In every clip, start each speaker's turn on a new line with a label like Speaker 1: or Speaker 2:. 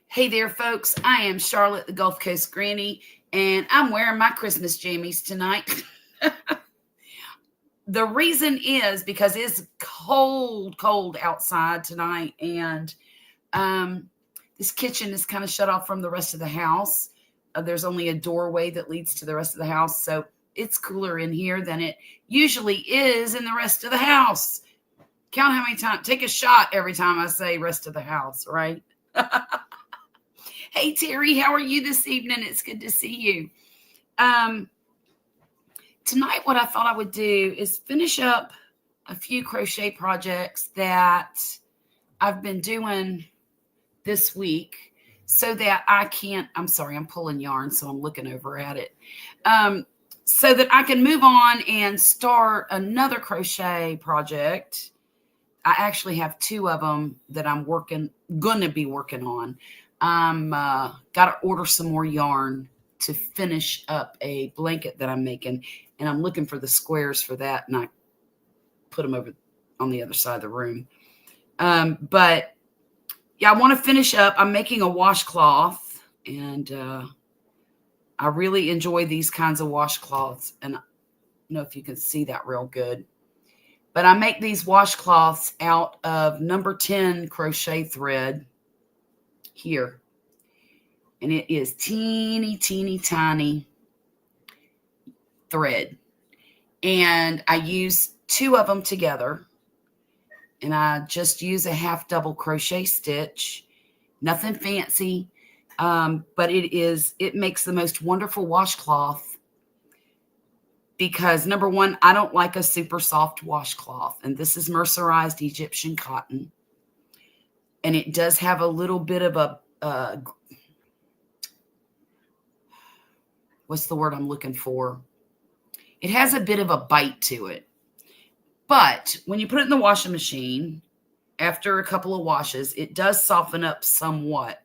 Speaker 1: Hey there, folks. I am Charlotte, the Gulf Coast Granny, and I'm wearing my Christmas jammies tonight. The reason is because it's cold outside tonight, and this kitchen is kind of shut off from the rest of the house. There's only a doorway that leads to the rest of the house, so it's cooler in here than it usually is in the rest of the house. Count how many times, take a shot every time I say rest of the house, right? Hey, Terry, how are you this evening? It's good to see you. Tonight, what I thought I would do is finish up a few crochet projects that I've been doing this week so that I can't, I'm sorry, I'm pulling yarn, so I'm looking over at it. So that I can move on and start another crochet project. I actually have two of them that I'm going to be working on. I'm got to order some more yarn to finish up a blanket that I'm making, and I'm looking for the squares for that, and I put them over on the other side of the room. But yeah, I want to finish up. I'm making a washcloth, and I really enjoy these kinds of washcloths, and I don't know if you can see that real good. But I make these washcloths out of number 10 crochet thread here. And it is teeny tiny thread. And I use two of them together. And I just use a half double crochet stitch. Nothing fancy. But it makes the most wonderful washcloth. Because number one, I don't like a super soft washcloth. And this is mercerized Egyptian cotton. And it does have a little bit of a, what's the word I'm looking for? It has a bit of a bite to it. But when you put it in the washing machine, after a couple of washes, it does soften up somewhat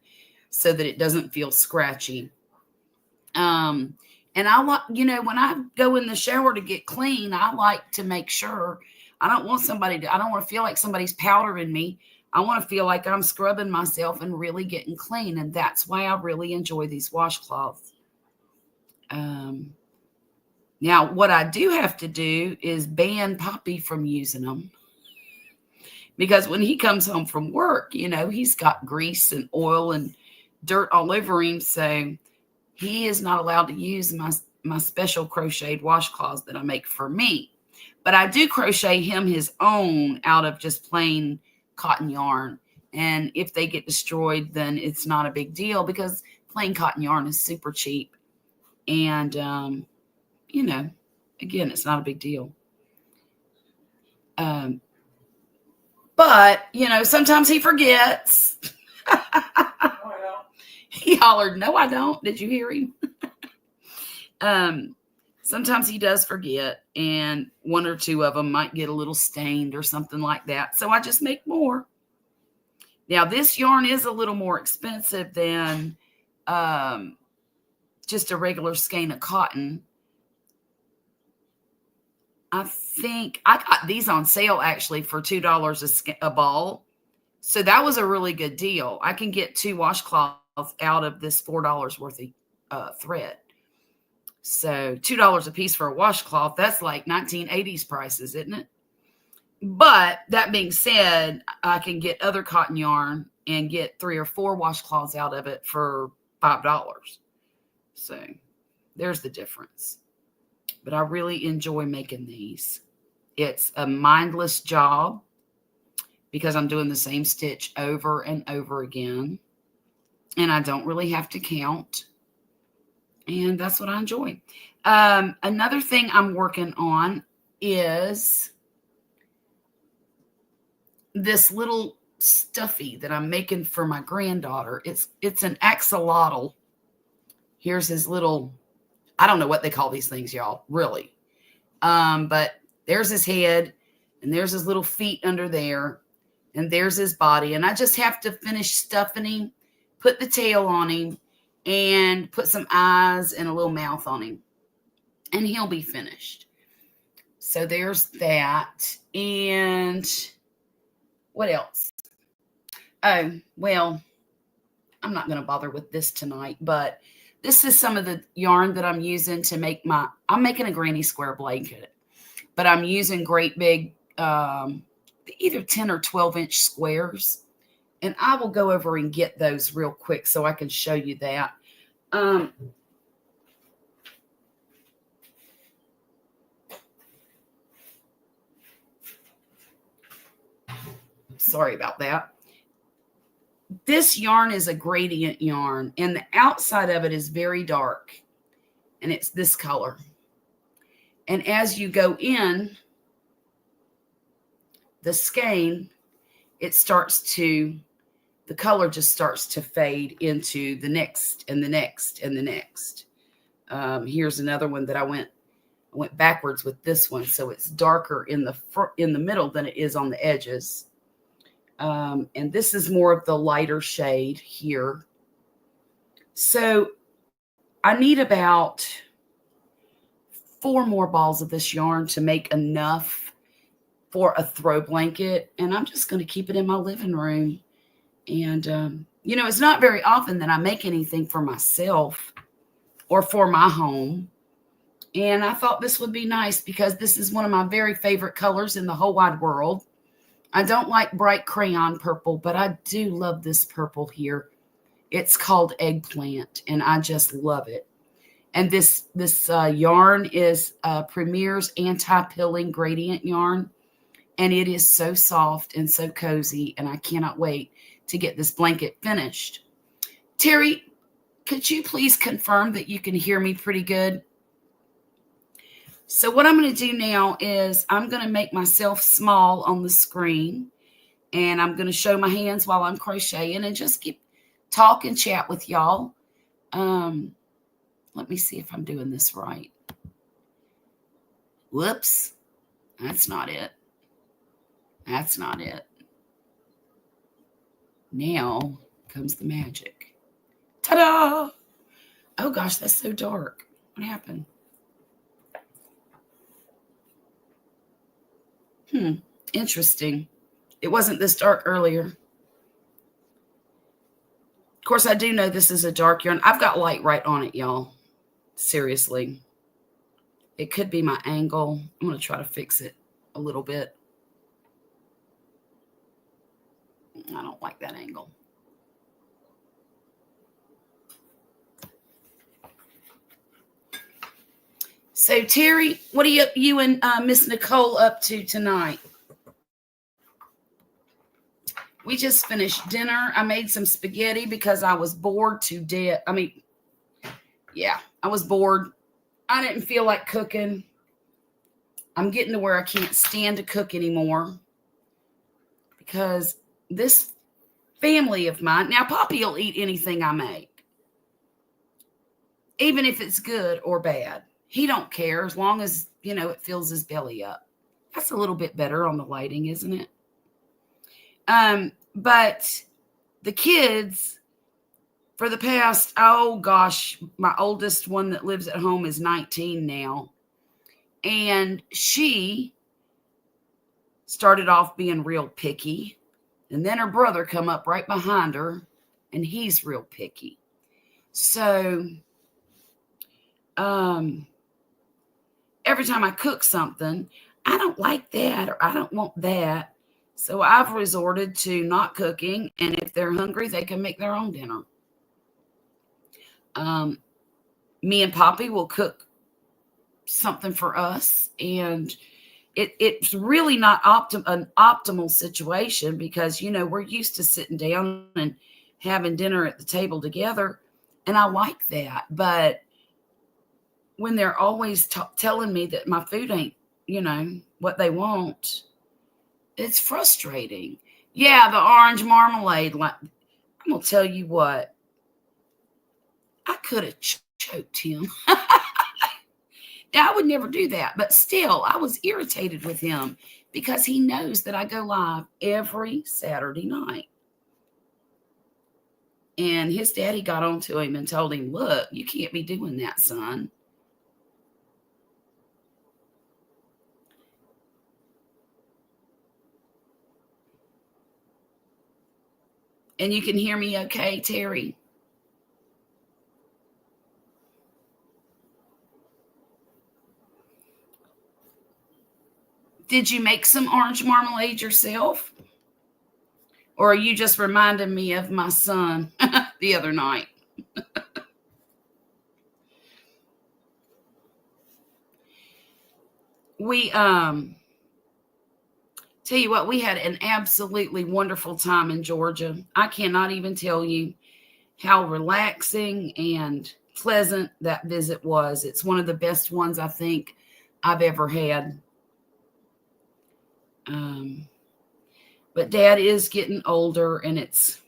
Speaker 1: so that it doesn't feel scratchy. And I like, when I go in the shower to get clean, I like to make sure I don't want to feel like somebody's powdering me. I want to feel like I'm scrubbing myself and really getting clean. And that's why I really enjoy these washcloths. Now, what I do have to do is ban Poppy from using them. Because when he comes home from work, he's got grease and oil and dirt all over him. So he is not allowed to use my special crocheted washcloths that I make for me. But I do crochet him his own out of just plain cotton yarn. And if they get destroyed, then it's not a big deal because plain cotton yarn is super cheap. And, again, it's not a big deal. But, sometimes he forgets. He hollered, "No, I don't." Did you hear him? Sometimes he does forget, and one or two of them might get a little stained or something like that. So I just make more. Now, this yarn is a little more expensive than just a regular skein of cotton. I think I got these on sale actually for $2 a ball. So that was a really good deal. I can get two washcloths out of this $4 worth of thread. So $2 a piece for a washcloth, that's like 1980s prices, isn't it? But that being said, I can get other cotton yarn and get 3 or 4 washcloths out of it for $5. So there's the difference. But I really enjoy making these. It's a mindless job because I'm doing the same stitch over and over again. And I don't really have to count. And that's what I enjoy. Another thing I'm working on is this little stuffy that I'm making for my granddaughter. It's an axolotl. Here's his little, I don't know what they call these things, y'all, really. But there's his head, and there's his little feet under there, and there's his body. And I just have to finish stuffing him, put the tail on him, and put some eyes and a little mouth on him. And he'll be finished. So there's that. And what else? Oh, well, I'm not going to bother with this tonight, but this is some of the yarn that I'm using to make I'm making a granny square blanket, but I'm using great big, either 10 or 12-inch squares. And I will go over and get those real quick so I can show you that. Sorry about that. This yarn is a gradient yarn, and the outside of it is very dark, and it's this color. And as you go in the skein, the color just starts to fade into the next and the next and the next. Here's another one that I went backwards with this one, so it's darker in the middle than it is on the edges. And this is more of the lighter shade here. So I need about 4 more balls of this yarn to make enough for a throw blanket. And I'm just going to keep it in my living room. And, it's not very often that I make anything for myself or for my home. And I thought this would be nice because this is one of my very favorite colors in the whole wide world. I don't like bright crayon purple, but I do love this purple here. It's called Eggplant, and I just love it. And this yarn is Premier's anti-pilling gradient yarn, and it is so soft and so cozy, and I cannot wait to get this blanket finished. Terry, could you please confirm that you can hear me pretty good? So what I'm going to do now is I'm going to make myself small on the screen, and I'm going to show my hands while I'm crocheting and just talk and chat with y'all. Let me see if I'm doing this right. Whoops. That's not it. That's not it. Now comes the magic. Ta-da! Oh gosh, that's so dark. What happened? Interesting. It wasn't this dark earlier. Of course, I do know this is a dark yarn. I've got light right on it, y'all. Seriously. It could be my angle. I'm going to try to fix it a little bit. I don't like that angle. So, Terry, what are you and Miss Nicole up to tonight? We just finished dinner. I made some spaghetti because I was bored to death. I was bored. I didn't feel like cooking. I'm getting to where I can't stand to cook anymore because this family of mine, now Poppy will eat anything I make, even if it's good or bad. He don't care as long as, it fills his belly up. That's a little bit better on the lighting, isn't it? But the kids for the past, my oldest one that lives at home is 19 now. And she started off being real picky. And then her brother come up right behind her, and he's real picky. So, every time I cook something, I don't like that or I don't want that. So I've resorted to not cooking, and if they're hungry, they can make their own dinner. Me and Poppy will cook something for us, and it's really not an optimal situation because, we're used to sitting down and having dinner at the table together, and I like that. But when they're always telling me that my food ain't, what they want, it's frustrating. Yeah, the orange marmalade. I'm going to tell you what. I could have choked him. Now, I would never do that. But still, I was irritated with him because he knows that I go live every Saturday night. And his daddy got onto him and told him, look, you can't be doing that, son. And you can hear me okay, Terry? Did you make some orange marmalade yourself? Or are you just reminding me of my son the other night? We tell you what, we had an absolutely wonderful time in Georgia. I cannot even tell you how relaxing and pleasant that visit was. It's one of the best ones I think I've ever had. But Dad is getting older, and it's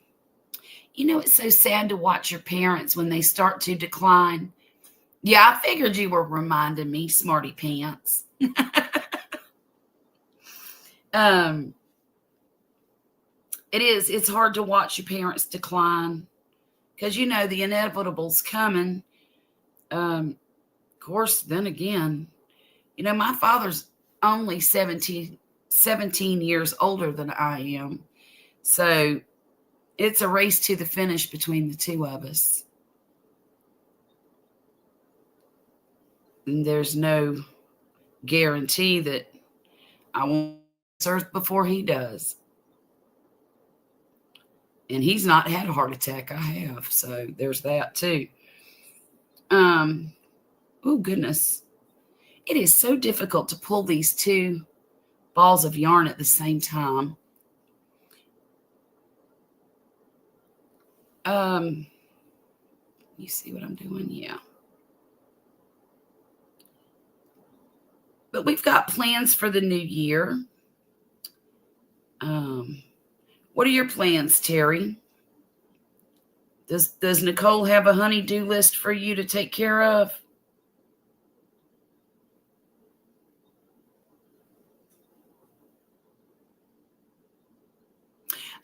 Speaker 1: so sad to watch your parents when they start to decline. Yeah, I figured you were reminding me, smarty pants. It's hard to watch your parents decline because the inevitable's coming. Of course, then again, my father's only 17 years older than I am. So it's a race to the finish between the two of us. And there's no guarantee that I won't this earth before he does. And he's not had a heart attack. I have. So there's that too. Oh, goodness. It is so difficult to pull these two balls of yarn at the same time. You see what I'm doing? Yeah. But we've got plans for the new year. What are your plans, Terry? Does Nicole have a honey-do list for you to take care of?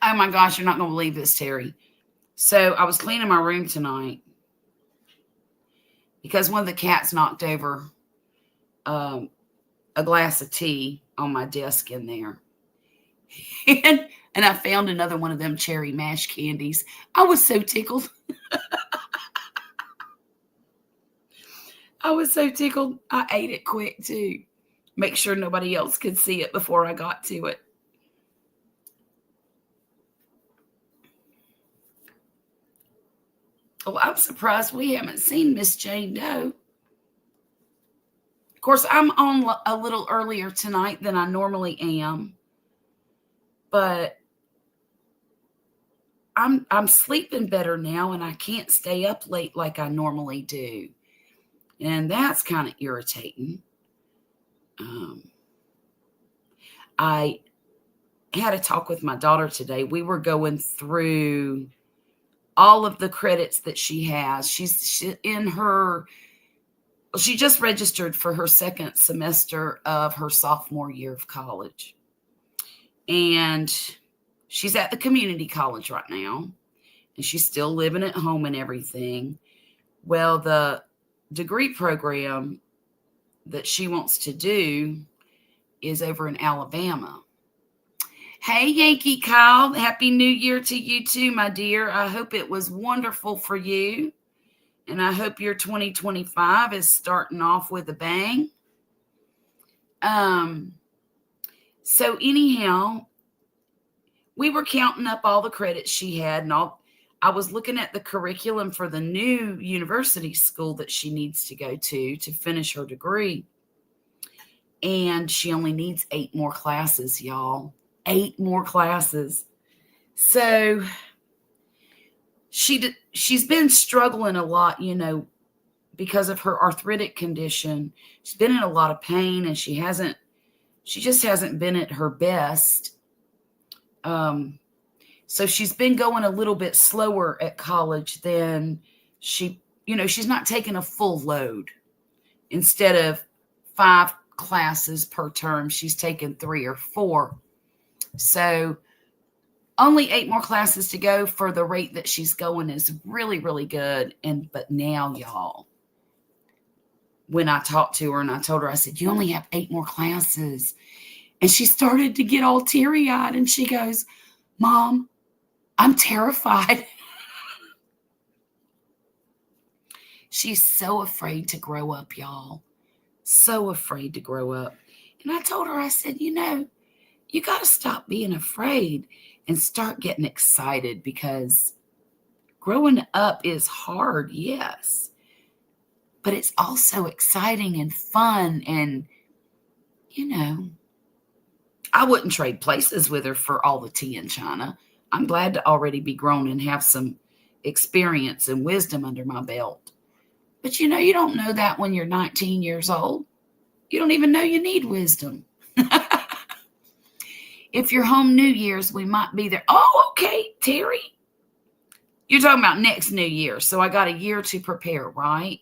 Speaker 1: Oh my gosh, you're not going to believe this, Terry. So I was cleaning my room tonight because one of the cats knocked over a glass of tea on my desk in there. And I found another one of them cherry mash candies. I was so tickled. I was so tickled. I ate it quick too. Make sure nobody else could see it before I got to it. Oh, I'm surprised we haven't seen Miss Jane Doe. Of course, I'm on a little earlier tonight than I normally am. But I'm sleeping better now, and I can't stay up late like I normally do. And that's kind of irritating. I had a talk with my daughter today. We were going through all of the credits that she has. She just registered for her second semester of her sophomore year of college. And she's at the community college right now, and she's still living at home and everything. Well, the degree program that she wants to do is over in Alabama. Hey, Yankee Kyle, Happy New Year to you too, my dear. I hope it was wonderful for you, and I hope your 2025 is starting off with a bang. So anyhow, we were counting up all the credits she had, and I was looking at the curriculum for the new university school that she needs to go to finish her degree. And she only needs 8 more classes, y'all. 8 more classes. So she's been struggling a lot, because of her arthritic condition. She's been in a lot of pain, and she just hasn't been at her best. So she's been going a little bit slower at college than she's not taking a full load. Instead of 5 classes per term, she's taken 3 or 4. So only 8 more classes to go for the rate that she's going is really, really good. But now, y'all, when I talked to her and I told her, I said, you only have 8 more classes. And she started to get all teary-eyed, and she goes, Mom, I'm terrified. She's so afraid to grow up, y'all. So afraid to grow up. And I told her, I said, you got to stop being afraid and start getting excited, because growing up is hard, yes. But it's also exciting and fun. And, I wouldn't trade places with her for all the tea in China. I'm glad to already be grown and have some experience and wisdom under my belt. But, you don't know that when you're 19 years old. You don't even know you need wisdom. If you're home New Year's, we might be there. Oh, okay, Terry. You're talking about next New Year. So I got a year to prepare, right?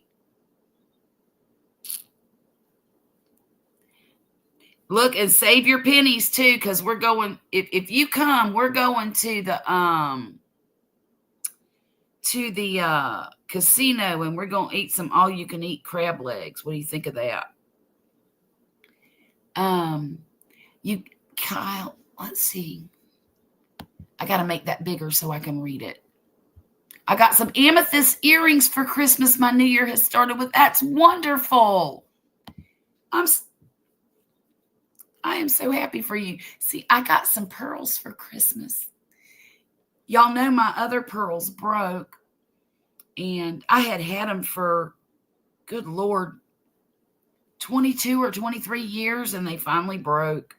Speaker 1: Look, and save your pennies too, because we're going, if you come, we're going to the casino, and we're going to eat some all-you-can-eat crab legs. What do you think of that? Kyle, let's see. I got to make that bigger so I can read it. I got some amethyst earrings for Christmas. My new year has started with. That's wonderful. I am so happy for you. See, I got some pearls for Christmas. Y'all know my other pearls broke, and I had them for, good Lord, 22 or 23 years, and they finally broke.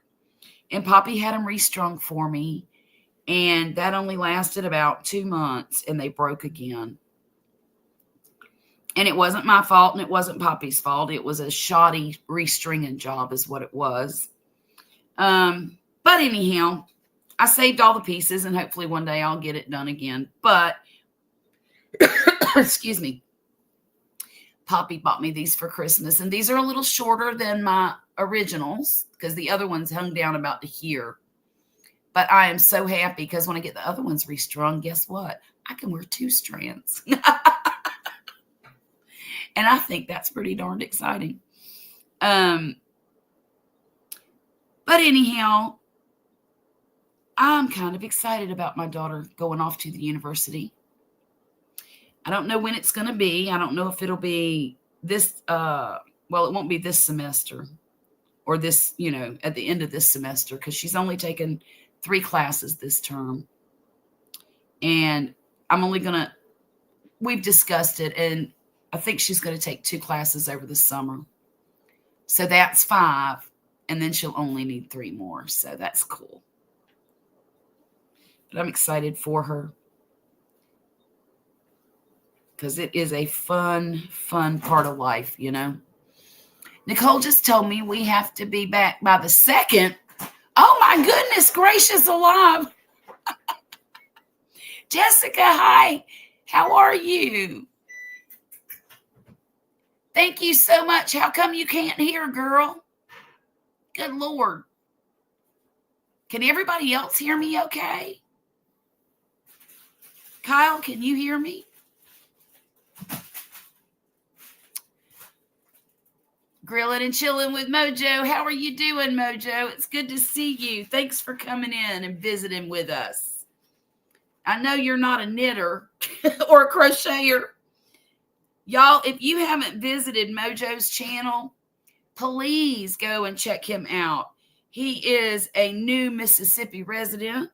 Speaker 1: And Poppy had them restrung for me, and that only lasted about 2 months, and they broke again. And it wasn't my fault, and it wasn't Poppy's fault. It was a shoddy restringing job is what it was. But anyhow, I saved all the pieces, and hopefully one day I'll get it done again. But, excuse me, Poppy bought me these for Christmas, and these are a little shorter than my originals because the other ones hung down about to here. But I am so happy because when I get the other ones restrung, guess what? I can wear 2 strands. And I think that's pretty darned exciting. But anyhow, I'm kind of excited about my daughter going off to the university. I don't know when it's going to be. I don't know if it'll be this, it won't be this semester or this, at the end of this semester, because she's only taken 3 classes this term. And we've discussed it, and I think she's going to take 2 classes over the summer. So that's 5, and then she'll only need 3 more. So that's cool. But I'm excited for her, because it is a fun part of life, Nicole just told me we have to be back by the 2nd. Oh, my goodness gracious alive. Jessica, hi. How are you? Thank you so much. How come you can't hear, girl? Good Lord. Can everybody else hear me okay? Kyle, can you hear me? Grilling and chilling with Mojo. How are you doing, Mojo? It's good to see you. Thanks for coming in and visiting with us. I know you're not a knitter or a crocheter. Y'all, if you haven't visited Mojo's channel, please go and check him out. He is a new Mississippi resident,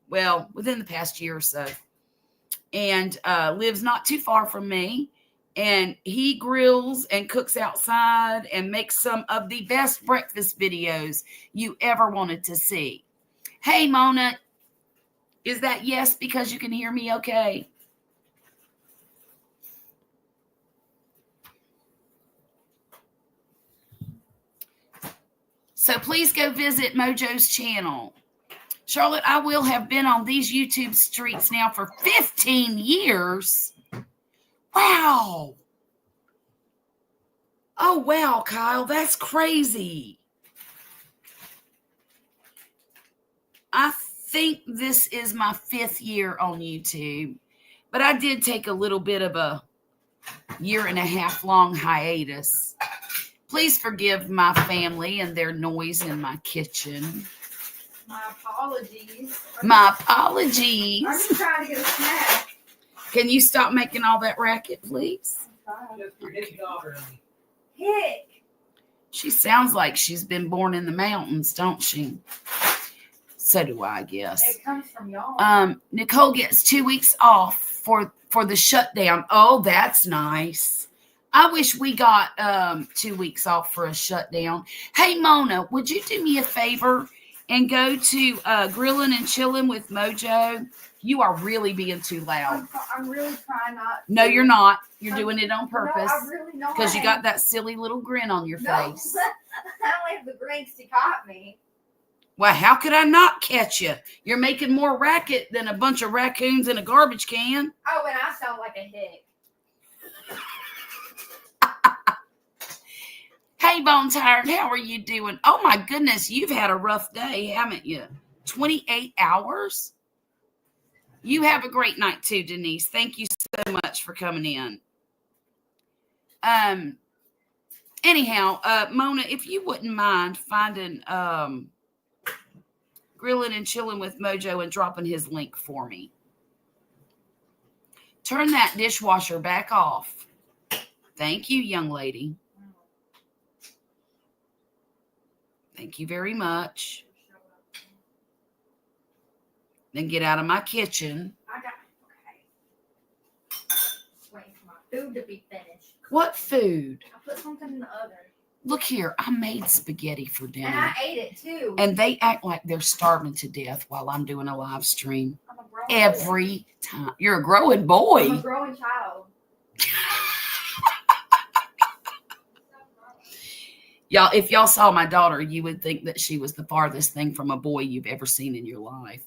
Speaker 1: well, within the past year or so, and lives not too far from me. And he grills and cooks outside and makes some of the best breakfast videos you ever wanted to see. Hey, Mona, is that yes because you can hear me okay? So please go visit Mojo's channel. Charlotte, I will have been on these YouTube streets now for 15 years. Wow. Oh, wow, Kyle, that's crazy. I think this is my 5th year on YouTube, but I did take a little bit of a 1.5 year long hiatus. Please forgive my family and their noise in my kitchen.
Speaker 2: My apologies.
Speaker 1: My apologies.
Speaker 2: I'm just trying to get a snack.
Speaker 1: Can you stop making all that racket, please?
Speaker 2: Okay.
Speaker 1: Hick. She sounds like she's been born in the mountains, don't she? So do I guess.
Speaker 2: It comes from y'all.
Speaker 1: Nicole gets 2 weeks off for the shutdown. Oh, that's nice. I wish we got 2 weeks off for a shutdown. Hey, Mona, would you do me a favor and go to Grilling and Chilling with Mojo? You are really being too loud.
Speaker 2: I'm really trying not to.
Speaker 1: No, you're not. You're doing it on purpose.
Speaker 2: No, I really know.
Speaker 1: Because you got that silly little grin on your face.
Speaker 2: I only have the grins to caught me.
Speaker 1: Well, how could I not catch you? You're making more racket than a bunch of raccoons in a garbage can.
Speaker 2: Oh, and I sound like a hick.
Speaker 1: Hey, Bone Tired, how are you doing? Oh, my goodness, you've had a rough day, haven't you? 28 hours? You have a great night, too, Denise. Thank you so much for coming in. Anyhow, Mona, if you wouldn't mind finding Grilling and Chilling with Mojo and dropping his link for me. Turn that dishwasher back off. Thank you, young lady. Thank you very much. Then get out of my kitchen.
Speaker 2: Okay. Waiting for my food to be finished.
Speaker 1: What food?
Speaker 2: I put something in the oven.
Speaker 1: Look here, I made spaghetti for dinner.
Speaker 2: And I ate it too.
Speaker 1: And they act like they're starving to death while I'm doing a live stream.
Speaker 2: I'm a growing
Speaker 1: Every time. You're a growing boy.
Speaker 2: I'm a growing child.
Speaker 1: Y'all, if y'all saw my daughter, you would think that she was the farthest thing from a boy you've ever seen in your life.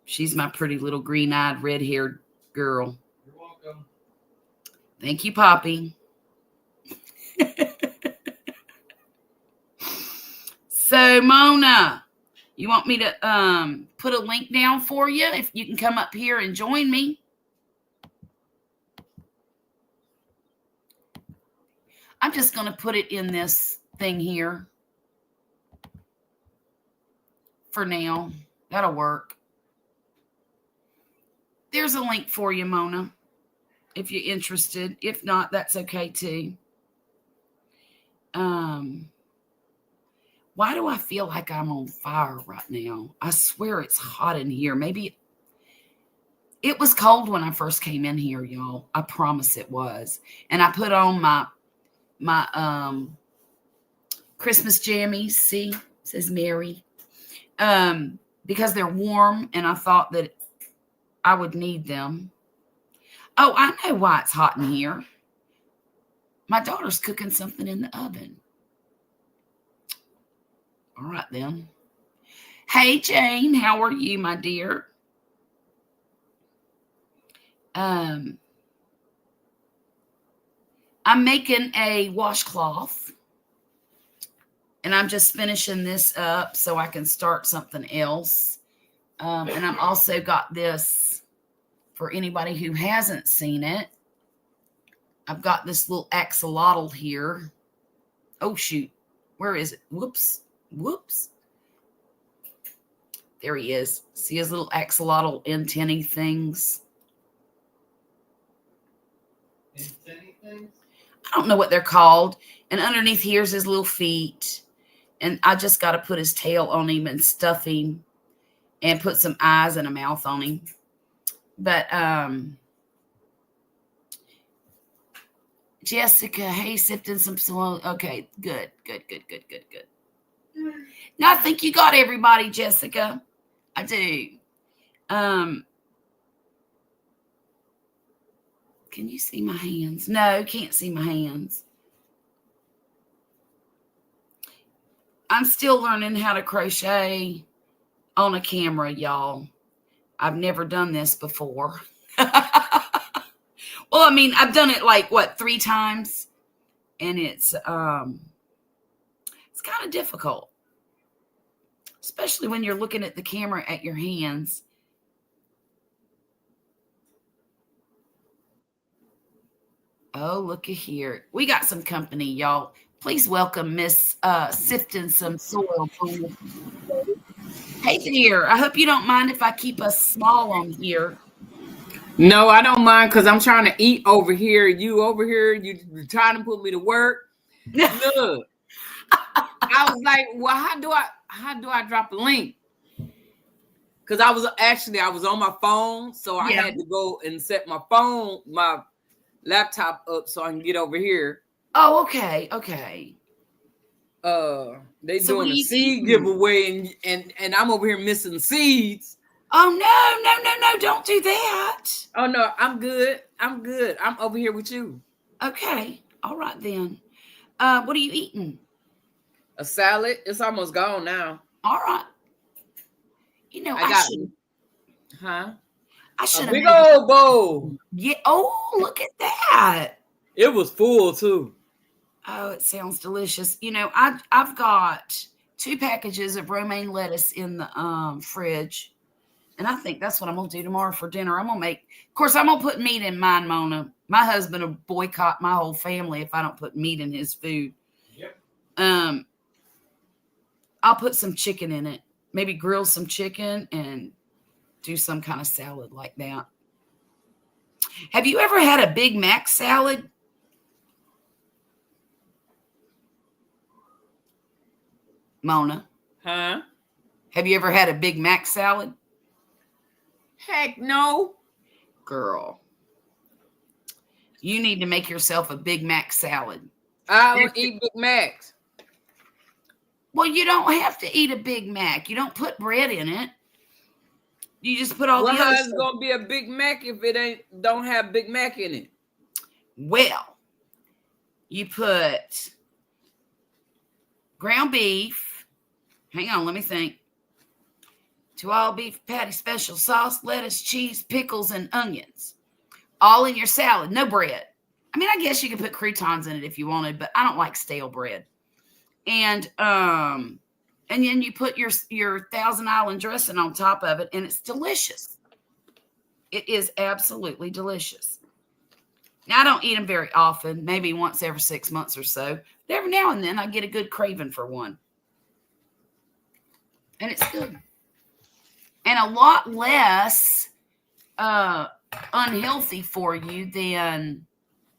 Speaker 1: She's my pretty little green-eyed, red-haired girl.
Speaker 3: You're welcome.
Speaker 1: Thank you, Poppy. So, Mona, you want me to put a link down for you if you can come up here and join me? I'm just going to put it in this thing here for now. That'll work. There's a link for you, Mona, if you're interested. If not, that's okay too. Why do I feel like I'm on fire right now? I swear it's hot in here. Maybe it was cold when I first came in here, y'all. I promise it was. And I put on my Christmas jammies. See, it says Mary. Because they're warm and I thought that I would need them. Oh, I know why it's hot in here. My daughter's cooking something in the oven. All right, then. Hey, Jane, how are you, my dear? I'm making a washcloth, and I'm just finishing this up so I can start something else. And I've also got this for anybody who hasn't seen it. I've got this little axolotl here. Oh, shoot. Where is it? Whoops. Whoops. There he is. See his little axolotl antennae things?
Speaker 3: Antennae things?
Speaker 1: I don't know what they're called. And underneath here's his little feet. And I just got to put his tail on him and stuff him and put some eyes and a mouth on him. But, Jessica, hey, sipped in some soil. Okay, good. No, I think you got everybody, Jessica. I do. Can you see my hands? No, can't see my hands. I'm still learning how to crochet on a camera, y'all. I've never done this before. Well, I mean, I've done it like, 3 times? And it's kind of difficult. Especially when you're looking at the camera at your hands. Oh, looky here. We got some company, y'all. Please welcome Miss Sifting Some Soil. Hey dear, I hope you don't mind if I keep us small on here.
Speaker 4: No, I don't mind because I'm trying to eat over here. You over here, you're trying to put me to work. Look, I was like, well, how do I drop a link? Because I was on my phone, so I had to go and set my laptop up so I can get over here.
Speaker 1: Oh, okay.
Speaker 4: They
Speaker 1: So
Speaker 4: doing a seed giveaway, and I'm over here missing seeds.
Speaker 1: Oh no! Don't do that.
Speaker 4: Oh no, I'm good. I'm over here with you.
Speaker 1: Okay, all right then. What are you eating?
Speaker 4: A salad. It's almost gone now.
Speaker 1: All right. You know, I should have
Speaker 4: big old bowl.
Speaker 1: Yeah. Oh, look at that.
Speaker 4: It was full too.
Speaker 1: Oh, it sounds delicious. You know, I've got 2 packages of romaine lettuce in the fridge, and I think that's what I'm gonna do tomorrow for dinner. I'm gonna put meat in mine, Mona. My husband will boycott my whole family if I don't put meat in his food.
Speaker 3: Yep.
Speaker 1: I'll put some chicken in it. Maybe grill some chicken and do some kind of salad like that. Have you ever had a Big Mac salad? Mona?
Speaker 4: Huh?
Speaker 1: Have you ever had a Big Mac salad?
Speaker 4: Heck no.
Speaker 1: Girl, you need to make yourself a Big Mac salad.
Speaker 4: I don't eat Big Macs.
Speaker 1: Well, you don't have to eat a Big Mac. You don't put bread in it. You just put all the other
Speaker 4: How's
Speaker 1: stuff.
Speaker 4: it gonna be a Big Mac if it don't have Big Mac in it?
Speaker 1: Well, you put ground beef. Hang on, let me think. 2 all beef patty special, sauce, lettuce, cheese, pickles, and onions. All in your salad. No bread. I mean, I guess you could put croutons in it if you wanted, but I don't like stale bread. And then you put your Thousand Island dressing on top of it, and it's delicious. It is absolutely delicious. Now, I don't eat them very often, maybe once every 6 months or so. But every now and then, I get a good craving for one. And it's good. And a lot less unhealthy for you than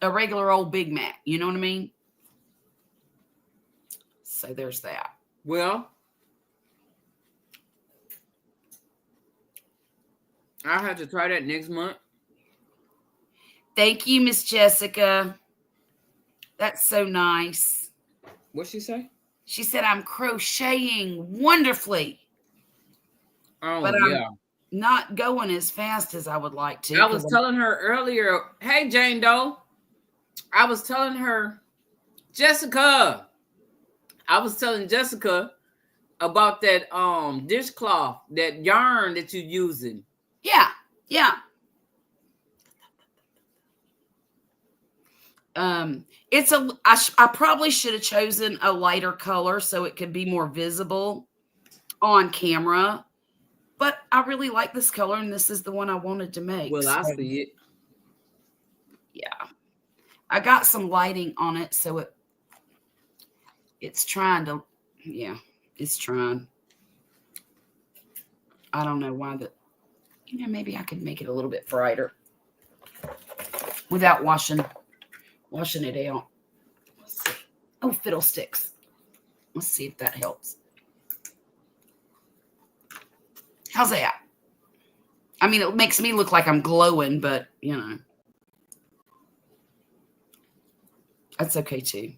Speaker 1: a regular old Big Mac. You know what I mean? So there's that.
Speaker 4: Well, I have to try that next month.
Speaker 1: Thank you, Miss Jessica. That's so nice.
Speaker 4: What'd she say?
Speaker 1: She said, I'm crocheting wonderfully.
Speaker 4: Oh,
Speaker 1: but
Speaker 4: yeah.
Speaker 1: I'm not going as fast as I would like to.
Speaker 4: I was telling her earlier, hey, Jane Doe. I was telling her, Jessica. I was telling Jessica about that dishcloth, that yarn that you're using.
Speaker 1: Yeah. I probably should have chosen a lighter color so it could be more visible on camera. But I really like this color, and this is the one I wanted to make.
Speaker 4: Well, I see it.
Speaker 1: Yeah. I got some lighting on it, so it's trying to, it's trying. I don't know why maybe I could make it a little bit brighter without washing it out. Let's see. Oh, fiddlesticks. Let's see if that helps. How's that? I mean, it makes me look like I'm glowing, but, that's okay too.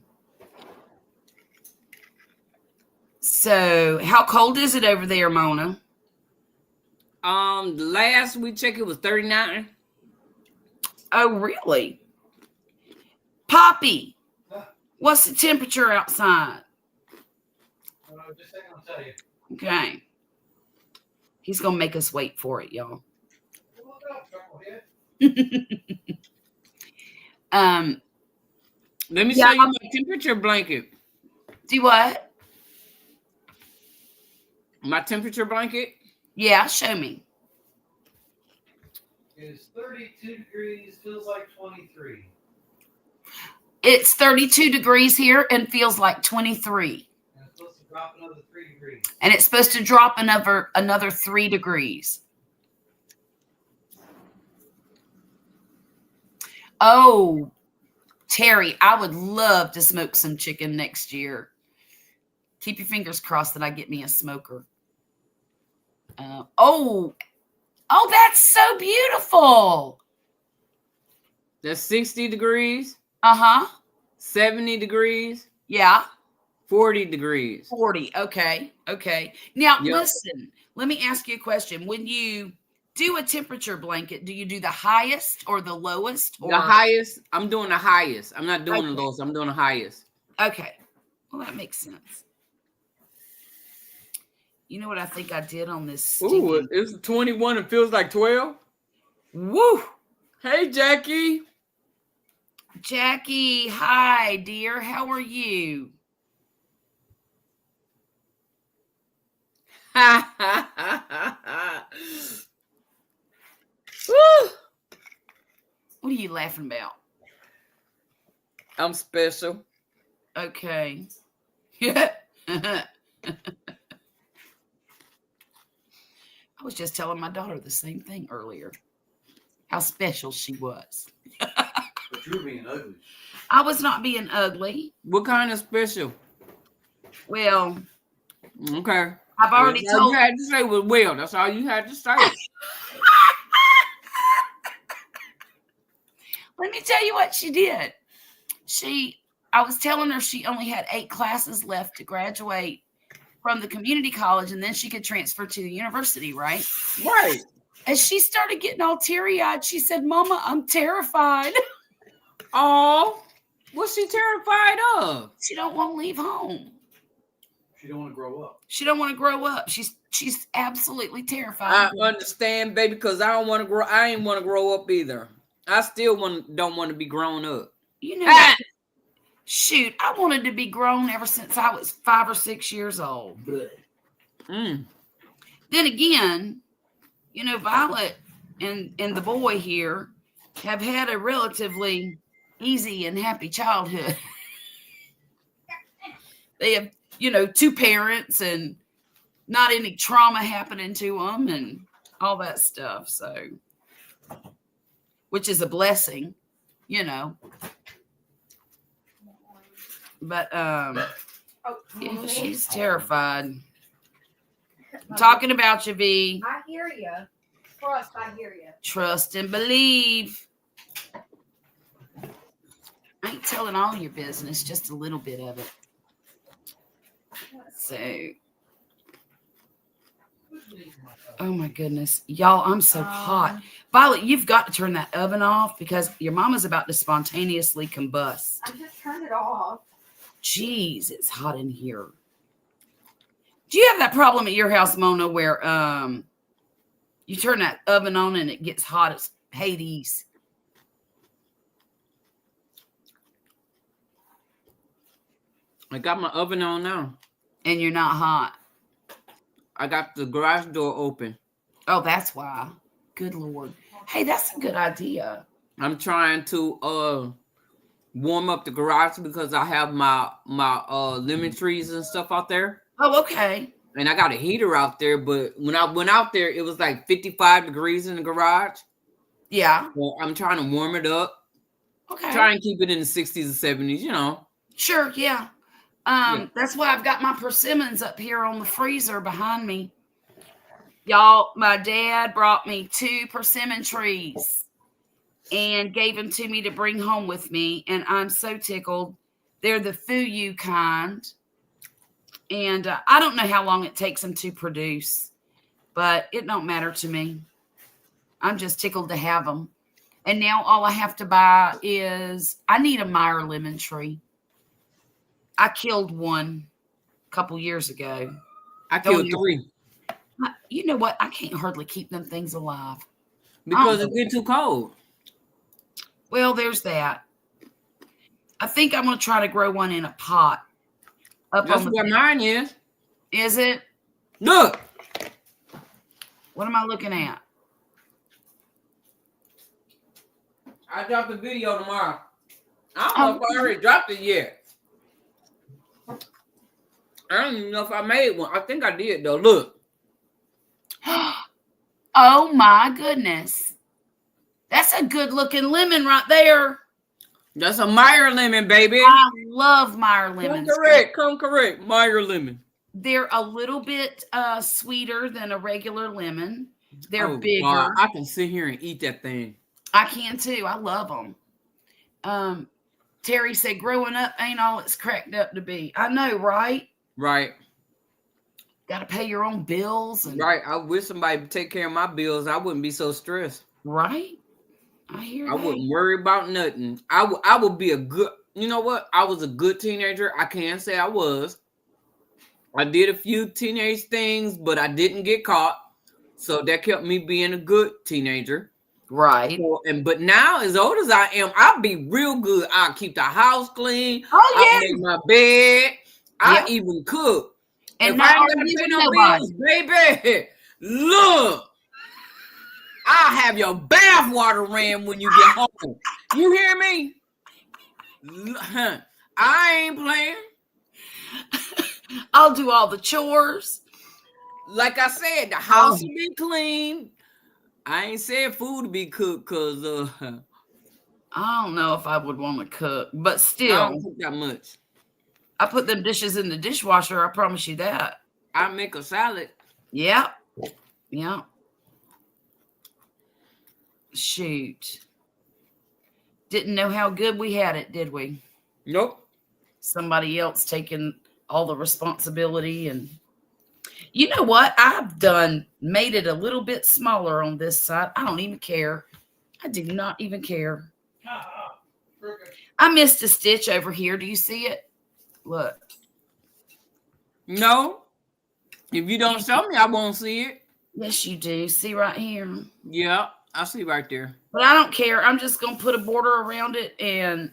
Speaker 1: So, how cold is it over there, Mona?
Speaker 4: Last we checked, it was 39.
Speaker 1: Oh, really? Poppy, what's the temperature outside?
Speaker 3: Just a second, I'll tell you.
Speaker 1: Okay. He's going to make us wait for it, y'all.
Speaker 4: Let me show you my temperature blanket.
Speaker 1: Do what?
Speaker 4: My temperature blanket?
Speaker 1: Yeah, show me.
Speaker 3: It's 32 degrees, feels like 23.
Speaker 1: It's 32 degrees here and feels like 23.
Speaker 3: And it's supposed to drop another 3 degrees.
Speaker 1: And it's supposed to drop another 3 degrees. Oh, Terry, I would love to smoke some chicken next year. Keep your fingers crossed that I get me a smoker. Oh, that's so beautiful.
Speaker 4: That's 60 degrees,
Speaker 1: Uh-huh.
Speaker 4: 70 degrees,
Speaker 1: Yeah.
Speaker 4: 40 degrees.
Speaker 1: 40. Okay. Now,
Speaker 4: Yep.
Speaker 1: listen, let me ask you a question. When you do a temperature blanket, do you do the highest or the lowest? Or
Speaker 4: The highest, I'm doing the highest. I'm not doing the
Speaker 1: Okay.
Speaker 4: lowest. I'm doing the highest.
Speaker 1: Okay. Well, that makes sense. You know what I think I did on this
Speaker 4: Ooh,
Speaker 1: stinking...
Speaker 4: it's 21 and feels like 12.
Speaker 1: Woo!
Speaker 4: Hey, Jackie.
Speaker 1: Jackie, hi, dear. How are you?
Speaker 4: Woo!
Speaker 1: What are you laughing about?
Speaker 4: I'm special.
Speaker 1: Okay. Yeah. I was just telling my daughter the same thing earlier. How special she was.
Speaker 3: But you were being ugly.
Speaker 1: I was not being ugly.
Speaker 4: What kind of special?
Speaker 1: Well,
Speaker 4: Okay.
Speaker 1: I've already
Speaker 4: That's all
Speaker 1: told...
Speaker 4: you had to say was well. That's all you had to say.
Speaker 1: Let me tell you what she did. I was telling her she only had 8 classes left to graduate from the community college, and then she could transfer to the university, right?
Speaker 4: Right.
Speaker 1: As she started getting all teary-eyed, she said, Mama, I'm terrified.
Speaker 4: Oh, what's she terrified of?
Speaker 1: She don't want to leave home.
Speaker 3: She don't want to grow up.
Speaker 1: She don't want to grow up. She's absolutely
Speaker 4: I
Speaker 1: terrified.
Speaker 4: understand, baby, because I don't want to grow. I ain't want to grow up either. I still don't want to be grown up.
Speaker 1: You know, shoot, I wanted to be grown ever since I was 5 or 6 years old.
Speaker 4: Mm.
Speaker 1: Then again, you know, Violet and the boy here have had a relatively easy and happy childhood. They have, you know, 2 parents and not any trauma happening to them and all that stuff. So, which is a blessing, you know. But yeah, she's terrified. I'm talking about you, V.
Speaker 2: I hear you. Trust, I hear you.
Speaker 1: Trust and believe. I ain't telling all your business, just a little bit of it. So, oh my goodness. Y'all, I'm so hot. Violet, you've got to turn that oven off because your mama's about to spontaneously combust.
Speaker 2: I just turned it off.
Speaker 1: Jeez, it's hot in here. Do you have that problem at your house, Mona, where you turn that oven on and it gets hot as Hades?
Speaker 4: I got my oven on now.
Speaker 1: And you're not hot.
Speaker 4: I got the garage door open.
Speaker 1: Oh, that's why. Good Lord. Hey, that's a good idea.
Speaker 4: I'm trying to warm up the garage because I have my lemon trees and stuff out there.
Speaker 1: Oh, okay.
Speaker 4: And I got a heater out there, but when I went out there, it was like 55 degrees in the garage.
Speaker 1: Yeah.
Speaker 4: Well, I'm trying to warm it up.
Speaker 1: Okay.
Speaker 4: Try and keep it in the 60s and 70s, you know.
Speaker 1: Sure, yeah. That's why I've got my persimmons up here on the freezer behind me. Y'all, my dad brought me 2 persimmon trees and gave them to me to bring home with me. And I'm so tickled. They're the Fuyu kind. And I don't know how long it takes them to produce, but it don't matter to me. I'm just tickled to have them. And now all I have to buy is, I need a Meyer lemon tree. I killed one a couple years ago.
Speaker 4: I killed 3.
Speaker 1: You know what? I can't hardly keep them things alive.
Speaker 4: Because it get too cold.
Speaker 1: Well, there's that. I think I'm going to try to grow one in a pot.
Speaker 4: That's where mine is.
Speaker 1: Is it?
Speaker 4: Look.
Speaker 1: What am I looking at?
Speaker 4: I dropped a video tomorrow. I don't know if I already dropped it yet. I don't even know if I made one. I think I did though. Look.
Speaker 1: Oh my goodness. That's a good looking lemon right there.
Speaker 4: That's a Meyer lemon, baby.
Speaker 1: I love Meyer lemons.
Speaker 4: Come correct. Meyer lemon.
Speaker 1: They're a little bit sweeter than a regular lemon. They're bigger.
Speaker 4: God. I can sit here and eat that thing.
Speaker 1: I can too. I love them. Terry said, growing up ain't all it's cracked up to be. I know, right?
Speaker 4: Right.
Speaker 1: Got to pay your own bills. And,
Speaker 4: right. I wish somebody would take care of my bills. I wouldn't be so stressed.
Speaker 1: Right. I hear
Speaker 4: I wouldn't worry about nothing. I would be a good, you know what? I was a good teenager. I can't say I was. I did a few teenage things, but I didn't get caught. So that kept me being a good teenager.
Speaker 1: Right.
Speaker 4: So, but now, as old as I am, I'll be real good. I'll keep the house clean.
Speaker 1: Oh, yeah.
Speaker 4: I'll make my bed. I even cook.
Speaker 1: And
Speaker 4: if
Speaker 1: not
Speaker 4: I ain't gonna pay no bills, baby, look. I'll have your bath water ran when you get home. You hear me? I ain't playing.
Speaker 1: I'll do all the chores.
Speaker 4: Like I said, the house will be clean. I ain't said food to be cooked because
Speaker 1: I don't know if I would want to cook, but still.
Speaker 4: I don't cook that much.
Speaker 1: I put them dishes in the dishwasher. I promise you that.
Speaker 4: I make a salad.
Speaker 1: Yeah. Yeah. Shoot. Didn't know how good we had it, did we?
Speaker 4: Nope.
Speaker 1: Somebody else taking all the responsibility. And you know what? I've made it a little bit smaller on this side. I don't even care. I do not even care. I missed a stitch over here. Do you see it? Look.
Speaker 4: No. If you don't show me, I won't see it.
Speaker 1: Yes, you do. See right here?
Speaker 4: Yeah, I see right there.
Speaker 1: But I don't care. I'm just going to put a border around it and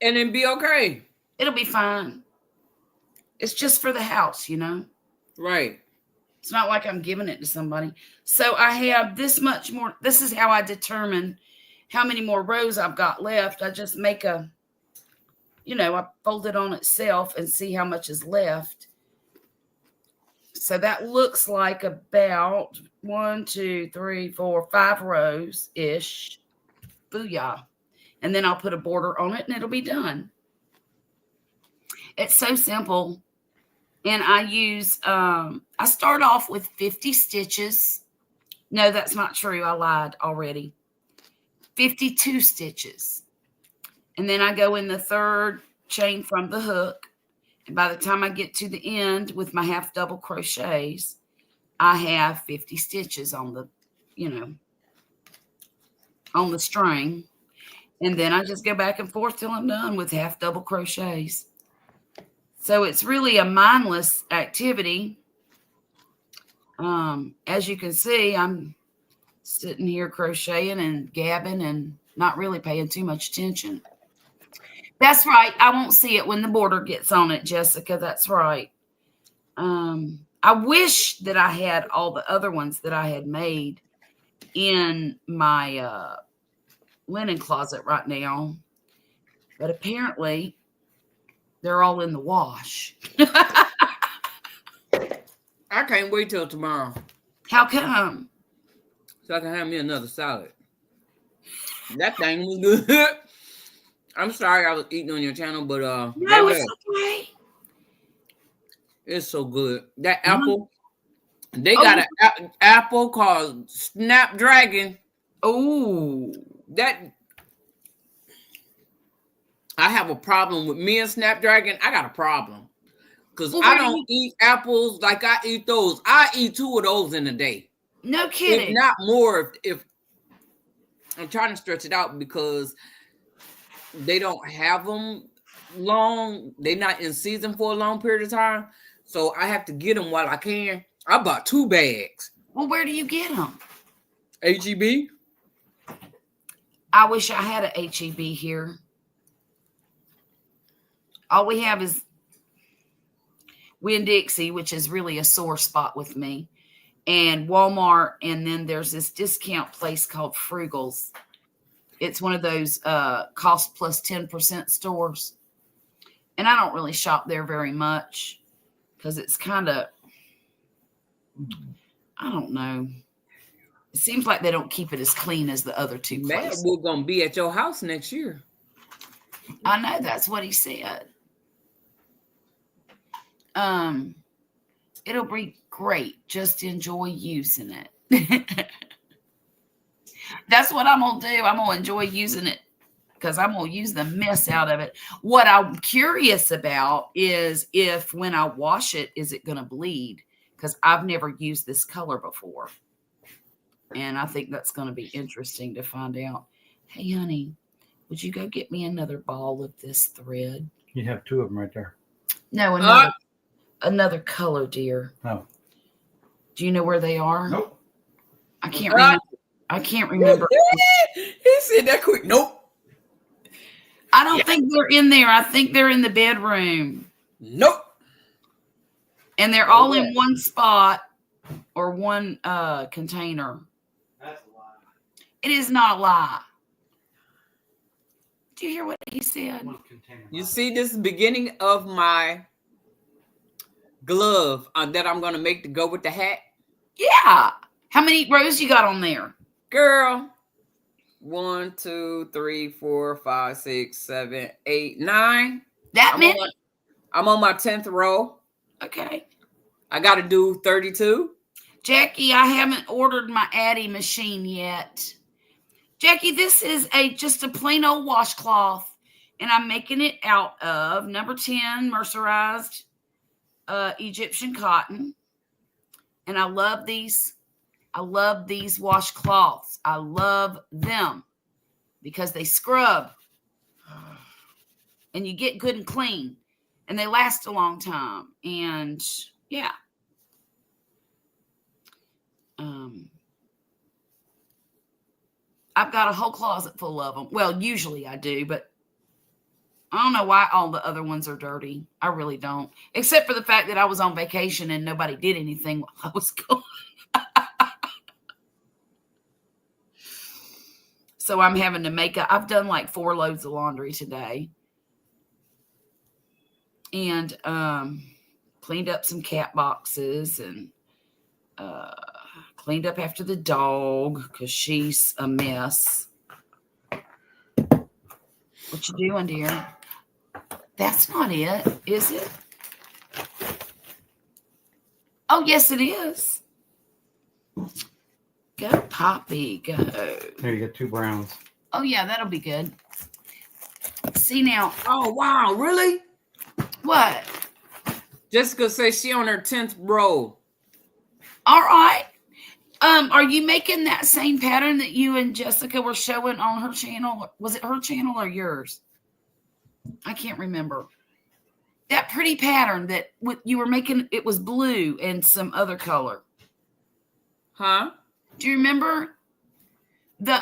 Speaker 4: then be okay.
Speaker 1: It'll be fine. It's just for the house, you know?
Speaker 4: Right.
Speaker 1: It's not like I'm giving it to somebody. So I have this much more. This is how I determine how many more rows I've got left. I just make I fold it on itself and see how much is left. So that looks like about 1, 2, 3, 4, 5 rows-ish. Booyah. And then I'll put a border on it and it'll be done. It's so simple. And I use, I start off with 50 stitches. No, that's not true. I lied already. 52 stitches. And then I go in the third chain from the hook. And by the time I get to the end with my half double crochets, I have 50 stitches on the, on the string. And then I just go back and forth till I'm done with half double crochets. So it's really a mindless activity. As you can see, I'm sitting here crocheting and gabbing and not really paying too much attention. That's right. I won't see it when the border gets on it, Jessica. That's right. I wish that I had all the other ones that I had made in my linen closet right now. But apparently, they're all in the wash.
Speaker 4: I can't wait till tomorrow.
Speaker 1: How come?
Speaker 4: So I can have me another salad. That thing was good. I'm sorry I was eating on your channel, but
Speaker 1: no, it's okay.
Speaker 4: It's so good. That apple, they got an apple called Snapdragon.
Speaker 1: Oh,
Speaker 4: that I have a problem with me and Snapdragon. I got a problem because I don't eat apples like I eat those. I eat 2 of those in a day.
Speaker 1: No kidding.
Speaker 4: If not more. If I'm trying to stretch it out because they don't have them long. They're not in season for a long period of time. So I have to get them while I can. I bought 2 bags.
Speaker 1: Well, where do you get them?
Speaker 4: HEB.
Speaker 1: I wish I had a HEB here. All we have is Winn-Dixie, which is really a sore spot with me, and Walmart. And then there's this discount place called Frugal's. It's one of those cost plus 10% stores. And I don't really shop there very much because it's kind of, I don't know. It seems like they don't keep it as clean as the other two
Speaker 4: Man,
Speaker 1: places.
Speaker 4: we're gonna be at your house next year.
Speaker 1: I know that's what he said. It'll be great. Just enjoy using it. That's what I'm gonna do. I'm gonna enjoy using it because I'm gonna use the mess out of it. What I'm curious about is if when I wash it, is it gonna bleed? Because I've never used this color before. And I think that's gonna be interesting to find out. Hey honey, would you go get me another ball of this thread?
Speaker 3: You have two of them right there.
Speaker 1: No, another color, dear.
Speaker 3: Oh.
Speaker 1: Do you know where they are?
Speaker 3: Nope.
Speaker 1: I can't remember. I can't remember.
Speaker 4: He said that quick. Nope.
Speaker 1: I don't think they're in there. I think they're in the bedroom.
Speaker 4: Nope.
Speaker 1: And they're all in one spot or one container.
Speaker 3: That's a lie.
Speaker 1: It is not a lie. Do you hear what he said?
Speaker 3: One container.
Speaker 4: You see, this is the beginning of my glove that I'm gonna make to go with the hat.
Speaker 1: Yeah. How many rows you got on there?
Speaker 4: Girl, 1, 2, 3, 4, 5, 6, 7, 8, 9.
Speaker 1: That many?
Speaker 4: I'm on my 10th row.
Speaker 1: Okay.
Speaker 4: I got to do 32.
Speaker 1: Jackie, I haven't ordered my Addy machine yet. Jackie, this is just a plain old washcloth, and I'm making it out of number 10 mercerized Egyptian cotton. And I love these. I love these washcloths. I love them because they scrub and you get good and clean and they last a long time. And yeah. I've got a whole closet full of them. Well, usually I do, but I don't know why all the other ones are dirty. I really don't. Except for the fact that I was on vacation and nobody did anything while I was gone. So I'm having to I've done like 4 loads of laundry today. And cleaned up some cat boxes and cleaned up after the dog because she's a mess. What you doing, dear? That's not it, is it? Oh, yes, it is. Go, Poppy, go.
Speaker 3: There you got 2 browns.
Speaker 1: Oh, yeah, that'll be good. See now.
Speaker 4: Oh, wow. Really?
Speaker 1: What?
Speaker 4: Jessica says she on her 10th row.
Speaker 1: All right. Are you making that same pattern that you and Jessica were showing on her channel? Was it her channel or yours? I can't remember. That pretty pattern that you were making, it was blue and some other color.
Speaker 4: Huh?
Speaker 1: Do you remember the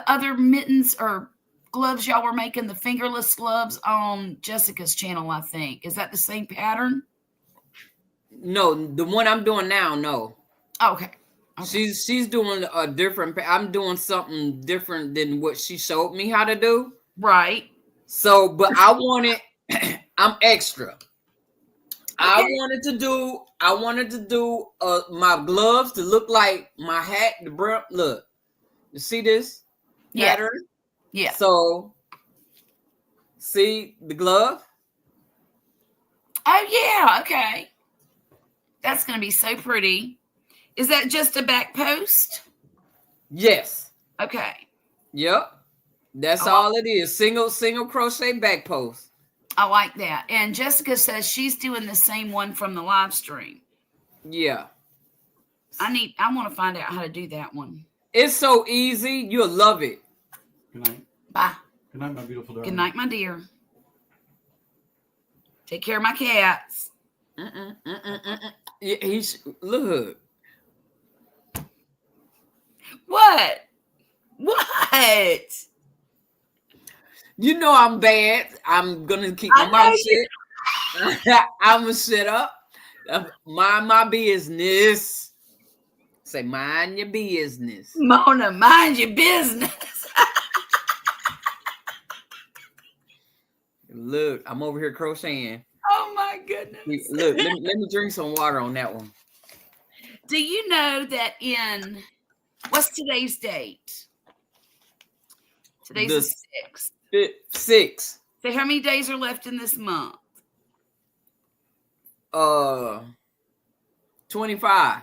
Speaker 1: other mittens or gloves y'all were making, the fingerless gloves on Jessica's channel, I think? Is that the same pattern?
Speaker 4: No, the one I'm doing now, no.
Speaker 1: Oh, okay.
Speaker 4: She's doing a different, I'm doing something different than what she showed me how to do.
Speaker 1: Right.
Speaker 4: So, but I wanted, I'm extra. Okay. I wanted to do my gloves to look like my hat, the brim. Look, you see this pattern?
Speaker 1: Yeah.
Speaker 4: So, see the glove?
Speaker 1: Oh, yeah. Okay. That's going to be so pretty. Is that just a back post?
Speaker 4: Yes.
Speaker 1: Okay.
Speaker 4: Yep. That's all it is. Single crochet back post.
Speaker 1: I like that. And Jessica says she's doing the same one from the live stream.
Speaker 4: Yeah.
Speaker 1: I want to find out how to do that one.
Speaker 4: It's so easy. You'll love it.
Speaker 3: Good night.
Speaker 1: Bye.
Speaker 3: Good night, my beautiful darling.
Speaker 1: Good night, my dear. Take care of my cats.
Speaker 4: Yeah, look.
Speaker 1: What? What?
Speaker 4: You know I'm bad. I'm gonna keep my mouth shut. I'm gonna shut up. Mind my business. Say mind your business.
Speaker 1: Mona, mind your business.
Speaker 4: Look, I'm over here crocheting.
Speaker 1: Oh my goodness.
Speaker 4: Look, let me drink some water on that one.
Speaker 1: Do you know that what's today's date? Today's the 6th.
Speaker 4: 6.
Speaker 1: So how many days are left in this month?
Speaker 4: 25.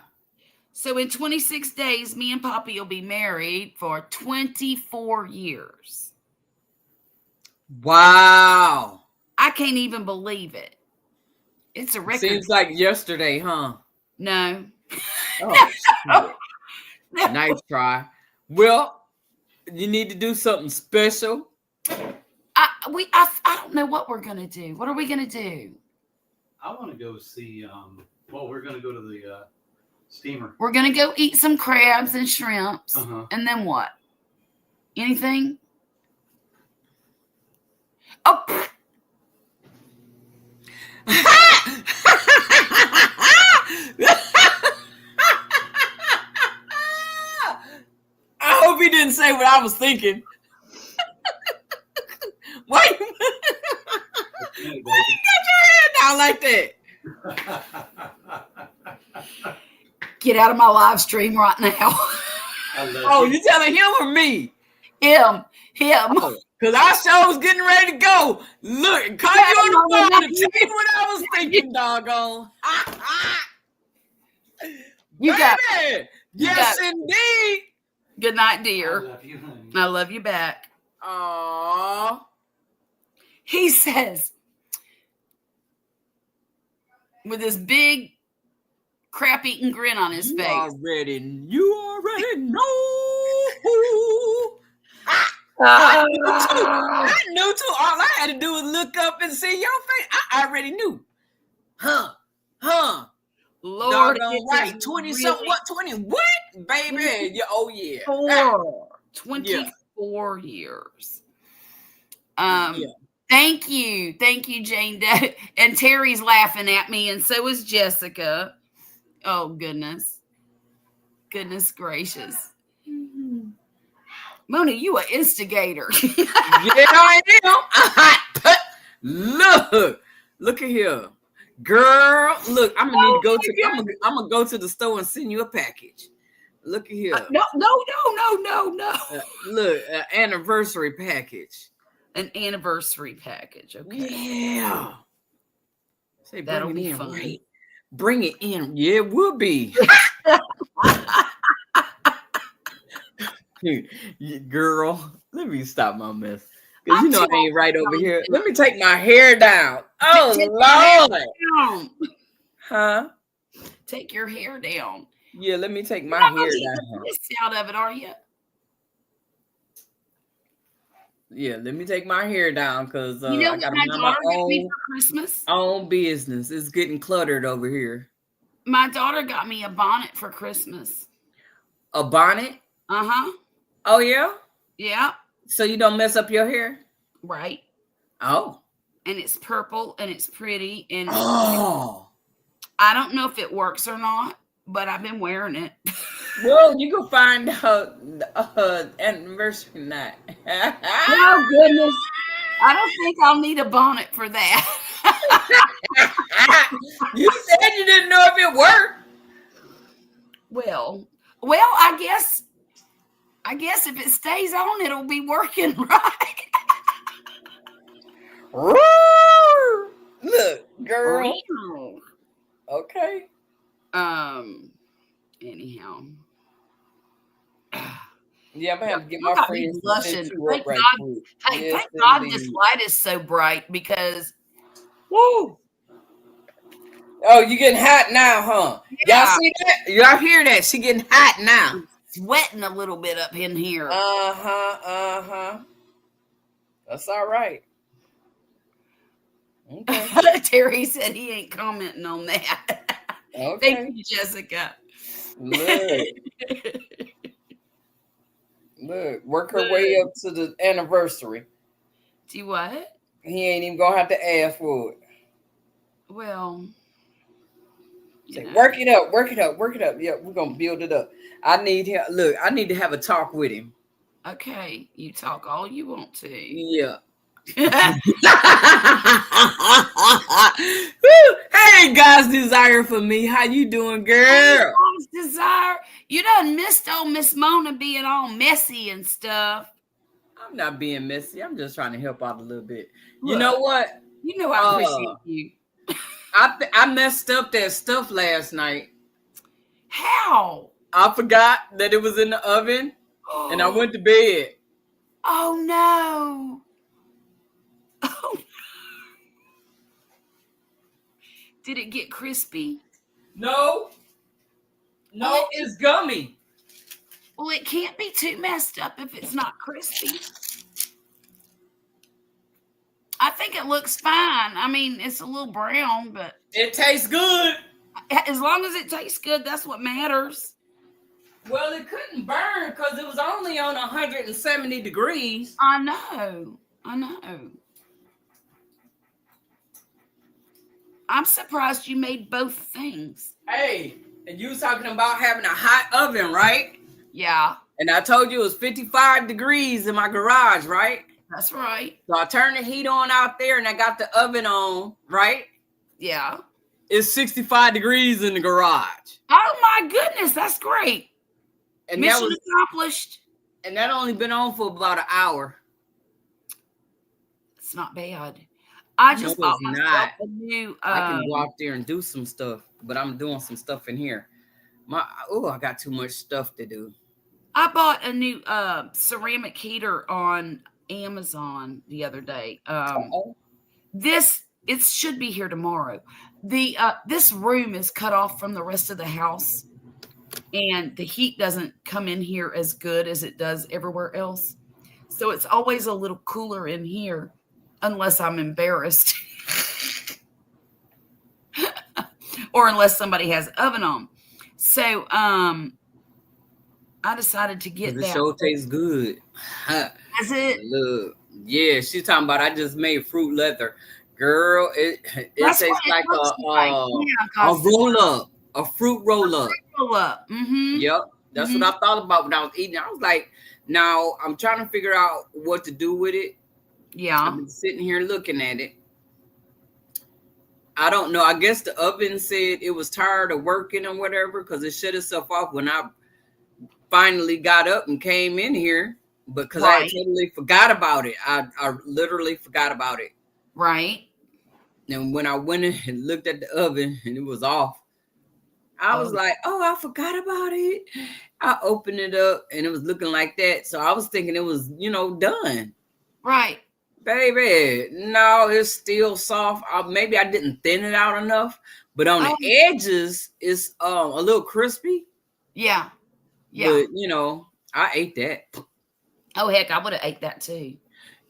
Speaker 1: So in 26 days, me and Poppy will be married for 24 years.
Speaker 4: Wow.
Speaker 1: I can't even believe it. It's a record.
Speaker 4: Seems like yesterday, huh?
Speaker 1: No.
Speaker 4: Oh,
Speaker 1: No.
Speaker 4: nice try. Well, you need to do something special.
Speaker 1: I don't know what we're gonna do. What are we gonna do?
Speaker 3: I want to go see. We're gonna go to the steamer.
Speaker 1: We're gonna go eat some crabs and shrimps, and then what? Anything? Oh.
Speaker 4: I hope he didn't say what I was thinking. Why you got your head down like that?
Speaker 1: Get out of my live stream right now.
Speaker 4: Oh, you telling him or me?
Speaker 1: Him.
Speaker 4: Because I sure was getting ready to go. Look, call you on the phone to tell you what I was thinking, doggone.
Speaker 1: You got
Speaker 4: it. Yes, indeed.
Speaker 1: Good night, dear.
Speaker 3: I love you, honey.
Speaker 1: I love you back.
Speaker 4: Aww.
Speaker 1: He says, with this big crap-eating grin on his face.
Speaker 4: You already know.
Speaker 1: I
Speaker 4: I knew too. All I had to do was look up and see your face. I already knew. Huh.
Speaker 1: Lord,
Speaker 4: doggone right. 20 something. What? 20 what? Baby. Yeah, oh yeah.
Speaker 1: 24 years.
Speaker 4: Yeah.
Speaker 1: Thank you, Jane. And Terry's laughing at me, and so is Jessica. Oh goodness gracious. Mona, you an instigator.
Speaker 4: Yeah, I am. Look at here, girl. Look, I'm gonna need to go to. I'm gonna go to the store and send you a package. Look at here.
Speaker 1: No.
Speaker 4: Look, anniversary package.
Speaker 1: An anniversary package. Okay.
Speaker 4: Yeah. Say
Speaker 1: that'll be
Speaker 4: in,
Speaker 1: fun.
Speaker 4: Right? Bring it in. Yeah, it will be. Girl, let me stop my mess. Because you know I ain't right over here. Let me take my hair down. Oh, Lord. Huh?
Speaker 1: Take your hair down.
Speaker 4: Yeah, let me take my hair down.
Speaker 1: Out of it, are you?
Speaker 4: Yeah, let me take my hair down because
Speaker 1: you know
Speaker 4: I got
Speaker 1: my daughter got me for Christmas.
Speaker 4: Own business. It's getting cluttered over here.
Speaker 1: My daughter got me a bonnet for Christmas.
Speaker 4: A bonnet?
Speaker 1: Uh-huh.
Speaker 4: Oh, yeah?
Speaker 1: Yeah.
Speaker 4: So you don't mess up your hair?
Speaker 1: Right.
Speaker 4: Oh.
Speaker 1: And it's purple and it's pretty. And
Speaker 4: I
Speaker 1: don't know if it works or not, but I've been wearing it.
Speaker 4: Well, you can find out anniversary night.
Speaker 1: Oh, goodness. I don't think I'll need a bonnet for that.
Speaker 4: You said you didn't know if it worked.
Speaker 1: Well, I guess if it stays on, it'll be working right.
Speaker 4: Look, girl. Okay.
Speaker 1: Anyhow.
Speaker 4: Yeah, I'm gonna have to get my friends to set you up right quick.
Speaker 1: Thank God this light is so bright because woo.
Speaker 4: Oh, you getting hot now, huh?
Speaker 1: Yeah.
Speaker 4: Y'all see that? Y'all hear that? She getting hot now.
Speaker 1: I'm sweating a little bit up in here.
Speaker 4: That's all right. Okay.
Speaker 1: Terry said he ain't commenting on that.
Speaker 4: Okay.
Speaker 1: Thank you, Jessica.
Speaker 4: Look, work her way up to the anniversary.
Speaker 1: Do what?
Speaker 4: He ain't even gonna have to ask for it.
Speaker 1: Well,
Speaker 4: work it up. Yeah, we're gonna build it up. I need to have a talk with him.
Speaker 1: Okay, you talk all you want to.
Speaker 4: Yeah. Hey, God's desire for me. How you doing, girl?
Speaker 1: God's desire. You done missed old Miss Mona being all messy and stuff.
Speaker 4: I'm not being messy. I'm just trying to help out a little bit. You
Speaker 1: Look,
Speaker 4: know what?
Speaker 1: You know I appreciate you.
Speaker 4: I messed up that stuff last night.
Speaker 1: How?
Speaker 4: I forgot that it was in the oven, and I went to bed.
Speaker 1: Oh no. Oh. Did it get crispy?
Speaker 4: No, it's gummy.
Speaker 1: Well, it can't be too messed up if it's not crispy. I think it looks fine. I mean, it's a little brown, but
Speaker 4: It tastes good.
Speaker 1: as long as it tastes good, that's what matters.
Speaker 4: Well, it couldn't burn because it was only on 170 degrees.
Speaker 1: I know. I'm surprised you made both things.
Speaker 4: Hey, and you was talking about having a hot oven, right?
Speaker 1: Yeah,
Speaker 4: And I told you it was 55 degrees in my garage, right?
Speaker 1: that's right.
Speaker 4: So I turned the heat on out there and I got the oven on, right?
Speaker 1: Yeah.
Speaker 4: It's 65 degrees in the garage.
Speaker 1: Oh my goodness, that's great.
Speaker 4: And
Speaker 1: Mission accomplished.
Speaker 4: And that only been on for about an hour.
Speaker 1: It's not bad. I just
Speaker 4: No,
Speaker 1: bought
Speaker 4: it's
Speaker 1: myself
Speaker 4: not.
Speaker 1: a new.
Speaker 4: I can go out there and do some stuff, but I'm doing some stuff in here. I got too much stuff to do.
Speaker 1: I bought a new ceramic heater on Amazon the other day. It should be here tomorrow. This room is cut off from the rest of the house, and the heat doesn't come in here as good as it does everywhere else. So it's always a little cooler in here, unless I'm embarrassed, or unless somebody has oven on. So I decided to get
Speaker 4: The
Speaker 1: that.
Speaker 4: show tastes good.
Speaker 1: Is it?
Speaker 4: Look, yeah, she's talking about I just made fruit leather. Girl, it
Speaker 1: That's
Speaker 4: tastes
Speaker 1: what it
Speaker 4: like
Speaker 1: looks like. Yeah,
Speaker 4: a roll up, a fruit roll up.
Speaker 1: roll up. Mm-hmm.
Speaker 4: Yep, that's what I thought about when I was eating. I was like, now I'm trying to figure out what to do with it.
Speaker 1: Yeah.
Speaker 4: I've been sitting here looking at it. I don't know. I guess the oven said it was tired of working or whatever because it shut itself off when I finally got up and came in here. Because I totally forgot about it. I literally forgot about it.
Speaker 1: Right.
Speaker 4: And when I went in and looked at the oven and it was off, I was like, oh, I forgot about it. I opened it up and it was looking like that. So I was thinking it was, done.
Speaker 1: Right.
Speaker 4: Baby, no, it's still soft. Maybe I didn't thin it out enough, but on the edges, it's a little crispy.
Speaker 1: Yeah. Yeah.
Speaker 4: But, I ate that.
Speaker 1: Oh, heck, I would have ate that too.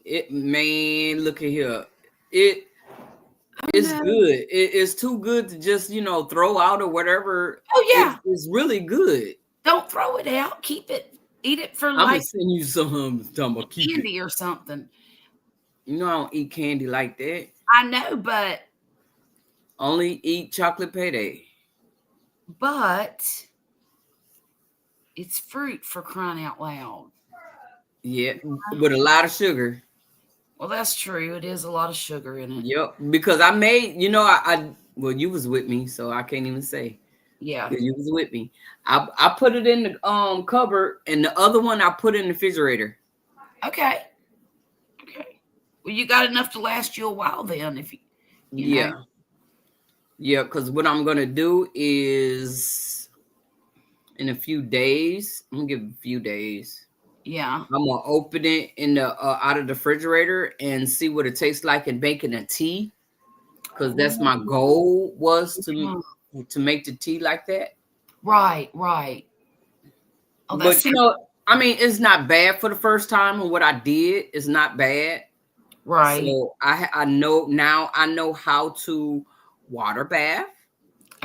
Speaker 4: Look at here. It's good. It's too good to just, throw out or whatever.
Speaker 1: Oh, yeah.
Speaker 4: It's really good.
Speaker 1: Don't throw it out. Keep it. Eat it for
Speaker 4: I'm going
Speaker 1: like
Speaker 4: to send you some
Speaker 1: candy or something.
Speaker 4: I don't eat candy like that.
Speaker 1: I know, but.
Speaker 4: Only eat chocolate payday.
Speaker 1: But it's fruit, for crying out loud.
Speaker 4: Yeah, with a lot of sugar.
Speaker 1: Well, that's true. It is a lot of sugar in it.
Speaker 4: Yep, because I made, well, you was with me, so I can't even say.
Speaker 1: Yeah.
Speaker 4: You was with me. I put it in the cupboard, and the other one I put in the refrigerator.
Speaker 1: Okay. Well, you got enough to last you a while then, if you know.
Speaker 4: Yeah, because what I'm gonna do is in a few days. I'm gonna give it a few days.
Speaker 1: Yeah.
Speaker 4: I'm gonna open it in the out of the refrigerator and see what it tastes like in making a tea. Because that's my goal was to make the tea like that.
Speaker 1: Right. Oh,
Speaker 4: But it's not bad for the first time. And what I did is not bad.
Speaker 1: Right.
Speaker 4: So I know now. I know how to water bath.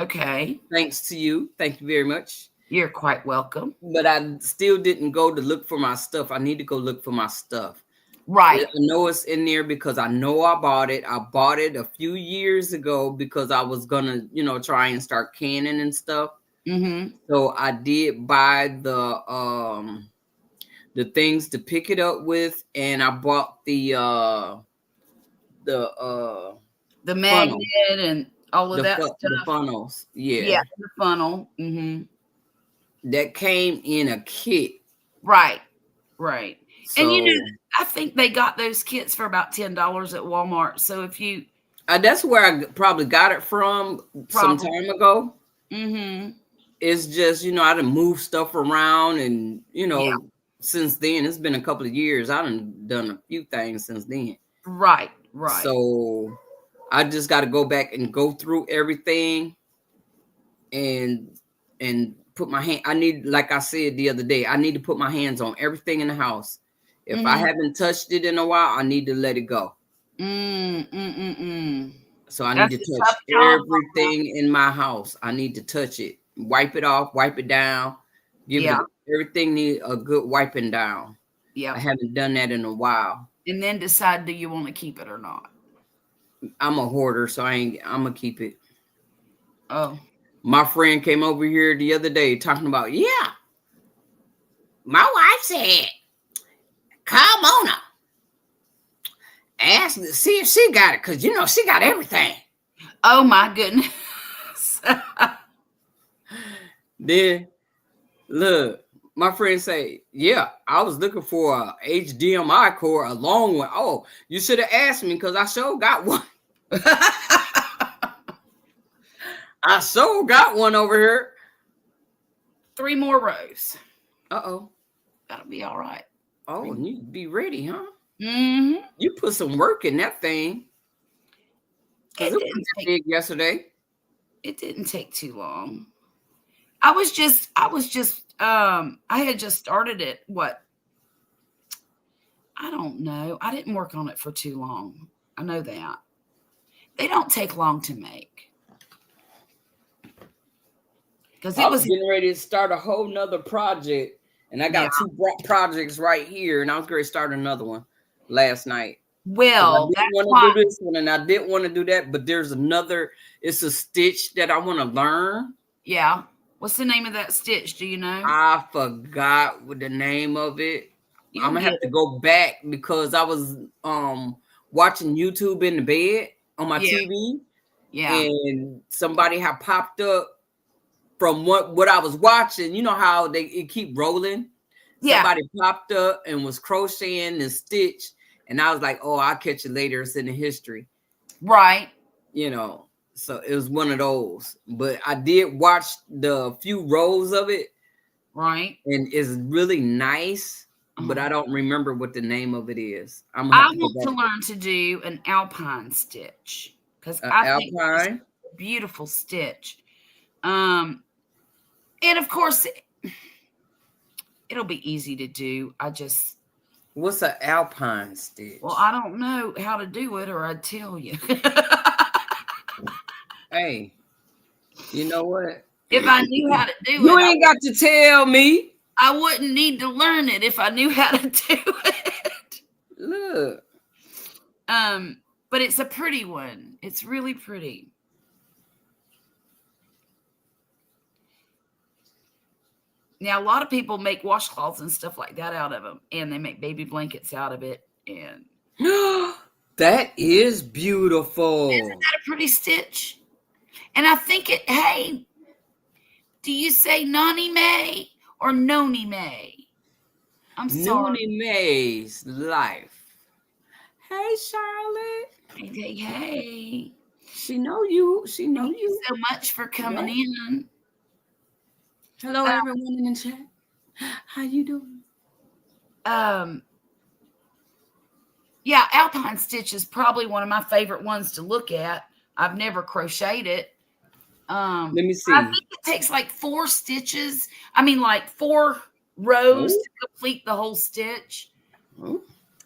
Speaker 1: Okay.
Speaker 4: Thanks to you. Thank you very much.
Speaker 1: You're quite welcome.
Speaker 4: But I still didn't go to look for my stuff. I need to go look for my stuff.
Speaker 1: Right.
Speaker 4: I know it's in there because I know I bought it. I bought it a few years ago because I was gonna, try and start canning and stuff.
Speaker 1: Mm-hmm.
Speaker 4: So I did buy the things to pick it up with, and I bought the
Speaker 1: The magnet and all of that stuff.
Speaker 4: The funnels.
Speaker 1: Yeah, the funnel.
Speaker 4: That came in a kit.
Speaker 1: Right. Right.
Speaker 4: So,
Speaker 1: and I think they got those kits for about $10 at Walmart. So if you
Speaker 4: that's where I probably got it from some time ago. It's just, I done moved stuff around and, since then, it's been a couple of years. I done a few things since then.
Speaker 1: Right. Right.
Speaker 4: So I just got to go back and go through everything and put my hand. I need, like I said the other day, I need to put my hands on everything in the house. If I haven't touched it in a while, I need to let it go. So I need to touch everything in my house. I need to touch it, wipe it off, wipe it down. Everything need a good wiping down. Yeah, I haven't done that in a while.
Speaker 1: And then decide, do you want to keep it or not?
Speaker 4: I'm a hoarder, so I'm gonna keep it.
Speaker 1: Oh,
Speaker 4: my friend came over here the other day talking about, my wife said, come on up. Ask to see if she got it, because she got everything.
Speaker 1: Oh my goodness.
Speaker 4: Then look, my friend say, I was looking for a HDMI cord, a long one. Oh, you should have asked me, because I sure got one. I sure got one over here.
Speaker 1: 3 more rows.
Speaker 4: Uh-oh.
Speaker 1: That'll be all right.
Speaker 4: Oh, you need to be ready, huh?
Speaker 1: Mm-hmm.
Speaker 4: You put some work in that thing. It wasn't big yesterday.
Speaker 1: It didn't take too long. I had just started it. What? I don't know. I didn't work on it for too long. I know that. They don't take long to make. Because
Speaker 4: I was getting ready to start a whole nother project, and I got 2 projects right here, and I was going to start another one last night.
Speaker 1: Well,
Speaker 4: I didn't want to do this one, and I didn't want to do that, but there's another. It's a stitch that I want to learn.
Speaker 1: Yeah. What's the name of that stitch? Do you know?
Speaker 4: I forgot what the name of it. I'm gonna have to go back because I was watching YouTube in the bed on my TV. Yeah. And somebody had popped up from what I was watching. You know how it keep rolling? Yeah. Somebody popped up and was crocheting and stitch. And I was like, oh, I'll catch it later. It's in the history. Right. So it was one of those. But I did watch the few rows of it. Right. And it's really nice. But I don't remember what the name of it is. I want to learn to do an alpine stitch. Because I think it's a beautiful stitch. And of course, it'll be easy to do. What's an alpine stitch? Well, I don't know how to do it, or I'd tell you. Hey, you know what? If I knew how to do it, you ain't got to tell me. I wouldn't need to learn it if I knew how to do it. Look. But it's a pretty one. It's really pretty. Now, a lot of people make washcloths and stuff like that out of them, and they make baby blankets out of it. And that is beautiful. Isn't that a pretty stitch? And I think hey, do you say Noni May or Noni May? I'm sorry. Noni May's life. Hey, Charlotte. Hey. She know you. She know you. Thank you so much for coming in. Hello, everyone in the chat. How you doing? Yeah, alpine stitch is probably one of my favorite ones to look at. I've never crocheted it. Let me see. I think it takes like 4 stitches. I mean, like 4 rows to complete the whole stitch.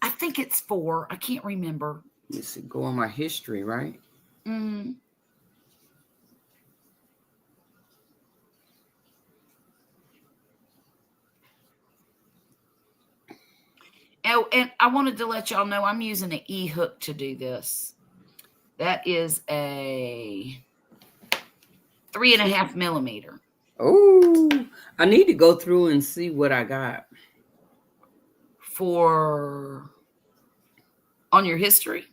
Speaker 4: I think it's 4. I can't remember. Let me see. Go on my history, right? Mm-hmm. Oh, and I wanted to let y'all know I'm using an E-hook to do this. That is a 3.5 millimeter. Oh, I need to go through and see what I got. On your history?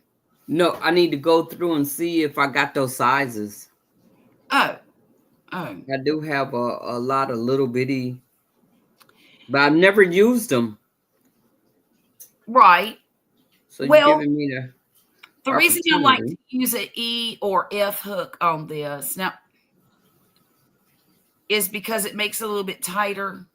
Speaker 4: No, I need to go through and see if I got those sizes.
Speaker 1: Oh.
Speaker 4: I do have a lot of little bitty, but I've never used them.
Speaker 1: Right.
Speaker 4: So you're
Speaker 1: Well,
Speaker 4: giving me the
Speaker 1: the reason I like to
Speaker 4: opportunity.
Speaker 1: use an E or F hook on this now is because it makes it a little bit tighter.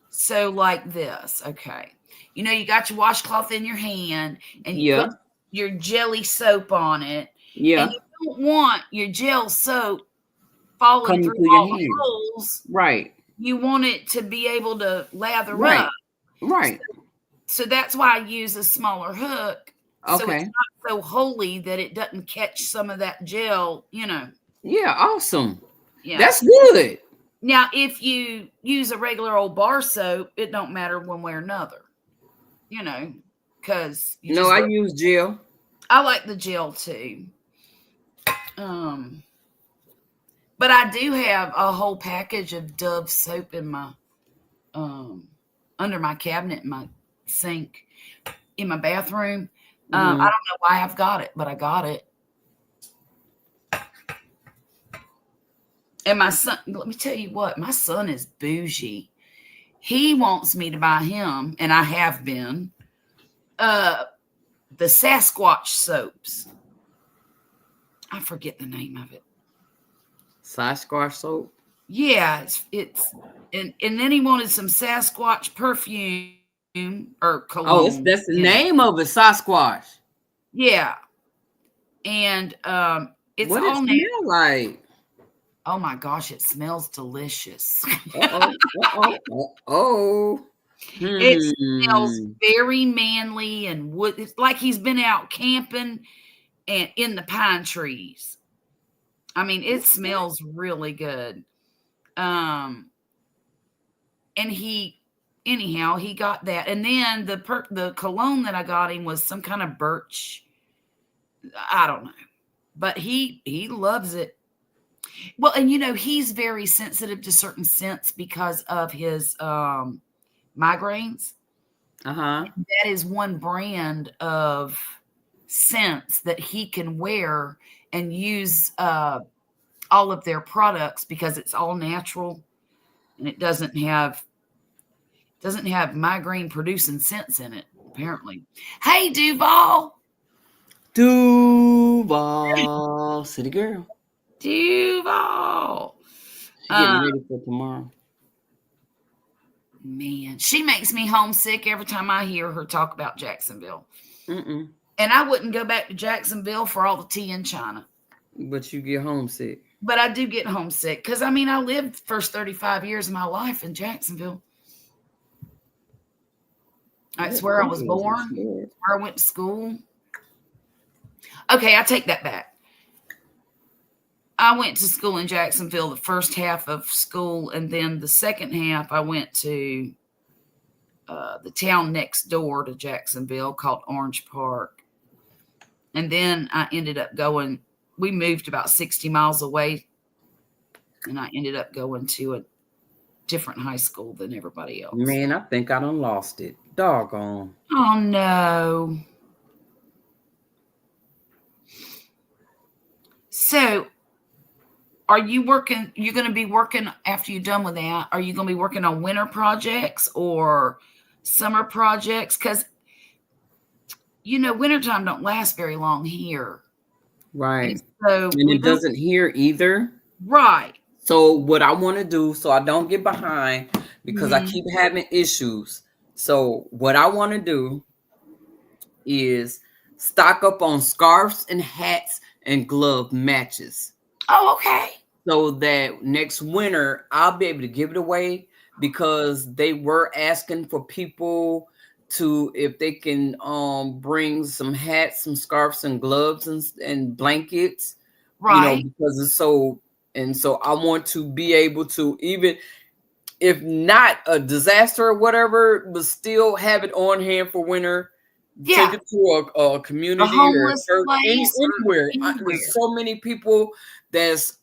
Speaker 1: So like this, okay. You know, you got your washcloth in your hand and you
Speaker 4: Yeah,
Speaker 1: put your jelly soap on it, and
Speaker 4: yeah.
Speaker 1: you don't want your gel soap falling
Speaker 4: Coming
Speaker 1: through
Speaker 4: through your
Speaker 1: all the
Speaker 4: hand.
Speaker 1: holes.
Speaker 4: Right,
Speaker 1: You want it to be able to lather
Speaker 4: right,
Speaker 1: up.
Speaker 4: right.
Speaker 1: So that's why I use a smaller hook. So it's
Speaker 4: Okay.
Speaker 1: not so holey that it doesn't catch some of that gel,
Speaker 4: Yeah, awesome.
Speaker 1: Yeah.
Speaker 4: That's good.
Speaker 1: Now, if you use a regular old bar soap, it don't matter one way or another, because you
Speaker 4: No,
Speaker 1: just
Speaker 4: I use gel.
Speaker 1: I like the gel too. But I do have a whole package of Dove soap in my under my cabinet in my sink in my bathroom. I don't know why I've got it, but I got it. And my son, let me tell you what, my son is bougie. He wants me to buy him, and I have been, the Sasquatch soaps. I forget the name of it.
Speaker 4: Sasquatch soap.
Speaker 1: Yeah, it's and then he wanted some Sasquatch perfume or cologne.
Speaker 4: That's the name of it, Sasquatch.
Speaker 1: Yeah. And it's
Speaker 4: What it
Speaker 1: all
Speaker 4: smell like?
Speaker 1: Oh my gosh, it smells delicious.
Speaker 4: Oh.
Speaker 1: It smells very manly and wood. It's like he's been out camping and in the pine trees. I mean, it smells really good. And anyhow, he got that. And then the cologne that I got him was some kind of birch. I don't know. But he loves it. Well, and he's very sensitive to certain scents because of his migraines. That is one brand of scents that he can wear and use all of their products because it's all natural and it doesn't have migraine producing scents in it, apparently. Hey, Duval,
Speaker 4: city girl.
Speaker 1: Duval.
Speaker 4: She getting ready for tomorrow.
Speaker 1: Man, she makes me homesick every time I hear her talk about Jacksonville.
Speaker 4: And
Speaker 1: I wouldn't go back to Jacksonville for all the tea in China.
Speaker 4: But you get homesick.
Speaker 1: But I do get homesick because, I lived the first 35 years of my life in Jacksonville. That's where I was born, where I went to school. Okay, I take that back. I went to school in Jacksonville the first half of school, and then the second half I went to the town next door to Jacksonville called Orange Park. And then I ended up we moved about 60 miles away, and I ended up going to a different high school than everybody else.
Speaker 4: Man, I think I done lost it. Doggone.
Speaker 1: Oh, no. So, are you working? You're going to be working after you're done with that? Are you going to be working on winter projects or summer projects? Because, wintertime don't last very long here.
Speaker 4: Right.
Speaker 1: And
Speaker 4: it doesn't here either.
Speaker 1: Right.
Speaker 4: So what I want to do, so I don't get behind, because I keep having issues. So what I want to do is stock up on scarves and hats and glove matches.
Speaker 1: Oh, okay.
Speaker 4: So that next winter I'll be able to give it away, because they were asking for people to, if they can bring some hats, some scarves and gloves and blankets,
Speaker 1: right?
Speaker 4: Because it's so I want to be able to, even if not a disaster or whatever, but still have it on hand for winter.
Speaker 1: Yeah.
Speaker 4: Take it to a community or a church, anywhere. There's so many people that's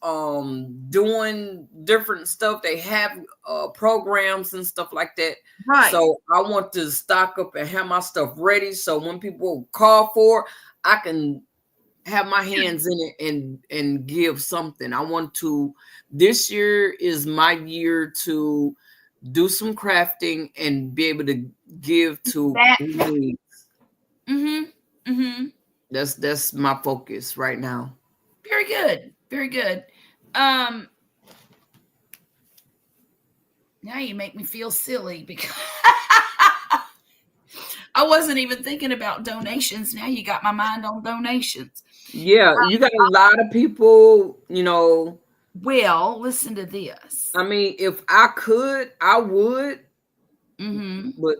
Speaker 4: doing different stuff. They have programs and stuff like that.
Speaker 1: Right.
Speaker 4: So I want to stock up and have my stuff ready. So when people call for, I can have my hands in it and give something. I want to. This year is my year to do some crafting and be able to give to
Speaker 1: That.
Speaker 4: me.
Speaker 1: Mm-hmm.
Speaker 4: That's my focus right now.
Speaker 1: Very good. Very good. Now you make me feel silly because I wasn't even thinking about donations. Now you got my mind on donations.
Speaker 4: Yeah, you got a lot of people,
Speaker 1: Well, listen to this.
Speaker 4: I mean, if I could, I would.
Speaker 1: Mm-hmm.
Speaker 4: But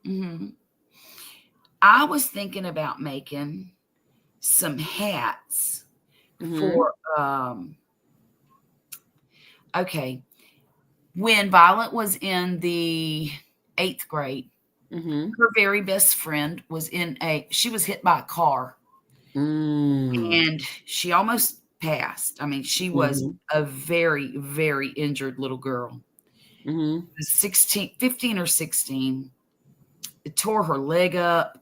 Speaker 1: Mm-hmm. I was thinking about making some hats for okay. When Violet was in the 8th grade, her very best friend was she was hit by a car and she almost passed. I mean, she was a very, very injured little girl. 15 or 16. It tore her leg up.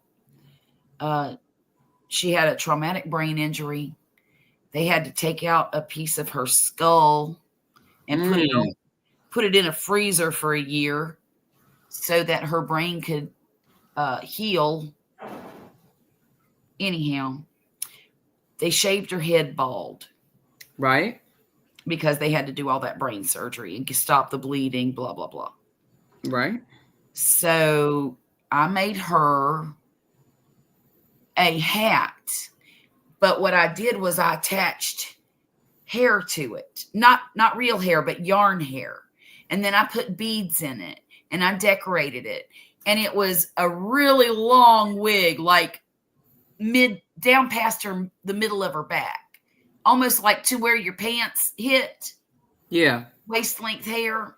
Speaker 1: She had a traumatic brain injury. They had to take out a piece of her skull and put it in a freezer for a year so that her brain could heal. Anyhow, they shaved her head bald.
Speaker 4: Right.
Speaker 1: Because they had to do all that brain surgery and stop the bleeding, blah, blah, blah.
Speaker 4: Right.
Speaker 1: So I made her a hat. But what I did was I attached hair to it. Not real hair, but yarn hair. And then I put beads in it and I decorated it. And it was a really long wig, like down past the middle of her back. Almost like to where your pants hit.
Speaker 4: Yeah.
Speaker 1: Waist length hair.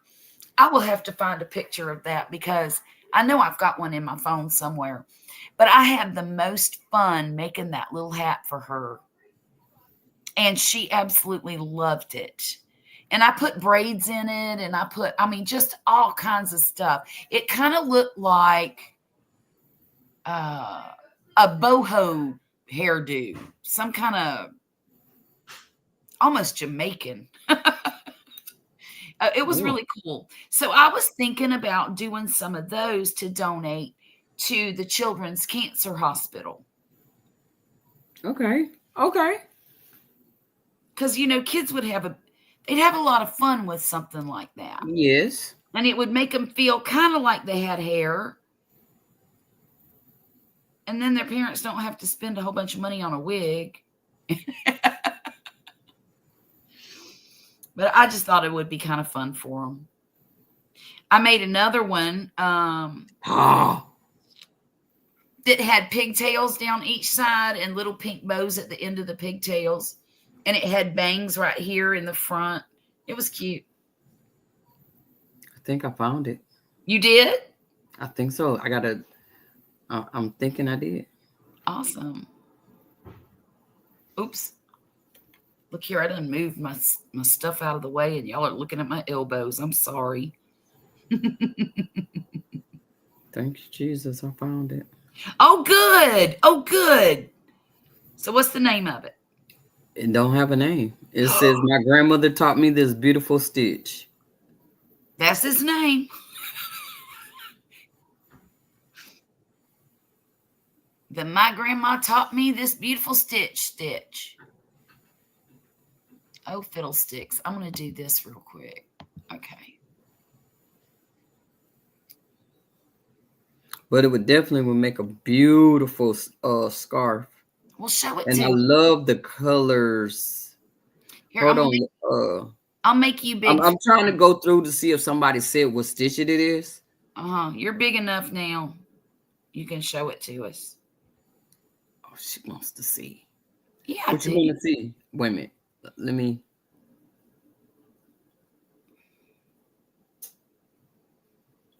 Speaker 1: I will have to find a picture of that because I know I've got one in my phone somewhere. But I had the most fun making that little hat for her. And she absolutely loved it. And I put braids in it and just all kinds of stuff. It kind of looked like a boho hairdo, some kind of almost Jamaican. It was really cool. So I was thinking about doing some of those to donate to the Children's Cancer Hospital.
Speaker 4: Okay.
Speaker 1: Because, kids they'd have a lot of fun with something like that.
Speaker 4: Yes.
Speaker 1: And it would make them feel kind of like they had hair. And then their parents don't have to spend a whole bunch of money on a wig. But I just thought it would be kind of fun for them. I made another one that had pigtails down each side and little pink bows at the end of the pigtails. And it had bangs right here in the front. It was cute.
Speaker 4: I think I found it.
Speaker 1: You did?
Speaker 4: I think so. I'm thinking I did.
Speaker 1: Awesome. Oops. Look here, I done moved my stuff out of the way and y'all are looking at my elbows. I'm sorry.
Speaker 4: Thank you, Jesus. I found it.
Speaker 1: Oh, good. So what's the name of it?
Speaker 4: It don't have a name. It says, my grandmother taught me this beautiful stitch.
Speaker 1: That's his name. Then my grandma taught me this beautiful stitch. Oh, fiddlesticks. I'm going to do this real quick. Okay.
Speaker 4: But it would make a beautiful scarf.
Speaker 1: Well, show it
Speaker 4: and
Speaker 1: to
Speaker 4: I
Speaker 1: me.
Speaker 4: love the colors.
Speaker 1: Here,
Speaker 4: Hold on.
Speaker 1: I'll make you big.
Speaker 4: I'm trying to go through to see if somebody said what stitch it is.
Speaker 1: You're big enough now. You can show it to us.
Speaker 4: Oh, she wants to see.
Speaker 1: Yeah,
Speaker 4: what you want to see? Wait a minute. Let me.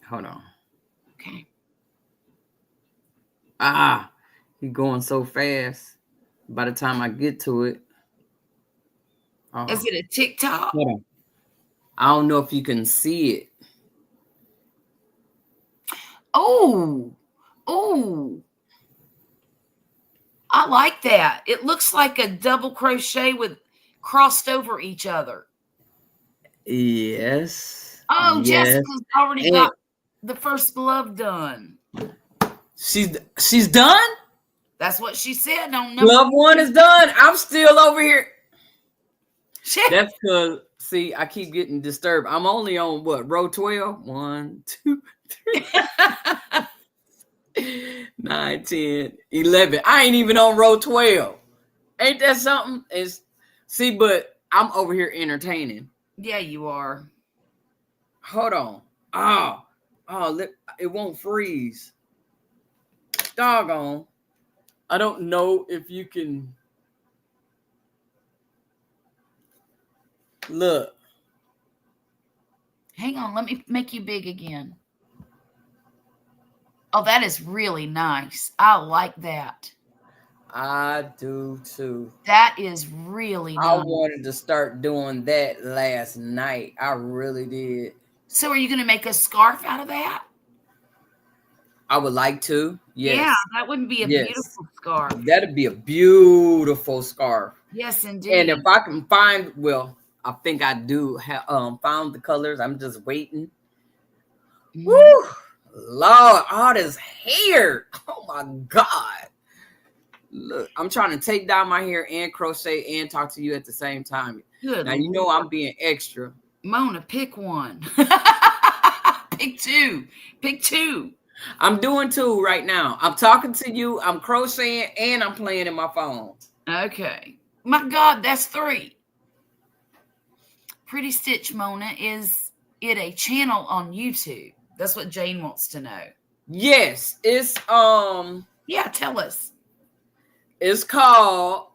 Speaker 4: Hold on.
Speaker 1: Okay.
Speaker 4: You're going so fast. By the time I get to it.
Speaker 1: Is it a TikTok?
Speaker 4: Hold on. I don't know if you can see it.
Speaker 1: Oh. I like that. It looks like a double crochet with crossed over each other.
Speaker 4: Yes.
Speaker 1: Oh,
Speaker 4: Yes.
Speaker 1: Jessica's already
Speaker 4: And
Speaker 1: got the first glove done.
Speaker 4: she's done?
Speaker 1: That's what she said on number
Speaker 4: Glove one is done. I'm still over here.
Speaker 1: Shit.
Speaker 4: That's because, see, I keep getting disturbed. I'm only on what, row 12? 1, 2, 3, 9, 10, 11. I ain't even on row 12. Ain't that something? See, but I'm over here entertaining.
Speaker 1: Yeah, you are.
Speaker 4: Hold on. It won't freeze. Doggone. I don't know if you can look.
Speaker 1: Hang on, let me make you big again. Oh, that is really nice. I like that.
Speaker 4: I do too.
Speaker 1: That is really
Speaker 4: I
Speaker 1: nice.
Speaker 4: wanted to start doing that last night. I really did.
Speaker 1: So are you going to make a scarf out of that?
Speaker 4: I would like to. Yes.
Speaker 1: Yeah, that wouldn't be a beautiful scarf.
Speaker 4: That'd be a beautiful scarf.
Speaker 1: Yes, indeed.
Speaker 4: And if I can find, well, I think I do have found the colors. I'm just waiting.
Speaker 1: Mhm.
Speaker 4: Woo! Lord, all this hair. Oh my God. Look, I'm trying to take down my hair and crochet and talk to you at the same time.
Speaker 1: Good.
Speaker 4: Now, you know I'm being extra.
Speaker 1: Mona, pick one. Pick two. Pick two.
Speaker 4: I'm doing 2 right now. I'm talking to you, I'm crocheting, and I'm playing in my phone.
Speaker 1: Okay. My God, that's 3. Pretty Stitch Mona, is it a channel on YouTube? That's what Jane wants to know.
Speaker 4: Yes, it's
Speaker 1: Yeah, tell us.
Speaker 4: it's called,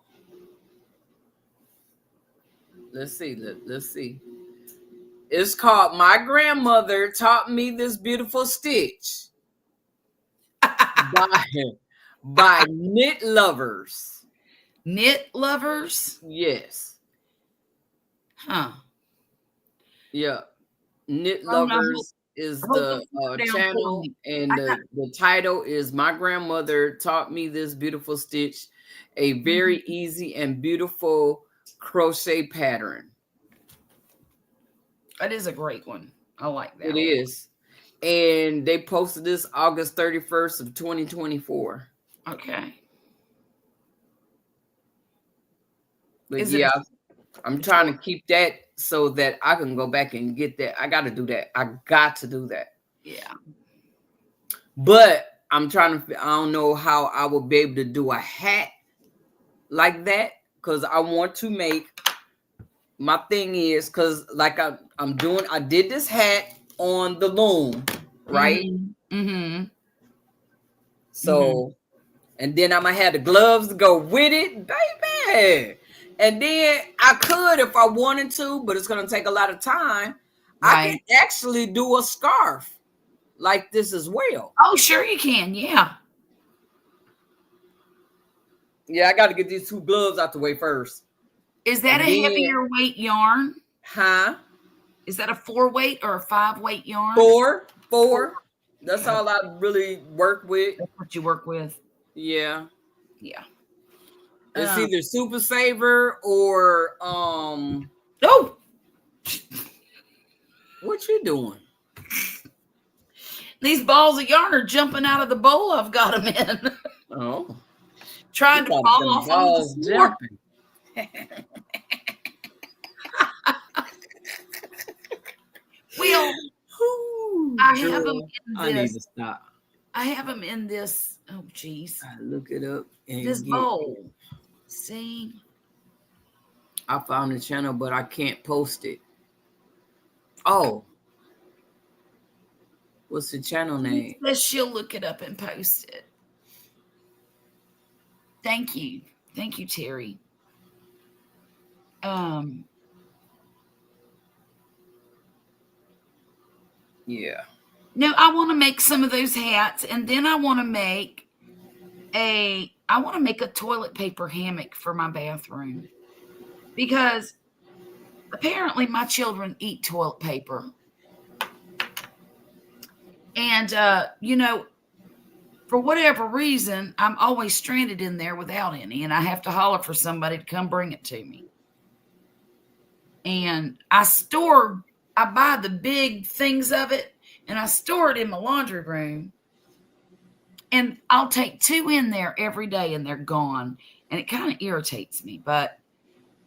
Speaker 4: let's see. It's called My Grandmother Taught Me This Beautiful Stitch by Knit Lovers.
Speaker 1: Knit Lovers?
Speaker 4: Yes.
Speaker 1: Huh.
Speaker 4: Yeah. Knit
Speaker 1: Oh, no.
Speaker 4: Lovers is the
Speaker 1: Hold down
Speaker 4: channel,
Speaker 1: for me.
Speaker 4: and the title is My Grandmother Taught Me This Beautiful Stitch, a very easy and beautiful crochet pattern.
Speaker 1: That is a great one. I like that.
Speaker 4: It is. And they posted this August 31st of 2024.
Speaker 1: Okay.
Speaker 4: But
Speaker 1: Is
Speaker 4: yeah, I'm trying to keep that so that I can go back and get that. I got to do that. I got to do that.
Speaker 1: Yeah.
Speaker 4: But I'm trying to, I don't know how I will be able to do a hat like that, because I want to make, my thing is, because like I did this hat on the loom, right?
Speaker 1: Mm-hmm.
Speaker 4: So, and then I'm gonna have the gloves to go with it, baby. And then I could, if I wanted to, but it's gonna take a lot of time.
Speaker 1: Right.
Speaker 4: I can actually do a scarf like this as well.
Speaker 1: Oh, sure you can. Yeah.
Speaker 4: Yeah, I got to get these 2 gloves out the way first.
Speaker 1: Is that
Speaker 4: And
Speaker 1: a
Speaker 4: then,
Speaker 1: heavier weight yarn?
Speaker 4: huh?
Speaker 1: Is that a 4 weight or a 5 weight yarn?
Speaker 4: 4. That's all I really work with.
Speaker 1: That's what you work with.
Speaker 4: Yeah.
Speaker 1: Yeah.
Speaker 4: It's either Super Saver or
Speaker 1: Oh,
Speaker 4: what you doing?
Speaker 1: these balls of yarn are jumping out of the bowl I've got them in.
Speaker 4: Oh,
Speaker 1: Trying to fall off on the floor. Well, I have them in this.
Speaker 4: I need to stop.
Speaker 1: I have them in this. Oh, geez.
Speaker 4: I look it up. And
Speaker 1: This bowl. See?
Speaker 4: I found the channel, but I can't post it. Oh. What's the channel name?
Speaker 1: She'll look it up and post it. Thank you. Thank you, Terry.
Speaker 4: Yeah.
Speaker 1: No, I want to make some of those hats, and then I want to make a toilet paper hammock for my bathroom, because apparently my children eat toilet paper. And for whatever reason, I'm always stranded in there without any, and I have to holler for somebody to come bring it to me. And I buy the big things of it, and I store it in my laundry room. And I'll take 2 in there every day, and they're gone. And it kind of irritates me. But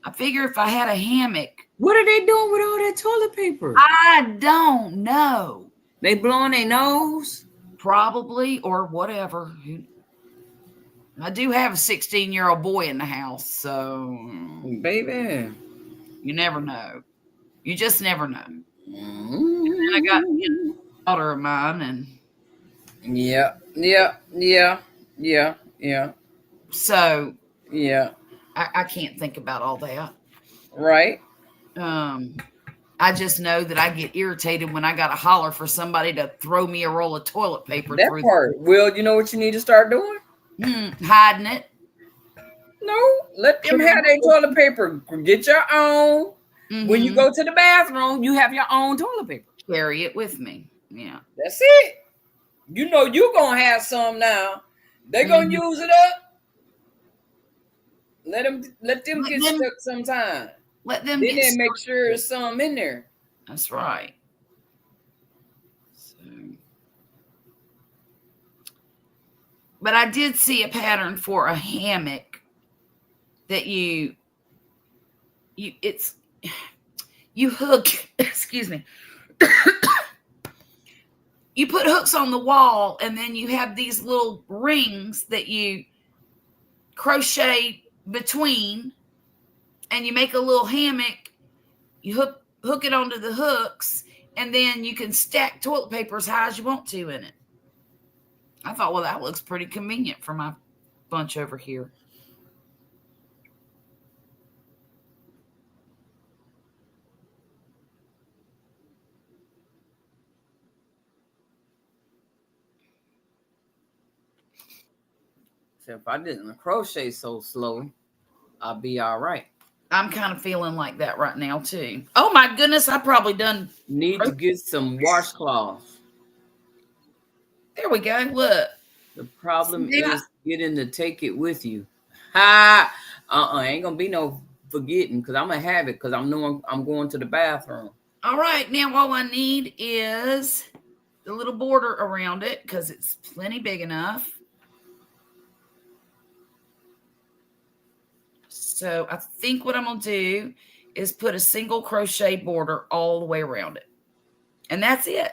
Speaker 1: I figure if I had a hammock.
Speaker 4: What are they doing with all that toilet paper?
Speaker 1: I don't know.
Speaker 4: They blowing their nose?
Speaker 1: Probably, or whatever. I do have a 16-year-old boy in the house, so.
Speaker 4: Baby.
Speaker 1: You never know. You just never know.
Speaker 4: Mm-hmm.
Speaker 1: And I got a daughter of mine, and.
Speaker 4: Yeah.
Speaker 1: So.
Speaker 4: Yeah.
Speaker 1: I can't think about all that.
Speaker 4: Right.
Speaker 1: I just know that I get irritated when I got to holler for somebody to throw me a roll of toilet paper.
Speaker 4: That
Speaker 1: through
Speaker 4: part. Will, you know what you need to start doing?
Speaker 1: Hiding it.
Speaker 4: No, let them have their toilet paper. Get your own. When you go to the bathroom, you have your own toilet paper.
Speaker 1: Carry it with me. Yeah.
Speaker 4: That's it. You know you're going to have some now. They're going to use it up. Let them get stuck sometime.
Speaker 1: Let them
Speaker 4: then they make sure there's some in there.
Speaker 1: That's right. So, but I did see a pattern for a hammock that you hook, excuse me. You put hooks on the wall, and then you have these little rings that you crochet between, and you make a little hammock. You hook it onto the hooks, and then you can stack toilet paper as high as you want to in it. I thought, well, that looks pretty convenient for my bunch over here.
Speaker 4: So if I didn't crochet so slow, I'll be all right.
Speaker 1: I'm kind of feeling like that right now, too. Oh, my goodness. I probably done.
Speaker 4: Need to get some washcloths.
Speaker 1: There we go. Look.
Speaker 4: The problem is getting to take it with you. Ain't going to be no forgetting, because I'm going to have it, because I'm going to the bathroom.
Speaker 1: All right. Now, all I need is the little border around it, because it's plenty big enough. So I think what I'm going to do is put a single crochet border all the way around it. And that's it.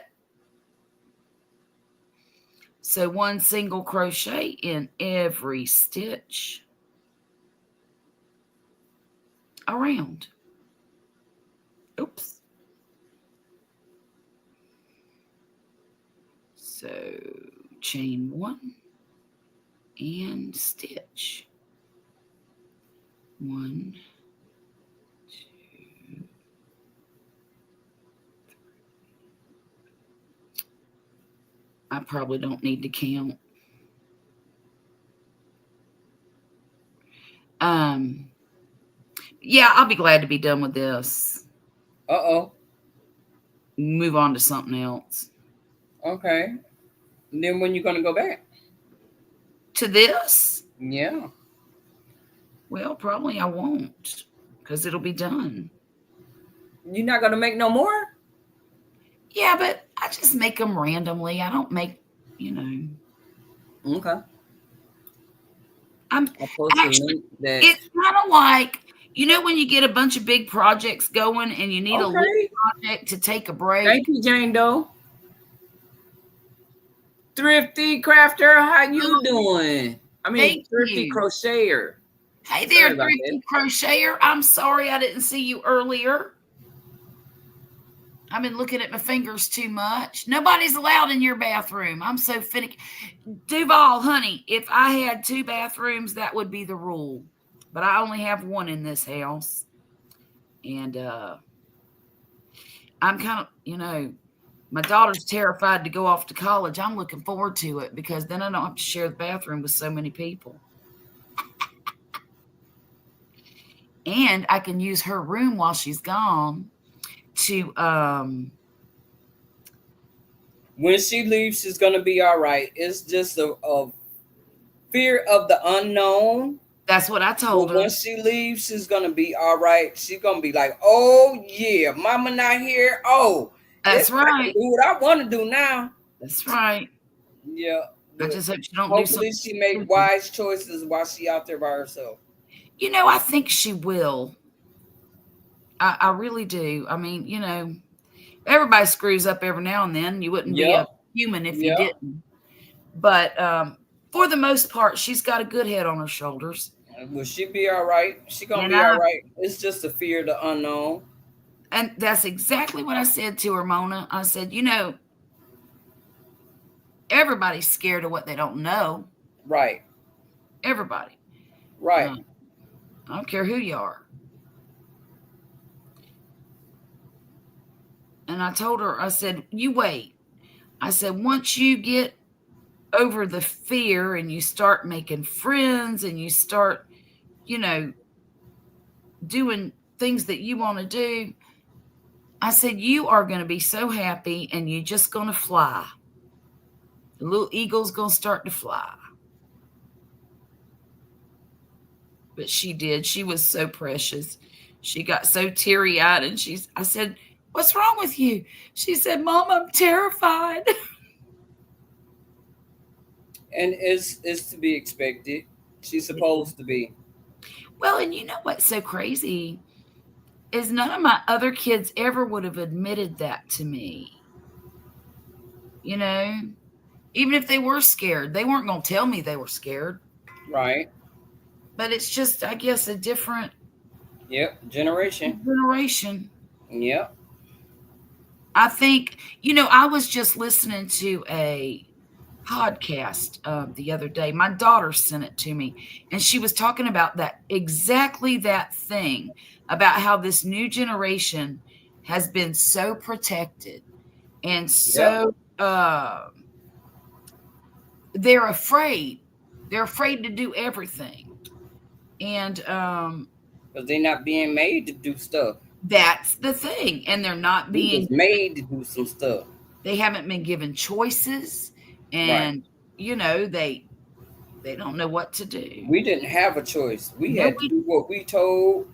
Speaker 1: So 1 single crochet in every stitch around. Oops. So chain 1 and stitch. 1, 2, 3. I probably don't need to count. Yeah, I'll be glad to be done with this. Move on to something else.
Speaker 4: Okay. And then when you going to go back?
Speaker 1: To this?
Speaker 4: Yeah.
Speaker 1: Well, probably I won't, because it'll be done.
Speaker 4: You're not going to make no more?
Speaker 1: Yeah, but I just make them randomly. I don't make,
Speaker 4: Okay.
Speaker 1: It's kind of like, when you get a bunch of big projects going and you need a little project to take a break.
Speaker 4: Thank you, Jane Doe. Thrifty Crafter, how you doing? Thrifty Crocheter.
Speaker 1: Hey there, Thrifty Crocheter. I'm sorry I didn't see you earlier. I've been looking at my fingers too much. Nobody's allowed in your bathroom. I'm so finicky. Duval, honey, if I had 2 bathrooms, that would be the rule. But I only have 1 in this house. And I'm kind of, my daughter's terrified to go off to college. I'm looking forward to it, because then I don't have to share the bathroom with so many people. And I can use her room while she's gone to
Speaker 4: When she leaves, she's gonna be all right. It's just a fear of the unknown.
Speaker 1: That's what I told
Speaker 4: But
Speaker 1: her.
Speaker 4: once she leaves, she's gonna be all right. She's gonna be like, "Oh yeah, Mama not here. Oh,
Speaker 1: That's
Speaker 4: I can
Speaker 1: right.
Speaker 4: do what I want to do now."
Speaker 1: That's right.
Speaker 4: Yeah.
Speaker 1: I just hope she don't do
Speaker 4: Hopefully,
Speaker 1: something
Speaker 4: she make
Speaker 1: stupid.
Speaker 4: wise choices while she out there by herself.
Speaker 1: You know, I think she will. I really do. I mean, you know, everybody screws up every now and then. You wouldn't be a human if you didn't. But for the most part, she's got a good head on her shoulders.
Speaker 4: Will she be all right? She gonna be all right. It's just a fear of the unknown.
Speaker 1: And that's exactly what I said to her, Mona. I said, you know, everybody's scared of what they don't know.
Speaker 4: Right.
Speaker 1: Everybody.
Speaker 4: Right.
Speaker 1: I don't care who you are. And I told her, I said, you wait. I said, once you get over the fear and you start making friends and you start, you know, doing things that you want to do, I said, you are going to be so happy and you're just going to fly. The little eagle's going to start to fly. But she did. She was so precious. She got so teary-eyed and I said, what's wrong with you? She said, Mom, I'm terrified.
Speaker 4: And it's to be expected. She's supposed to be.
Speaker 1: Well, and you know what's so crazy is none of my other kids ever would have admitted that to me. You know, even if they were scared, they weren't going to tell me they were scared.
Speaker 4: Right.
Speaker 1: But it's just, I guess, a different
Speaker 4: generation. Yep.
Speaker 1: I think, you know, I was just listening to a podcast the other day. My daughter sent it to me, and she was talking about exactly that thing, about how this new generation has been so protected and so they're afraid to do everything. And
Speaker 4: because they're not being made to do stuff.
Speaker 1: That's the thing. And they're not being
Speaker 4: made to do some stuff.
Speaker 1: They haven't been given choices, and you know, they don't know what to do.
Speaker 4: We didn't have a choice. We had to do what we told.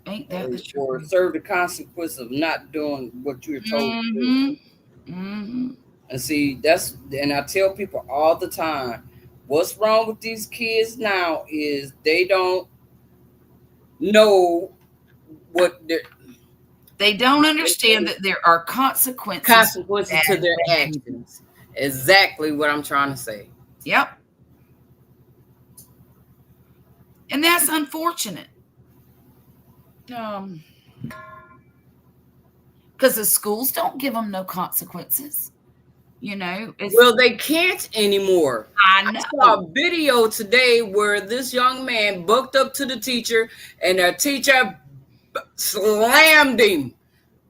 Speaker 1: Ain't that the truth?
Speaker 4: Or serve the consequence of not doing what you were told to do. And see, and I tell people all the time, what's wrong with these kids now is they don't know what
Speaker 1: they don't understand that there are consequences
Speaker 4: to their actions. Exactly what I'm trying to say.
Speaker 1: Yep. And that's unfortunate. Because the schools don't give them no consequences. You know,
Speaker 4: well, they can't anymore.
Speaker 1: I know.
Speaker 4: I saw a video today where this young man bucked up to the teacher, and the teacher slammed him.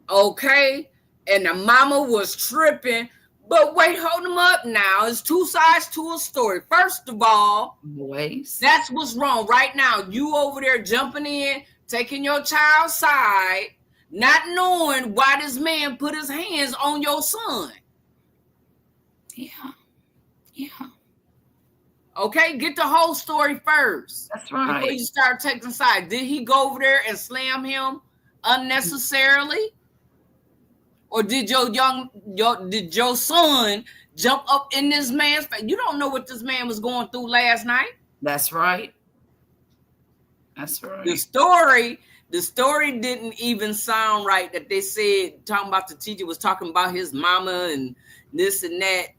Speaker 4: Okay, and the mama was tripping. But wait, hold them up now. It's two sides to a story. First of all,
Speaker 1: boys,
Speaker 4: that's what's wrong right now. You over there jumping in, taking your child's side, not knowing why this man put his hands on your son.
Speaker 1: Yeah.
Speaker 4: Okay, get the whole story first.
Speaker 1: That's right.
Speaker 4: Before you start taking sides. Did he go over there and slam him unnecessarily? Or did your son jump up in this man's face? You don't know what this man was going through last night.
Speaker 1: That's right. That's right.
Speaker 4: The story didn't even sound right that they said, talking about the teacher was talking about his mama and this and that.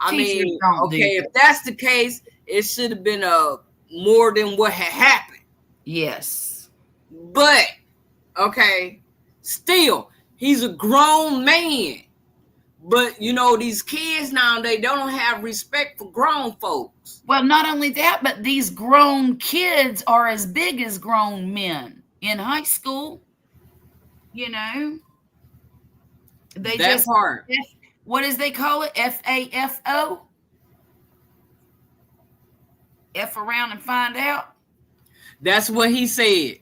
Speaker 4: I mean, okay, if that's the case, it should have been more than what had happened.
Speaker 1: Yes.
Speaker 4: But, okay, still, he's a grown man. But, you know, these kids nowadays, they don't have respect for grown folks.
Speaker 1: Well, not only that, but these grown kids are as big as grown men in high school. You know? They
Speaker 4: that
Speaker 1: just
Speaker 4: part.
Speaker 1: What does they call it? FAFO? F around and find out?
Speaker 4: That's what he said.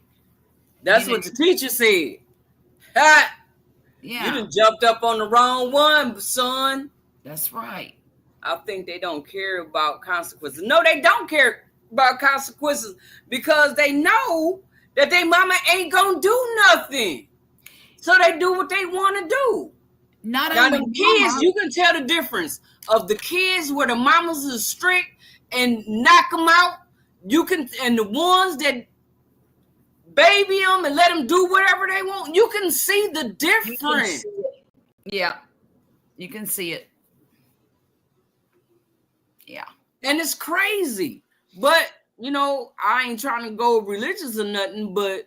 Speaker 4: That's what the teacher said. Ha!
Speaker 1: Yeah.
Speaker 4: You done jumped up on the wrong one, son.
Speaker 1: That's right.
Speaker 4: I think they don't care about consequences. No, they don't care about consequences because they know that their mama ain't gonna do nothing. So they do what they want to do.
Speaker 1: Not
Speaker 4: Now,
Speaker 1: only
Speaker 4: the kids,
Speaker 1: mama,
Speaker 4: you can tell the difference of the kids where the mamas is strict and knock them out. You can, and the ones that baby them and let them do whatever they want. You can see the difference.
Speaker 1: Yeah, you can see it. Yeah.
Speaker 4: And it's crazy. But, you know, I ain't trying to go religious or nothing, but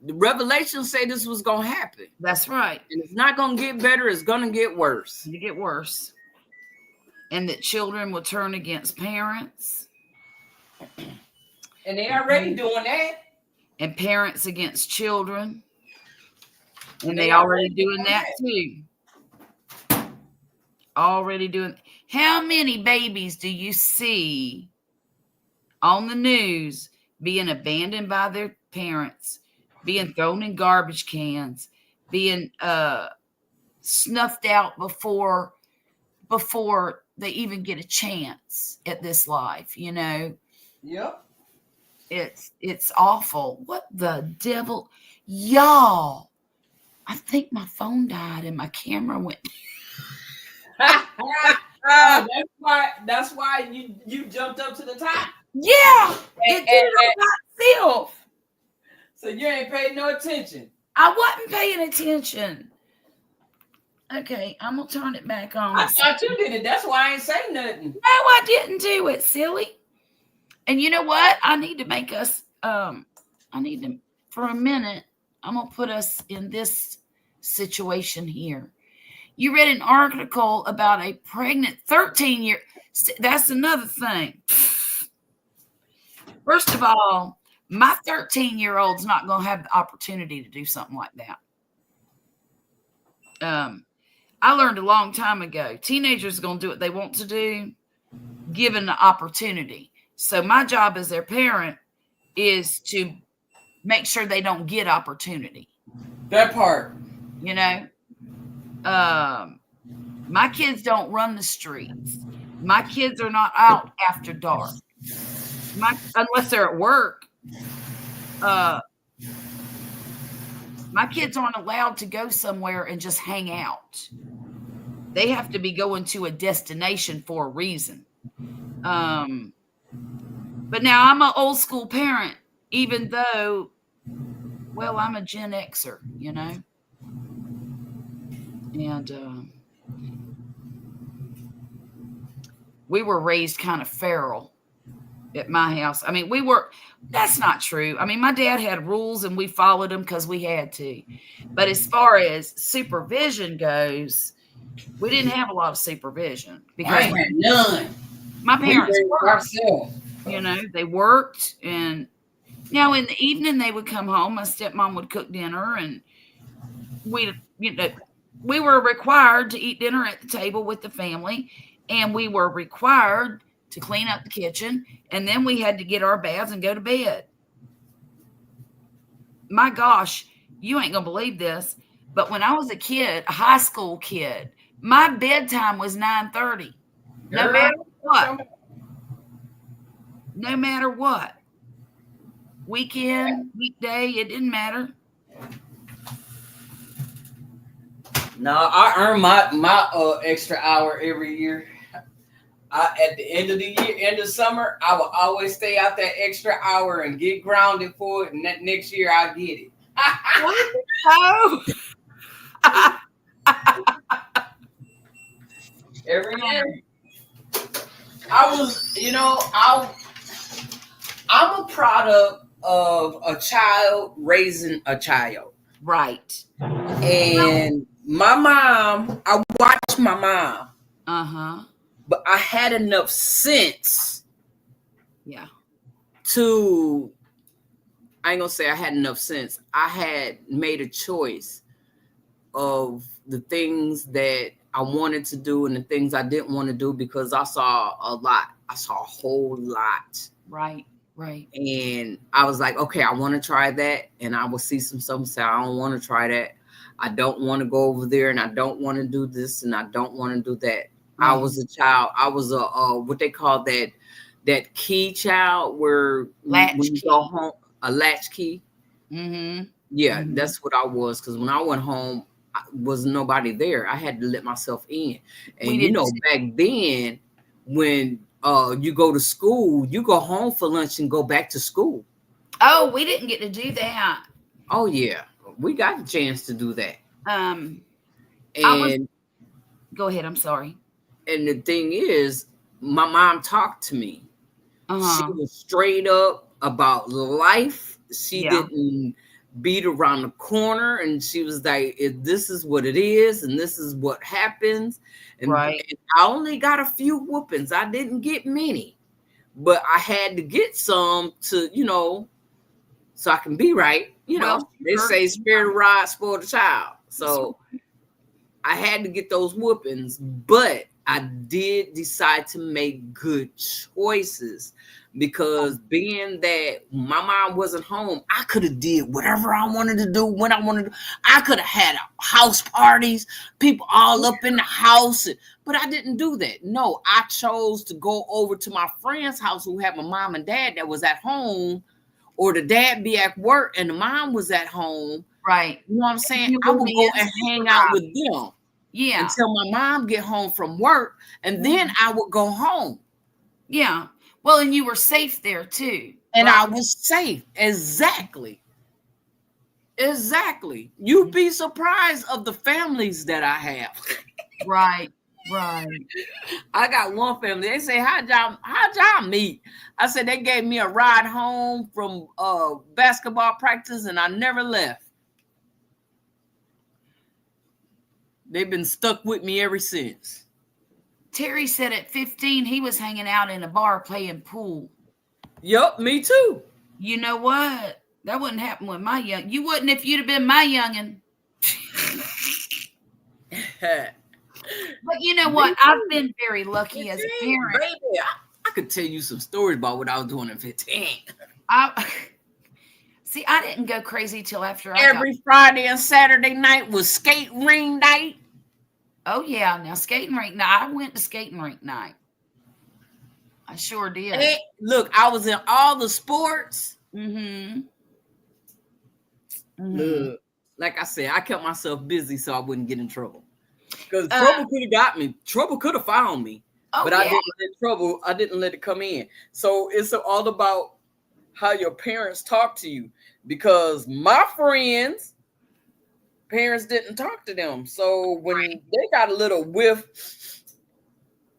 Speaker 4: the revelations say this was going to happen.
Speaker 1: That's right.
Speaker 4: And it's not going to get better. It's going to get worse.
Speaker 1: You get worse. And that children will turn against parents.
Speaker 4: And they already doing that.
Speaker 1: And parents against children. And they already doing that too. Already doing. How many babies do you see on the news being abandoned by their parents, being thrown in garbage cans, being snuffed out before they even get a chance at this life, you know?
Speaker 4: Yep.
Speaker 1: It's awful. What the devil? Y'all, I think my phone died and my camera went.
Speaker 4: That's why you jumped up to the top.
Speaker 1: Yeah, it did it by itself.
Speaker 4: So you ain't paid no attention.
Speaker 1: I wasn't paying attention. Okay, I'm gonna turn it back on.
Speaker 4: I thought you did it. That's why I ain't say nothing.
Speaker 1: No, I didn't do it, silly. And you know what? I need to make us. For a minute, I'm gonna put us in this situation here. You read an article about a pregnant 13-year. That's another thing. First of all, my 13-year-old's not going to have the opportunity to do something like that. I learned a long time ago, teenagers are going to do what they want to do, given the opportunity. So my job as their parent is to make sure they don't get opportunity.
Speaker 4: That part.
Speaker 1: You know? My kids don't run the streets. My kids are not out after dark. Unless they're at work. My kids aren't allowed to go somewhere and just hang out. They have to be going to a destination for a reason. But now I'm an old school parent, even though, well, I'm a Gen Xer, you know? And we were raised kind of feral at my house. I mean, that's not true. I mean, my dad had rules and we followed them because we had to. But as far as supervision goes, we didn't have a lot of supervision. Because
Speaker 4: I ain't had none.
Speaker 1: My parents worked,
Speaker 4: ourselves.
Speaker 1: you know, they worked. And now in the evening they would come home. My stepmom would cook dinner and we were required to eat dinner at the table with the family, and we were required to clean up the kitchen, and then we had to get our baths and go to bed. My gosh, you ain't gonna believe this, but when I was a kid, a high school kid, my bedtime was 9:30. No matter what. No matter what. Weekend, weekday, it didn't matter.
Speaker 4: No, I earn my extra hour every year. At the end of the year, end of summer, I will always stay out that extra hour and get grounded for it. And that next year, I'll get it.
Speaker 1: Oh.
Speaker 4: Every year. I'm a product of a child raising a child.
Speaker 1: Right.
Speaker 4: And my mom, I watched my mom.
Speaker 1: Uh-huh.
Speaker 4: But I had enough sense.
Speaker 1: Yeah.
Speaker 4: I ain't gonna say I had enough sense. I had made a choice of the things that I wanted to do and the things I didn't want to do because I saw a lot. I saw a whole lot.
Speaker 1: Right. Right.
Speaker 4: And I was like, okay, I want to try that. And I will see some say, I don't want to try that. I don't want to go over there and I don't want to do this and I don't want to do that. I was a child. I was a what they call that key child, where
Speaker 1: Latch
Speaker 4: when you
Speaker 1: key.
Speaker 4: go home, a latch key.
Speaker 1: Mm-hmm.
Speaker 4: Yeah,
Speaker 1: Mhm.
Speaker 4: that's what I was. Because when I went home, was nobody there. I had to let myself in.
Speaker 1: We
Speaker 4: And
Speaker 1: did
Speaker 4: back then, when you go to school, you go home for lunch and go back to school.
Speaker 1: Oh, we didn't get to do that.
Speaker 4: Oh yeah, we got a chance to do that.
Speaker 1: I was.
Speaker 4: And
Speaker 1: Go ahead. I'm sorry.
Speaker 4: and the thing is, my mom talked to me. She
Speaker 1: Uh-huh.
Speaker 4: was straight up about life. She
Speaker 1: Yeah.
Speaker 4: didn't beat around the corner, and she was like, this is what it is, and this is what happens. And,
Speaker 1: Right.
Speaker 4: and I only got a few whoopings. I didn't get many, but I had to get some to, so I can be right.
Speaker 1: Well,
Speaker 4: They say spare the rod, spoil the child. So I had to get those whoopings, but I did decide to make good choices, because being that my mom wasn't home, I could have did whatever I wanted to do when I wanted to. I could have had house parties, people all up in the house, but I didn't do that. No, I chose to go over to my friend's house who had my mom and dad that was at home, or the dad be at work and the mom was at home.
Speaker 1: Right.
Speaker 4: You know what I'm saying?
Speaker 1: You
Speaker 4: I would
Speaker 1: wouldn't
Speaker 4: go
Speaker 1: be
Speaker 4: and hang
Speaker 1: insecure.
Speaker 4: out with them
Speaker 1: Yeah.
Speaker 4: until my mom get home from work, and then I would go home.
Speaker 1: Yeah. Well, and you were safe there too.
Speaker 4: And
Speaker 1: right?
Speaker 4: I was safe. Exactly. You'd be surprised of the families that I have.
Speaker 1: Right. Right.
Speaker 4: I got one family. They say, how'd y'all meet? I said, they gave me a ride home from basketball practice, and I never left. They've been stuck with me ever since.
Speaker 1: Terry said at 15 he was hanging out in a bar playing pool.
Speaker 4: Yup, me too.
Speaker 1: You know what? That wouldn't happen with my young. You wouldn't if you'd have been my youngin'. But you know what? I've been very lucky as a parent.
Speaker 4: Baby, I could tell you some stories about what I was doing at 15.
Speaker 1: See, I didn't go crazy till after
Speaker 4: Every Friday and Saturday night was skate ring night.
Speaker 1: Oh yeah, now skating rink night. I went to skating rink night. I sure did.
Speaker 4: Hey, look, I was in all the sports.
Speaker 1: Mm-hmm.
Speaker 4: Look, like I said, I kept myself busy so I wouldn't get in trouble. Because trouble could have got me. Trouble could have found me. But I didn't let it come in. So it's all about how your parents talk to you. Because my friends' parents didn't talk to them. So when they got a little whiff,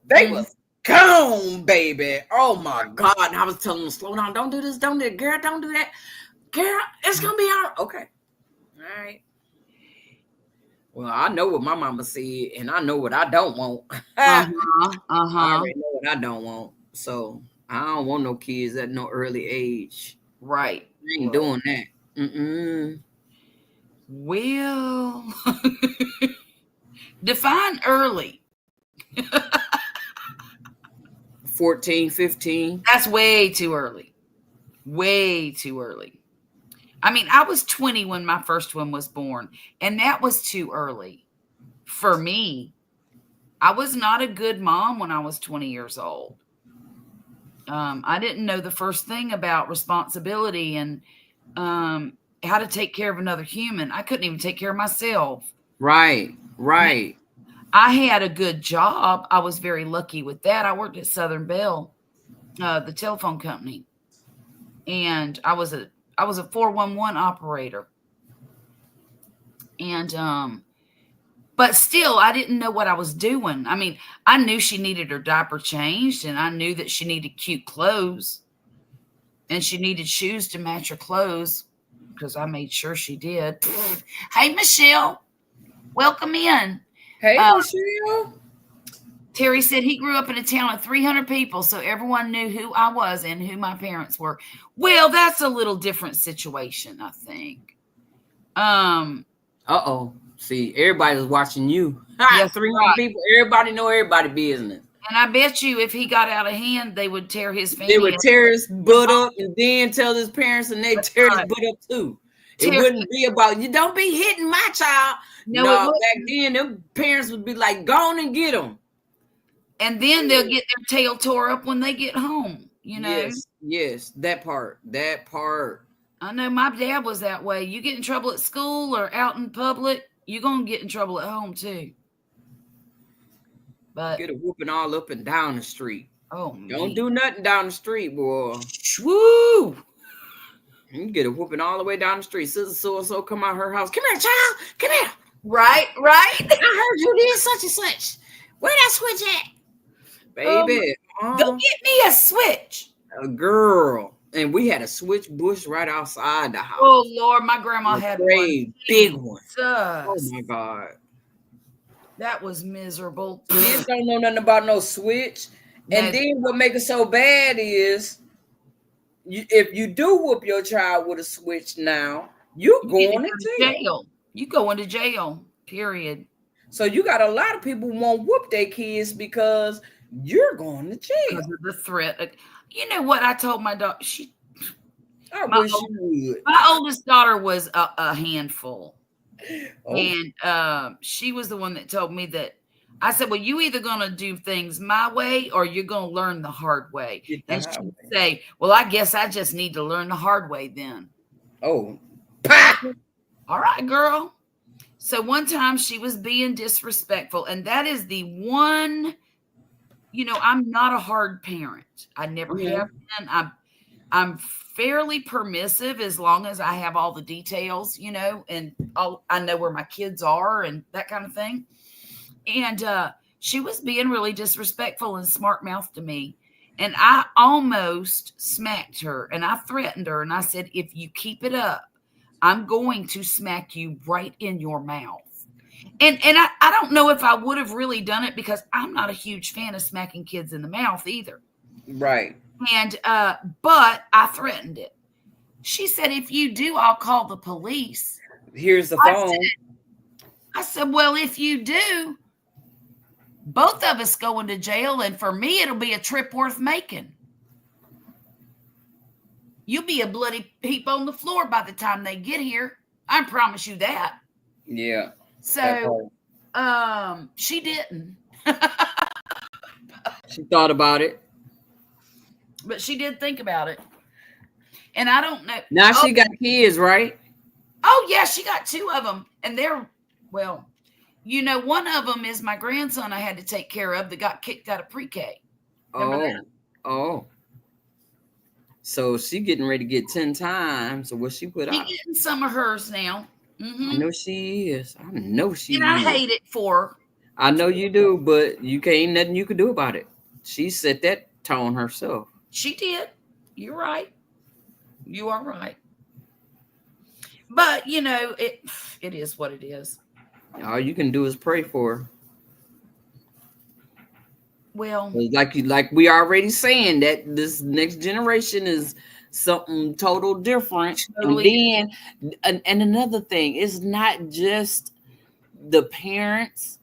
Speaker 4: they was gone, baby. Oh my God. And I was telling them, slow down, don't do this, don't do that. Girl, don't do that. Girl, it's gonna be all right. Okay. All right. Well, I know what my mama said, and I know what I don't want. I already know what I don't want. So I don't want no kids at no early age.
Speaker 1: Right.
Speaker 4: I ain't doing that. Mm-mm.
Speaker 1: Well, define early.
Speaker 4: 14, 15.
Speaker 1: That's way too early. Way too early. I mean, I was 20 when my first one was born, and that was too early for me. I was not a good mom when I was 20 years old. I didn't know the first thing about responsibility and how to take care of another human. I couldn't even take care of myself.
Speaker 4: Right.
Speaker 1: I had a good job. I was very lucky with that. I worked at Southern Bell, the telephone company, and I was a 411 operator. And but still, I didn't know what I was doing. I mean, I knew she needed her diaper changed, and I knew that she needed cute clothes, and she needed shoes to match her clothes, because I made sure she did. Hey, Michelle, welcome in.
Speaker 4: Hey, Michelle.
Speaker 1: Terry said he grew up in a town of 300 people, so everyone knew who I was and who my parents were. Well, that's a little different situation, I think.
Speaker 4: Uh-oh. See, everybody's watching you.
Speaker 1: Yes,
Speaker 4: 300 people. Everybody know everybody business.
Speaker 1: And I bet you if he got out of hand, they would tear his family
Speaker 4: They would
Speaker 1: up.
Speaker 4: tear his butt up and then tell his parents, and they tear his butt up too. It wouldn't be about, you don't be hitting my child. No, back then, them parents would be like, go on and get them.
Speaker 1: And then they'll get their tail tore up when they get home, you know?
Speaker 4: Yes, that part.
Speaker 1: I know my dad was that way. You get in trouble at school or out in public, you're going to get in trouble at home too. But
Speaker 4: Get a whooping all up and down the street.
Speaker 1: Oh,
Speaker 4: Don't do nothing down the street, boy.
Speaker 1: Woo!
Speaker 4: You get a whooping all the way down the street. Sister so come out her house. Come here, child. Come here.
Speaker 1: Right.
Speaker 4: I heard you did such and such. Where that switch at? Baby.
Speaker 1: Go get me a switch.
Speaker 4: A girl. And we had a switch bush right outside the house.
Speaker 1: Oh, Lord. My grandma had one.
Speaker 4: Big one.
Speaker 1: Oh,
Speaker 4: my God.
Speaker 1: That was miserable.
Speaker 4: Kids don't know nothing about no switch. And then what makes it so bad is if you do whoop your child with a switch now, you're going to jail.
Speaker 1: You go into jail, period.
Speaker 4: So you got a lot of people who won't whoop their kids because you're going to jail.
Speaker 1: Because of the threat. You know what I told my daughter?
Speaker 4: I wish you would.
Speaker 1: My oldest daughter was a handful. Oh. And she was the one that told me that. I said, well, you either going to do things my way or you're going to learn the hard way. And she would say, well, I guess I just need to learn the hard way then.
Speaker 4: Oh.
Speaker 1: All right, girl. So one time she was being disrespectful. And that is the one, I'm not a hard parent. I never have been. I'm fairly permissive as long as I have all the details, and I know where my kids are and that kind of thing. And she was being really disrespectful and smart mouth to me. And I almost smacked her and I threatened her. And I said, if you keep it up, I'm going to smack you right in your mouth. And I don't know if I would have really done it because I'm not a huge fan of smacking kids in the mouth either.
Speaker 4: Right.
Speaker 1: And, but I threatened it. She said, if you do, I'll call the police.
Speaker 4: Here's the phone.
Speaker 1: I said, well, if you do, both of us going to jail. And for me, it'll be a trip worth making. You'll be a bloody heap on the floor by the time they get here. I promise you that.
Speaker 4: Yeah.
Speaker 1: So, she didn't.
Speaker 4: She thought about it.
Speaker 1: But she did think about it. And I don't know.
Speaker 4: Now she got kids, right?
Speaker 1: Oh, yeah, she got 2 of them. And they're, well, one of them is my grandson I had to take care of that got kicked out of pre-K.
Speaker 4: Oh. So she getting ready to get 10 times. So what she put out?
Speaker 1: She's getting some of hers now. Mm-hmm.
Speaker 4: I know she is.
Speaker 1: And I hate it for her.
Speaker 4: I know you do, but ain't nothing you can do about it. She set that tone herself.
Speaker 1: She did. You're right. You are right. But, it is what it is.
Speaker 4: All you can do is pray for her.
Speaker 1: Well,
Speaker 4: like we already saying that this next generation is something total different. Totally. And another thing, it's not just the parents.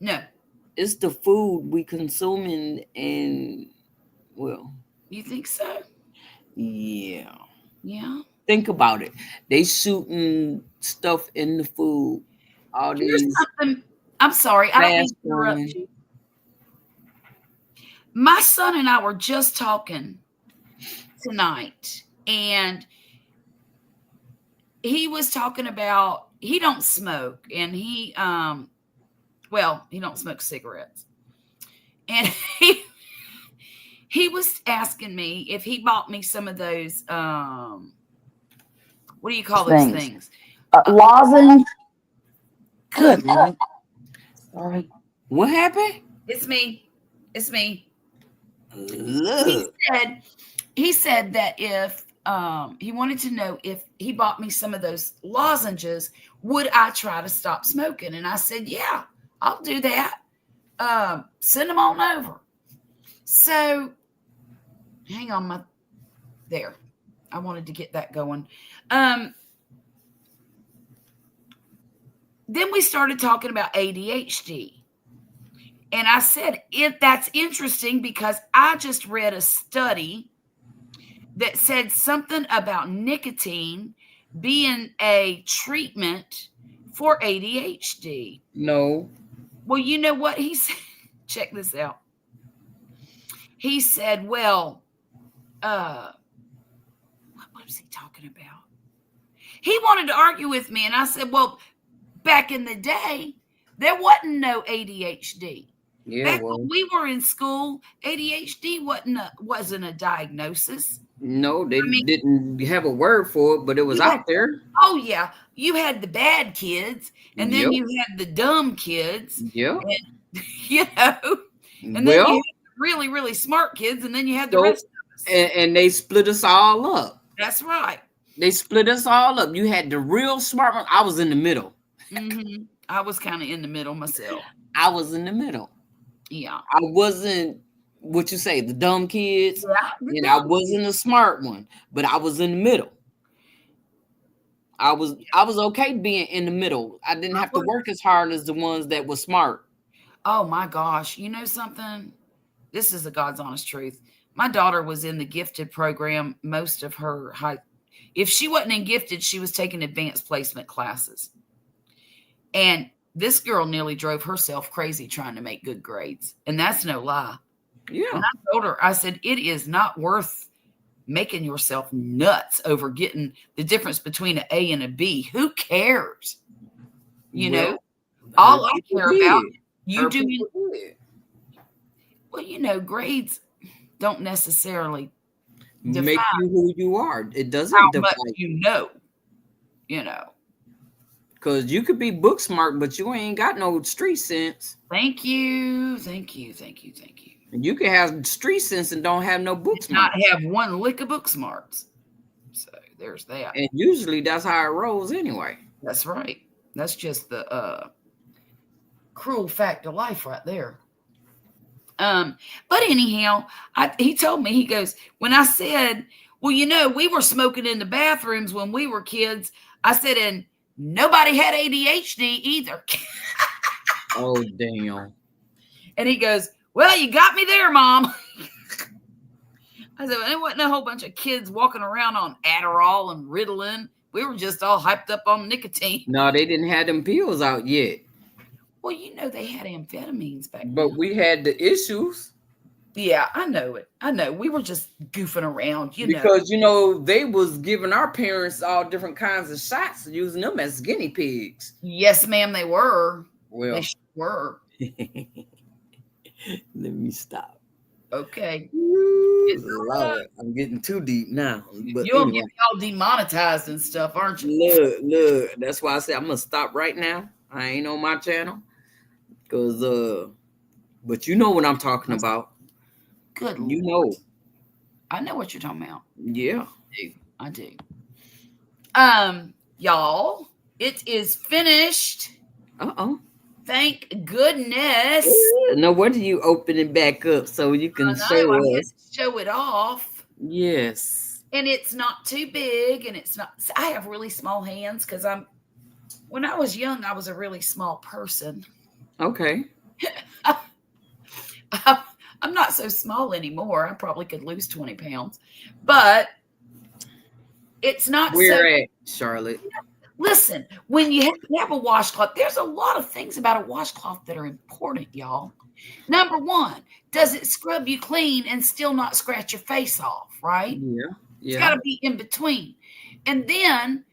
Speaker 1: No.
Speaker 4: It's the food we consuming and well.
Speaker 1: You think so?
Speaker 4: Yeah.
Speaker 1: Yeah.
Speaker 4: Think about it. They shooting stuff in the food. All these.
Speaker 1: I'm sorry. I don't mean to interrupt you. My son and I were just talking tonight, and he was talking about he don't smoke, and he don't smoke cigarettes, and he was asking me if he bought me some of those what do you call those things?
Speaker 2: Lozenge.
Speaker 1: Good.
Speaker 2: Sorry.
Speaker 4: What happened?
Speaker 1: It's me. He said that if he wanted to know if he bought me some of those lozenges, would I try to stop smoking? And I said, yeah, I'll do that. Send them on over. So hang on there. I wanted to get that going. Then we started talking about ADHD. And I said, that's interesting because I just read a study that said something about nicotine being a treatment for ADHD.
Speaker 4: No.
Speaker 1: Well, you know what he said? Check this out. he said, well, what was he talking about? He wanted to argue with me. And I said, well, back in the day, there wasn't no ADHD.
Speaker 4: Yeah,
Speaker 1: Back
Speaker 4: well,
Speaker 1: when we were in school, ADHD wasn't a diagnosis.
Speaker 4: no, they didn't have a word for it, but it was out there.
Speaker 1: Oh, yeah. You had the bad kids, and then
Speaker 4: Yep.
Speaker 1: you had the dumb kids.
Speaker 4: Yeah.
Speaker 1: And, you know, and then
Speaker 4: Well,
Speaker 1: you had the really, really smart kids, and then you had the
Speaker 4: So-
Speaker 1: rest of us.
Speaker 4: and they split us all up.
Speaker 1: That's right.
Speaker 4: They split us all up. You had the real smart one. I was in the middle.
Speaker 1: Mm-hmm. I was kind of in the middle myself.
Speaker 4: I was in the middle.
Speaker 1: Yeah.
Speaker 4: I wasn't what you say, the dumb kids,
Speaker 1: Yeah.
Speaker 4: and I wasn't a smart one, but I was in the middle. I was okay being in the middle. I didn't have to work as hard as the ones that were smart.
Speaker 1: Oh my gosh. You know something? This is the God's honest truth. My daughter was in the gifted program most of her if she wasn't in gifted, she was taking advanced placement classes. And this girl nearly drove herself crazy trying to make good grades. And that's no lie.
Speaker 4: Yeah.
Speaker 1: And I told her, I said, it is not worth making yourself nuts over getting the difference between an A and a B. Who cares? You know, all I care about you doing. Well, you know, grades don't necessarily
Speaker 4: make you who you are. It doesn't
Speaker 1: how
Speaker 4: define
Speaker 1: much you know.
Speaker 4: Because you could be book smart, but you ain't got no street sense.
Speaker 1: Thank you.
Speaker 4: And you can have street sense and don't have no book smart.
Speaker 1: Not have one lick of book smarts. So there's that.
Speaker 4: And usually that's how it rolls anyway.
Speaker 1: That's right. That's just the cruel fact of life right there. But anyhow, he told me, he goes, when I said, well, you know, we were smoking in the bathrooms when we were kids. I said, and nobody had ADHD either.
Speaker 4: Oh, damn.
Speaker 1: And he goes, well, you got me there, Mom. I said, well, there wasn't a whole bunch of kids walking around on Adderall and Ritalin. We were just all hyped up on nicotine.
Speaker 4: No, they didn't have them pills out yet.
Speaker 1: Well, you know, they had amphetamines back then.
Speaker 4: But we had the issues.
Speaker 1: Yeah, I know it. I know. We were just goofing around,
Speaker 4: because, you know, they was giving our parents all different kinds of shots, using them as guinea pigs.
Speaker 1: Yes, ma'am, they were.
Speaker 4: Well,
Speaker 1: they sure were.
Speaker 4: Let me stop.
Speaker 1: Okay.
Speaker 4: Lord, I'm getting too deep now. But
Speaker 1: you'll get all demonetized and stuff, aren't you?
Speaker 4: Look. That's why I said I'm gonna stop right now. I ain't on my channel. Because but you know what I'm talking about.
Speaker 1: Good.
Speaker 4: You know.
Speaker 1: I know what you're talking about.
Speaker 4: Yeah.
Speaker 1: I do. Y'all, it is finished.
Speaker 4: Uh-oh.
Speaker 1: Thank goodness.
Speaker 4: No wonder you open it back up so you can show us.
Speaker 1: Show it off.
Speaker 4: Yes.
Speaker 1: And it's not too big, and it's not. I have really small hands because when I was young, I was a really small person.
Speaker 4: Okay.
Speaker 1: I'm not so small anymore. I probably could lose 20 pounds, but it's not.
Speaker 4: Where at, Charlotte?
Speaker 1: Listen, when you have a washcloth, there's a lot of things about a washcloth that are important, y'all. Number one, does it scrub you clean and still not scratch your face off, right?
Speaker 4: Yeah.
Speaker 1: It's got to be in between. And then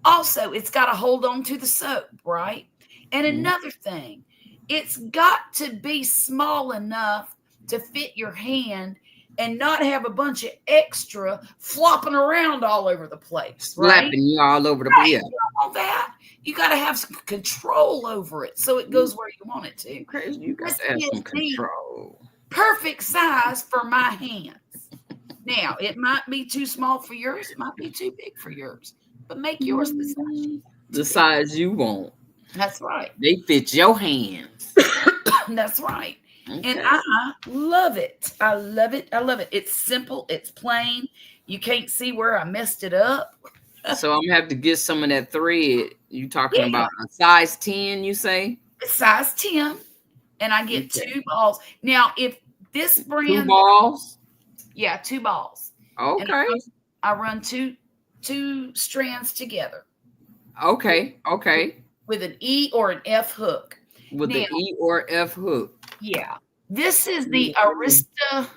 Speaker 1: also, it's got to hold on to the soap, right? And another thing, it's got to be small enough to fit your hand and not have a bunch of extra flopping around all over the place, right?
Speaker 4: Slapping you all over the place.
Speaker 1: All that. You got to have some control over it so it goes where you want it to.
Speaker 4: Crazy. You got to have some control.
Speaker 1: Perfect size for my hands. Now, it might be too small for yours. It might be too big for yours. But make yours
Speaker 4: the size you want.
Speaker 1: That's right.
Speaker 4: They fit your hands.
Speaker 1: That's right.
Speaker 4: Okay.
Speaker 1: And I love it. I love it. I love it. It's simple. It's plain. You can't see where I messed it up.
Speaker 4: So I'm gonna have to get some of that thread. You talking about a size 10, you say?
Speaker 1: It's size 10. And I get 2 balls. Now, if this brand
Speaker 4: 2 balls?
Speaker 1: Yeah, 2 balls.
Speaker 4: Okay.
Speaker 1: And I run two strands together.
Speaker 4: Okay.
Speaker 1: With an E or an F hook.
Speaker 4: With the E or F hook.
Speaker 1: Yeah. This is the Arista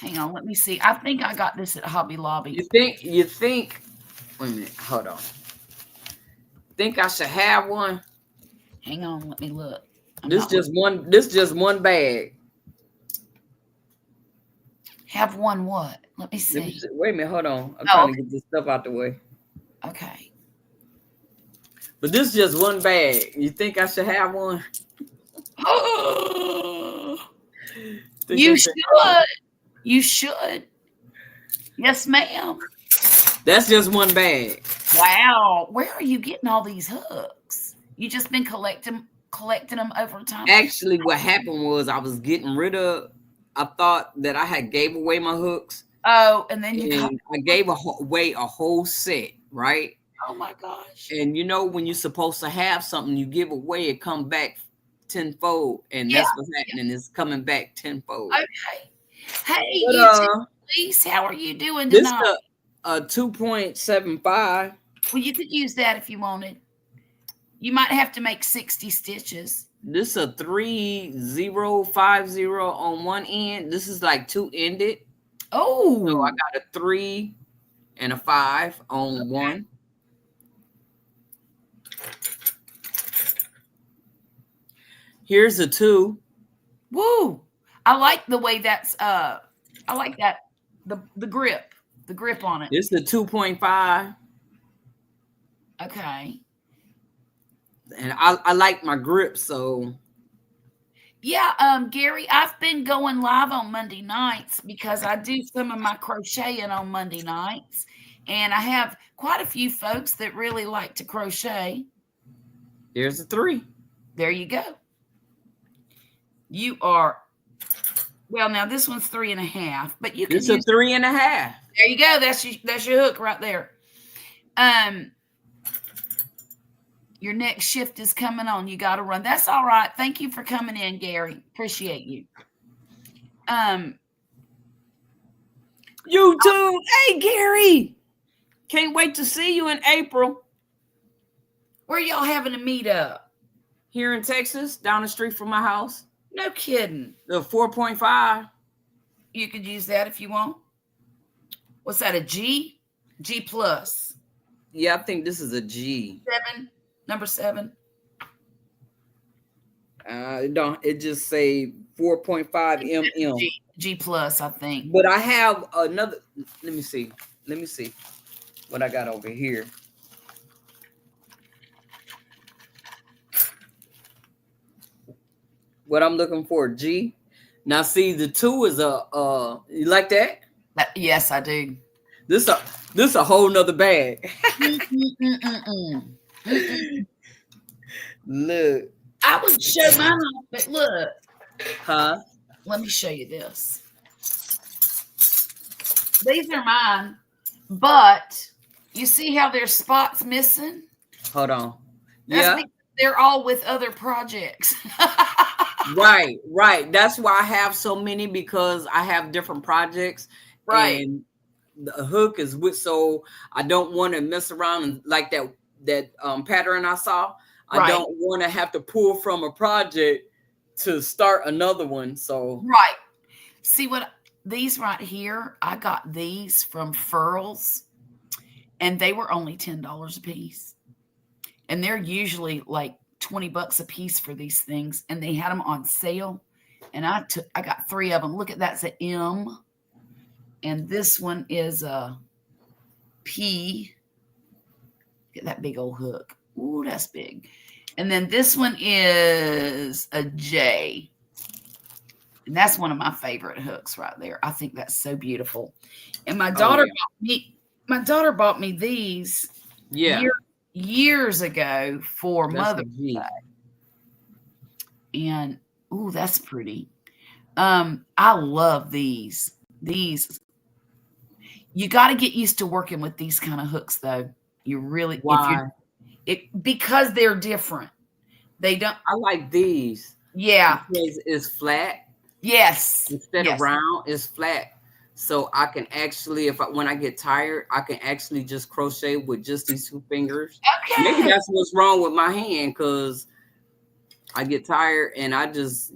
Speaker 1: Hang on, let me see. I think I got this at Hobby Lobby.
Speaker 4: You think, wait a minute, hold on. Think I should have one?
Speaker 1: Hang on, let me look.
Speaker 4: This just one bag.
Speaker 1: Have one what? Let me see.
Speaker 4: Wait a minute, hold on. I'm trying to get this stuff out the way.
Speaker 1: Okay.
Speaker 4: But this is just one bag. You think I should have one?
Speaker 1: You should. You should. Yes, ma'am.
Speaker 4: That's just one bag.
Speaker 1: Wow. Where are you getting all these hooks? You just been collecting them over time?
Speaker 4: Actually, what happened was I was getting rid of. I thought that I had gave away my hooks.
Speaker 1: Oh, and then
Speaker 4: I gave away a whole set, right?
Speaker 1: Oh my gosh.
Speaker 4: And you know when you're supposed to have something, you give away, it come back tenfold, and that's what's happening. It's coming back tenfold.
Speaker 1: Okay. Hey,
Speaker 4: But,
Speaker 1: Lise, how are you doing tonight?
Speaker 4: This a 2.75.
Speaker 1: Well, you could use that if you wanted. You might have to make 60 stitches.
Speaker 4: This is a 3050 on one end. This is like two-ended.
Speaker 1: Oh.
Speaker 4: So I got a 3 and a 5 on one. Here's a 2.
Speaker 1: Woo. I like the way that's I like that the grip on it.
Speaker 4: This is a 2.5.
Speaker 1: Okay.
Speaker 4: And I like my grip, so
Speaker 1: yeah, Gary, I've been going live on Monday nights because I do some of my crocheting on Monday nights, and I have quite a few folks that really like to crochet.
Speaker 4: Here's a 3.
Speaker 1: There you go. You are well. Now this one's 3.5, but you can.
Speaker 4: It's a 3.5.
Speaker 1: There you go. That's your hook right there. Your next shift is coming on. You got to run. That's all right. Thank you for coming in, Gary. Appreciate you.
Speaker 4: YouTube. Hey, Gary. Can't wait to see you in April.
Speaker 1: Where y'all having a meetup?
Speaker 4: Here in Texas, down the street from my house.
Speaker 1: No kidding.
Speaker 4: The 4.5.
Speaker 1: You could use that if you want. What's that, a G? G plus.
Speaker 4: Yeah, I think this is a G.
Speaker 1: 7. Number 7.
Speaker 4: It just say 4.5 mm.
Speaker 1: G plus, I think.
Speaker 4: But I have another. Let me see what I got over here. What I'm looking for, G. Now see, the 2 is a you like that?
Speaker 1: Yes, I do.
Speaker 4: This a whole nother bag. Look.
Speaker 1: I would show mine off, but look.
Speaker 4: Huh?
Speaker 1: Let me show you this. These are mine, but you see how there's spots missing?
Speaker 4: Hold on.
Speaker 1: That's because they're all with other projects.
Speaker 4: Right. That's why I have so many, because I have different projects.
Speaker 1: Right.
Speaker 4: And the hook is with, so I don't want to mess around and like that pattern I saw. I don't want to have to pull from a project to start another one. So
Speaker 1: right. See what these right here? I got these from Furls, and they were only $10 a piece. And they're usually like $20 a piece for these things, and they had them on sale. And I got 3 of them. Look at that's an M, and this one is a P. Get that big old hook. Ooh, that's big. And then this one is a J. And that's one of my favorite hooks right there. I think that's so beautiful. And my daughter bought me these years ago for Mother's Day. And ooh, that's pretty. I love these. These. You got to get used to working with these kind of hooks, though. You really, because they're different. They don't.
Speaker 4: I like these.
Speaker 1: Yeah,
Speaker 4: because it's flat.
Speaker 1: Yes,
Speaker 4: instead of round, it's flat. So I can actually, when I get tired, I can actually just crochet with just these 2 fingers.
Speaker 1: Okay.
Speaker 4: Maybe that's what's wrong with my hand, because I get tired and I just,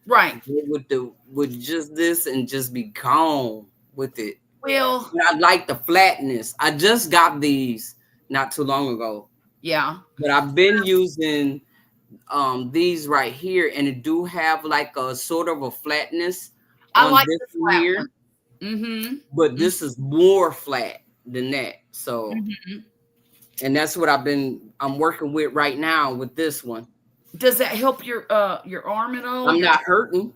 Speaker 1: Right.
Speaker 4: With just this and just be gone with it.
Speaker 1: Well,
Speaker 4: But I like the flatness. I just got these not too long ago,
Speaker 1: yeah.
Speaker 4: but I've been using these right here, and it do have like a sort of a flatness
Speaker 1: I
Speaker 4: on
Speaker 1: like
Speaker 4: this
Speaker 1: the
Speaker 4: one
Speaker 1: flat
Speaker 4: here,
Speaker 1: one. Mm-hmm.
Speaker 4: but this is more flat than that. So,
Speaker 1: Mm-hmm.
Speaker 4: and that's what I'm working with right now with this one.
Speaker 1: Does that help your arm at all?
Speaker 4: I'm not hurting.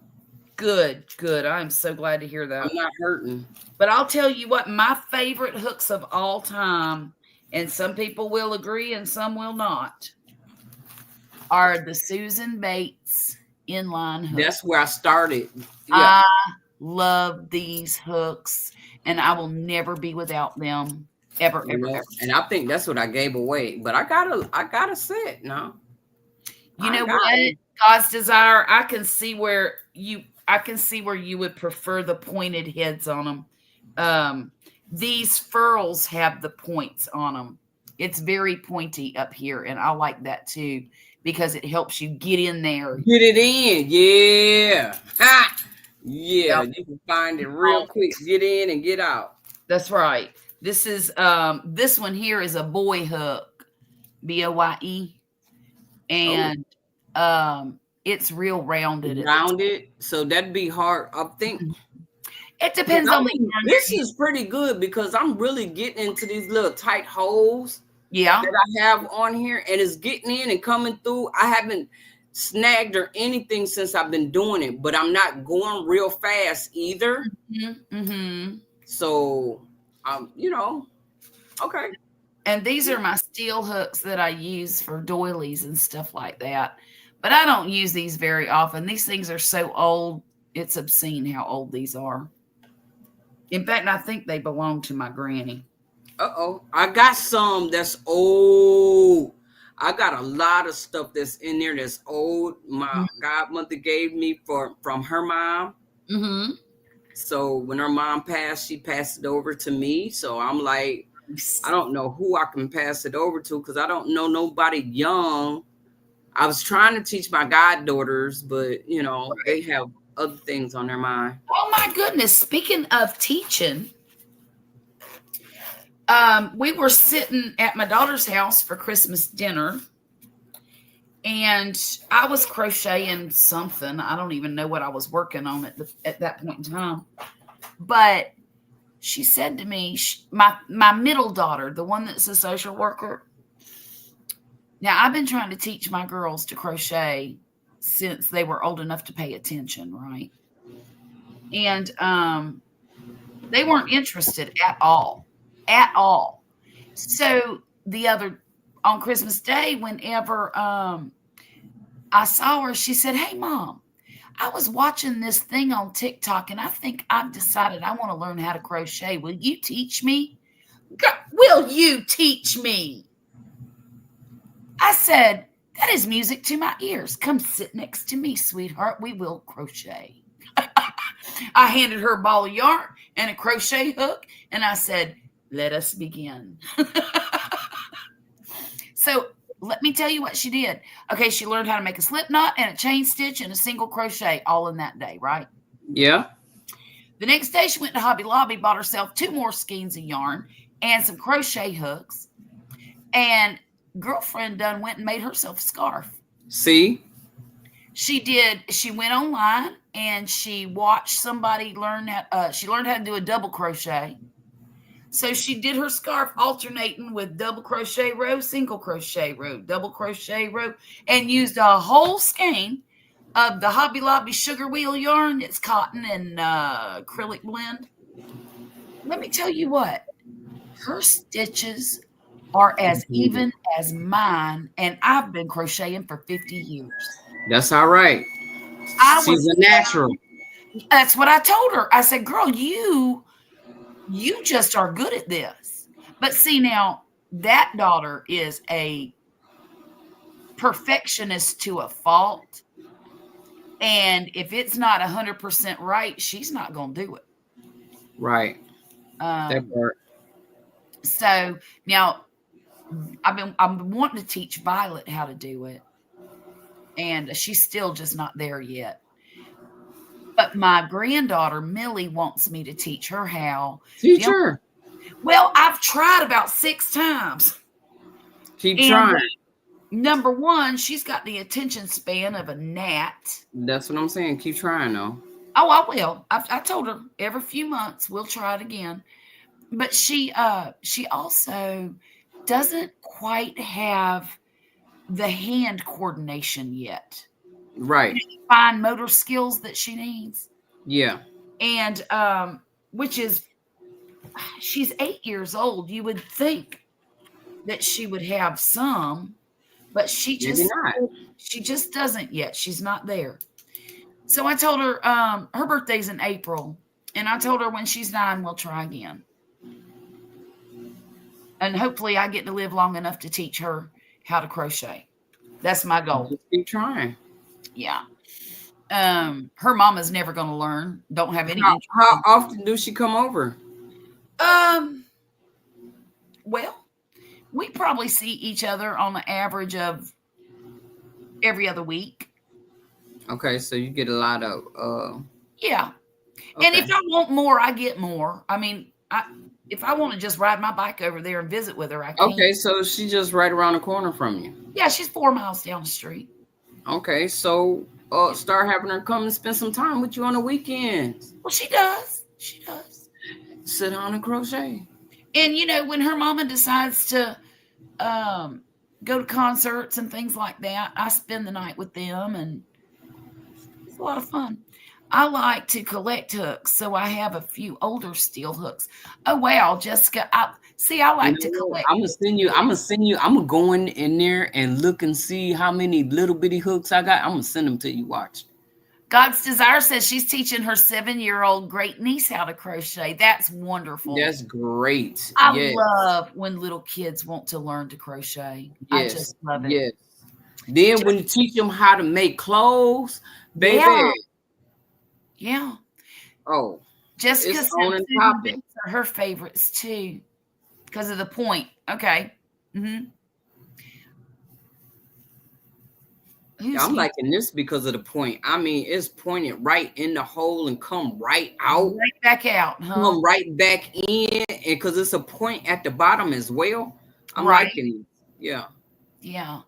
Speaker 1: Good, good. I'm so glad to hear that.
Speaker 4: I'm not hurting.
Speaker 1: But I'll tell you what, my favorite hooks of all time, and some people will agree and some will not, are the Susan Bates inline hooks.
Speaker 4: That's where I started.
Speaker 1: I love these hooks, and I will never be without them ever, ever.
Speaker 4: And I think that's what I gave away. But I got a set now.
Speaker 1: You know what? God's desire. I can see where you would prefer the pointed heads on them. These furls have the points on them. It's very pointy up here, and I like that too because it helps you get in there.
Speaker 4: Get it in, yeah. Ha! Yeah,
Speaker 1: Yep.
Speaker 4: you can find it real quick. Get in and get out.
Speaker 1: That's right. This is this one here is a boy hook, BOYE, and it's real rounded.
Speaker 4: Rounded, so that'd be hard. I think
Speaker 1: it depends on the.
Speaker 4: This is pretty good because I'm really getting into these little tight holes.
Speaker 1: Yeah,
Speaker 4: that I have on here, and it's getting in and coming through. I haven't snagged or anything since I've been doing it, but I'm not going real fast either.
Speaker 1: Mm-hmm.
Speaker 4: So, okay.
Speaker 1: And these are my steel hooks that I use for doilies and stuff like that. But I don't use these very often. These things are so old. It's obscene how old these are. In fact, I think they belong to my granny.
Speaker 4: Uh-oh. I got some that's old. I got a lot of stuff that's in there that's old. My godmother gave me from her mom.
Speaker 1: Mm-hmm.
Speaker 4: So when her mom passed, she passed it over to me. So I'm like, I don't know who I can pass it over to because I don't know nobody young. I was trying to teach my goddaughters, but they have other things on their mind.
Speaker 1: Oh my goodness. Speaking of teaching, we were sitting at my daughter's house for Christmas dinner, and I was crocheting something. I don't even know what I was working on at that point in time. But she said to me, my middle daughter, the one that's a social worker. Now, I've been trying to teach my girls to crochet since they were old enough to pay attention, right? And they weren't interested at all. At all. So on Christmas Day, whenever I saw her, she said, "Hey, Mom, I was watching this thing on TikTok, and I think I've decided I want to learn how to crochet. Will you teach me?" Will you teach me? I said, "That is music to my ears. Come sit next to me, sweetheart. We will crochet." I handed her a ball of yarn and a crochet hook, and I said, "Let us begin." So let me tell you what she did. Okay, she learned how to make a slip knot and a chain stitch and a single crochet all in that day, right?
Speaker 4: Yeah.
Speaker 1: The next day she went to Hobby Lobby, bought herself 2 more skeins of yarn and some crochet hooks. And girlfriend done went and made herself a scarf.
Speaker 4: See?
Speaker 1: She did. She went online and she watched somebody learn how. She learned how to do a double crochet. So she did her scarf alternating with double crochet row, single crochet row, double crochet row, and used a whole skein of the Hobby Lobby sugar wheel yarn. It's cotton and acrylic blend. Let me tell you what, her stitches are as even as mine, and I've been crocheting for 50 years.
Speaker 4: That's all right. She's a natural.
Speaker 1: That's what I told her. I said, "Girl, you just are good at this." But see, now that daughter is a perfectionist to a fault. And if it's not 100% right, she's not going to do it.
Speaker 4: Right. That part.
Speaker 1: So now I'm wanting to teach Violet how to do it. And she's still just not there yet. But my granddaughter, Millie, wants me to teach her how.
Speaker 4: Teacher.
Speaker 1: Well, I've tried about 6 times.
Speaker 4: Keep
Speaker 1: And
Speaker 4: trying.
Speaker 1: number one, she's got the attention span of a gnat.
Speaker 4: That's what I'm saying. Keep trying, though.
Speaker 1: Oh, I will. I told her every few months we'll try it again. But she also doesn't quite have the hand coordination yet.
Speaker 4: Right.
Speaker 1: Fine motor skills that she needs.
Speaker 4: Yeah.
Speaker 1: And which is, she's 8 years old. You would think that she would have some, but she just doesn't yet. She's not there. So I told her her birthday's in April, and I told her when she's 9 we'll try again. And hopefully I get to live long enough to teach her how to crochet. That's my goal.
Speaker 4: Just keep trying.
Speaker 1: Yeah. Her mama's never going to learn. Don't have any interest.
Speaker 4: How often do she come over?
Speaker 1: Well, we probably see each other on the average of every other week.
Speaker 4: Okay, so you get a lot of
Speaker 1: Yeah.
Speaker 4: okay.
Speaker 1: And if I want more, I get more. I mean, if I want to just ride my bike over there and visit with her, I can.
Speaker 4: Okay, so she's just right around the corner from you.
Speaker 1: Yeah, she's 4 miles down the street.
Speaker 4: Okay, so start having her come and spend some time with you on the weekends.
Speaker 1: Well, she does. She does.
Speaker 4: Sit down and crochet.
Speaker 1: And when her mama decides to go to concerts and things like that, I spend the night with them, and it's a lot of fun. I like to collect hooks, so I have a few older steel hooks. Oh wow, Jessica! I like to collect.
Speaker 4: I'm gonna go in there and look and see how many little bitty hooks I got. I'm gonna send them to you. Watch.
Speaker 1: God's Desire says she's teaching her 7-year-old great niece how to crochet. That's wonderful.
Speaker 4: That's great.
Speaker 1: I love when little kids want to learn to crochet.
Speaker 4: Yes.
Speaker 1: I just love it.
Speaker 4: Yes. Then when you teach them how to make clothes, baby.
Speaker 1: Yeah.
Speaker 4: Oh.
Speaker 1: Jessica
Speaker 4: It's on
Speaker 1: said
Speaker 4: and popping.
Speaker 1: are her favorites too, because of the point. Okay. Mm-hmm.
Speaker 4: I'm liking this because of the point. I mean, it's pointed right in the hole and come right out.
Speaker 1: Right back out, huh?
Speaker 4: Come right back in. And because it's a point at the bottom as well. I'm liking it. Yeah.
Speaker 1: Yeah.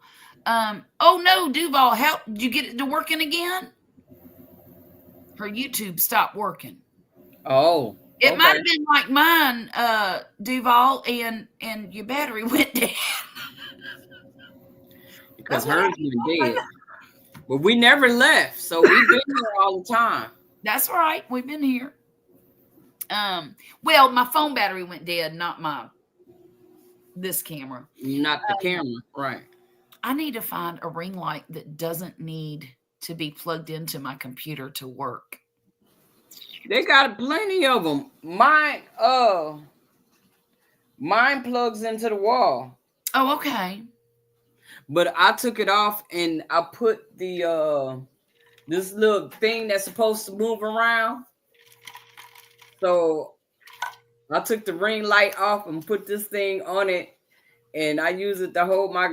Speaker 1: Oh no, Duval, how did you get it to working again? Her YouTube stopped working.
Speaker 4: Oh.
Speaker 1: It might have been like mine, Duval, and your battery went dead.
Speaker 4: Because hers went dead. But we never left, so we've been here all the time.
Speaker 1: That's right. We've been here. Well, my phone battery went dead, not this camera.
Speaker 4: Not the camera, right.
Speaker 1: I need to find a ring light that doesn't need to be plugged into my computer to work.
Speaker 4: They got plenty of them. Mine plugs into the wall.
Speaker 1: Oh, okay.
Speaker 4: But I took it off and I put the this little thing that's supposed to move around. So I took the ring light off and put this thing on it, and I use it to hold my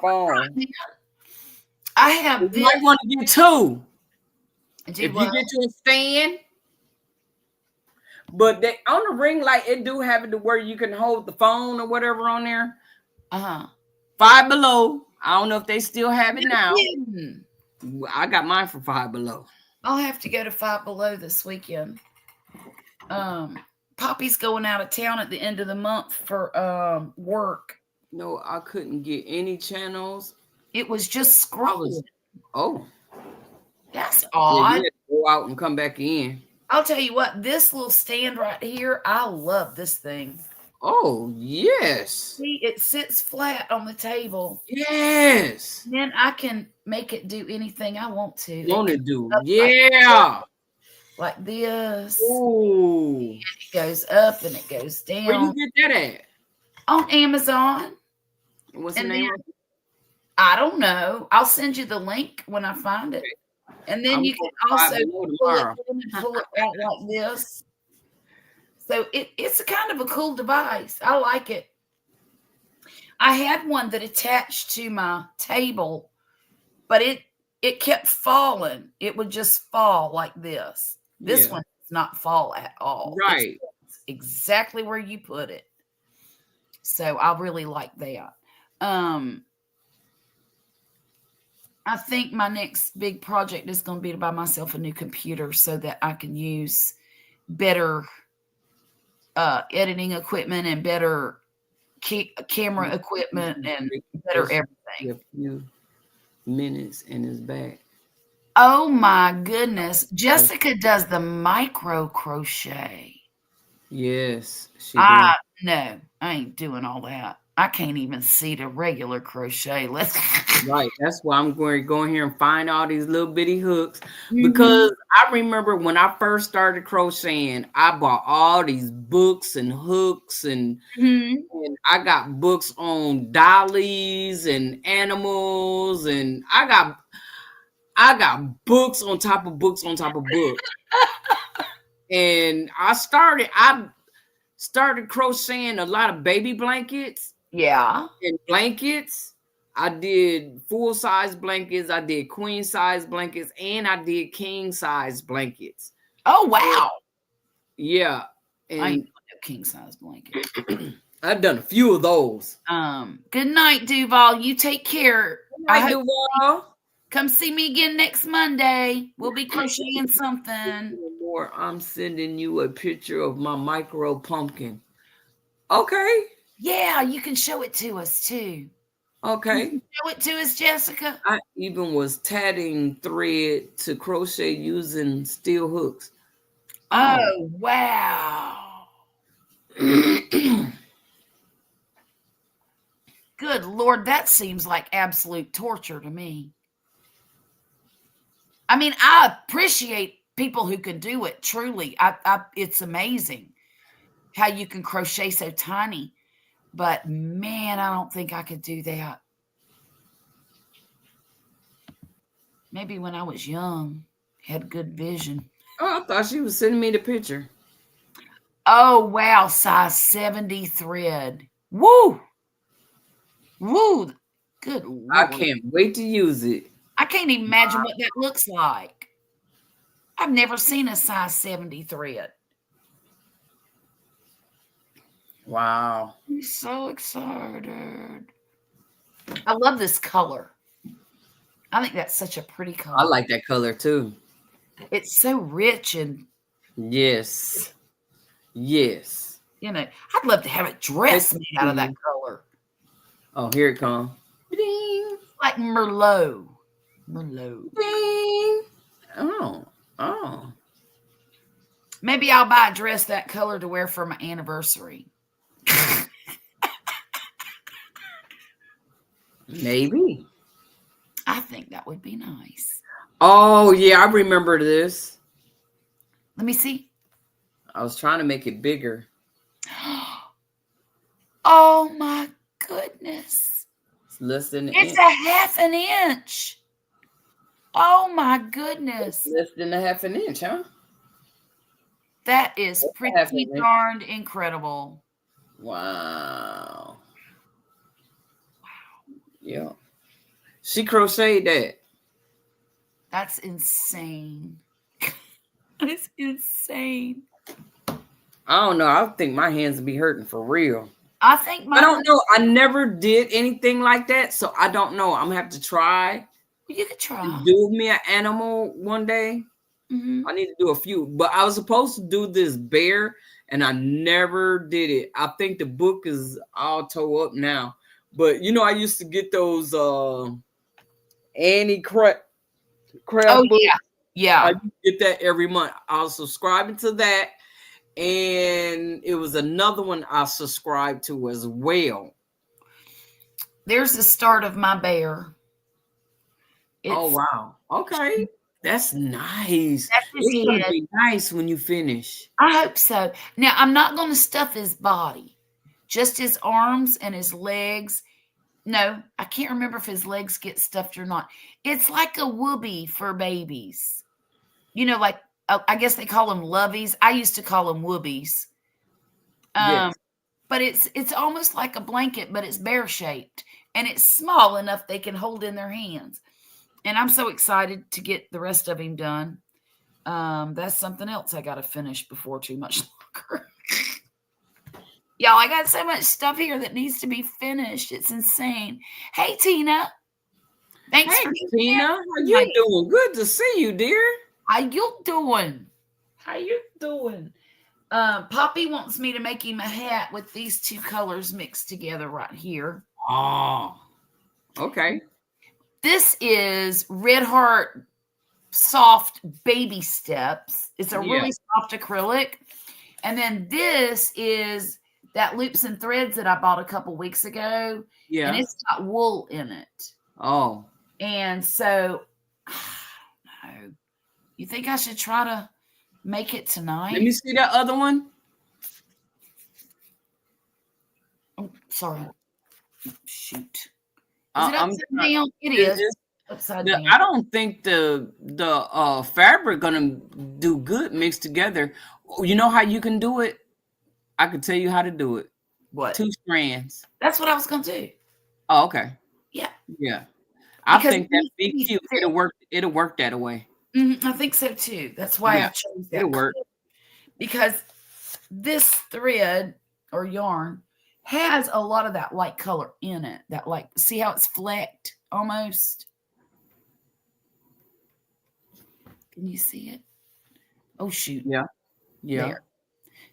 Speaker 4: phone.
Speaker 1: I have
Speaker 4: You might want to get two. If you
Speaker 1: what?
Speaker 4: get you a stand. But on the ring light, it do have it to where you can hold the phone or whatever on there.
Speaker 1: Uh-huh.
Speaker 4: Five Below. I don't know if they still have it now. I got mine for Five Below.
Speaker 1: I'll have to go to Five Below this weekend. Poppy's going out of town at the end of the month for work.
Speaker 4: No, I couldn't get any channels.
Speaker 1: It was just scrolling.
Speaker 4: Oh.
Speaker 1: That's odd.
Speaker 4: Go out and come back in.
Speaker 1: I'll tell you what, this little stand right here, I love this thing.
Speaker 4: Oh, yes.
Speaker 1: See, it sits flat on the table.
Speaker 4: Yes.
Speaker 1: Then I can make it do anything I want to.
Speaker 4: Want to do. Yeah.
Speaker 1: Like this.
Speaker 4: Ooh.
Speaker 1: And it goes up and it goes down.
Speaker 4: Where you get that at?
Speaker 1: On Amazon.
Speaker 4: What's the name?
Speaker 1: I don't know. I'll send you the link when I find it. And then you can also pull it out like this. So it's a kind of a cool device. I like it. I had one that attached to my table, but it kept falling. It would just fall like this. This
Speaker 4: Yeah.
Speaker 1: one does not fall at all.
Speaker 4: Right.
Speaker 1: It's exactly where you put it. So I really like that. I think my next big project is going to be to buy myself a new computer so that I can use better editing equipment and better camera equipment and better everything.
Speaker 4: A few minutes and it's back.
Speaker 1: Oh my goodness. Jessica does the micro crochet.
Speaker 4: Yes, she did.
Speaker 1: No, I ain't doing all that. I can't even see the regular crochet. Let's
Speaker 4: Right. That's why I'm going to go in here and find all these little bitty hooks.
Speaker 1: Mhm.
Speaker 4: Because I remember when I first started crocheting, I bought all these books and hooks and I got books on dollies and animals, and I got books on top of books on top of books. And I started crocheting a lot of baby blankets.
Speaker 1: Yeah.
Speaker 4: And blankets. I did full-size blankets, I did queen-size blankets, and I did king-size blankets.
Speaker 1: Oh wow.
Speaker 4: Yeah.
Speaker 1: I ain't
Speaker 4: And
Speaker 1: doing no king size blanket.
Speaker 4: I've done a few of those.
Speaker 1: Good night, Duval. You take care. I hope
Speaker 4: Duval.
Speaker 1: come see me again next Monday. We'll be crocheting something.
Speaker 4: Or I'm sending you a picture of my micro pumpkin. Okay.
Speaker 1: Yeah, you can show it to us too.
Speaker 4: Okay.
Speaker 1: Show it to us, Jessica.
Speaker 4: I even was tatting thread to crochet using steel hooks.
Speaker 1: Oh wow. Good Lord, that seems like absolute torture to me. I mean, I appreciate people who can do it. Truly, it's amazing how you can crochet so tiny. But man, I don't think I could do that. Maybe when I was young, had good vision.
Speaker 4: Oh, I thought she was sending me the picture.
Speaker 1: Oh wow, size 70 thread. Woo! Woo! Good Lord.
Speaker 4: I can't wait to use it.
Speaker 1: I can't even imagine what that looks like. I've never seen a size 70 thread.
Speaker 4: Wow.
Speaker 1: I'm so excited. I love this color. I think that's such a pretty color.
Speaker 4: I like that color too.
Speaker 1: It's so rich and
Speaker 4: Yes. Yes.
Speaker 1: you know, I'd love to have a dress made out of that color.
Speaker 4: Oh, here it comes. Ding.
Speaker 1: Like Merlot. Merlot.
Speaker 4: Ding. Oh.
Speaker 1: Maybe I'll buy a dress that color to wear for my anniversary.
Speaker 4: Maybe.
Speaker 1: I think that would be nice.
Speaker 4: Oh, yeah, I remember this.
Speaker 1: Let me see.
Speaker 4: I was trying to make it bigger.
Speaker 1: Oh my goodness.
Speaker 4: It's less than an
Speaker 1: It's
Speaker 4: inch.
Speaker 1: a half an inch. Oh my goodness.
Speaker 4: Less than a half an inch, huh?
Speaker 1: That is
Speaker 4: Half an
Speaker 1: pretty
Speaker 4: inch.
Speaker 1: darned incredible.
Speaker 4: Wow. Yeah. She crocheted that.
Speaker 1: That's insane. That's insane.
Speaker 4: I don't know. I think my hands would be hurting for real.
Speaker 1: I think
Speaker 4: I don't know. I never did anything like that, so I don't know. I'm gonna have to try.
Speaker 1: You could try.
Speaker 4: Do me an animal one day. I need to do a few, but I was supposed to do this bear, and I never did it. I think the book is all tore up now. But you know, I used to get those Annie Craft
Speaker 1: Oh
Speaker 4: books.
Speaker 1: yeah.
Speaker 4: I get that every month. I was subscribing to that, and it was another one I subscribed to as well.
Speaker 1: There's the start of my bear.
Speaker 4: Oh wow. Okay. That's nice.
Speaker 1: That's his
Speaker 4: It's gonna
Speaker 1: head.
Speaker 4: be nice when you finish.
Speaker 1: I hope so. Now, I'm not going to stuff his body, just his arms and his legs. No, I can't remember if his legs get stuffed or not. It's like a whoopee for babies. You know, like, I guess they call them loveys. I used to call them whoopies.
Speaker 4: Yes.
Speaker 1: But it's almost like a blanket, but it's bear shaped. And it's small enough they can hold in their hands. And I'm so excited to get the rest of him done. That's something else I got to finish before too much longer. Y'all, I got so much stuff here that needs to be finished. It's insane. Hey, Tina. Thanks for
Speaker 4: Tina. How you doing? Good to see you, dear.
Speaker 1: How you doing? How you doing? Poppy wants me to make him a hat with these two colors mixed together right here.
Speaker 4: Oh, okay.
Speaker 1: This is Red Heart Soft Baby Steps. It's a really soft acrylic. And then this is that Loops and Threads that I bought a couple weeks ago.
Speaker 4: Yeah.
Speaker 1: And it's got wool in it.
Speaker 4: Oh.
Speaker 1: And so, no. You think I should try to make it tonight?
Speaker 4: Let me see that other one.
Speaker 1: Oh, sorry. Shoot. Is
Speaker 4: I'm
Speaker 1: it upside down? It is. Upside down.
Speaker 4: I don't think the fabric gonna do good mixed together. You know how you can do it? I could tell you how to do it.
Speaker 1: What?
Speaker 4: 2 strands.
Speaker 1: That's what I was gonna do.
Speaker 4: Oh, okay.
Speaker 1: Yeah.
Speaker 4: Yeah. I think that'd be cute. It'll work. It'll work that way.
Speaker 1: I think so too. That's why I chose that.
Speaker 4: It'll work.
Speaker 1: Because this thread or yarn has a lot of that light color in it. That like, see how it's flecked almost? Can you see it? Oh shoot.
Speaker 4: Yeah. Yeah.
Speaker 1: There.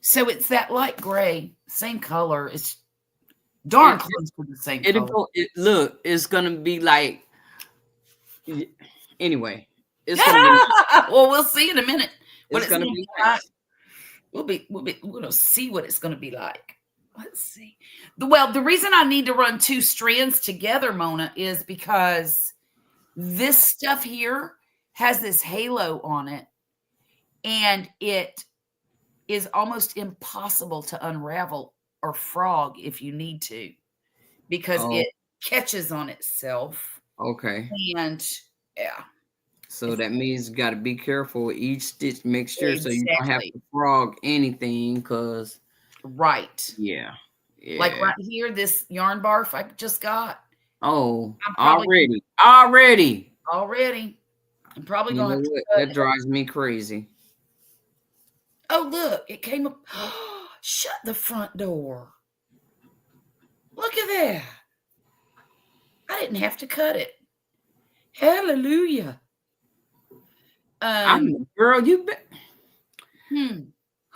Speaker 1: So it's that light gray, same color. It's darn close to the same color.
Speaker 4: Look, it's gonna be like. Anyway, it's gonna be.
Speaker 1: Well, we'll see in a minute what
Speaker 4: It's gonna be
Speaker 1: like. We're gonna see what it's gonna be like. Let's see. Well, the reason I need to run 2 strands together, Mona, is because this stuff here has this halo on it, and it is almost impossible to unravel or frog if you need to, because it catches on itself.
Speaker 4: Okay.
Speaker 1: And yeah.
Speaker 4: So that means you got to be careful with each stitch mixture, so you don't have to frog anything. Cause yeah.
Speaker 1: Like right here, this yarn barf I just got.
Speaker 4: Oh,
Speaker 1: already. I'm probably gonna.
Speaker 4: That drives me crazy.
Speaker 1: Oh, look, it came up. Shut the front door. Look at that. I didn't have to cut it. Hallelujah.
Speaker 4: Girl, you bet.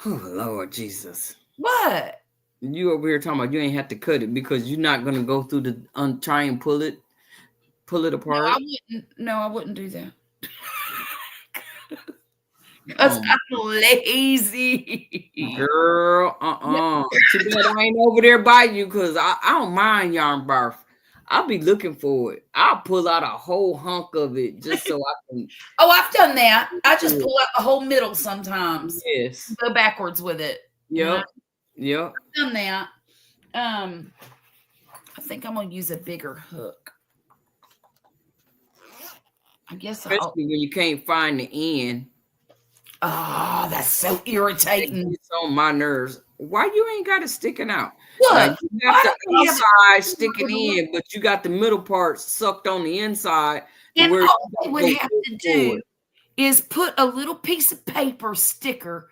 Speaker 4: Oh, Lord Jesus.
Speaker 1: What?
Speaker 4: You over here talking about you ain't have to cut it because you're not gonna go through the try and pull it apart.
Speaker 1: No, I wouldn't do that. Because I'm lazy.
Speaker 4: Girl, Too bad I ain't over there by you because I don't mind yarn barf. I'll be looking for it. I'll pull out a whole hunk of it just so I can.
Speaker 1: Oh, I've done that. I just pull out the whole middle sometimes.
Speaker 4: Yes.
Speaker 1: Go backwards with it.
Speaker 4: Yep. Yep.
Speaker 1: I've done that. I think I'm gonna use a bigger hook. I guess
Speaker 4: especially when you can't find the end.
Speaker 1: Oh, that's so irritating.
Speaker 4: It's on my nerves. Why you ain't got it sticking out?
Speaker 1: Look,
Speaker 4: like you got the outside sticking in, but you got the middle part sucked on the inside.
Speaker 1: And all they would have to do is put a little piece of paper sticker,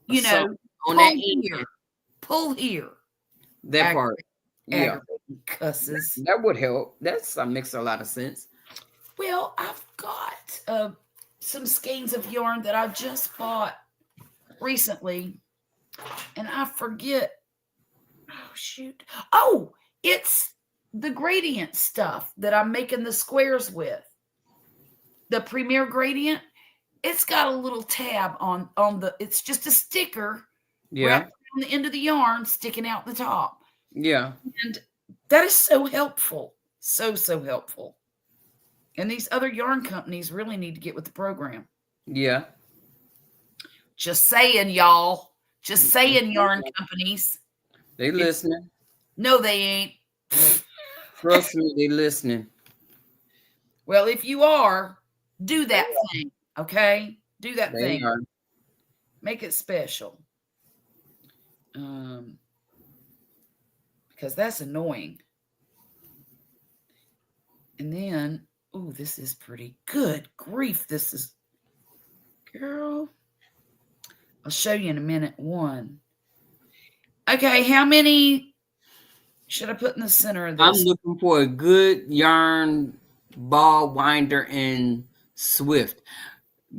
Speaker 1: you know,
Speaker 4: on that end.
Speaker 1: Pull here.
Speaker 4: That part. Yeah.
Speaker 1: Cusses.
Speaker 4: That would help. That makes a lot of sense.
Speaker 1: Well, I've got some skeins of yarn that I just bought recently, and I forget. Oh, shoot. Oh, it's the gradient stuff that I'm making the squares with. The Premier Gradient. It's got a little tab on the, it's just a sticker.
Speaker 4: Yeah.
Speaker 1: On the end of the yarn sticking out the top.
Speaker 4: Yeah.
Speaker 1: And that is so helpful. So helpful. And these other yarn companies really need to get with the program.
Speaker 4: Yeah.
Speaker 1: Just saying, y'all. Just saying, yarn companies.
Speaker 4: They listening.
Speaker 1: No, they ain't.
Speaker 4: Trust me, they listening.
Speaker 1: Well, if you are, do that thing. Okay? Do that thing.
Speaker 4: Are.
Speaker 1: Make it special. Because that's annoying. And then Oh, this is pretty good. Grief. This is, girl. I'll show you in a minute. One. Okay, how many should I put in the center of
Speaker 4: I'm
Speaker 1: this?
Speaker 4: looking for a good yarn ball winder and Swift.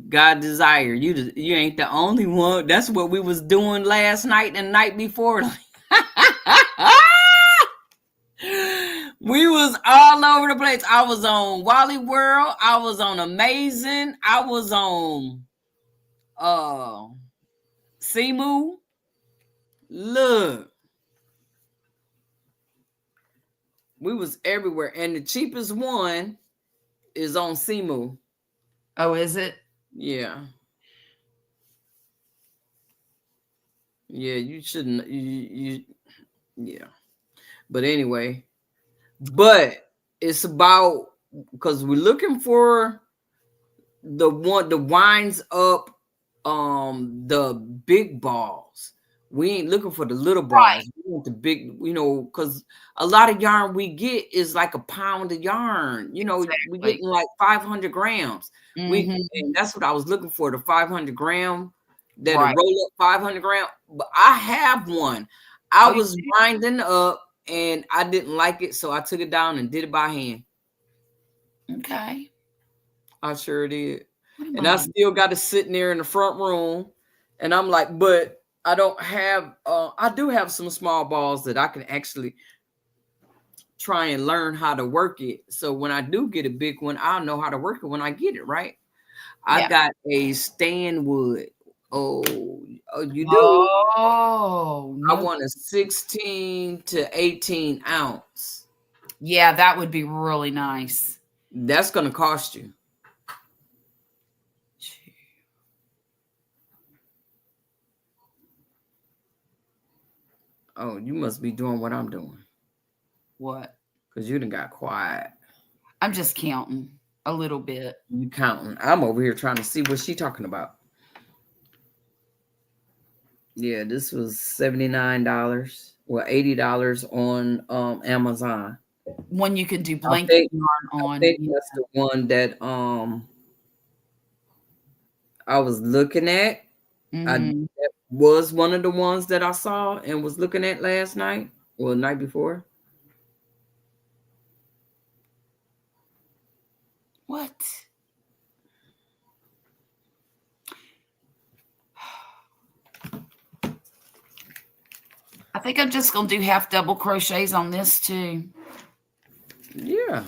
Speaker 4: God desire, you ain't the only one. That's what we was doing last night and night before. We was all over the place. I was on Wally World. I was on Amazing. I was on Simu. Look, we was everywhere, and the cheapest one is on Simu.
Speaker 1: Oh, is it?
Speaker 4: Yeah. Yeah, you shouldn't. Yeah. But anyway, but it's about, because we're looking for the winds up the big balls. We ain't looking for the little balls.
Speaker 1: Right.
Speaker 4: We want the big, because a lot of yarn we get is like a pound of yarn. We
Speaker 1: Exactly.
Speaker 4: getting like 500 grams.
Speaker 1: Mhm.
Speaker 4: And that's what I was looking for, the 500 gram, that
Speaker 1: Right.
Speaker 4: roll up 500 gram. But I have one. I
Speaker 1: Oh, you
Speaker 4: was
Speaker 1: do?
Speaker 4: winding up and I didn't like it, so I took it down and did it by hand.
Speaker 1: Okay.
Speaker 4: I sure did.
Speaker 1: What am
Speaker 4: And
Speaker 1: I
Speaker 4: I
Speaker 1: doing?
Speaker 4: still got it sitting there in the front room. And I'm like, but I don't have, I do have some small balls that I can actually try and learn how to work it. So when I do get a big one, I'll know how to work it when I get it, right? I
Speaker 1: Yeah.
Speaker 4: got a Stanwood. Oh, you do?
Speaker 1: Oh,
Speaker 4: I
Speaker 1: no.
Speaker 4: want a 16 to 18 ounce.
Speaker 1: Yeah, that would be really nice.
Speaker 4: That's going to cost you. Oh, you must be doing what I'm doing.
Speaker 1: What?
Speaker 4: Because you done got quiet.
Speaker 1: I'm just counting a little bit.
Speaker 4: You counting. I'm over here trying to see what she talking about. Yeah, this was $79. Well, $80 on Amazon.
Speaker 1: One you can do blanket yarn on.
Speaker 4: I think that's the one that I was looking at.
Speaker 1: Mhm.
Speaker 4: That was one of the ones that I saw and was looking at last night. Well, the night before.
Speaker 1: What? I think I'm just going to do half double crochets on this too.
Speaker 4: Yeah.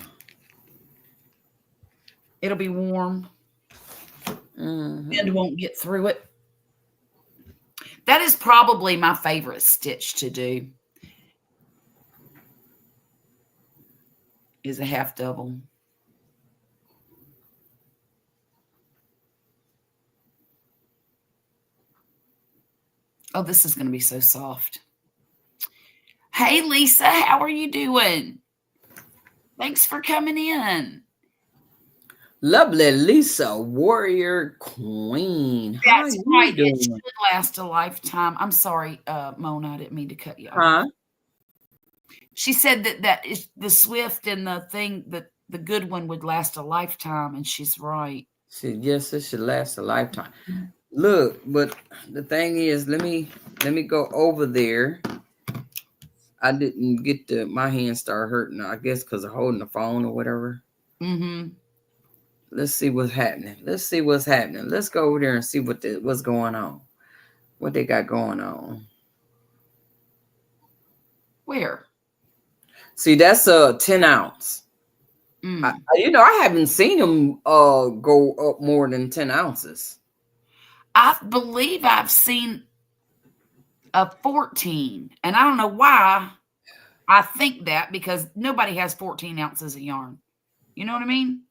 Speaker 1: It'll be warm.
Speaker 4: Mhm.
Speaker 1: Wind won't get through it. That is probably my favorite stitch to do. Is a half double. Oh, this is going to be so soft. Hey, Lisa, how are you doing? Thanks for coming in.
Speaker 4: Lovely Lisa, warrior queen. How
Speaker 1: That's
Speaker 4: you
Speaker 1: right.
Speaker 4: doing?
Speaker 1: It should last a lifetime. I'm sorry, Mona. I didn't mean to cut you off.
Speaker 4: Huh?
Speaker 1: She said that is the Swift and the thing that the good one would last a lifetime, and she's right.
Speaker 4: She, yes, it should last a lifetime. Look, but the thing is, let me go over there. I didn't get my hands start hurting, I guess because of holding the phone or whatever.
Speaker 1: Mm-hmm.
Speaker 4: Let's see what's happening. Let's go over there and see what's going on. What they got going on.
Speaker 1: Where?
Speaker 4: See, that's a 10 ounce. I haven't seen them go up more than 10 ounces.
Speaker 1: I believe I've seen a 14, and I don't know why I think that, because nobody has 14 ounces of yarn. You know what I mean?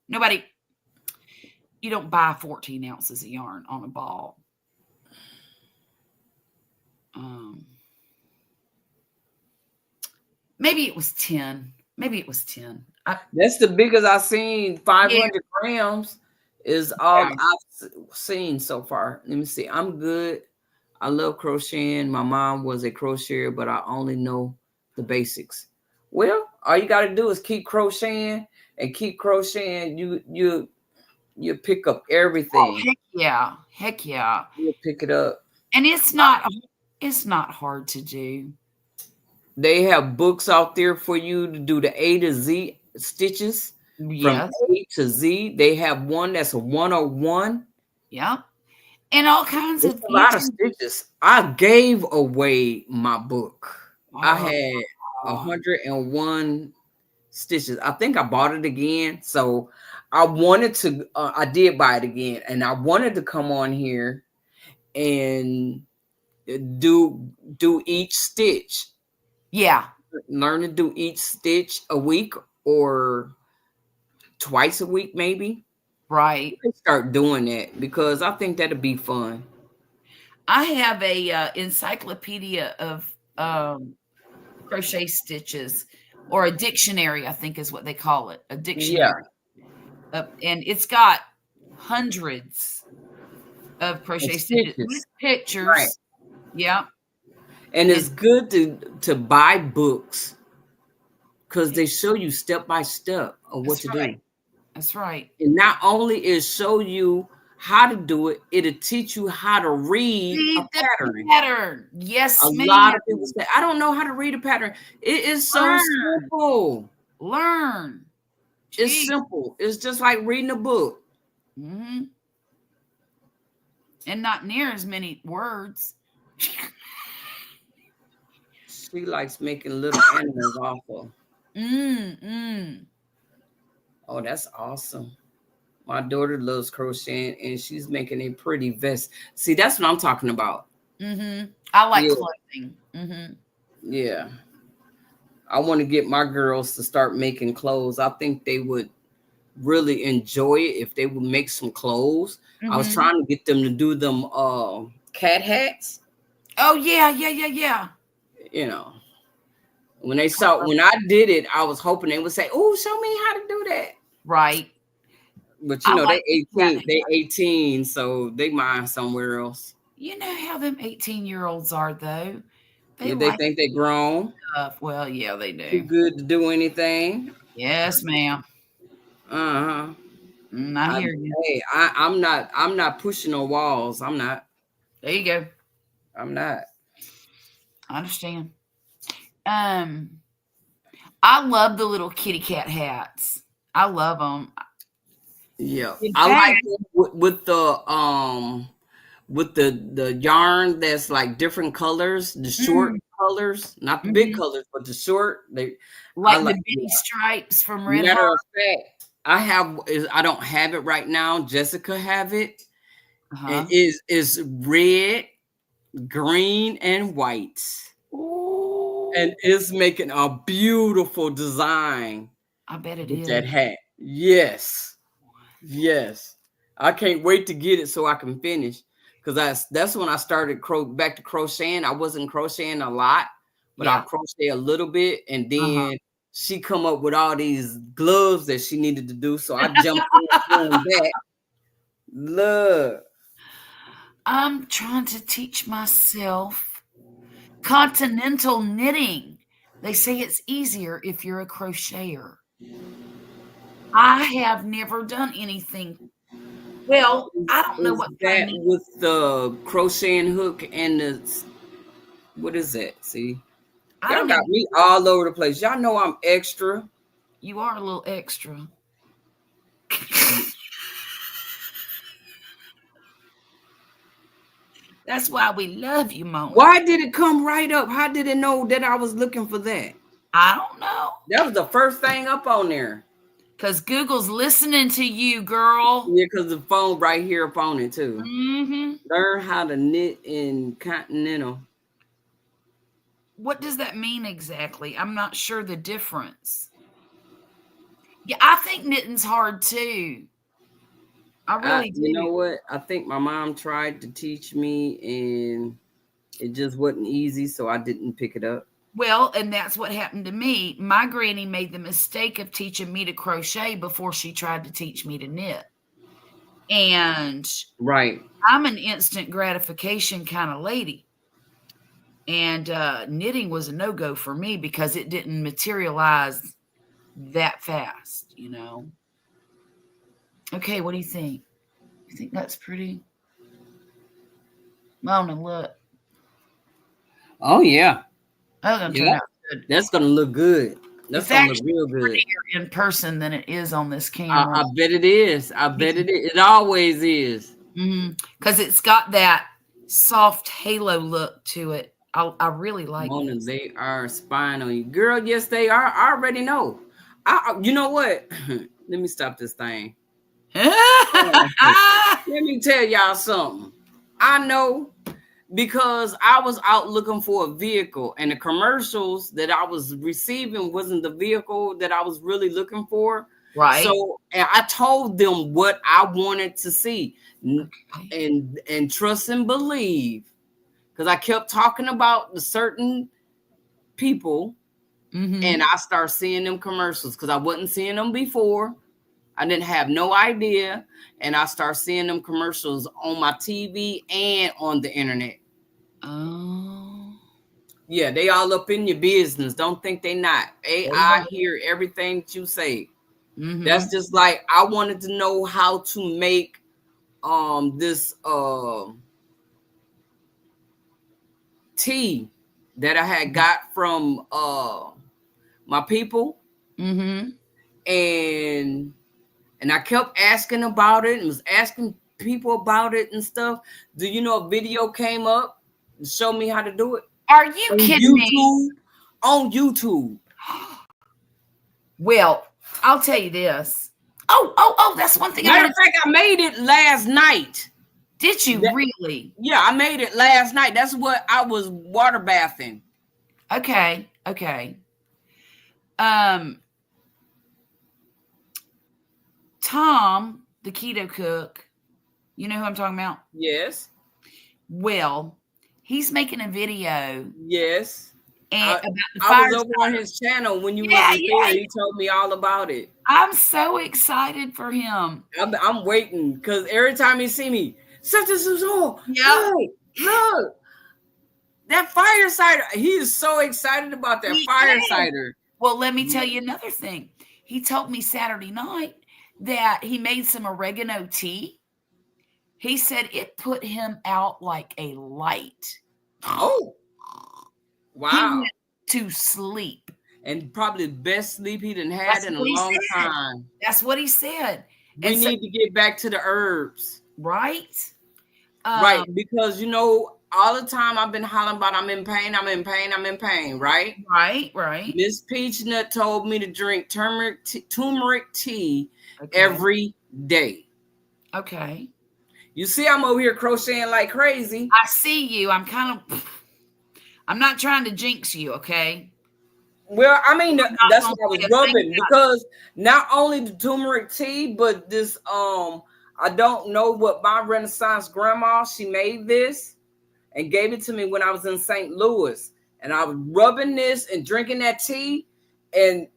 Speaker 1: You don't buy 14 ounces of yarn on a ball. Maybe it was 10.
Speaker 4: That's the biggest I've seen. 500 grams is all I've seen so far. Let me see. I'm good. I love crocheting. My mom was a crocheter, but I only know the basics. Well, all you got to do is keep crocheting and keep crocheting. You pick up everything.
Speaker 1: Heck yeah. Heck yeah.
Speaker 4: You pick it up.
Speaker 1: And it's not hard to do.
Speaker 4: They have books out there for you to do the A to Z stitches.
Speaker 1: Yes.
Speaker 4: From A to Z. They have one that's a 101.
Speaker 1: Yep. And all kinds
Speaker 4: It's
Speaker 1: of
Speaker 4: a lot of stitches. I gave away my book. I had 101 stitches. I think I bought it again. So I wanted to, I did buy it again. And I wanted to come on here and do each stitch.
Speaker 1: Yeah.
Speaker 4: Learn to do each stitch a week or twice a week, maybe.
Speaker 1: Right.
Speaker 4: Start doing that because I think that'd be fun.
Speaker 1: I have a encyclopedia of crochet stitches, or a dictionary, I think is what they call it, a dictionary. Yeah. And it's got hundreds of crochet stitches with pictures. Right. Yeah.
Speaker 4: And it's good to buy books because they show you step by step of what to do.
Speaker 1: That's right.
Speaker 4: And not only is show you how to do it, it'll teach you how to read a pattern.
Speaker 1: Yes,
Speaker 4: a lot of people say, I don't know how to read a pattern. It is so simple.
Speaker 1: Learn. Jeez.
Speaker 4: It's simple. It's just like reading a book.
Speaker 1: Mm-hmm. And not near as many words.
Speaker 4: She likes making little animals awful. Oh, that's awesome. My daughter loves crocheting and she's making a pretty vest. See, that's what I'm talking about.
Speaker 1: I like clothing.
Speaker 4: Yeah. I want to get my girls to start making clothes. I think they would really enjoy it if they would make some clothes. I was trying to get them to do them cat hats.
Speaker 1: Oh, yeah.
Speaker 4: You know, when I did it, I was hoping they would say, oh, show me how to do that.
Speaker 1: Right.
Speaker 4: But you know, they 18, so they mind somewhere else.
Speaker 1: You know how them 18-year-olds are, though.
Speaker 4: They think they're grown.
Speaker 1: Well, yeah, they do.
Speaker 4: Too good to do anything.
Speaker 1: Yes, ma'am.
Speaker 4: I
Speaker 1: hear you.
Speaker 4: Hey, I'm not pushing no walls. I'm not.
Speaker 1: There you go.
Speaker 4: I'm not.
Speaker 1: I understand. I love the little kitty cat hats. I love them.
Speaker 4: Yeah, I like it with the yarn that's like different colors, the short colors, not the big colors, but the short. They
Speaker 1: like the bitty stripes from Red
Speaker 4: Matter
Speaker 1: Heart.
Speaker 4: of fact, I don't have it right now. Jessica have it. It is red, green, and white.
Speaker 1: Ooh.
Speaker 4: And it's making a beautiful design.
Speaker 1: I bet it
Speaker 4: with
Speaker 1: is.
Speaker 4: That hat. Yes. I can't wait to get it so I can finish. Because that's when I started back to crocheting. I wasn't crocheting a lot, but I crochet a little bit. And then she come up with all these gloves that she needed to do. So I jumped on that. Look.
Speaker 1: I'm trying to teach myself continental knitting. They say it's easier if you're a crocheter. I have never done anything. Well, I don't know what
Speaker 4: that with the crocheting hook and the what is that? See, y'all got me all over the place. Y'all know I'm extra.
Speaker 1: You are a little extra. That's why we love you, Mona.
Speaker 4: Why did it come right up? How did it know that I was looking for that?
Speaker 1: I don't know.
Speaker 4: That was the first thing up on there.
Speaker 1: Because Google's listening to you, girl.
Speaker 4: Yeah, because the phone right here up on it, too.
Speaker 1: Mm-hmm.
Speaker 4: Learn how to knit in continental.
Speaker 1: What does that mean exactly? I'm not sure the difference. Yeah, I think knitting's hard, too. I really do.
Speaker 4: You know what? I think my mom tried to teach me, and it just wasn't easy, so I didn't pick it up.
Speaker 1: Well, and that's what happened to me. My granny made the mistake of teaching me to crochet before she tried to teach me to knit. And I'm an instant gratification kind of lady. And knitting was a no-go for me because it didn't materialize that fast, Okay, what do you think? You think that's pretty? Mona, look.
Speaker 4: Oh yeah.
Speaker 1: That's gonna turn
Speaker 4: Yeah.
Speaker 1: out good.
Speaker 4: That's gonna look good. That's
Speaker 1: It's
Speaker 4: gonna look
Speaker 1: actually
Speaker 4: real good.
Speaker 1: prettier in person than it is on this camera.
Speaker 4: I bet it is. I bet it is. It always is.
Speaker 1: Because it's got that soft halo look to it. I really like
Speaker 4: Mona,
Speaker 1: this.
Speaker 4: they are spying on you, girl. Yes, they are. I already know. You know what? Let me stop this thing. Let me tell y'all something. I know because I was out looking for a vehicle, and the commercials that I was receiving wasn't the vehicle that I was really looking for.
Speaker 1: Right.
Speaker 4: So I told them what I wanted to see, and trust and believe, because I kept talking about the certain people, and I started seeing them commercials because I wasn't seeing them before. I didn't have no idea, and I started seeing them commercials on my TV and on the internet.
Speaker 1: Oh.
Speaker 4: Yeah, they all up in your business. Don't think they not. I hear everything that you say. That's just like I wanted to know how to make this tea that I had got from my people. And I kept asking about it and was asking people about it and stuff. Do you know a video came up to show me how to do it?
Speaker 1: Are you kidding me?
Speaker 4: On YouTube.
Speaker 1: Well, I'll tell you this. Oh, that's one thing.
Speaker 4: Matter of fact, I made it last night.
Speaker 1: Did you really?
Speaker 4: Yeah, I made it last night. That's what I was water bathing.
Speaker 1: Okay. Tom, the keto cook, you know who I'm talking about?
Speaker 4: Yes.
Speaker 1: Well, he's making a video.
Speaker 4: Yes.
Speaker 1: And about the
Speaker 4: I
Speaker 1: fire
Speaker 4: was over on his channel when you were there. He told me all about it.
Speaker 1: I'm so excited for him.
Speaker 4: I'm waiting because every time he see me, such as look, that fire cider. He is so excited about that fire cider.
Speaker 1: Well, let me tell you another thing. He told me Saturday night that he made some oregano tea. He said it put him out like a light.
Speaker 4: Oh, wow.
Speaker 1: He went to sleep.
Speaker 4: And probably the best sleep he done had in a long time.
Speaker 1: That's what he said.
Speaker 4: We need to get back to the herbs.
Speaker 1: Right?
Speaker 4: Right. Because, all the time I've been hollering about I'm in pain, right?
Speaker 1: Right.
Speaker 4: Miss Peachnut told me to drink turmeric tea every day.
Speaker 1: Okay.
Speaker 4: You see, I'm over here crocheting like crazy.
Speaker 1: I see you. I'm not trying to jinx you, okay?
Speaker 4: Well, I mean, that's what I was rubbing because not only the turmeric tea, but this, I don't know what my Renaissance grandma, she made this and gave it to me when I was in St. Louis. And I was rubbing this and drinking that tea. And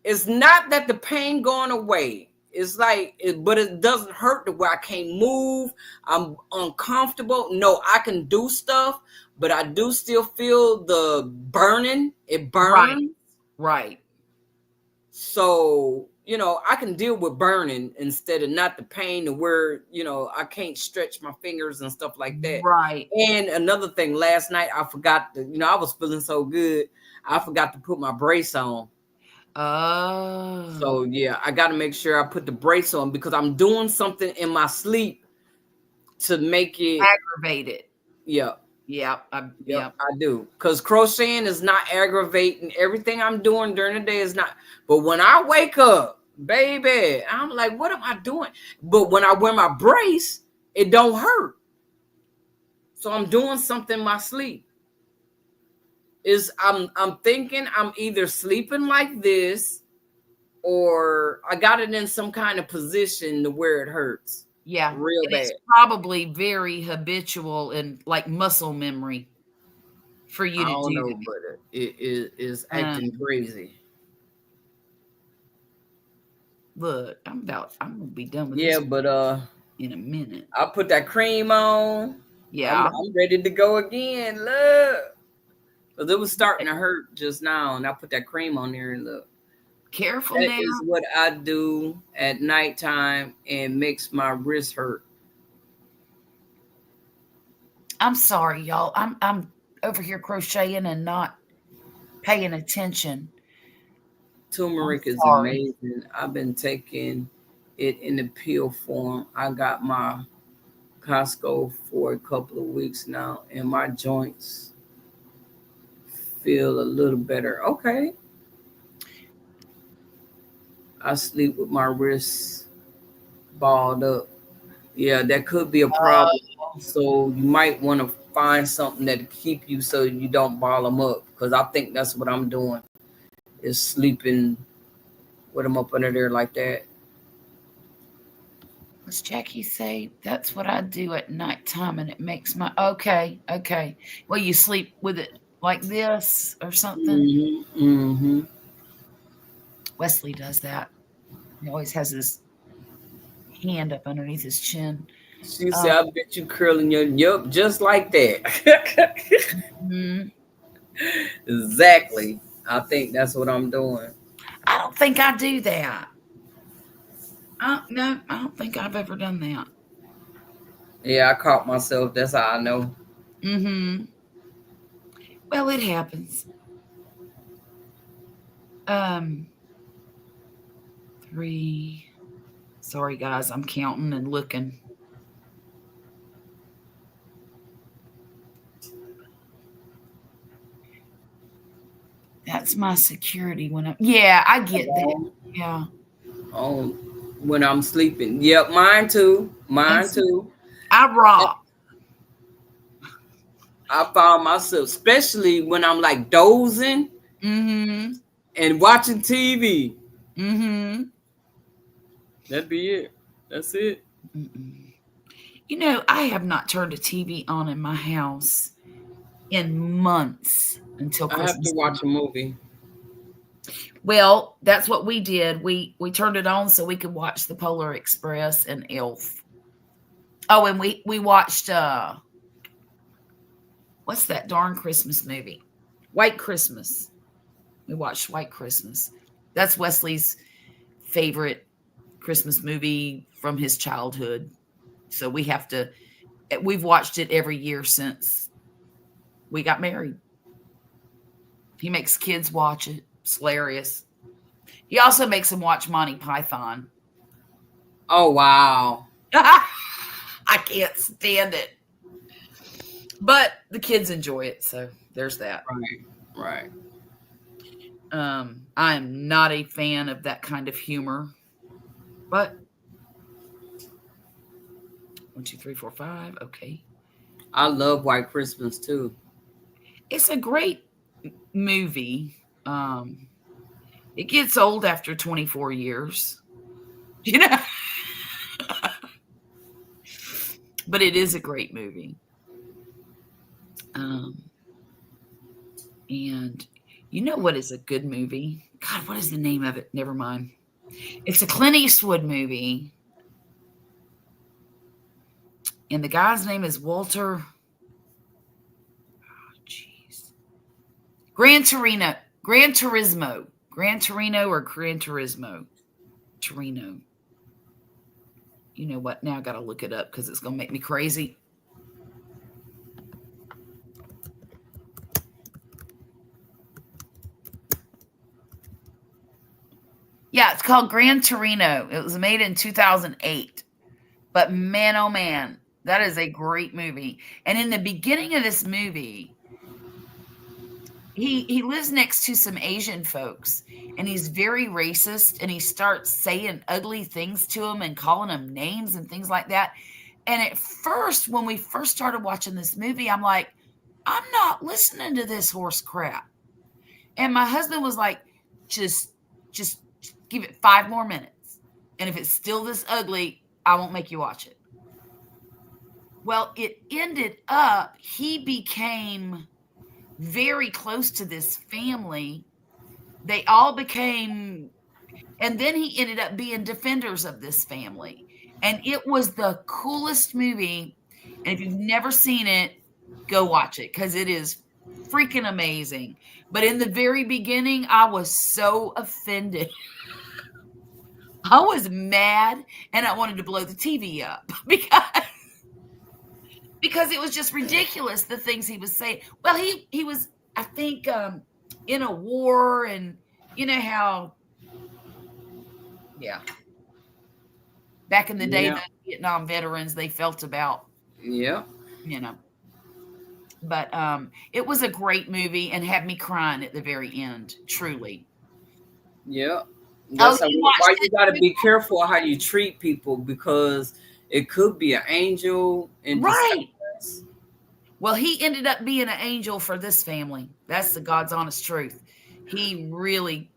Speaker 4: it's not that the pain going away. It's like, but it doesn't hurt the way I can't move. I'm uncomfortable. No, I can do stuff, but I do still feel the burning. It burns.
Speaker 1: Right.
Speaker 4: So, I can deal with burning instead of not the pain to where, I can't stretch my fingers and stuff like that.
Speaker 1: Right.
Speaker 4: And another thing, last night I forgot to, I was feeling so good. I forgot to put my brace on.
Speaker 1: Oh.
Speaker 4: So yeah, I got to make sure I put the brace on because I'm doing something in my sleep to make it
Speaker 1: aggravated.
Speaker 4: Yeah.
Speaker 1: I
Speaker 4: do. Because crocheting is not aggravating. Everything I'm doing during the day is not. But when I wake up, baby, I'm like, what am I doing? But when I wear my brace, it don't hurt. So I'm doing something in my sleep. I'm thinking I'm either sleeping like this or I got it in some kind of position to where it hurts.
Speaker 1: Yeah,
Speaker 4: real bad.
Speaker 1: It's probably very habitual and like muscle memory for you to do.
Speaker 4: Know, but it is acting crazy.
Speaker 1: Look, I'm gonna be done with
Speaker 4: this. Yeah, but
Speaker 1: in a minute.
Speaker 4: I put that cream on.
Speaker 1: Yeah,
Speaker 4: I'm ready to go again. Look, Because it was starting to hurt just now, and I put that cream on there and look.
Speaker 1: Careful
Speaker 4: That
Speaker 1: now.
Speaker 4: is what I do at nighttime and makes my wrist hurt.
Speaker 1: I'm sorry, y'all. I'm over here crocheting and not paying attention.
Speaker 4: Turmeric is
Speaker 1: sorry.
Speaker 4: amazing. I've been taking it in the pill form. I got my Costco for a couple of weeks now, and my joints feel a little better. Okay. I sleep with my wrists balled up. Yeah, that could be a problem. So you might want to find something that keep you so you don't ball them up. Because I think that's what I'm doing, is sleeping with them up under there like that.
Speaker 1: What's Jackie say? That's what I do at nighttime, and it makes my okay. Well, you sleep with it like this or something.
Speaker 4: Mm-hmm.
Speaker 1: Wesley does that. He always has his hand up underneath his chin.
Speaker 4: She said, "I bet you curling your yup just like that." Exactly. I think that's what I'm doing.
Speaker 1: I don't think I do that. No, I don't think I've ever done that.
Speaker 4: Yeah, I caught myself. That's how I know.
Speaker 1: Well, it happens. 3. Sorry, guys. I'm counting and looking. That's my security when yeah, I get that. Yeah.
Speaker 4: Oh, when I'm sleeping. Yep, mine too. Too.
Speaker 1: I rock.
Speaker 4: I found myself, especially when I'm like dozing and watching TV. That'd be it. That's it.
Speaker 1: You know, I have not turned a TV on in my house in months until Christmas.
Speaker 4: I have to watch a movie.
Speaker 1: Well, that's what we did. We turned it on so we could watch The Polar Express and Elf. Oh, and we watched what's that darn Christmas movie? White Christmas. We watched White Christmas. That's Wesley's favorite Christmas movie from his childhood. So we've watched it every year since we got married. He makes kids watch it. It's hilarious. He also makes them watch Monty Python.
Speaker 4: Oh, wow.
Speaker 1: I can't stand it. But the kids enjoy it, so there's that.
Speaker 4: Right.
Speaker 1: I am not a fan of that kind of humor. But 1, 2, 3, 4, 5. Okay.
Speaker 4: I love White Christmas too.
Speaker 1: It's a great movie. It gets old after 24 years. You know? But it is a great movie. And you know what is a good movie? God, what is the name of it? Never mind. It's a Clint Eastwood movie. And the guy's name is Walter. Oh, jeez. Gran Torino or Gran Turismo? Torino. You know what? Now I got to look it up because it's going to make me crazy. Yeah, it's called Gran Torino. It was made in 2008. But man, oh man, that is a great movie. And in the beginning of this movie, he lives next to some Asian folks, and he's very racist, and he starts saying ugly things to them and calling them names and things like that. And at first, when we first started watching this movie, I'm like, I'm not listening to this horse crap. And my husband was like, just give it 5 more minutes. And if it's still this ugly, I won't make you watch it. Well, it ended up, he became very close to this family. They all became, and then he ended up being defenders of this family. And it was the coolest movie. And if you've never seen it, go watch it because it is freaking amazing. But in the very beginning, I was so offended. I was mad and I wanted to blow the TV up because it was just ridiculous, the things he was saying. Well, he was, I think, in a war, and you know how, yeah. Back in the day,
Speaker 4: Yeah.
Speaker 1: the Vietnam veterans, they felt about,
Speaker 4: Yeah.
Speaker 1: you know. But it was a great movie and had me crying at the very end, truly.
Speaker 4: Yeah.
Speaker 1: Oh,
Speaker 4: That's
Speaker 1: you watched
Speaker 4: why
Speaker 1: it?
Speaker 4: you got to be careful how you treat people, because it could be an angel in
Speaker 1: Right.
Speaker 4: disguise.
Speaker 1: Well, he ended up being an angel for this family. That's the God's honest truth. He really,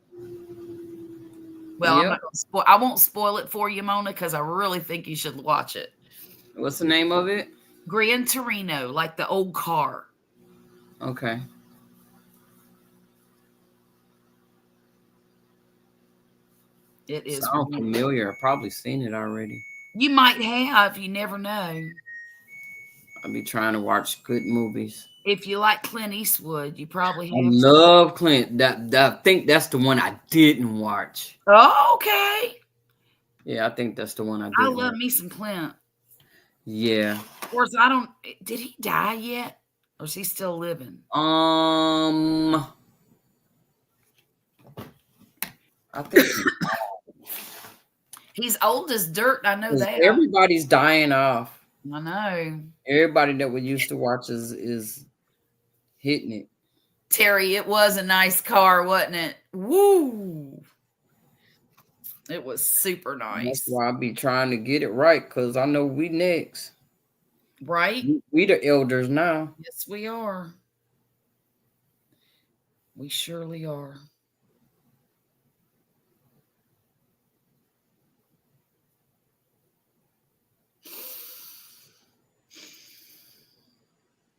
Speaker 1: well, I'm
Speaker 4: Yep.
Speaker 1: not going to spoil. I won't spoil it for you, Mona, because I really think you should watch it.
Speaker 4: What's the name of it?
Speaker 1: Gran Torino, like the old car.
Speaker 4: Okay.
Speaker 1: It is.
Speaker 4: Sounds familiar. I've probably seen it already.
Speaker 1: You might have. You never know.
Speaker 4: I'll be trying to watch good movies.
Speaker 1: If you like Clint Eastwood, you probably
Speaker 4: I
Speaker 1: have.
Speaker 4: love Clint. I think that's the one I didn't watch.
Speaker 1: Oh, okay.
Speaker 4: Yeah, I think that's the one I
Speaker 1: I
Speaker 4: didn't
Speaker 1: love
Speaker 4: watch.
Speaker 1: me some Clint.
Speaker 4: Yeah.
Speaker 1: Of course, I don't. Did he die yet, or is he still living?
Speaker 4: I think
Speaker 1: He's old as dirt. I know that.
Speaker 4: everybody's dying off.
Speaker 1: I know.
Speaker 4: Everybody that we used to watch is hitting it.
Speaker 1: Terry, it was a nice car, wasn't it? Woo! It was super nice.
Speaker 4: That's why I be trying to get it right, because I know we next.
Speaker 1: Right?
Speaker 4: We the elders now.
Speaker 1: Yes, we are. We surely are.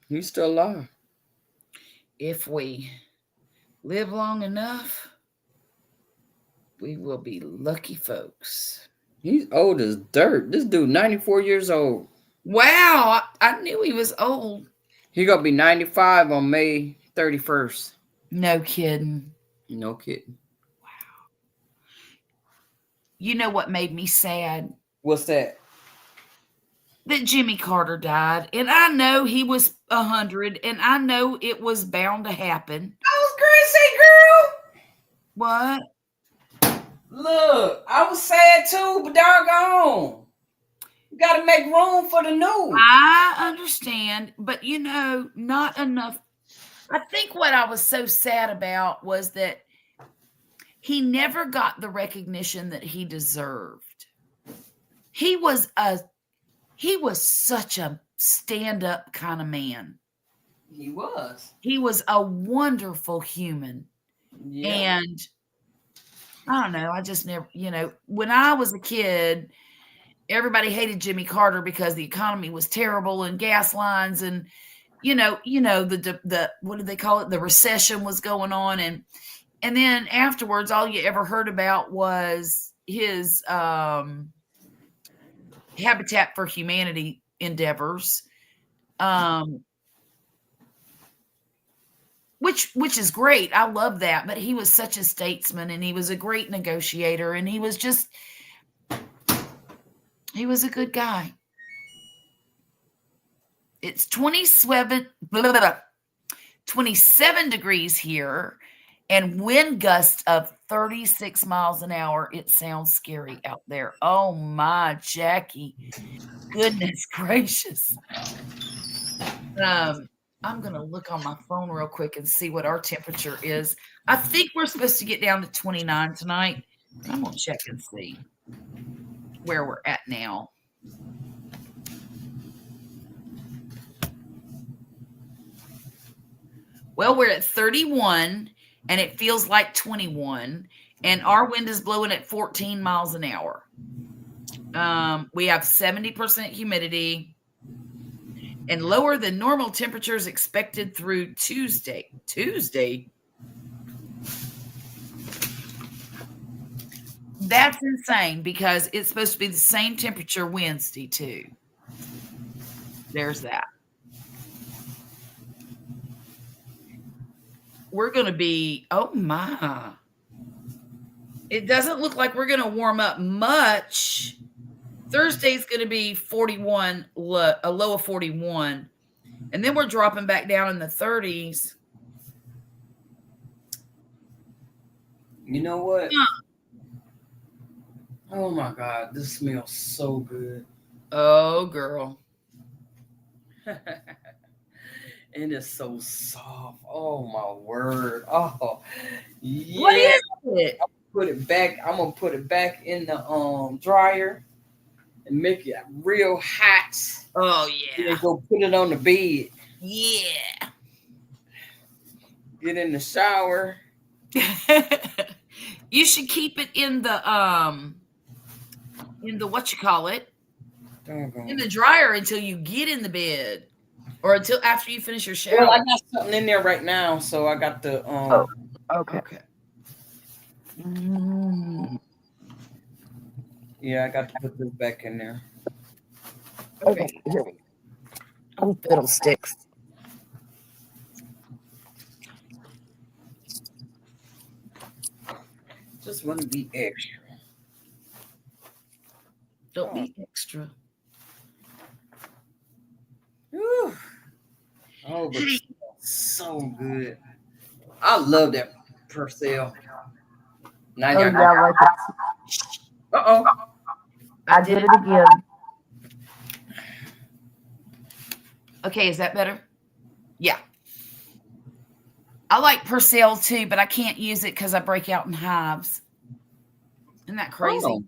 Speaker 4: You still alive.
Speaker 1: If we live long enough, we will be lucky folks.
Speaker 4: He's old as dirt. This dude, 94 years old.
Speaker 1: Wow, I knew he was old.
Speaker 4: He gonna be 95 on May 31st.
Speaker 1: No kidding.
Speaker 4: No kidding.
Speaker 1: Wow. You know what made me sad?
Speaker 4: What's that?
Speaker 1: That Jimmy Carter died. And I know he was 100, and I know it was bound to happen.
Speaker 4: I was crazy, girl.
Speaker 1: What?
Speaker 4: Look, I was sad too, but doggone. You gotta make room for the new.
Speaker 1: I understand, but you know, not enough. I think what I was so sad about was that he never got the recognition that he deserved. He was such a stand-up kind of man.
Speaker 4: He was.
Speaker 1: He was a wonderful human.
Speaker 4: Yeah.
Speaker 1: And I don't know, I just never, you know, when I was a kid, everybody hated Jimmy Carter because the economy was terrible and gas lines and you know the what did they call it? The recession was going on, and then afterwards all you ever heard about was his Habitat for Humanity endeavors, which is great. I love that, but he was such a statesman and he was a great negotiator and he was a good guy. It's 27 degrees here and wind gusts of 36 miles an hour. It sounds scary out there. Oh my, Jackie. Goodness gracious. I'm going to look on my phone real quick and see what our temperature is. I think we're supposed to get down to 29 tonight. I'm going to check and see where we're at now. Well, we're at 31 and it feels like 21 and our wind is blowing at 14 miles an hour. We have 70% humidity and lower than normal temperatures expected through Tuesday. That's insane because it's supposed to be the same temperature Wednesday too. There's that. we're going to be, oh my. It doesn't look like we're going to warm up much. Thursday's going to be 41, a low of 41. And then we're dropping back down in the 30s.
Speaker 4: You know what? Oh my God, this smells so good.
Speaker 1: Oh, girl.
Speaker 4: It is so soft. Oh my word. Oh, yeah.
Speaker 1: What is it?
Speaker 4: Put it back. I'm gonna put it back in the dryer and make it real hot.
Speaker 1: Oh,
Speaker 4: Then
Speaker 1: yeah.
Speaker 4: go put it on the bed.
Speaker 1: Yeah.
Speaker 4: Get in the shower.
Speaker 1: You should keep it in the what you call it, in the dryer until you get in the bed, or until after you finish your shower.
Speaker 4: Well, I got something in there right now, so I got the
Speaker 2: Okay.
Speaker 4: Yeah, I got to put this back in there.
Speaker 2: Okay. Here we go. Oh, fiddlesticks.
Speaker 4: Just want to be extra.
Speaker 1: Don't be extra.
Speaker 4: Whew. Oh, but it smells so good. I love that Purcell. Now
Speaker 2: Oh,
Speaker 4: y'all
Speaker 2: yeah, I like it.
Speaker 4: Uh-oh.
Speaker 2: I did it again.
Speaker 1: Okay, is that better? Yeah. I like Purcell too, but I can't use it because I break out in hives. Isn't that crazy?
Speaker 4: Oh.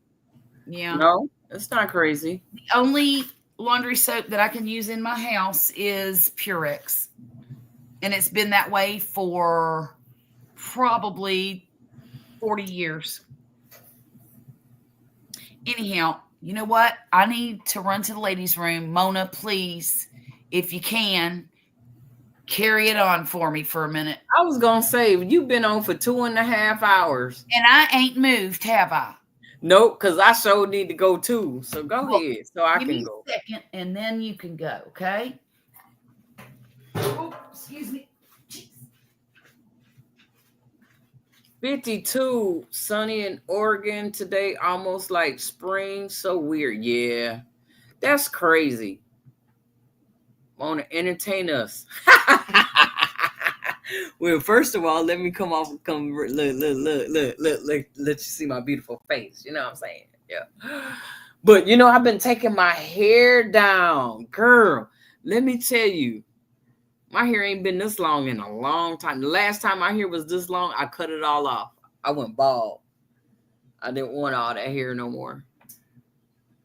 Speaker 1: Yeah.
Speaker 4: No, it's not crazy.
Speaker 1: The only laundry soap that I can use in my house is Purex. And it's been that way for probably 40 years. Anyhow, you know what? I need to run to the ladies' room. Mona, please, if you can, carry it on for me for a minute.
Speaker 4: I was going to say, you've been on for 2.5 hours.
Speaker 1: And I ain't moved, have I?
Speaker 4: Nope, because I sure need to go too. So go ahead so I
Speaker 1: Give
Speaker 4: can
Speaker 1: me
Speaker 4: go.
Speaker 1: a second, and then you can go, okay? Oh, excuse me. Jeez.
Speaker 4: 52, sunny in Oregon today, almost like spring. So weird. Yeah, that's crazy. Want to entertain us? Well, first of all, let me come look, let you see my beautiful face. You know what I'm saying? Yeah. But you know, I've been taking my hair down, girl. Let me tell you, my hair ain't been this long in a long time. The last time my hair was this long, I cut it all off. I went bald. I didn't want all that hair no more.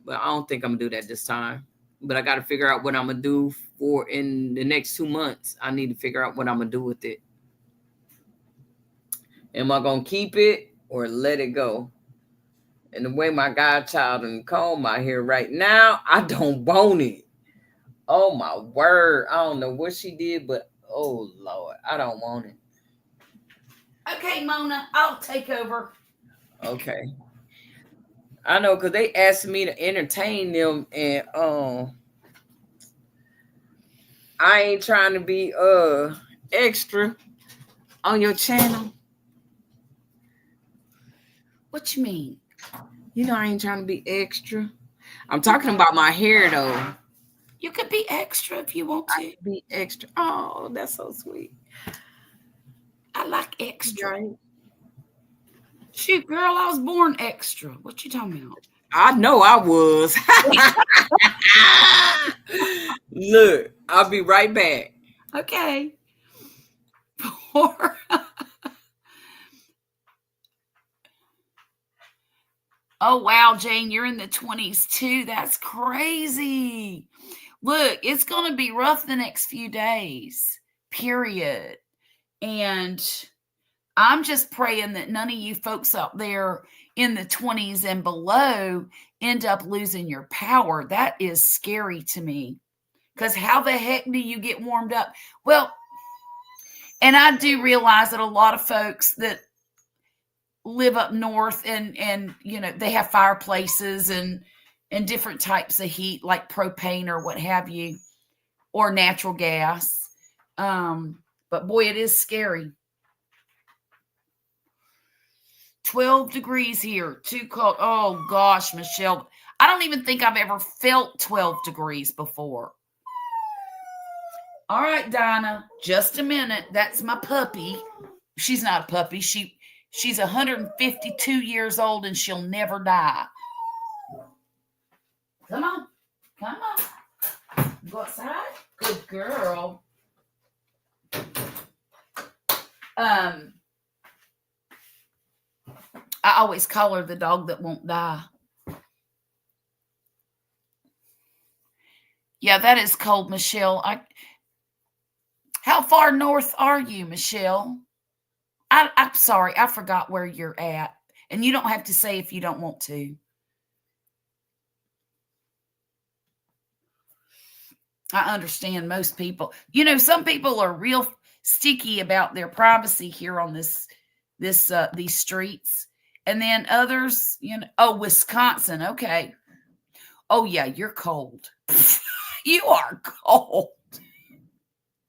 Speaker 4: But I don't think I'm gonna do that this time. But I got to figure out what I'm gonna do for in the next 2 months. I need to figure out what I'm gonna do with it. Am I gonna keep it or let it go? And the way my godchild and comb my hair right now, I don't bone it. Oh my word. I don't know what she did, but oh Lord, I don't want it.
Speaker 1: Okay, Mona, I'll take over.
Speaker 4: Okay. I know, because they asked me to entertain them, and I ain't trying to be extra on your channel.
Speaker 1: What you mean?
Speaker 4: You know I ain't trying to be extra. I'm talking about my hair though.
Speaker 1: You could be extra if you want to.
Speaker 4: Be extra. Oh, that's so sweet.
Speaker 1: I like extra.
Speaker 4: Right.
Speaker 1: Shoot, girl, I was born extra. What you talking about?
Speaker 4: I know I was. Look, I'll be right back.
Speaker 1: Okay. Oh, wow, Jane, you're in the 20s too. That's crazy. Look, it's going to be rough the next few days, period. And I'm just praying that none of you folks out there in the 20s and below end up losing your power. That is scary to me. Because how the heck do you get warmed up? Well, and I do realize that a lot of folks that live up north and you know, they have fireplaces and different types of heat like propane or what have you, or natural gas. But boy, it is scary. 12 degrees here. Too cold. Oh, gosh, Michelle. I don't even think I've ever felt 12 degrees before. All right, Dinah, just a minute. That's my puppy. She's not a puppy. She's 152 years old, and she'll never die. Come on. Come on. Go outside. Good girl. I always call her the dog that won't die. Yeah, that is cold, Michelle. How far north are you, Michelle? I'm sorry, I forgot where you're at. And you don't have to say if you don't want to. I understand most people. You know, some people are real sticky about their privacy here on these streets. And then others, you know, oh, Wisconsin. Okay. Oh, yeah, you're cold. You are cold.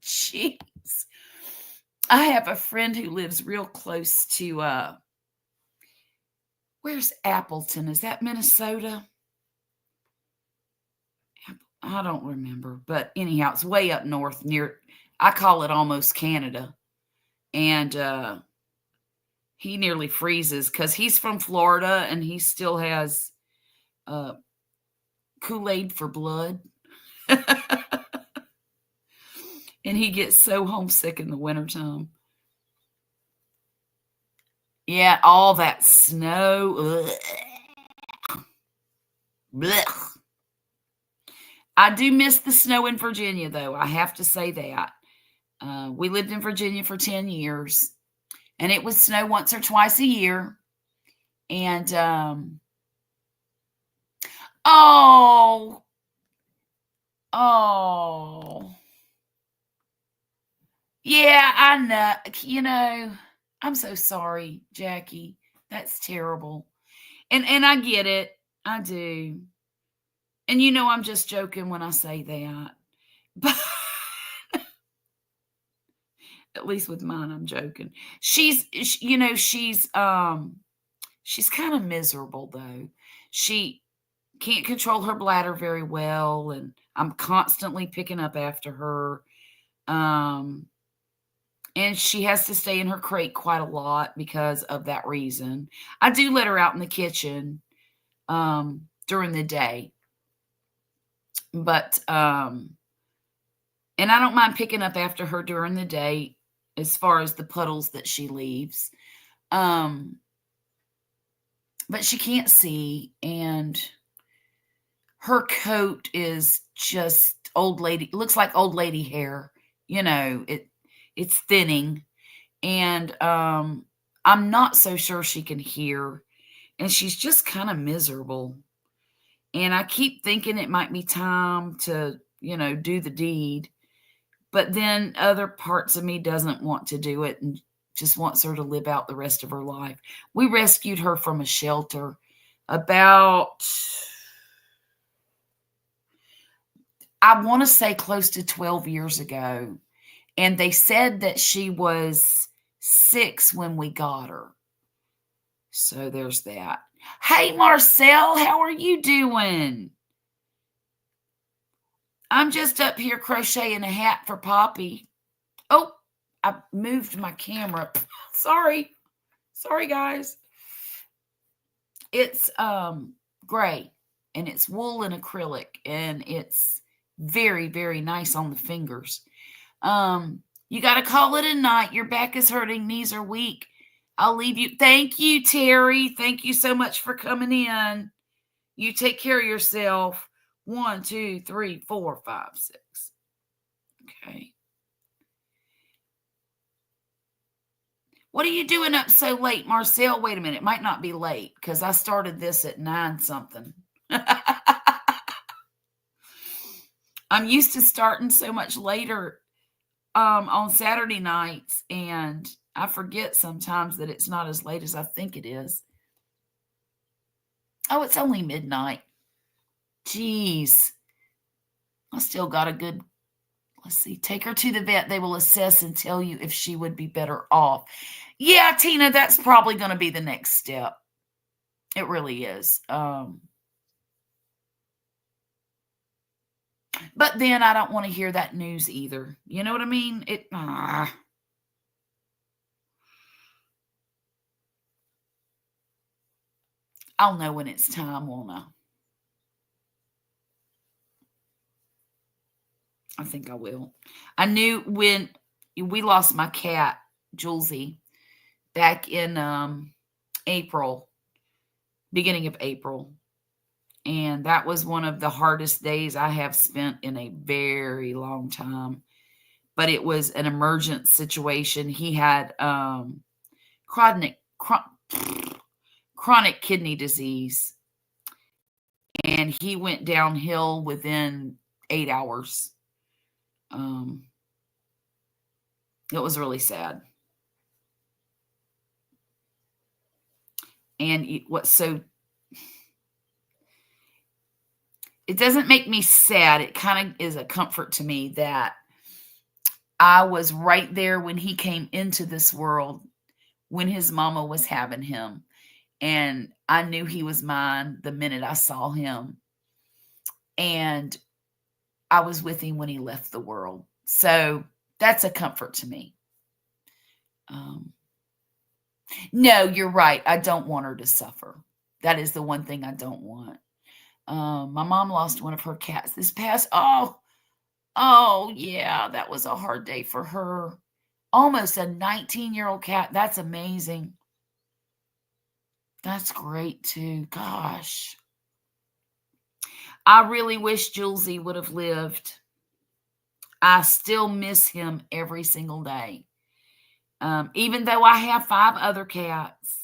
Speaker 1: Jeez. I have a friend who lives real close to, where's Appleton? Is that Minnesota? I don't remember. But anyhow, it's way up north near, I call it almost Canada. And he nearly freezes because he's from Florida and he still has Kool-Aid for blood. And he gets so homesick in the wintertime. Yeah, all that snow. Ugh. Blech. I do miss the snow in Virginia, though. I have to say that. We lived in Virginia for 10 years. And it would snow once or twice a year. And, oh. Yeah, I know. You know, I'm so sorry, Jackie. That's terrible. And I get it. I do. And you know, I'm just joking when I say that. But at least with mine, I'm joking. She's kind of miserable though. She can't control her bladder very well, and I'm constantly picking up after her. And she has to stay in her crate quite a lot because of that reason. I do let her out in the kitchen during the day. But and I don't mind picking up after her during the day as far as the puddles that she leaves. But she can't see, and her coat is just old lady, looks like old lady hair. You know, it's thinning, and I'm not so sure she can hear, and she's just kind of miserable. And I keep thinking it might be time to, you know, do the deed. But then other parts of me doesn't want to do it and just wants her to live out the rest of her life. We rescued her from a shelter about, I want to say close to 12 years ago. And they said that she was 6 when we got her. So there's that. Hey, Marcel, how are you doing? I'm just up here crocheting a hat for Poppy. Oh, I moved my camera. Sorry, guys. It's gray, and it's wool and acrylic, and it's very, very nice on the fingers. You got to call it a night. Your back is hurting. Knees are weak. I'll leave you. Thank you, Terry. Thank you so much for coming in. You take care of yourself. 1, 2, 3, 4, 5, 6. Okay. What are you doing up so late, Marcel? Wait a minute. It might not be late because I started this at 9 something. I'm used to starting so much later on Saturday nights, and I forget sometimes that it's not as late as I think it is. Oh, it's only midnight. Jeez. I still got a good Let's see. Take her to the vet. They will assess and tell you if she would be better off. Yeah, Tina, that's probably going to be the next step. It really is. But then I don't want to hear that news either. You know what I mean? I'll know when it's time, won't I? I think I will. I knew when we lost my cat, Julesy, back in April, beginning of April. And that was one of the hardest days I have spent in a very long time. But it was an emergent situation. He had chronic kidney disease. And he went downhill within 8 hours. It was really sad. And it doesn't make me sad. It kind of is a comfort to me that I was right there when he came into this world, when his mama was having him. And I knew he was mine the minute I saw him. And I was with him when he left the world. So that's a comfort to me. No, you're right. I don't want her to suffer. That is the one thing I don't want. My mom lost one of her cats this past. Oh, yeah, that was a hard day for her. Almost a 19-year-old cat. That's amazing. That's great too. Gosh. I really wish Julesy would have lived. I still miss him every single day. Even though I have 5 other cats,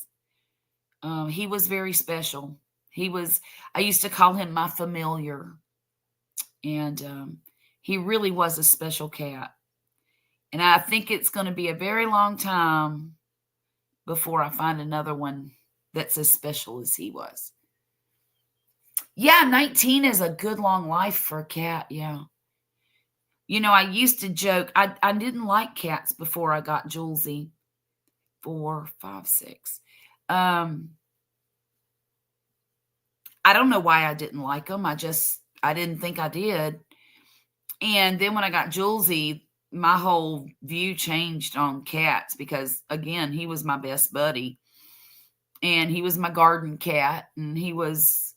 Speaker 1: he was very special. I used to call him my familiar. And he really was a special cat. And I think it's going to be a very long time before I find another one that's as special as he was. Yeah, 19 is a good long life for a cat. Yeah. You know, I used to joke. I didn't like cats before I got Julesy. 4, 5, 6. I don't know why I didn't like them. I didn't think I did. And then when I got Julesy, my whole view changed on cats because, again, he was my best buddy. And he was my garden cat. And he was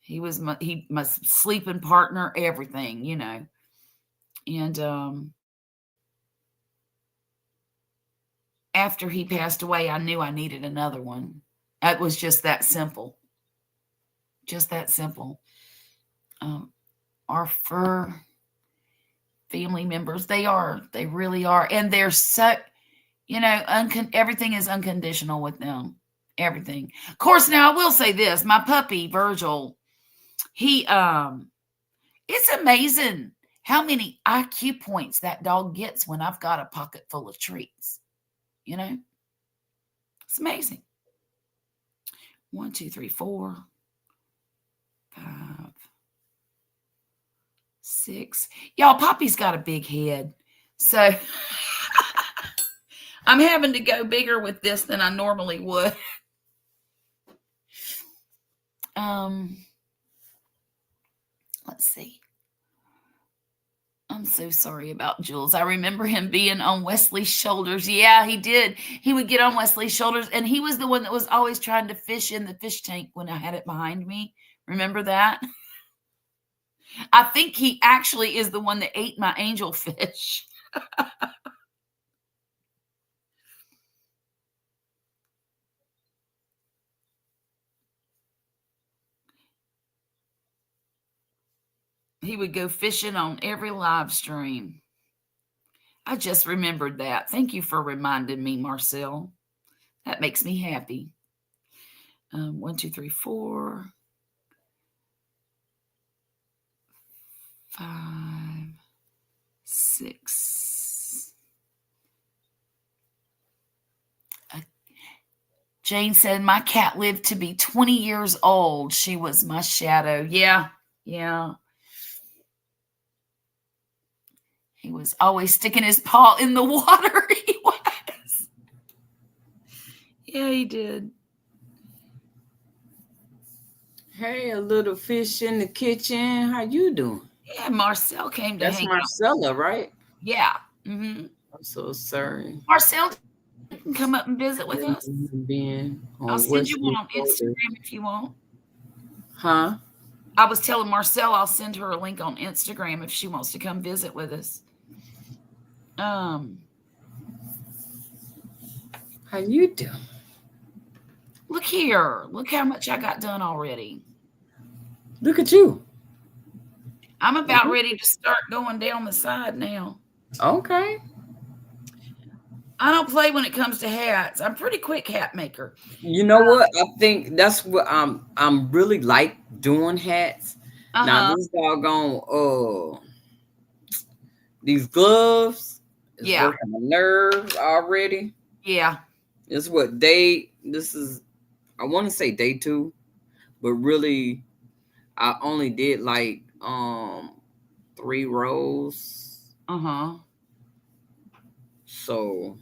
Speaker 1: my sleeping partner, everything, you know. And after he passed away, I knew I needed another one. It was just that simple. Just that simple. Our fur family members, they really are. And they're so, you know, everything is unconditional with them. Everything. Of course, now I will say this. My puppy, Virgil, it's amazing how many IQ points that dog gets when I've got a pocket full of treats. You know? It's amazing. 1, 2, 3, 4, 5, 6. Y'all, Poppy's got a big head. So I'm having to go bigger with this than I normally would. Let's see. I'm so sorry about Jules. I remember him being on Wesley's shoulders. Yeah, he did. He would get on Wesley's shoulders, and he was the one that was always trying to fish in the fish tank when I had it behind me. Remember that? I think he actually is the one that ate my angel fish. He would go fishing on every live stream. I just remembered that. Thank you for reminding me, Marcel. That makes me happy. 1, 2, 3, 4, 5, 6. Jane said, my cat lived to be 20 years old. She was my shadow. Yeah. He was always sticking his paw in the water. He was. Yeah, he did.
Speaker 4: Hey, a little fish in the kitchen. How you doing?
Speaker 1: Yeah, Marcel came to
Speaker 4: That's
Speaker 1: hang out.
Speaker 4: Marcella, right?
Speaker 1: Yeah. Mm-hmm.
Speaker 4: I'm so sorry.
Speaker 1: Marcel can come up and visit with us.
Speaker 4: Being on
Speaker 1: I'll send you one on
Speaker 4: Westwood Road.
Speaker 1: Instagram if you want.
Speaker 4: Huh?
Speaker 1: I was telling Marcel I'll send her a link on Instagram if she wants to come visit with us.
Speaker 4: How you doing?
Speaker 1: Look here. Look how much I got done already.
Speaker 4: Look at you.
Speaker 1: I'm about ready to start going down the side now.
Speaker 4: Okay.
Speaker 1: I don't play when it comes to hats. I'm a pretty quick hat maker.
Speaker 4: You know what? I think that's what I'm really like doing hats. Now this doggone these gloves is working my nerves already.
Speaker 1: Yeah.
Speaker 4: This is I want to say day 2, but really I only did like 3 rows. So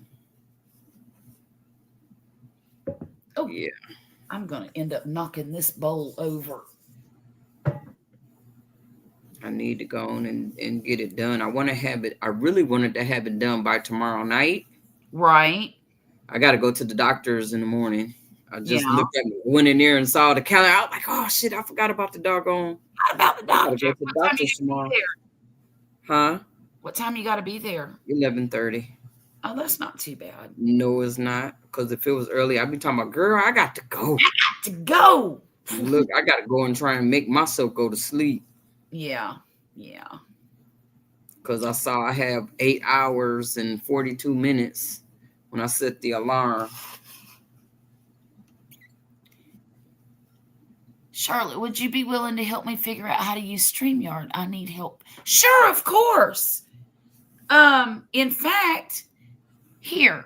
Speaker 4: yeah.
Speaker 1: I'm gonna end up knocking this bowl over.
Speaker 4: I need to go on and get it done. I really wanted to have it done by tomorrow night.
Speaker 1: Right.
Speaker 4: I got to go to the doctor's in the morning. I just went in there and saw the calendar. I was like, oh shit, I forgot about the doggone.
Speaker 1: How about the doctor?
Speaker 4: Go to the doctor's tomorrow. Huh?
Speaker 1: What time you got to be there?
Speaker 4: 11:30.
Speaker 1: Oh, that's not too bad.
Speaker 4: No, it's not. Because if it was early, I'd be talking about, girl, I got to go. Look, I got to go and try and make myself go to sleep.
Speaker 1: Yeah.
Speaker 4: Because I have 8 hours and 42 minutes when I set the alarm.
Speaker 1: Charlotte, would you be willing to help me figure out how to use StreamYard? I need help. Sure, of course. In fact, here.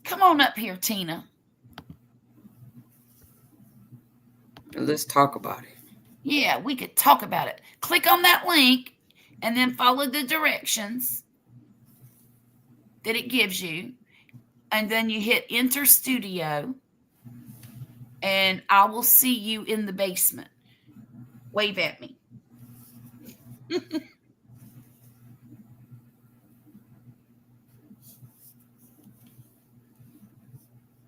Speaker 1: Come on up here, Tina.
Speaker 4: Let's talk about it.
Speaker 1: Yeah, we could talk about it. Click on that link and then follow the directions that it gives you. And then you hit Enter Studio. And I will see you in the basement. Wave at me.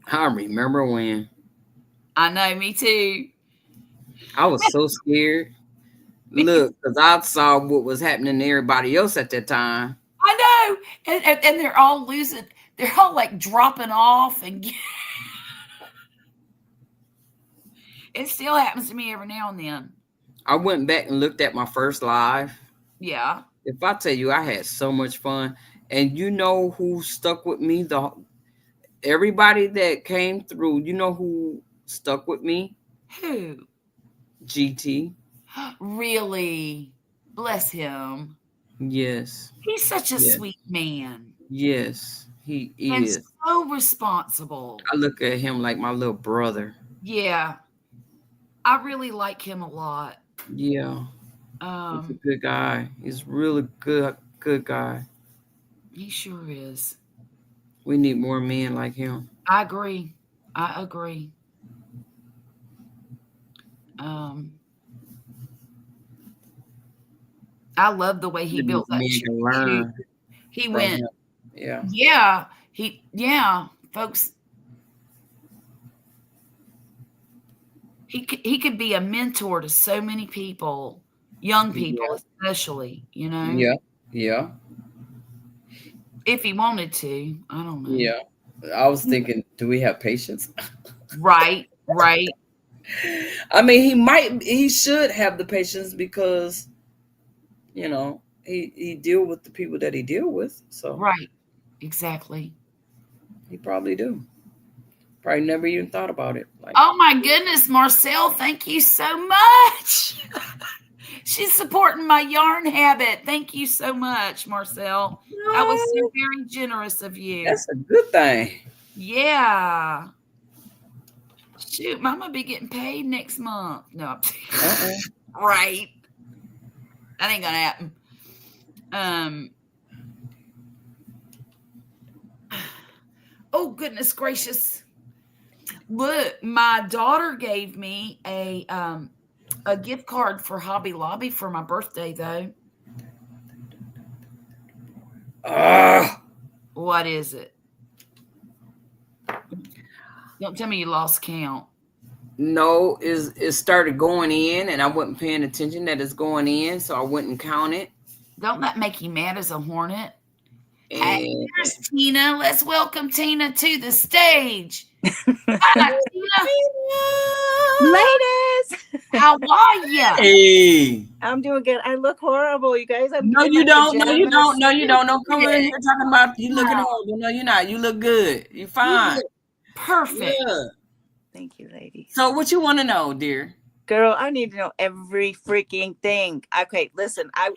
Speaker 4: I remember when.
Speaker 1: I know, me too.
Speaker 4: I was so scared. Look, because I saw what was happening to everybody else at that time.
Speaker 1: I know. And they're all losing. They're all like dropping off. And it still happens to me every now and then.
Speaker 4: I went back and looked at my first live.
Speaker 1: Yeah.
Speaker 4: If I tell you, I had so much fun. And you know who stuck with me? Everybody that came through, you know who stuck with me?
Speaker 1: Who?
Speaker 4: GT.
Speaker 1: Really? Bless him.
Speaker 4: Yes.
Speaker 1: He's such a sweet man.
Speaker 4: Yes, he
Speaker 1: and
Speaker 4: is.
Speaker 1: So responsible.
Speaker 4: I look at him like my little brother.
Speaker 1: Yeah. I really like him a lot.
Speaker 4: Yeah. He's a good guy. He's really good guy.
Speaker 1: He sure is.
Speaker 4: We need more men like him.
Speaker 1: I agree. I love the way he built that shoe. He went. Yeah. Folks. He could be a mentor to so many people, young people especially, you know.
Speaker 4: Yeah.
Speaker 1: If he wanted to, I don't know.
Speaker 4: Yeah. I was thinking, do we have patience?
Speaker 1: Right.
Speaker 4: I mean, he should have the patience because, you know, he deal with the people that he deal with. So
Speaker 1: right. Exactly.
Speaker 4: He probably do. Probably never even thought about it.
Speaker 1: Oh my goodness, Marcel, thank you so much. She's supporting my yarn habit. Thank you so much, Marcel. That was so very generous of you.
Speaker 4: That's a good thing.
Speaker 1: Yeah. Shoot, Mama be getting paid next month. No. Right. That ain't gonna happen. Oh goodness gracious. Look, my daughter gave me a gift card for Hobby Lobby for my birthday though. What is it? Don't tell me you lost count.
Speaker 4: No, it started going in, and I wasn't paying attention that it's going in, so I wouldn't count it.
Speaker 1: Don't that make you mad as a hornet?
Speaker 4: And
Speaker 1: Hey, there's Tina. Let's welcome Tina to the stage. Hi, Tina.
Speaker 5: Ladies,
Speaker 1: How are you?
Speaker 4: hey,
Speaker 5: I'm doing good. I look horrible, you guys.
Speaker 4: no, you don't. No, you don't. No, you don't. Don't come in here talking about you looking horrible. No, you're not. You look good. You're fine.
Speaker 1: You look perfect.
Speaker 4: Yeah.
Speaker 5: Thank you, ladies.
Speaker 4: So, what you want to know, dear?
Speaker 5: Girl, I need to know every freaking thing. Okay, listen. I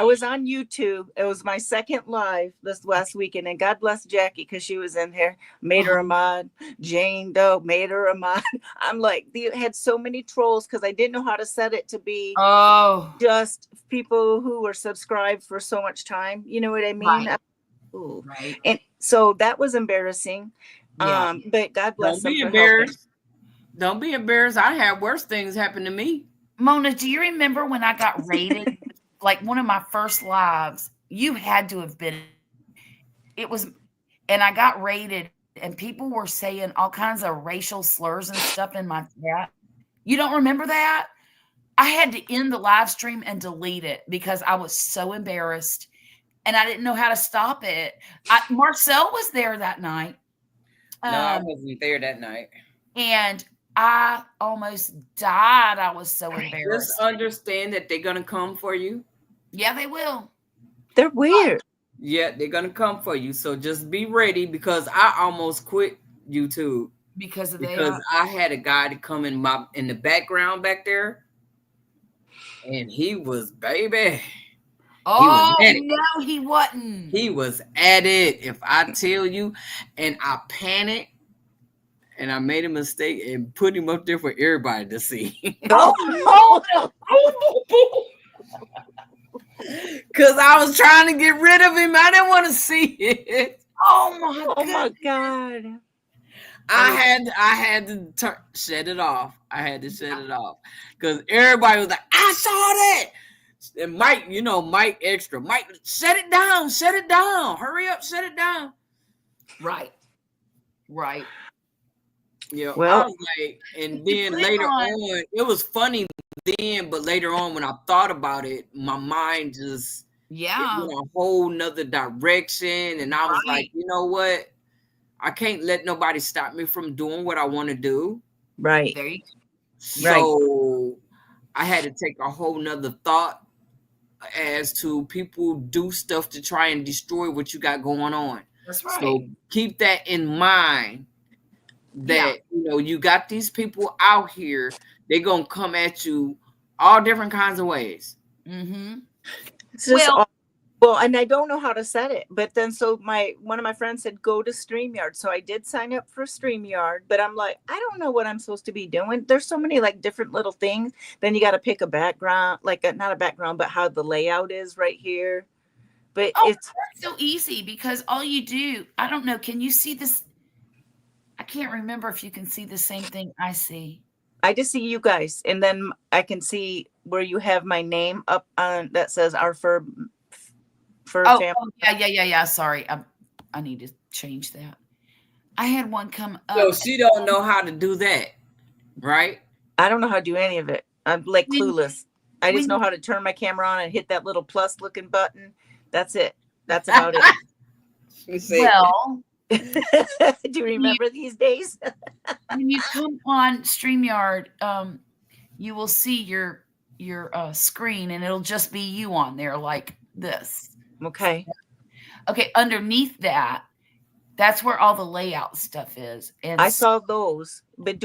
Speaker 5: was on YouTube. It was my second live this last weekend, and God bless Jackie because she was in here. Made her a mod. Jane Doe made her a mod. I'm like, they had so many trolls because I didn't know how to set it to be just people who were subscribed for so much time. You know what I mean?
Speaker 1: Right.
Speaker 5: Ooh.
Speaker 1: Right.
Speaker 5: And so that was embarrassing.
Speaker 1: Yeah.
Speaker 5: But God bless
Speaker 4: Don't
Speaker 5: them
Speaker 4: be
Speaker 5: for
Speaker 4: embarrassed. Don't be embarrassed. I had worse things happen to me.
Speaker 1: Mona, do you remember when I got raided? Like one of my first lives, you had to have been. It was, and I got raided, and people were saying all kinds of racial slurs and stuff in my chat. You don't remember that? I had to end the live stream and delete it because I was so embarrassed, and I didn't know how to stop it. Marcel was there that night.
Speaker 4: No, I wasn't there that night.
Speaker 1: And I almost died. I was so embarrassed.
Speaker 4: Just understand that they're gonna come for you.
Speaker 1: Yeah, they will.
Speaker 5: They're weird.
Speaker 4: Yeah, they're gonna come for you. So just be ready because I almost quit YouTube
Speaker 1: Because
Speaker 4: I had a guy to come in the background back there, and he was baby.
Speaker 1: Oh no, he wasn't.
Speaker 4: He was at it. If I tell you, and I panicked. And I made a mistake and put him up there for everybody to see. Because I was trying to get rid of him. I didn't want to see it.
Speaker 1: Oh
Speaker 5: my God.
Speaker 4: I had to shut it off. I had to shut it off. Because everybody was like, I saw that. And Mike extra. Mike, shut it down. Shut it down. Hurry up. Shut it down.
Speaker 1: Right.
Speaker 4: Yeah,
Speaker 5: well,
Speaker 4: I was like, and then later on, it was funny then, but later on when I thought about it, my mind just went a whole nother direction, and I was like, you know what? I can't let nobody stop me from doing what I want to do.
Speaker 5: Right.
Speaker 1: There you go.
Speaker 4: So I had to take a whole nother thought as to people do stuff to try and destroy what you got going on.
Speaker 1: That's right.
Speaker 4: So keep that in mind. That you got these people out here, they're gonna come at you all different kinds of ways.
Speaker 1: Mm-hmm.
Speaker 5: Well, and I don't know how to set it, but then so one of my friends said go to StreamYard, so I did sign up for StreamYard, but I'm like, I don't know what I'm supposed to be doing. There's so many like different little things. Then you got to pick a background, not a background, but how the layout is right here. But it's
Speaker 1: so easy because all you do, I don't know, can you see this? I can't remember if you can see the same thing I see.
Speaker 5: I just see you guys, and then I can see where you have my name up on that says our fur family.
Speaker 1: Yeah. Sorry, I need to change that. I had one come up.
Speaker 4: So she don't know how to do that, right?
Speaker 5: I don't know how to do any of it. I'm like clueless. I just know how to turn my camera on and hit that little plus looking button. That's it. That's about it.
Speaker 1: Well.
Speaker 5: Do you remember these days?
Speaker 1: When you come on StreamYard, you will see your screen, and it'll just be you on there like this.
Speaker 5: Okay.
Speaker 1: Underneath that's where all the layout stuff is. And
Speaker 5: I saw those, but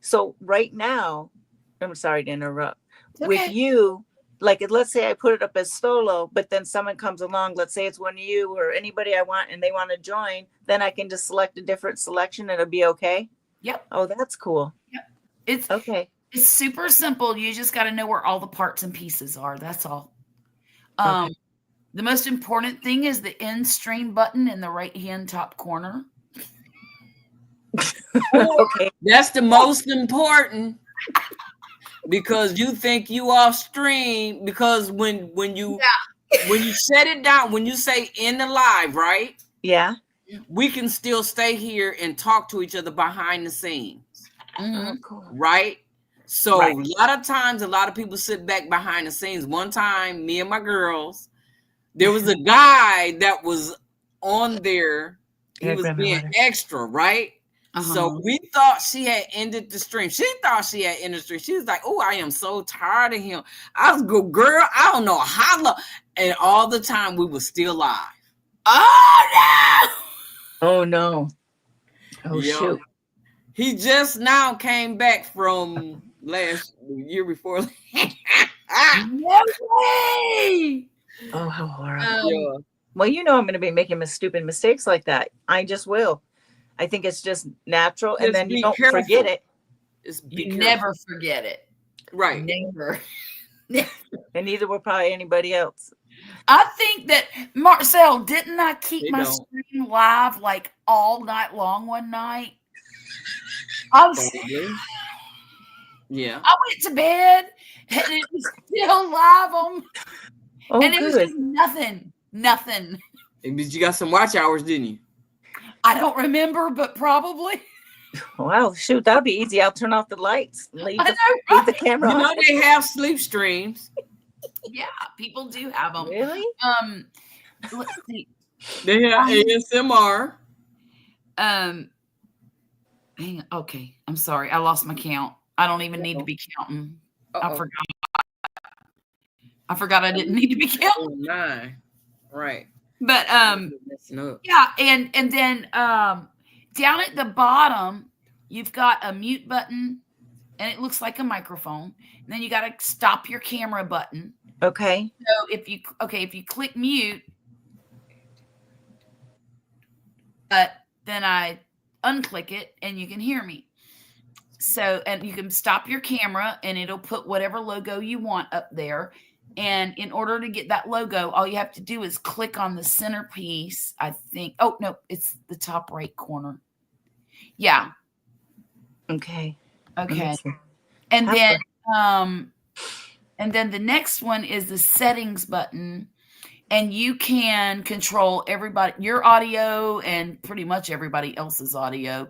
Speaker 5: so right now, I'm sorry to interrupt.
Speaker 1: Okay.
Speaker 5: With you, like let's say I put it up as solo, but then someone comes along, let's say it's one of you or anybody I want, and they want to join, then I can just select a different selection and it'll be okay.
Speaker 1: Yep.
Speaker 5: Oh, that's cool.
Speaker 1: Yep. It's okay. It's super simple. You just got to know where all the parts and pieces are. That's all. The most important thing is the end stream button in the right hand top corner.
Speaker 5: Okay.
Speaker 4: That's the most important, because you think you off stream, because when you set it down, when you say in the live, right?
Speaker 5: Yeah.
Speaker 4: We can still stay here and talk to each other behind the scenes.
Speaker 5: Oh, cool.
Speaker 4: Right? So
Speaker 5: Right.
Speaker 4: a lot of times, a lot of people sit back behind the scenes. One time, me and my girls, there was a guy that was on there. He was being extra, right? So we thought she had ended the stream. She thought she had ended the stream. She was like, "Oh, I am so tired of him." I was go, girl, I don't know how long. And all the time we were still live.
Speaker 1: Oh
Speaker 5: Oh no. Oh
Speaker 4: Yo.
Speaker 5: shoot.
Speaker 4: He just now came back from year before.
Speaker 1: no! No way!
Speaker 5: Oh, how horrible.
Speaker 4: Yeah.
Speaker 5: Well, you know I'm going to be making stupid mistakes like that. I just will. I think it's just natural, and
Speaker 4: Just
Speaker 5: then you
Speaker 4: be
Speaker 5: don't
Speaker 4: careful.
Speaker 5: forget it.
Speaker 4: Just be
Speaker 1: You
Speaker 4: careful.
Speaker 1: never forget it.
Speaker 4: Right.
Speaker 1: Never.
Speaker 5: And neither will probably anybody else.
Speaker 1: I think that, Marcel, didn't I keep
Speaker 4: They
Speaker 1: my
Speaker 4: don't.
Speaker 1: stream live like all night long one night? I
Speaker 4: Yeah.
Speaker 1: went to bed and it was still live on,
Speaker 5: Oh,
Speaker 1: and it was
Speaker 5: good.
Speaker 1: just nothing.
Speaker 4: But you got some watch hours, didn't you?
Speaker 1: I don't remember, but probably.
Speaker 5: Wow, shoot, that'll be easy. I'll turn off the lights. Leave
Speaker 1: I
Speaker 5: the,
Speaker 1: know,
Speaker 5: leave the
Speaker 1: right?
Speaker 5: camera
Speaker 4: You
Speaker 5: on.
Speaker 4: know they have sleep streams.
Speaker 1: Yeah, people do have them.
Speaker 5: Really?
Speaker 1: Let's see.
Speaker 4: They have ASMR.
Speaker 1: Hang on. Okay, I'm sorry. I lost my count. I don't even need to be counting. I forgot I didn't need to be counting.
Speaker 4: Oh, 9. Right.
Speaker 1: But
Speaker 4: Messing up.
Speaker 1: yeah, and then down at the bottom, you've got a mute button, and it looks like a microphone. And then you got to stop your camera button.
Speaker 5: Okay.
Speaker 1: So if you click mute, but then I unclick it and you can hear me. So, and you can stop your camera and it'll put whatever logo you want up there. And in order to get that logo, all you have to do is click on the centerpiece, I think. Oh, no, it's the top right corner. Yeah.
Speaker 5: Okay.
Speaker 1: Okay. And then the next one is the settings button. And you can control your audio and pretty much everybody else's audio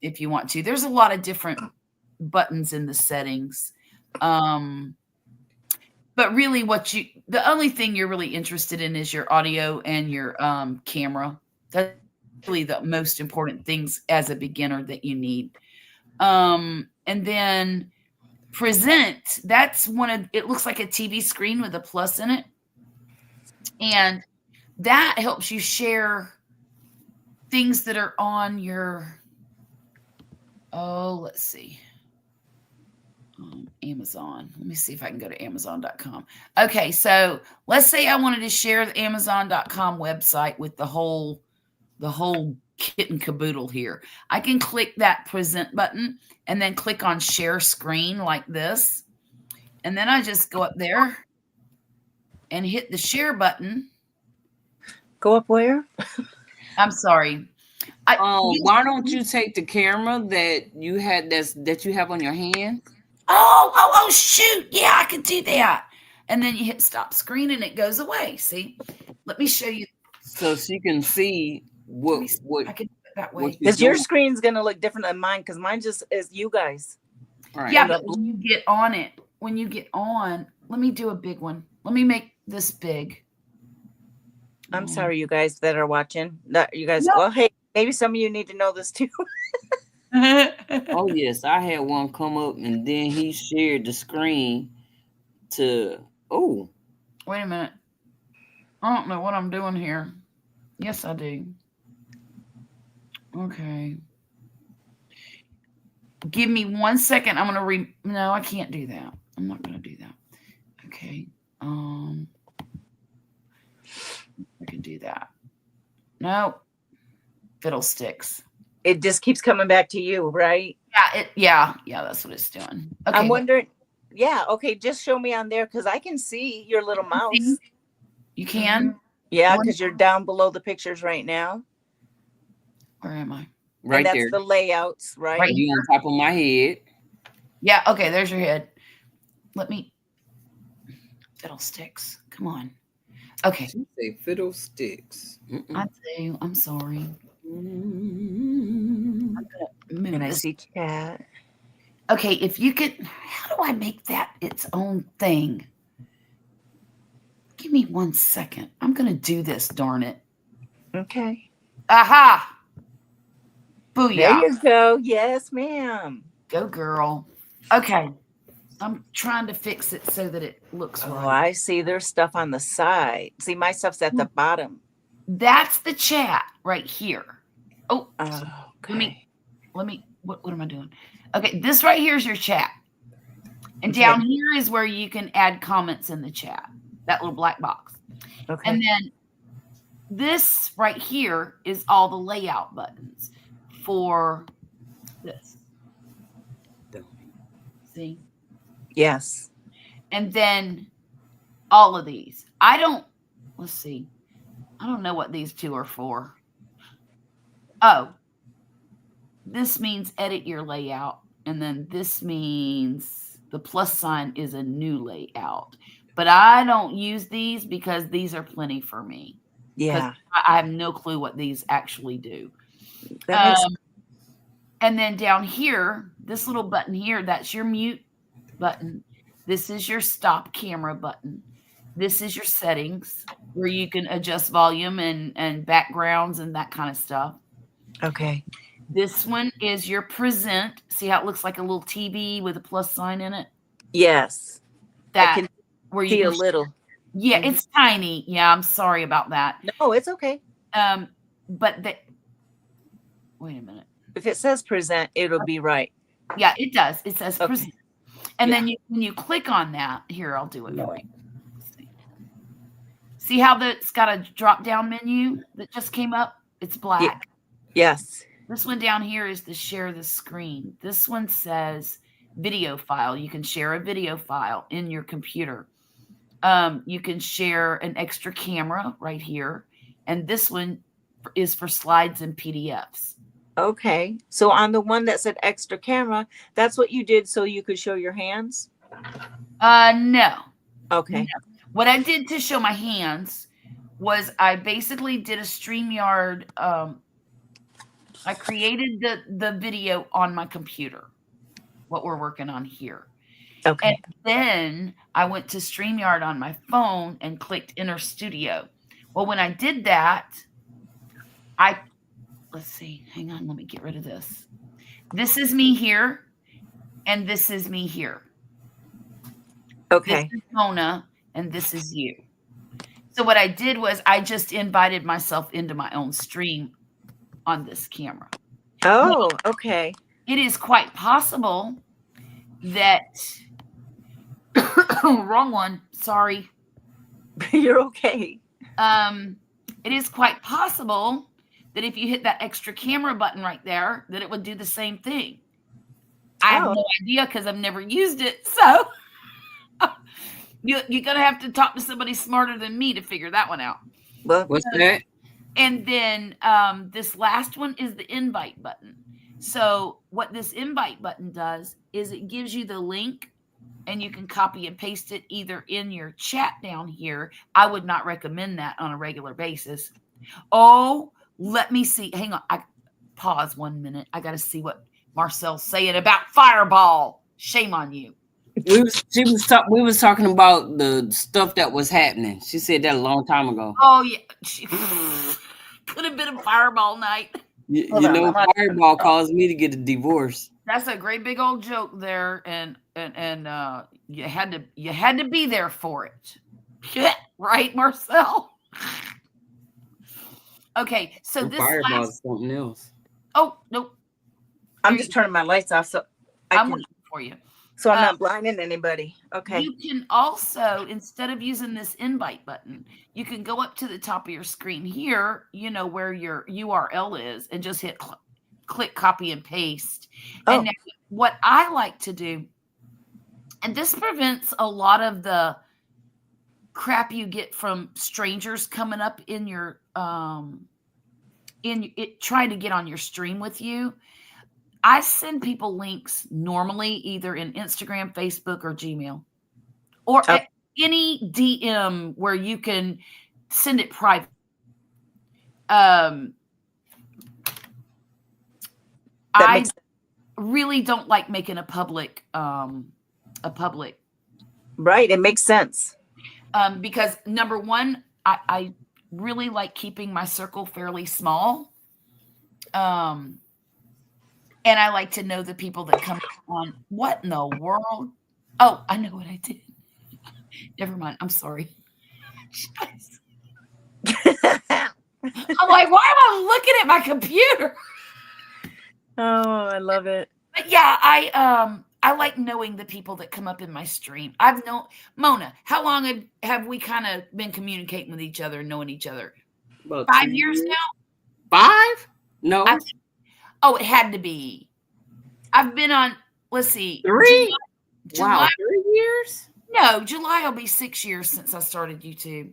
Speaker 1: if you want to. There's a lot of different buttons in the settings. But really the only thing you're really interested in is your audio and your camera. That's really the most important things as a beginner that you need. And then present, it looks like a TV screen with a plus in it. And that helps you share things that are on your, let's see. Amazon. Let me see if I can go to Amazon.com. Okay, so let's say I wanted to share the Amazon.com website with the whole kit and caboodle here. I can click that present button and then click on share screen like this. And then I just go up there and hit the share button.
Speaker 5: Go up where?
Speaker 1: I'm sorry.
Speaker 4: Why don't you take the camera that you have on your hand?
Speaker 1: Oh, shoot. Yeah, I could do that. And then you hit stop screen and it goes away. See? Let me show you.
Speaker 4: So she can see what
Speaker 1: I can do it that way.
Speaker 5: Because your screen's going to look different than mine, because mine just is you guys.
Speaker 4: Right.
Speaker 1: Yeah, but when you get on, let me do a big one. Let me make this big.
Speaker 5: I'm sorry, you guys that are watching. You guys,
Speaker 1: No.
Speaker 5: well, hey, maybe some of you need to know this too.
Speaker 4: Oh yes, I had one come up and then he shared the screen to
Speaker 1: Wait a minute. I don't know what I'm doing here. Yes, I do. Okay. Give me 1 second. I'm going to no, I can't do that. I'm not going to do that. Okay. I can do that. No. Fiddlesticks.
Speaker 5: It just keeps coming back to you, right?
Speaker 1: Yeah, yeah, that's what it's doing. Okay.
Speaker 5: I'm wondering, Yeah. Okay. Just show me on there because I can see your little mouse.
Speaker 1: You can?
Speaker 5: Yeah, because you're down below the pictures right now.
Speaker 1: Where am I?
Speaker 4: Right
Speaker 5: and that's
Speaker 4: there.
Speaker 5: the layouts, right?
Speaker 1: Right.
Speaker 4: You on top of my head.
Speaker 1: Yeah, okay, there's your head. Let me fiddlesticks. Come on. Okay.
Speaker 4: She say fiddlesticks.
Speaker 1: I do. I'm sorry.
Speaker 4: Mm-mm.
Speaker 1: I'm gonna move
Speaker 5: And I
Speaker 1: this.
Speaker 5: see chat.
Speaker 1: Okay, if you could, how do I make that its own thing? Give me 1 second. I'm gonna do this, darn it.
Speaker 5: Okay.
Speaker 1: Aha!
Speaker 5: There
Speaker 1: Booyah.
Speaker 5: you go. Yes, ma'am.
Speaker 1: Go girl. Okay. I'm trying to fix it so that it looks
Speaker 5: Oh,
Speaker 1: right.
Speaker 5: I see. There's stuff on the side. See, my stuff's at the bottom.
Speaker 1: That's the chat right here. Oh,
Speaker 5: Okay.
Speaker 1: let me what am I doing? Okay, this right here is your chat. And
Speaker 5: Okay.
Speaker 1: down here is where you can add comments in the chat. That little black box.
Speaker 5: Okay.
Speaker 1: And then this right here is all the layout buttons for this. See?
Speaker 5: Yes.
Speaker 1: And then all of these. Let's see. I don't know what these two are for. Oh, this means edit your layout. And then this means the plus sign is a new layout. But I don't use these because these are plenty for me.
Speaker 5: Yeah.
Speaker 1: I have no clue what these actually do.
Speaker 5: That makes
Speaker 1: And then down here, this little button here, that's your mute button. This is your stop camera button. This is your settings where you can adjust volume and backgrounds and that kind of stuff.
Speaker 5: okay.
Speaker 1: This one is your present. See how it looks like a little TV with a plus sign in it?
Speaker 5: Yes.
Speaker 1: That
Speaker 5: I can
Speaker 1: where
Speaker 5: see
Speaker 1: you
Speaker 5: a
Speaker 1: can,
Speaker 5: little.
Speaker 1: yeah,
Speaker 5: Mhm.
Speaker 1: it's tiny. Yeah, I'm sorry about that.
Speaker 5: No, it's okay.
Speaker 1: But wait a minute.
Speaker 5: If it says present, it'll be right.
Speaker 1: Yeah, it does. It says
Speaker 5: Okay.
Speaker 1: present. And then when you click on that, here, I'll do it for you. See how it's got a drop down menu that just came up? It's black.
Speaker 5: Yes.
Speaker 1: This one down here is to share the screen. This one says video file. You can share a video file in your computer. You can share an extra camera right here. And this one is for slides and PDFs.
Speaker 5: Okay. So on the one that said extra camera, that's what you did so you could show your hands?
Speaker 1: No.
Speaker 5: Okay.
Speaker 1: No. What I did to show my hands was I basically did a StreamYard. I created the video on my computer, what we're working on here.
Speaker 5: Okay.
Speaker 1: And then I went to StreamYard on my phone and clicked Enter Studio. Well, when I did that, let's see, hang on, let me get rid of this. This is me here, and this is me here.
Speaker 5: Okay.
Speaker 1: This is Mona, and this is you. So what I did was I just invited myself into my own stream on this camera.
Speaker 5: Oh, okay.
Speaker 1: It is quite possible that wrong one, sorry.
Speaker 5: You're okay.
Speaker 1: It is quite possible that if you hit that extra camera button right there, that it would do the same thing. I have no idea because I've never used it. So you're going to have to talk to somebody smarter than me to figure that one out.
Speaker 5: Well,
Speaker 4: What's that?
Speaker 1: And then this last one is the invite button. So what this invite button does is it gives you the link and you can copy and paste it either in your chat down here. I would not recommend that on a regular basis. Oh, let me see. Hang on. I pause 1 minute. I got to see what Marcel's saying about Fireball. Shame on you.
Speaker 4: We was talking about the stuff that was happening. She said that a long time ago.
Speaker 1: Oh yeah, could have been a Fireball night.
Speaker 4: You know, Fireball caused me to get a divorce.
Speaker 1: That's a great big old joke there, and you had to be there for it, right, Marcel? Okay, so this
Speaker 4: Fireball
Speaker 1: last.
Speaker 4: is something else.
Speaker 1: Oh nope,
Speaker 5: I'm just turning my lights off so
Speaker 1: I'm waiting for you.
Speaker 5: so I'm not blinding anybody. Okay.
Speaker 1: You can also, instead of using this invite button, you can go up to the top of your screen here, you know, where your URL is, and just hit click copy and paste.
Speaker 5: Oh.
Speaker 1: And now what I like to do, And this prevents a lot of the crap you get from strangers coming up in your trying to get on your stream with you. I send people links normally either in Instagram, Facebook, or Gmail, or any DM where you can send it private. I really don't like making a public.
Speaker 5: Right. It makes sense.
Speaker 1: Because number one, I really like keeping my circle fairly small. And I like to know the people that come on. What in the world? Oh, I know what I did. Never mind. I'm sorry. I'm like, why am I looking at my computer?
Speaker 5: Oh, I love it.
Speaker 1: But yeah, I like knowing the people that come up in my stream. I've known Mona. How long have we kind of been communicating with each other and knowing each other?
Speaker 4: About
Speaker 1: 5 years now?
Speaker 4: 5? No.
Speaker 1: It had to be. I've been on, let's see.
Speaker 4: 3?
Speaker 1: July,
Speaker 4: Wow, 3 years?
Speaker 1: No, July will be 6 years since I started YouTube.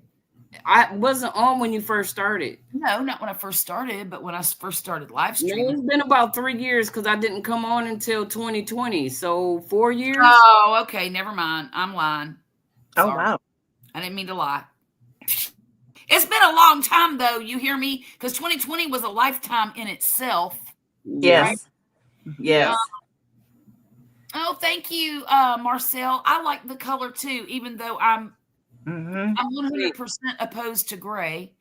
Speaker 4: I wasn't on when you first started.
Speaker 1: No, not when I first started, but when I first started live
Speaker 4: No,
Speaker 1: streaming.
Speaker 4: it's been about 3 years because I didn't come on until 2020. So 4 years.
Speaker 1: Oh, okay. Never mind. I'm lying.
Speaker 5: Oh,
Speaker 1: Sorry.
Speaker 5: wow.
Speaker 1: I didn't mean to lie. It's been a long time, though. You hear me? Because 2020 was a lifetime in itself.
Speaker 5: Yes.
Speaker 1: Right?
Speaker 5: Yes.
Speaker 1: Oh, thank you, Marcel. I like the color, too, even though I'm 100% opposed to gray,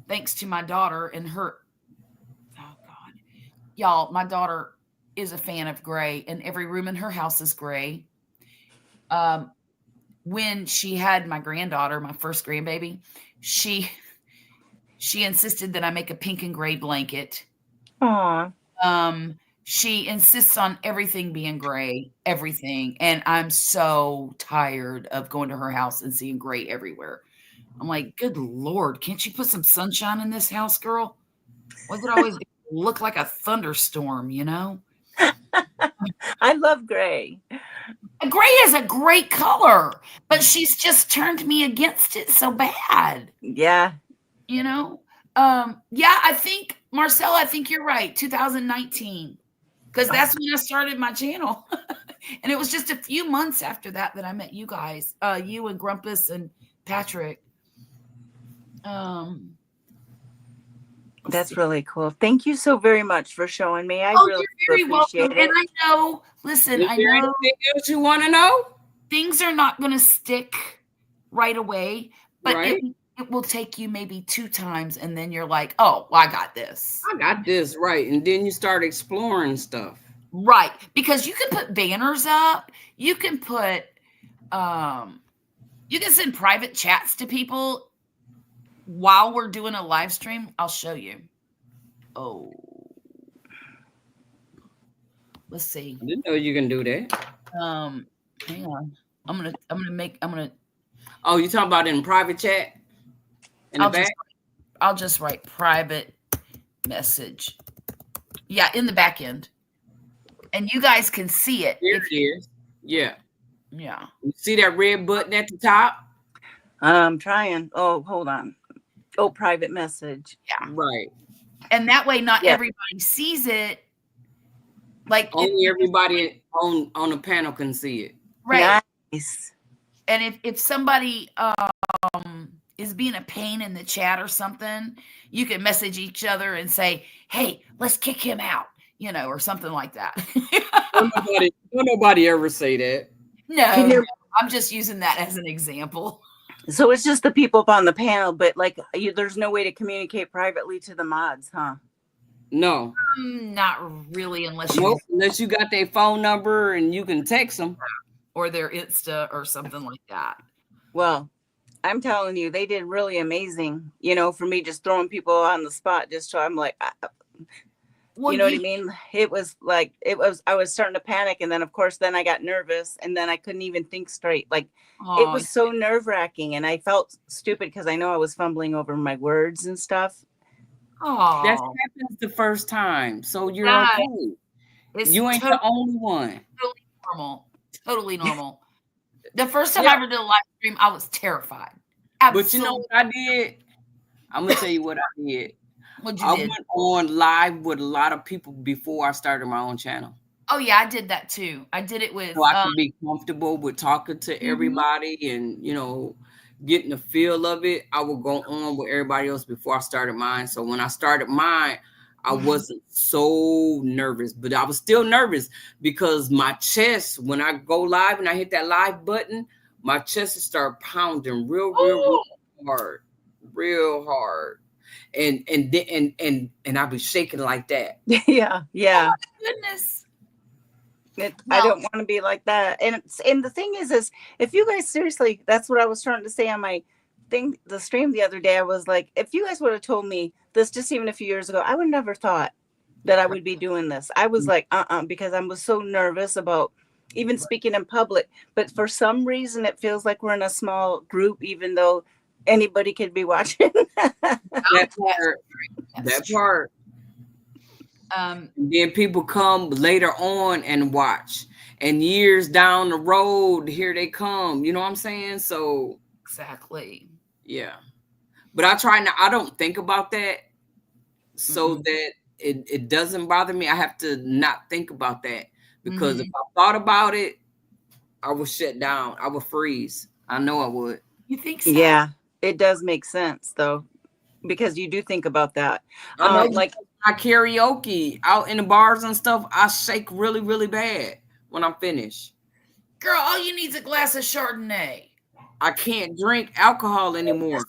Speaker 1: thanks to my daughter and her. Oh, God. Y'all, my daughter is a fan of gray, and every room in her house is gray. When she had my granddaughter, my first grandbaby, she insisted that I make a pink and gray blanket.
Speaker 5: Aw.
Speaker 1: She insists on everything being gray, everything. And I'm so tired of going to her house and seeing gray everywhere. I'm like, good Lord, can't you put some sunshine in this house, girl? Why does it always look like a thunderstorm, you know?
Speaker 5: I love gray.
Speaker 1: Gray is a great color, but she's just turned me against it so bad.
Speaker 5: Yeah.
Speaker 1: You know? Yeah, I think, Marcel, I think you're right. 2019. Because that's when I started my channel. And it was just a few months after that I met you guys, you and Grumpus and Patrick.
Speaker 5: That's really cool. Thank you so very much for showing me. I really
Speaker 1: you're very
Speaker 5: appreciate
Speaker 1: welcome.
Speaker 5: it.
Speaker 1: And I know, listen,
Speaker 4: Is
Speaker 1: I
Speaker 4: there
Speaker 1: know
Speaker 4: anything else you want to know?
Speaker 1: things are not going to stick right away, but
Speaker 4: Right.
Speaker 1: it will take you maybe 2 times, and then you're like, oh, well, I got this.
Speaker 4: I got this, right. And then you start exploring stuff.
Speaker 1: Right. Because you can put banners up. You can put, you can send private chats to people while we're doing a live stream. I'll show you. Oh. Let's see.
Speaker 4: I didn't know you can do that.
Speaker 1: Hang on. I'm gonna
Speaker 4: Oh, you talking about in private chat? In the back?
Speaker 1: I'll just write private message. Yeah, in the back end. And you guys can see it.
Speaker 4: There it is. Yeah.
Speaker 1: Yeah.
Speaker 4: You see that red button at the top?
Speaker 5: I'm trying. Oh, hold on. Oh, private message.
Speaker 1: Yeah.
Speaker 4: Right.
Speaker 1: And that way not everybody sees it. Like
Speaker 4: only everybody on the panel can see it.
Speaker 1: Right.
Speaker 5: Nice.
Speaker 1: And if somebody is being a pain in the chat or something, you can message each other and say, hey, let's kick him out, you know, or something like that.
Speaker 4: Don't nobody ever say that.
Speaker 1: No, I'm just using that as an example.
Speaker 5: So it's just the people up on the panel, but like there's no way to communicate privately to the mods, huh?
Speaker 4: No.
Speaker 1: Not really, unless
Speaker 4: you got their phone number and you can text them.
Speaker 1: Or their Insta or something like that.
Speaker 5: Well, I'm telling you, they did really amazing, you know, for me just throwing people on the spot. Just so I'm like, you know what I mean? It was like, I was starting to panic. And then, of course, then I got nervous and then I couldn't even think straight. Like, it was so nerve wracking. And I felt stupid because I know I was fumbling over my words and stuff.
Speaker 1: Oh,
Speaker 4: that happens the first time. So you're okay. You ain't the only one.
Speaker 1: Totally normal. Totally normal. The first time
Speaker 4: Yeah.
Speaker 1: I ever did a live stream, I was terrified.
Speaker 4: But you know what I did? I'm gonna tell you what I did.
Speaker 1: What you
Speaker 4: I
Speaker 1: did?
Speaker 4: went on live with a lot of people before I started my own channel.
Speaker 1: Oh yeah, I did that too. I did it with
Speaker 4: So I could be comfortable with talking to everybody and, you know, getting the feel of it. I would go on with everybody else before I started mine. So when I started mine, I wasn't so nervous, but I was still nervous because my chest, when I go live and I hit that live button, my chest would start pounding real hard, real hard. And I'd be shaking like that.
Speaker 5: Yeah.
Speaker 1: Oh my goodness.
Speaker 5: I don't want to be like that. And the thing is if you guys seriously, that's what I was trying to say on my thing, the stream the other day. I was like, if you guys would have told me this just even a few years ago, I would never thought that I would be doing this. I was like, because I was so nervous about even speaking in public. But for some reason, it feels like we're in a small group, even though anybody could be watching.
Speaker 4: That part. And then people come later on and watch, and years down the road, here they come. You know what I'm saying? So
Speaker 1: exactly.
Speaker 4: Yeah, but I don't think about that, so that it doesn't bother me. I have to not think about that, because if I thought about it, I would shut down. I would freeze. I know I would.
Speaker 1: You think so?
Speaker 5: Yeah, it does make sense though, because you do think about that.
Speaker 4: Like my karaoke out in the bars and stuff, I shake really, really bad when I'm finished.
Speaker 1: Girl, all you need is a glass of Chardonnay.
Speaker 4: I can't drink alcohol anymore.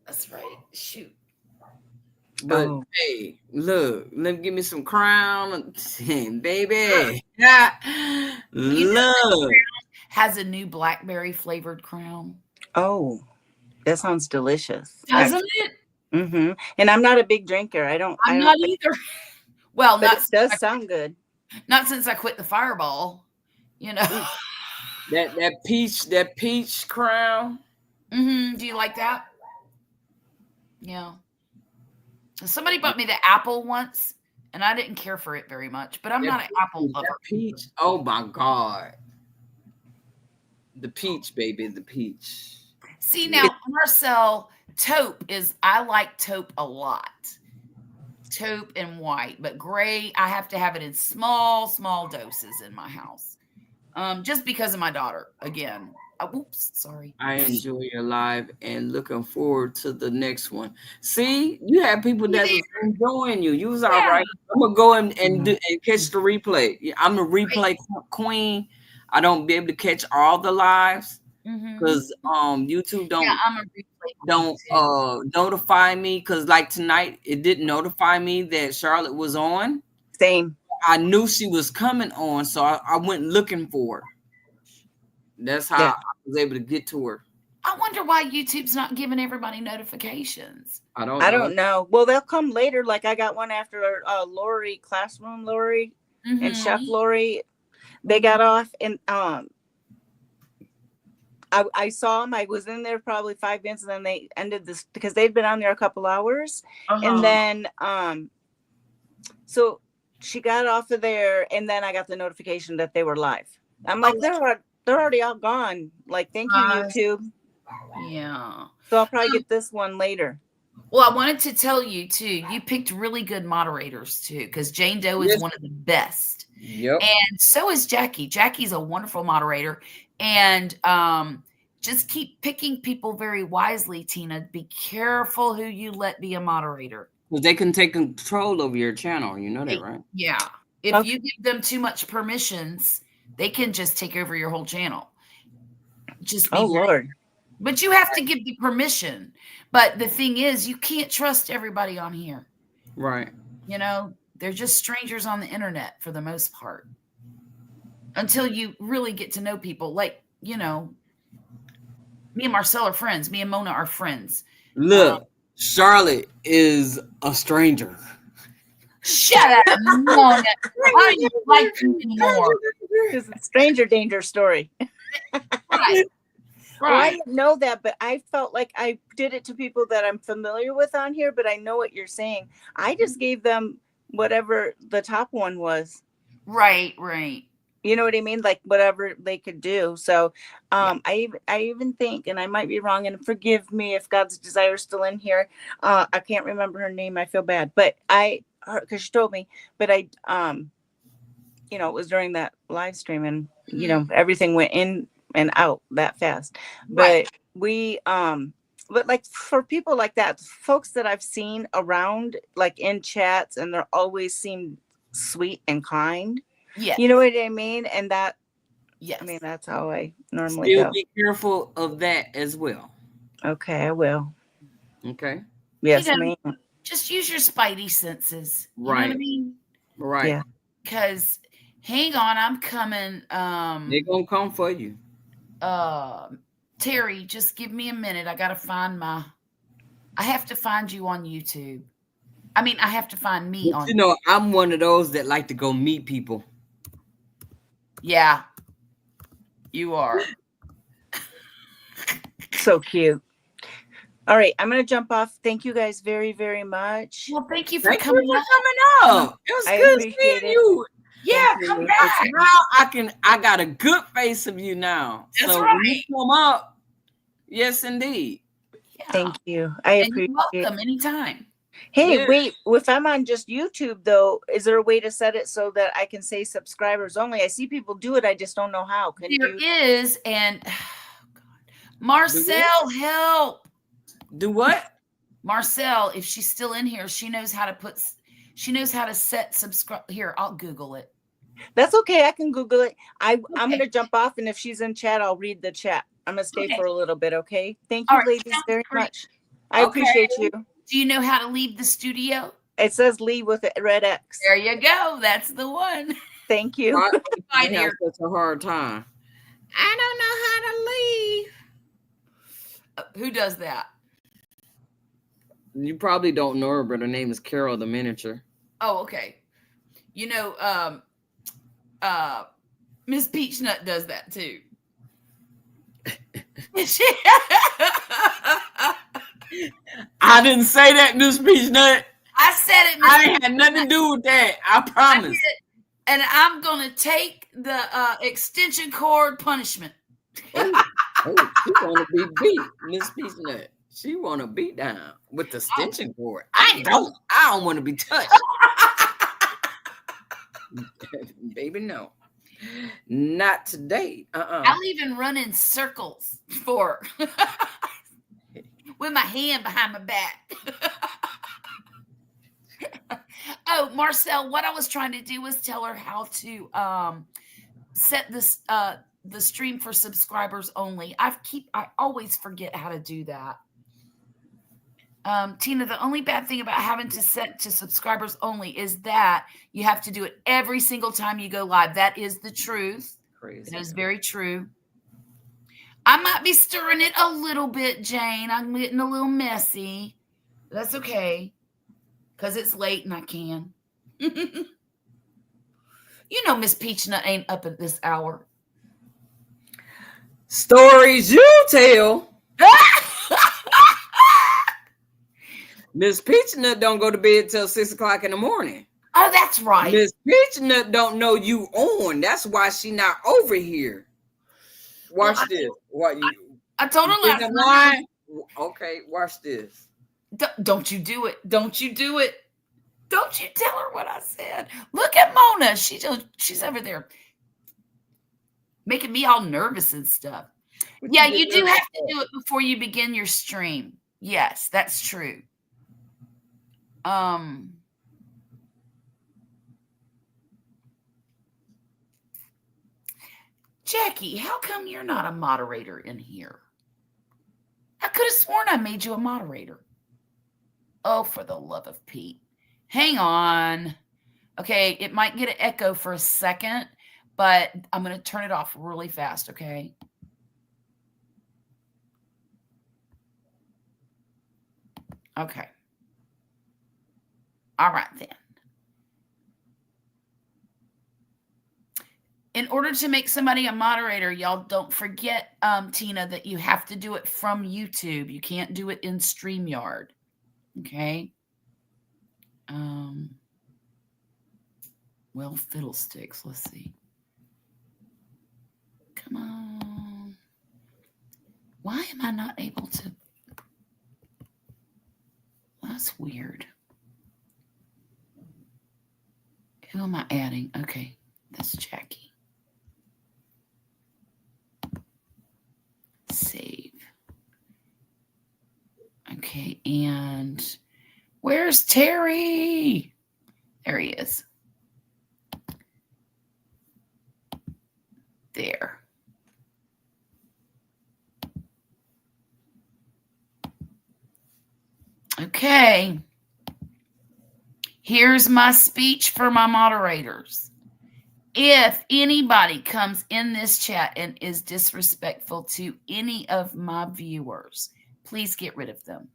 Speaker 1: That's right. Shoot.
Speaker 4: But hey, look, let me give me some Crown, baby. Yeah, look.
Speaker 1: Has a new blackberry flavored Crown.
Speaker 5: Oh, that sounds delicious.
Speaker 1: Doesn't it?
Speaker 5: Mm-hmm. And I'm not a big drinker. I'm
Speaker 1: not either. Well,
Speaker 5: but it does sound good.
Speaker 1: Not since I quit the Fireball, you know.
Speaker 4: That peach Crown.
Speaker 1: Do you like that? Yeah. Somebody bought me the apple once, and I didn't care for it very much. But I'm not an apple lover.
Speaker 4: Peach. Oh my God. The peach, baby, the peach.
Speaker 1: See now, Marcel, taupe I like taupe a lot. Taupe and white, but gray, I have to have it in small doses in my house. Just because of my daughter. Again. Oops, sorry.
Speaker 4: I enjoy your live and looking forward to the next one. See, you have people that was enjoying you. You was all right. I'm gonna go and catch the replay. I'm a replay queen. I don't be able to catch all the lives because YouTube don't notify me, because like tonight it didn't notify me that Charlotte was on.
Speaker 5: Same.
Speaker 4: I knew she was coming on, so I went looking for her. That's how I was able to get to her.
Speaker 1: I wonder why YouTube's not giving everybody notifications.
Speaker 4: I
Speaker 5: don't know. Well, they'll come later. Like I got one after Lori, Classroom Lori, and Chef Lori. They got off, and I saw them. I was in there probably 5 minutes, and then they ended this because they'd been on there a couple hours, and then so she got off of there, and then I got the notification that they were live. I'm like, they're already all gone. Like, thank you, YouTube.
Speaker 1: Yeah.
Speaker 5: So I'll probably get this one later.
Speaker 1: Well, I wanted to tell you too, you picked really good moderators too, because Jane Doe is one of the best.
Speaker 4: Yep.
Speaker 1: And so is Jackie. Jackie's a wonderful moderator. And just keep picking people very wisely, Tina. Be careful who you let be a moderator.
Speaker 4: Because they can take control over your channel. You know that, right?
Speaker 1: Yeah. If you give them too much permissions, they can just take over your whole channel.
Speaker 5: Lord.
Speaker 1: But you have to give the permission. But the thing is, you can't trust everybody on here.
Speaker 4: Right.
Speaker 1: You know, they're just strangers on the internet for the most part. Until you really get to know people. Like, you know, me and Marcel are friends. Me and Mona are friends.
Speaker 4: Look, Charlotte is a stranger.
Speaker 1: Shut up, Mona. I don't like you anymore.
Speaker 5: It's a stranger danger story.
Speaker 1: Right.
Speaker 5: Well, I didn't know that, but I felt like I did it to people that I'm familiar with on here, but I know what you're saying. I just gave them whatever the top one was.
Speaker 1: Right.
Speaker 5: You know what I mean? Like whatever they could do. So
Speaker 1: Yeah.
Speaker 5: I even think, and I might be wrong, and forgive me if God's Desire is still in here. I can't remember her name. I feel bad. But because she told me, but you know, it was during that live stream, and you know, everything went in and out that fast.
Speaker 1: Right.
Speaker 5: But like for people like that, folks that I've seen around, like in chats, and they're always seem sweet and kind.
Speaker 1: Yes.
Speaker 5: You know what I mean? And that,
Speaker 1: Yes.
Speaker 5: I mean, that's how I normally
Speaker 4: Still
Speaker 5: go.
Speaker 4: be careful of that as well.
Speaker 5: Okay, I will.
Speaker 4: Okay.
Speaker 5: Yes,
Speaker 1: You know,
Speaker 5: ma'am.
Speaker 1: just use your spidey senses. You know what I
Speaker 4: Right.
Speaker 1: mean?
Speaker 4: Right.
Speaker 5: Yeah.
Speaker 1: Because hang on, I'm coming.
Speaker 4: They're gonna come for you.
Speaker 1: Terry, just give me a minute. I gotta find I have to find you on YouTube. I mean, I have to find me
Speaker 4: But
Speaker 1: on
Speaker 4: you know, I'm one of those that like to go meet people.
Speaker 1: Yeah. You are.
Speaker 5: So cute. All right, I'm gonna jump off. Thank you guys very, very much.
Speaker 1: Well, thank you for
Speaker 4: Thank
Speaker 1: coming
Speaker 4: you
Speaker 1: up.
Speaker 4: for coming up. It was
Speaker 5: I
Speaker 4: good
Speaker 5: appreciate
Speaker 4: seeing
Speaker 5: it.
Speaker 4: you.
Speaker 1: Yeah,
Speaker 5: Thank
Speaker 1: come
Speaker 5: you.
Speaker 1: back.
Speaker 4: Now I got a good face of you now.
Speaker 1: That's
Speaker 4: so
Speaker 1: right.
Speaker 4: when you come up, yes, indeed.
Speaker 1: Yeah.
Speaker 5: Thank you. I
Speaker 1: And you're
Speaker 5: appreciate it.
Speaker 1: welcome anytime.
Speaker 5: Hey,
Speaker 4: Yeah.
Speaker 5: wait, if I'm on just YouTube though, is there a way to set it so that I can say subscribers only? I see people do it, I just don't know how. Can
Speaker 1: There
Speaker 5: you?
Speaker 1: is, and Marcel, help.
Speaker 4: Do what?
Speaker 1: Marcel, if she's still in here, she knows how to set subscribe. Here, I'll Google it.
Speaker 5: That's okay. I can Google it. I'm
Speaker 1: Okay.
Speaker 5: gonna jump off, and if she's in chat, I'll read the chat. I'm gonna stay
Speaker 1: Okay.
Speaker 5: for a little bit, okay? Thank
Speaker 1: All
Speaker 5: you,
Speaker 1: right,
Speaker 5: ladies,
Speaker 1: sounds
Speaker 5: very
Speaker 1: great.
Speaker 5: much. I appreciate you.
Speaker 1: Do you know how to leave the studio?
Speaker 5: It says leave with a red X.
Speaker 1: There you go. That's the one.
Speaker 5: Thank you.
Speaker 4: Why
Speaker 1: Bye,
Speaker 4: you have
Speaker 1: dear.
Speaker 4: such a hard time? I don't know how to leave.
Speaker 1: Who does that?
Speaker 4: You probably don't know her, but her name is Carol the Miniature.
Speaker 1: Oh, okay. You know, Miss Peachnut does that too.
Speaker 4: I didn't say that, Miss Peachnut.
Speaker 1: I said it. Miss
Speaker 4: I ain't had nothing to do with that. I promise.
Speaker 1: And I'm gonna take the extension cord punishment.
Speaker 4: Oh, she want to be beat, Miss Peachnut. She want to beat down with the extension cord. I don't want to be touched. Baby, no. Not today.
Speaker 1: I'll even run in circles for with my hand behind my back. Oh, Marcel, what I was trying to do was tell her how to set this the stream for subscribers only. I always forget how to do that. Tina, the only bad thing about having to set to subscribers only is that you have to do it every single time you go live. That is the truth.
Speaker 4: Crazy.
Speaker 1: That is very true. I might be stirring it a little bit, Jane. I'm getting a little messy. That's okay. Because it's late and I can. You know Miss Peachnut ain't up at this hour.
Speaker 4: Stories you tell. Miss Peachnut don't go to bed till 6 o'clock in the morning.
Speaker 1: Oh, that's right.
Speaker 4: Miss Peachnut don't know you on. That's why she not over here. Watch this. What you?
Speaker 1: I told her last night.
Speaker 4: Why? Okay, watch this.
Speaker 1: Don't you do it. Don't you do it. Don't you tell her what I said. Look at Mona. She's over there making me all nervous and stuff. Yeah, you do have to do it before you begin your stream. Yes, that's true. Jackie, how come you're not a moderator in here? I could have sworn I made you a moderator. Oh, for the love of Pete. Hang on. Okay, it might get an echo for a second, but I'm going to turn it off really fast, okay? Okay. All right, then. In order to make somebody a moderator, y'all don't forget, Tina, that you have to do it from YouTube. You can't do it in StreamYard. Okay? Well, fiddlesticks. Let's see. Who am I adding? Okay, that's Jackie. Save. Okay, and where's Terry? There he is. There. Okay. Here's my speech for my moderators. If anybody comes in this chat and is disrespectful to any of my viewers, please get rid of them.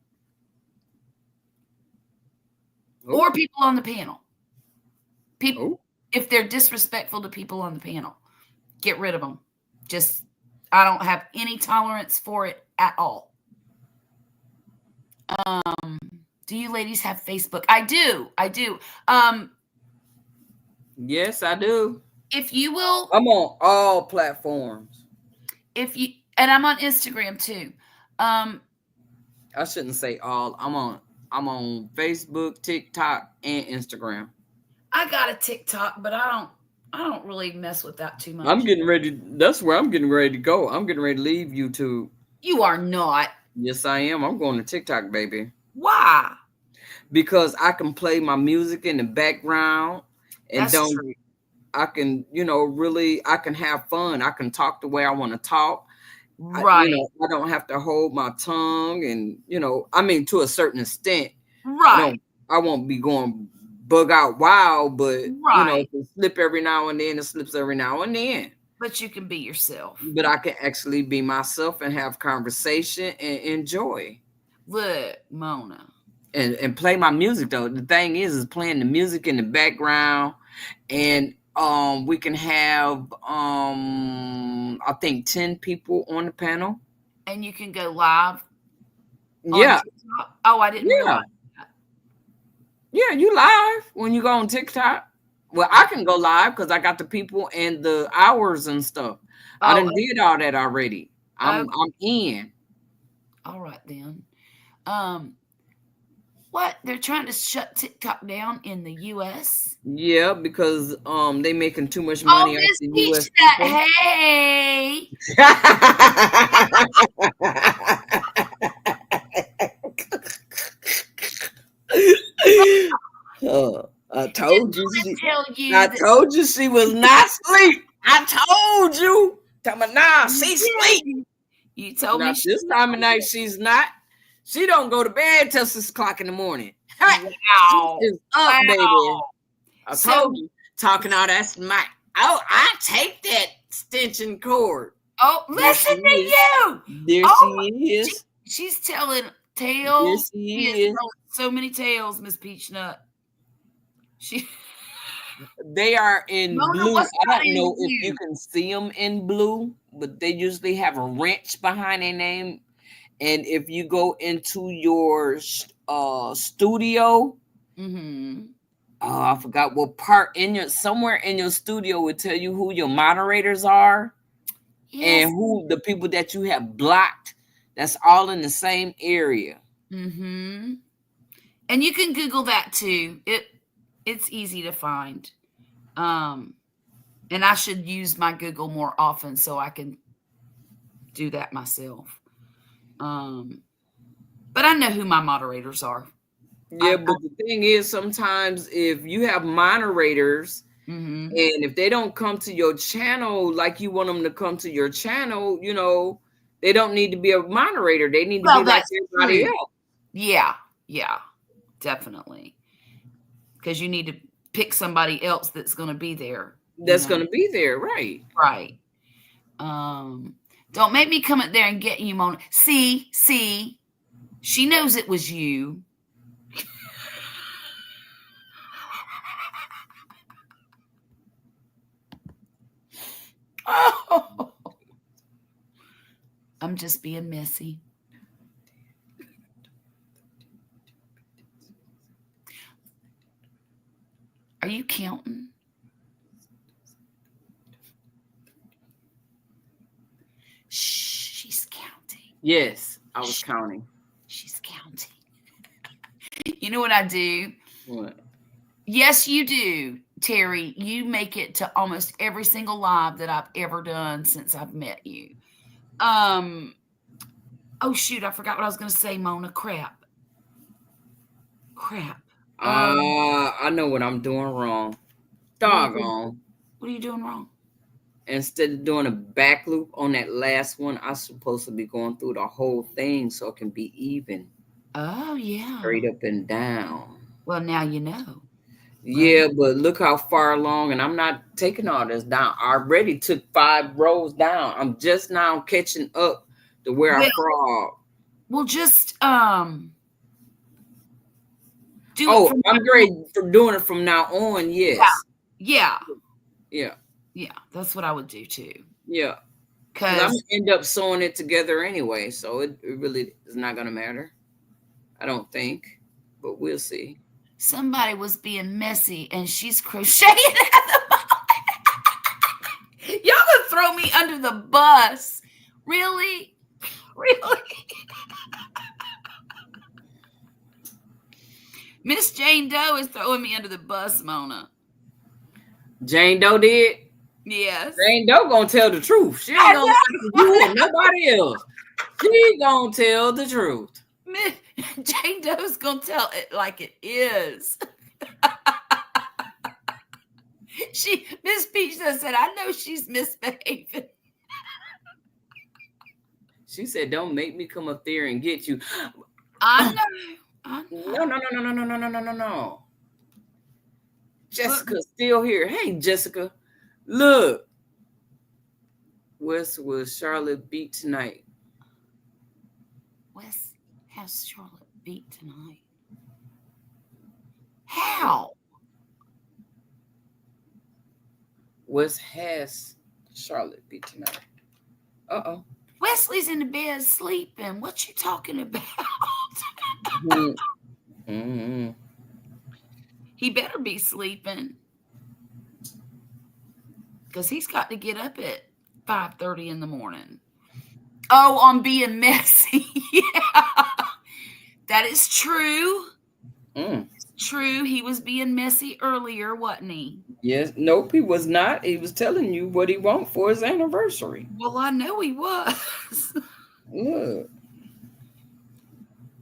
Speaker 4: Oh.
Speaker 1: Or people on the panel. People,
Speaker 4: Oh.
Speaker 1: if they're disrespectful to people on the panel, get rid of them. Just, I don't have any tolerance for it at all. Do you ladies have Facebook? I do.
Speaker 4: Yes, I do.
Speaker 1: If you will,
Speaker 4: I'm on all platforms.
Speaker 1: and I'm on Instagram too.
Speaker 4: I shouldn't say all. I'm on Facebook, TikTok, and Instagram.
Speaker 1: I got a TikTok, but I don't really mess with that too much.
Speaker 4: I'm getting ready. That's where I'm getting ready to go. I'm getting ready to leave YouTube.
Speaker 1: You are not.
Speaker 4: Yes, I am. I'm going to TikTok, baby.
Speaker 1: Why?
Speaker 4: Because I can play my music in the background and
Speaker 1: That's true.
Speaker 4: I can, really, I can have fun. I can talk the way I want to talk.
Speaker 1: Right.
Speaker 4: I don't have to hold my tongue and, to a certain extent.
Speaker 1: Right.
Speaker 4: I won't be going bug out wild, but,
Speaker 1: Right.
Speaker 4: it can slip every now and then. It slips every now and then.
Speaker 1: But you can be yourself.
Speaker 4: But I can actually be myself and have conversation and enjoy.
Speaker 1: Look, Mona.
Speaker 4: And play my music, though. The thing is playing the music in the background. And we can have, I think, 10 people on the panel.
Speaker 1: And you can go live?
Speaker 4: Yeah.
Speaker 1: Oh, I didn't realize that.
Speaker 4: Yeah, you live when you go on TikTok. Well, I can go live because I got the people and the hours and stuff. I done did all that already. I'm in. All
Speaker 1: right, then. What? They're trying to shut TikTok down in the U.S.?
Speaker 4: Yeah, because they making too much money off the U.S.
Speaker 1: Hey.
Speaker 4: I told you. I told you she was not asleep. I told you. Tell me now, she's asleep.
Speaker 1: You told me
Speaker 4: this time of night she's not. She don't go to bed till 6 o'clock in the morning.
Speaker 1: Wow.
Speaker 4: She's up, baby. I told you. Talking all that smack. Oh, I take that extension cord.
Speaker 1: Oh, listen to you.
Speaker 4: There she is.
Speaker 1: She's telling tales.
Speaker 4: There she is.
Speaker 1: So many tales, Miss Peachnut.
Speaker 4: They are in
Speaker 1: Mona,
Speaker 4: blue. I don't know if you can see them in blue, but they usually have a wrench behind their name. And if you go into your studio, I forgot what part somewhere in your studio would tell you who your moderators are and who the people that you have blocked. That's all in the same area.
Speaker 1: And you can Google that too. It's easy to find. And I should use my Google more often so I can do that myself. But I know who my moderators are.
Speaker 4: Yeah, but the thing is, sometimes if you have moderators and if they don't come to your channel like you want them to come to your channel, they don't need to be a moderator. They need to be like everybody else. Yeah,
Speaker 1: definitely. Because you need to pick somebody else that's going to be there.
Speaker 4: That's going to be there, right?
Speaker 1: Right. Don't make me come up there and get you, Mona. See, she knows it was you. Oh, I'm just being messy. Are you counting? She's counting.
Speaker 4: Yes, I was counting.
Speaker 1: She's counting. You know what I do?
Speaker 4: What?
Speaker 1: Yes, you do. Terry, you make it to almost every single live that I've ever done since I've met you. Oh shoot, I forgot what I was going to say, Mona. Crap.
Speaker 4: I know what I'm doing wrong. Doggone.
Speaker 1: What are you doing wrong?
Speaker 4: Instead of doing a back loop on that last one, I'm supposed to be going through the whole thing so it can be even.
Speaker 1: Oh, yeah.
Speaker 4: Straight up and down.
Speaker 1: Well, now you know.
Speaker 4: Yeah, but look how far along, and I'm not taking all this down. I already took 5 rows down. I'm just now catching up to where I frog.
Speaker 1: Well, just do
Speaker 4: I'm great for doing it from now on. Yes.
Speaker 1: Yeah.
Speaker 4: Yeah.
Speaker 1: Yeah. That's what I would do too.
Speaker 4: Yeah. Because I'm gonna end up sewing it together anyway, so it really is not gonna matter. I don't think, but we'll see.
Speaker 1: Somebody was being messy and she's crocheting at the moment. Y'all gonna throw me under the bus. Really? Really? Miss Jane Doe is throwing me under the bus, Mona.
Speaker 4: Jane Doe did?
Speaker 1: Yes.
Speaker 4: Jane Doe gonna tell the truth. She ain't gonna tell you and nobody else. She gonna tell the truth.
Speaker 1: Jane Doe's gonna tell it like it is. Miss Peach said, I know she's misbehaving.
Speaker 4: She said, don't make me come up there and get you.
Speaker 1: I know.
Speaker 4: No. Jessica's still here. Hey, Jessica. Look. Wes was Charlotte beat tonight.
Speaker 1: Wes has Charlotte beat tonight. How?
Speaker 4: Wes has Charlotte beat tonight. Uh-oh.
Speaker 1: Wesley's in the bed sleeping. What you talking about?
Speaker 4: Mm-hmm.
Speaker 1: He better be sleeping. Because he's got to get up at 5:30 in the morning. Oh, I'm being messy. Yeah. That is true. True. He was being messy earlier, wasn't he?
Speaker 4: Yes. Nope, he was not. He was telling you what he want for his anniversary.
Speaker 1: Well, I know he was.
Speaker 4: Look.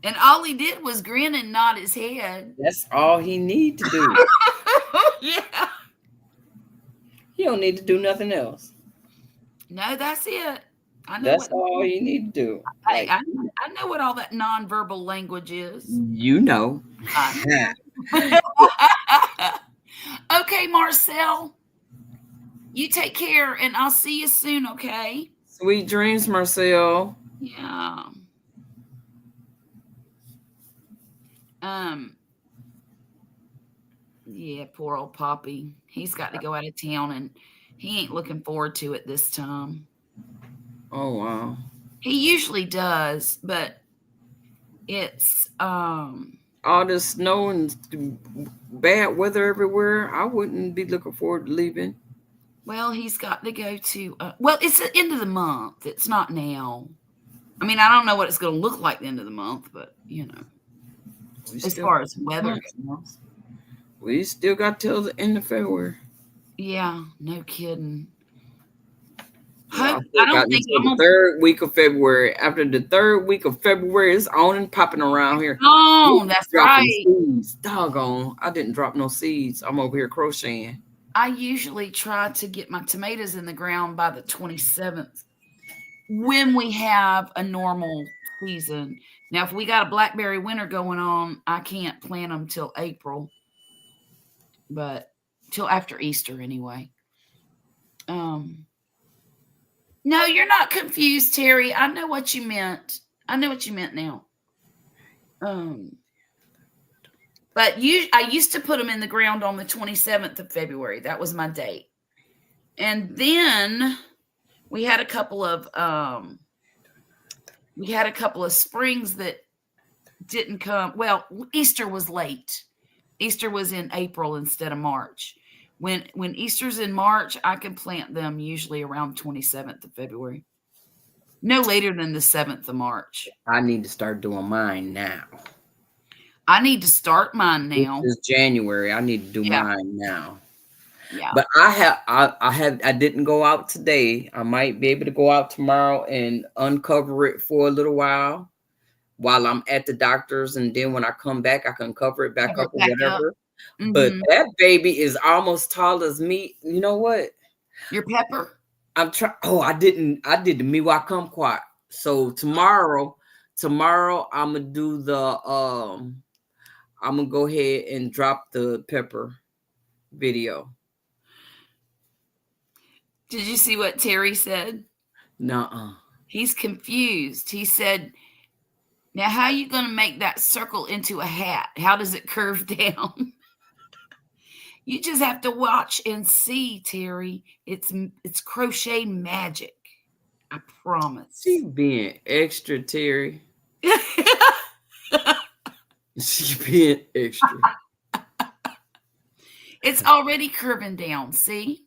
Speaker 1: And all he did was grin and nod his head.
Speaker 4: That's all he need to do.
Speaker 1: Yeah.
Speaker 4: He don't need to do nothing else.
Speaker 1: No, that's it. I know
Speaker 4: that's all you need to do.
Speaker 1: I know what all that nonverbal language is.
Speaker 4: You know.
Speaker 1: Okay, Marcel. You take care, and I'll see you soon, okay?
Speaker 4: Sweet dreams, Marcel.
Speaker 1: Yeah. Yeah, poor old Poppy. He's got to go out of town, and he ain't looking forward to it this time.
Speaker 4: Oh, wow.
Speaker 1: He usually does, but it's
Speaker 4: all this snow and bad weather everywhere. I wouldn't be looking forward to leaving.
Speaker 1: Well, he's got to go to well, it's the end of the month. It's not now. I mean, I don't know what it's going to look like the end of the month, but you know, as far as weather goes,
Speaker 4: we still got till the end of February.
Speaker 1: Yeah, no kidding.
Speaker 4: I don't think the third week of February. After the third week of February, it's on and popping around here.
Speaker 1: Oh, that's right.
Speaker 4: Seeds. Doggone. I didn't drop no seeds. I'm over here crocheting.
Speaker 1: I usually try to get my tomatoes in the ground by the 27th when we have a normal season. Now, if we got a blackberry winter going on, I can't plant them till April, but till after Easter anyway. No, you're not confused, Terry. I know what you meant. I know what you meant now. But I used to put them in the ground on the 27th of February. That was my date. And then we had a couple of springs that didn't come. Well, Easter was late. Easter was in April instead of March. When Easter's in March, I can plant them usually around 27th of February. No later than the 7th of March.
Speaker 4: I need to start doing mine now.
Speaker 1: I need to start mine now.
Speaker 4: This is January. I need to do mine now.
Speaker 1: Yeah.
Speaker 4: But I didn't go out today. I might be able to go out tomorrow and uncover it for a little while I'm at the doctor's, and then when I come back, I can cover it back
Speaker 1: Cover
Speaker 4: up
Speaker 1: it
Speaker 4: or
Speaker 1: back
Speaker 4: whatever.
Speaker 1: up.
Speaker 4: But
Speaker 1: Mhm.
Speaker 4: that baby is almost tall as me. You know what?
Speaker 1: Your pepper.
Speaker 4: I'm trying. Oh, I did the miwa kumquat. So tomorrow I'm gonna do the I'm gonna go ahead and drop the pepper video.
Speaker 1: Did you see what Terry said?
Speaker 4: Nuh-uh.
Speaker 1: He's confused. He said, now how are you going to make that circle into a hat? How does it curve down? You just have to watch and see, Terry. It's crochet magic. I promise.
Speaker 4: She being extra, Terry. She being extra.
Speaker 1: It's already curving down. See?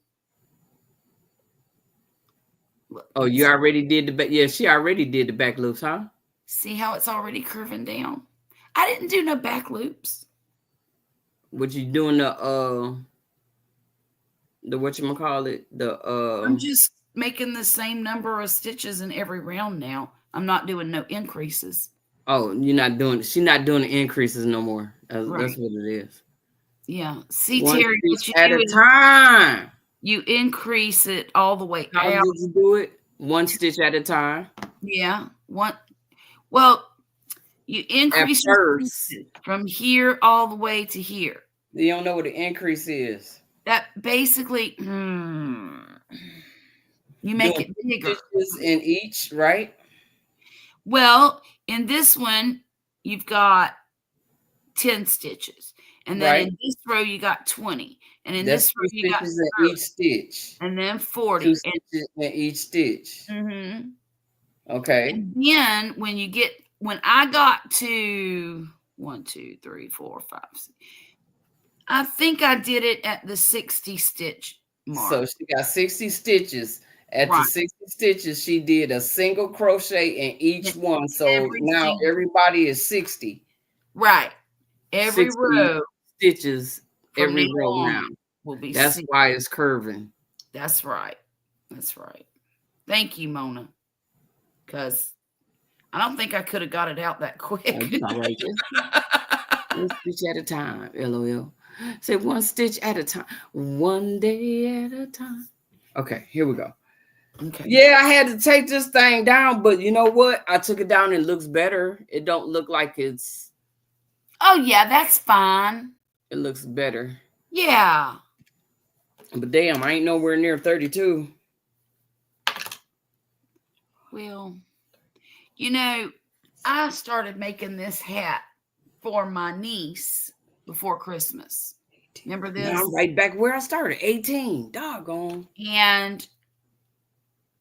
Speaker 1: Look,
Speaker 4: Oh, you already did the back. Yeah, she already did the back loops, huh?
Speaker 1: see how it's already curving down? I didn't do no back loops.
Speaker 4: What you doing the whatchamacallit?
Speaker 1: I'm just making the same number of stitches in every round now. I'm not doing no increases.
Speaker 4: Oh, she's not doing the increases no more. That's
Speaker 1: Right.
Speaker 4: what it is.
Speaker 1: Yeah. See,
Speaker 4: One
Speaker 1: Terry, what
Speaker 4: stitch
Speaker 1: you
Speaker 4: at
Speaker 1: do
Speaker 4: a
Speaker 1: is
Speaker 4: time.
Speaker 1: you increase it all the way
Speaker 4: How
Speaker 1: out.
Speaker 4: did you do it? One stitch at a time.
Speaker 1: Yeah. Well, you increase
Speaker 4: At first.
Speaker 1: from here all the way to here.
Speaker 4: You don't know what the increase is.
Speaker 1: That basically, you make
Speaker 4: Doing
Speaker 1: it bigger.
Speaker 4: stitches in each, right?
Speaker 1: Well, in this one, you've got 10 stitches. And then
Speaker 4: Right.
Speaker 1: in this row, you got 20. And in
Speaker 4: That's
Speaker 1: this row,
Speaker 4: 2
Speaker 1: you got
Speaker 4: stitches in
Speaker 1: 30.
Speaker 4: each stitch.
Speaker 1: And then 40.
Speaker 4: 2 stitches in each stitch.
Speaker 1: Mm-hmm.
Speaker 4: Okay.
Speaker 1: And then when I got to 1, 2, 3, 4, 5, 6, I think I did it at the 60 stitch mark.
Speaker 4: So she got 60 stitches. At
Speaker 1: Right.
Speaker 4: the 60 stitches, she did a single crochet in each one. So now everybody is 60.
Speaker 1: Right. Every
Speaker 4: 60
Speaker 1: row
Speaker 4: stitches
Speaker 1: from
Speaker 4: every
Speaker 1: now
Speaker 4: row
Speaker 1: on
Speaker 4: now.
Speaker 1: will be
Speaker 4: That's
Speaker 1: 60.
Speaker 4: why it's curving.
Speaker 1: That's right. That's right. Thank you, Mona. Because I don't think I could have got it out that quick.
Speaker 4: Oh, you all right. One stitch at a time, LOL. Say one stitch at a time. One day at a time. Okay, here we go.
Speaker 1: Okay.
Speaker 4: Yeah, I had to take this thing down, but you know what? I took it down and it looks better. It don't look like it's...
Speaker 1: Oh, yeah, that's fine.
Speaker 4: It looks better.
Speaker 1: Yeah.
Speaker 4: But damn, I ain't nowhere near 32.
Speaker 1: Well, I started making this hat for my niece before Christmas. Remember this?
Speaker 4: Now I'm right back where I started, 18. Doggone.
Speaker 1: And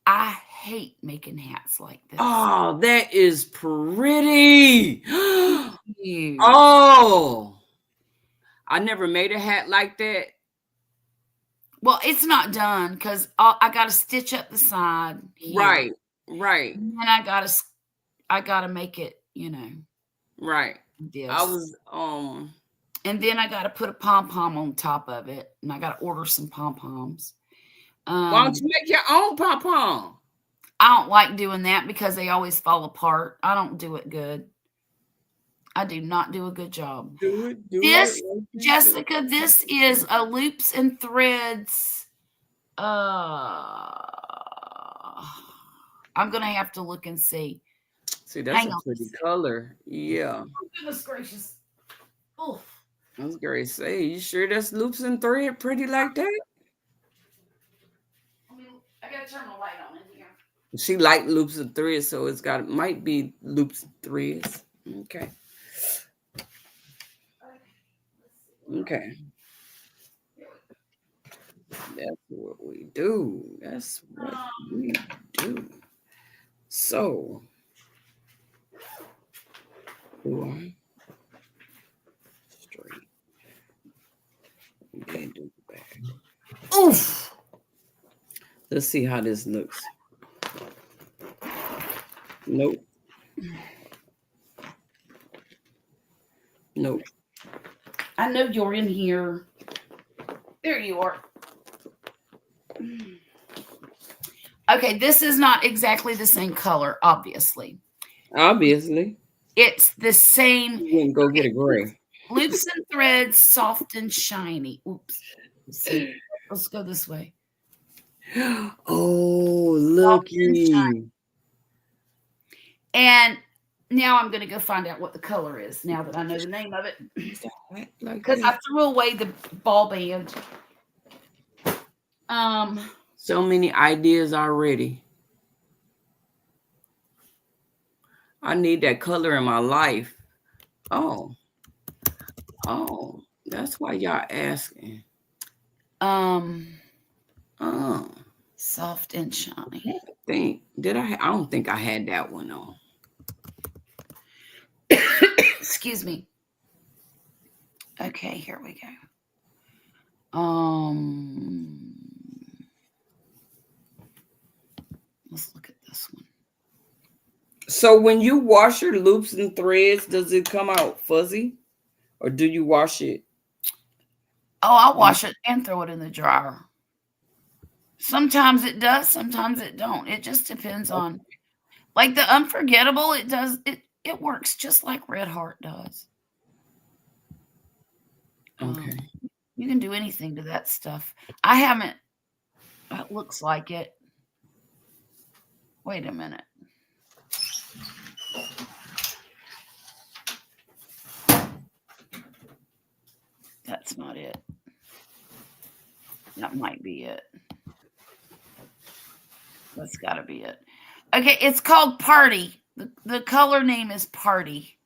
Speaker 1: I hate making hats like this.
Speaker 4: Oh, that is pretty.
Speaker 1: You.
Speaker 4: Oh, I never made a hat like that.
Speaker 1: Well, it's not done because I got to stitch up the side. Here.
Speaker 4: Right.
Speaker 1: And then I gotta make it,
Speaker 4: Right.
Speaker 1: this.
Speaker 4: I was
Speaker 1: And then I gotta put a pom-pom on top of it. And I gotta order some pom-poms.
Speaker 4: Why don't you make your own pom-pom?
Speaker 1: I don't like doing that because they always fall apart. I don't do it good. I do not do a good job.
Speaker 4: Do
Speaker 1: This,
Speaker 4: it.
Speaker 1: Jessica, this is a Loops and Threads. I'm gonna have to look and see.
Speaker 4: See, that's a pretty color. Yeah.
Speaker 1: Oh, goodness gracious. Oh.
Speaker 4: I was gonna say, you sure that's loops and thread pretty like that?
Speaker 1: I gotta turn the light on in here.
Speaker 4: She like loops and threads, so might be loops and threads. Okay. Okay. That's what we do. That's what we do. So, 4 straight. And do the back. Oof! Let's see how this looks. Nope. Nope.
Speaker 1: I know you're in here. There you are. Okay, this is not exactly the same color, obviously.
Speaker 4: Obviously.
Speaker 1: It's the same.
Speaker 4: You wouldn't go get a gray.
Speaker 1: Loops and threads, soft and shiny. Oops. Let's see. Let's go this way.
Speaker 4: Oh, looky.
Speaker 1: And now I'm going to go find out what the color is now that I know the name of it. Because I threw away the ball band.
Speaker 4: So many ideas already. I need that color in my life. Oh, that's why y'all asking.
Speaker 1: Soft and shiny.
Speaker 4: I don't think I had that one on.
Speaker 1: Excuse me. Okay, here we go. Let's look at this one.
Speaker 4: So when you wash your loops and threads, does it come out fuzzy? Or do you wash it?
Speaker 1: Oh, I'll wash it and throw it in the dryer. Sometimes it does, sometimes it don't. It just depends on, like the Unforgettable, it works just like Red Heart does.
Speaker 4: Okay.
Speaker 1: You can do anything to that stuff. I haven't, that looks like it. Wait a minute. That's not it. That might be it. That's got to be it. Okay, it's called Party. The color name is Party.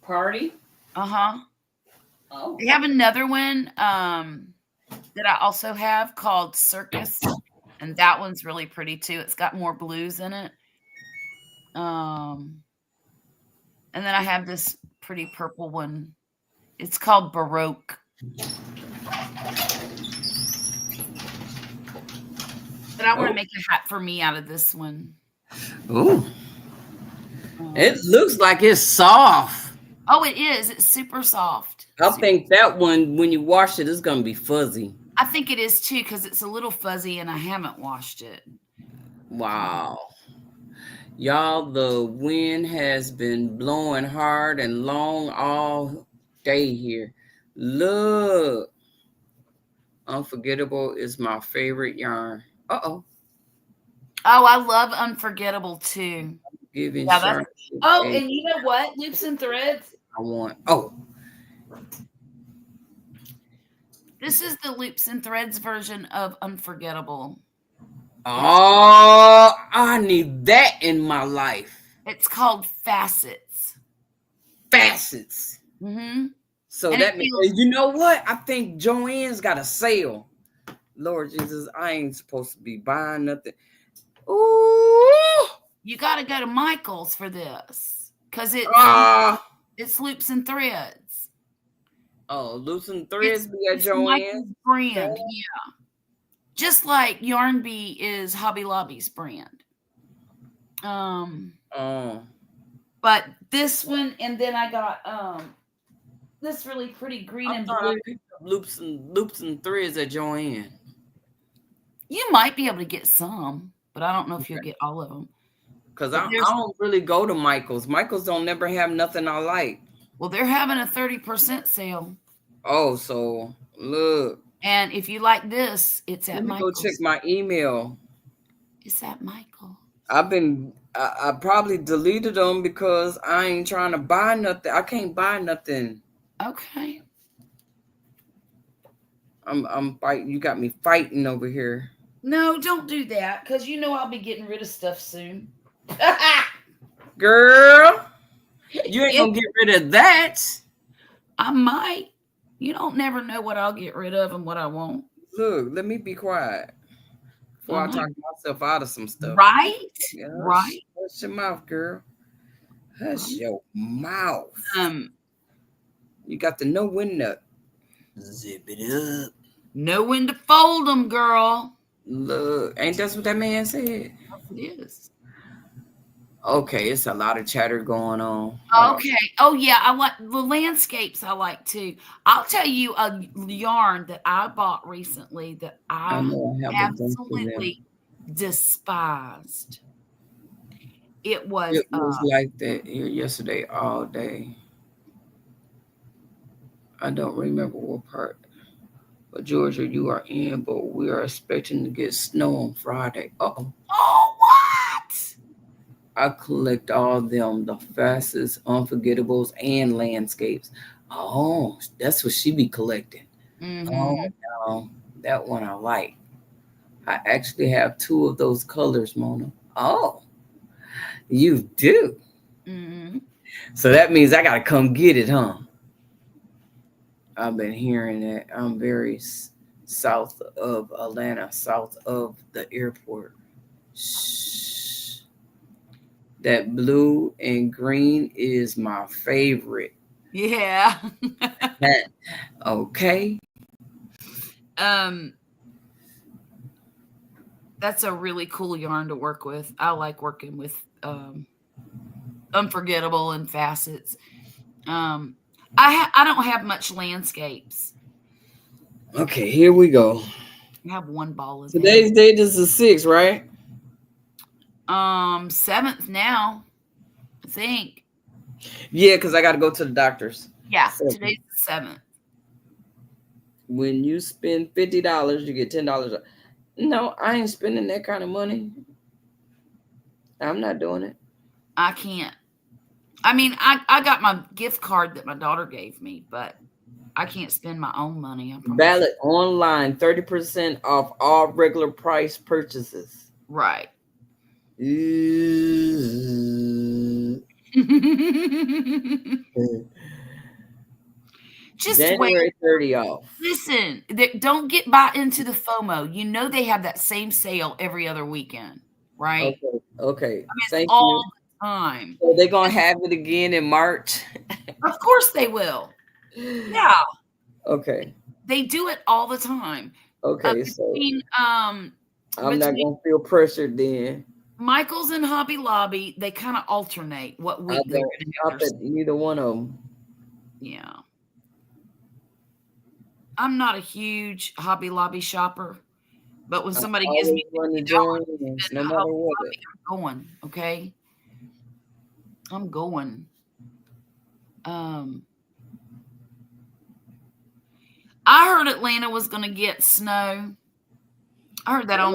Speaker 4: Party?
Speaker 1: Uh-huh.
Speaker 4: Oh.
Speaker 1: They have another one that I also have called Circus, and that one's really pretty too. It's got more blues in it. And then I have this pretty purple one. It's called Baroque. But I want to make a hat for me out of this one.
Speaker 4: Oh. It looks like it's soft.
Speaker 1: Oh, it is. It's super soft.
Speaker 4: I think that one, when you wash it, it's going to be fuzzy.
Speaker 1: I think it is too, because it's a little fuzzy and I haven't washed it.
Speaker 4: Wow. Y'all, the wind has been blowing hard and long all day here. Look. Unforgettable is my favorite yarn. Uh-oh.
Speaker 1: Oh, I love Unforgettable too.
Speaker 4: Giving
Speaker 1: Yeah, and you know what? Loops and threads. This is the Loops and Threads version of Unforgettable.
Speaker 4: Oh, I need that in my life.
Speaker 1: It's called Facets.
Speaker 4: Facets.
Speaker 1: Mm-hmm.
Speaker 4: So and that means, you know what? I think Joanne's got a sale. Lord Jesus, I ain't supposed to be buying nothing. Ooh.
Speaker 1: You got to go to Michael's for this because it's Loops and Threads.
Speaker 4: Oh, Loops and Threads be at Joanne's
Speaker 1: brand, yeah. Just like Yarn Bee is Hobby Lobby's brand. But this one, and then I got this really pretty green and blue.
Speaker 4: Loops and Threads at Joanne.
Speaker 1: You might be able to get some, but I don't know if you'll get all of them.
Speaker 4: Because I don't really go to Michael's. Michael's don't never have nothing I like.
Speaker 1: Well, they're having a 30% sale.
Speaker 4: Oh, so look.
Speaker 1: And if you like this, it's at Michael's.
Speaker 4: Go check my email.
Speaker 1: It's at Michael's.
Speaker 4: I probably deleted them because I ain't trying to buy nothing. I can't buy nothing.
Speaker 1: Okay.
Speaker 4: I'm fighting. You got me fighting over here.
Speaker 1: No, don't do that because you know I'll be getting rid of stuff soon.
Speaker 4: Girl, you ain't gonna get rid of that.
Speaker 1: I might. You don't never know what I'll get rid of and what I won't.
Speaker 4: Look, let me be quiet before I talk myself out of some stuff.
Speaker 1: Right?
Speaker 4: Yeah,
Speaker 1: right.
Speaker 4: Hush your mouth, girl. Hush your mouth. You got to know when to zip it up.
Speaker 1: Know when to fold them, girl.
Speaker 4: Look, ain't that what that man said?
Speaker 1: It is.
Speaker 4: Okay, it's a lot of chatter going on. Hold on.
Speaker 1: Okay. Oh yeah, I like the landscapes. I like too. I'll tell you a yarn that I bought recently that
Speaker 4: I
Speaker 1: I
Speaker 4: know I have a bunch of them.
Speaker 1: absolutely despised. It was
Speaker 4: It was like that here yesterday all day. I don't remember what part. But Georgia, you are in, but we are expecting to get snow on Friday. Uh-oh.
Speaker 1: oh what?
Speaker 4: I collect all of them, the fastest, unforgettables, and landscapes. Oh, that's what she be collecting.
Speaker 1: Mm-hmm.
Speaker 4: Oh, no, that one I like. I actually have 2 of those colors, Mona. Oh, you do.
Speaker 1: Mm-hmm.
Speaker 4: So that means I gotta come get it, huh? I've been hearing that. I'm very south of Atlanta, south of the airport. Shh. That blue and green is my favorite.
Speaker 1: Yeah.
Speaker 4: Okay.
Speaker 1: That's a really cool yarn to work with. I like working with unforgettable and facets. I don't have much landscapes.
Speaker 4: Okay, here we go.
Speaker 1: I have one ball of
Speaker 4: Today's date is the 6th, right?
Speaker 1: 7th now, I think.
Speaker 4: Yeah, because I got to go to the doctor's.
Speaker 1: Yeah,
Speaker 4: 7th.
Speaker 1: today's the 7th.
Speaker 4: When you spend $50, you get $10. No, I ain't spending that kind of money. I'm not doing it.
Speaker 1: I can't. I mean, I got my gift card that my daughter gave me, but I can't spend my own money.
Speaker 4: Ballot online, 30% off all regular price purchases.
Speaker 1: Right. Just
Speaker 4: January
Speaker 1: wait.
Speaker 4: 30 off.
Speaker 1: Listen, don't get bought into the FOMO. You know they have that same sale every other weekend, right?
Speaker 4: Okay.
Speaker 1: I mean,
Speaker 4: Thank
Speaker 1: all
Speaker 4: you.
Speaker 1: the time.
Speaker 4: So they're gonna have it again in March.
Speaker 1: Of course they will. Yeah.
Speaker 4: Okay.
Speaker 1: They do it all the time.
Speaker 4: Okay. So I'm not gonna feel pressured then.
Speaker 1: Michael's and Hobby Lobby, they kind of alternate what week they're going to
Speaker 4: stop at neither one of them.
Speaker 1: Yeah. I'm not a huge Hobby Lobby shopper, but when somebody gives me $50,
Speaker 4: no matter what,
Speaker 1: I'm going. Okay, I'm going. I heard Atlanta was going to get snow. I heard that on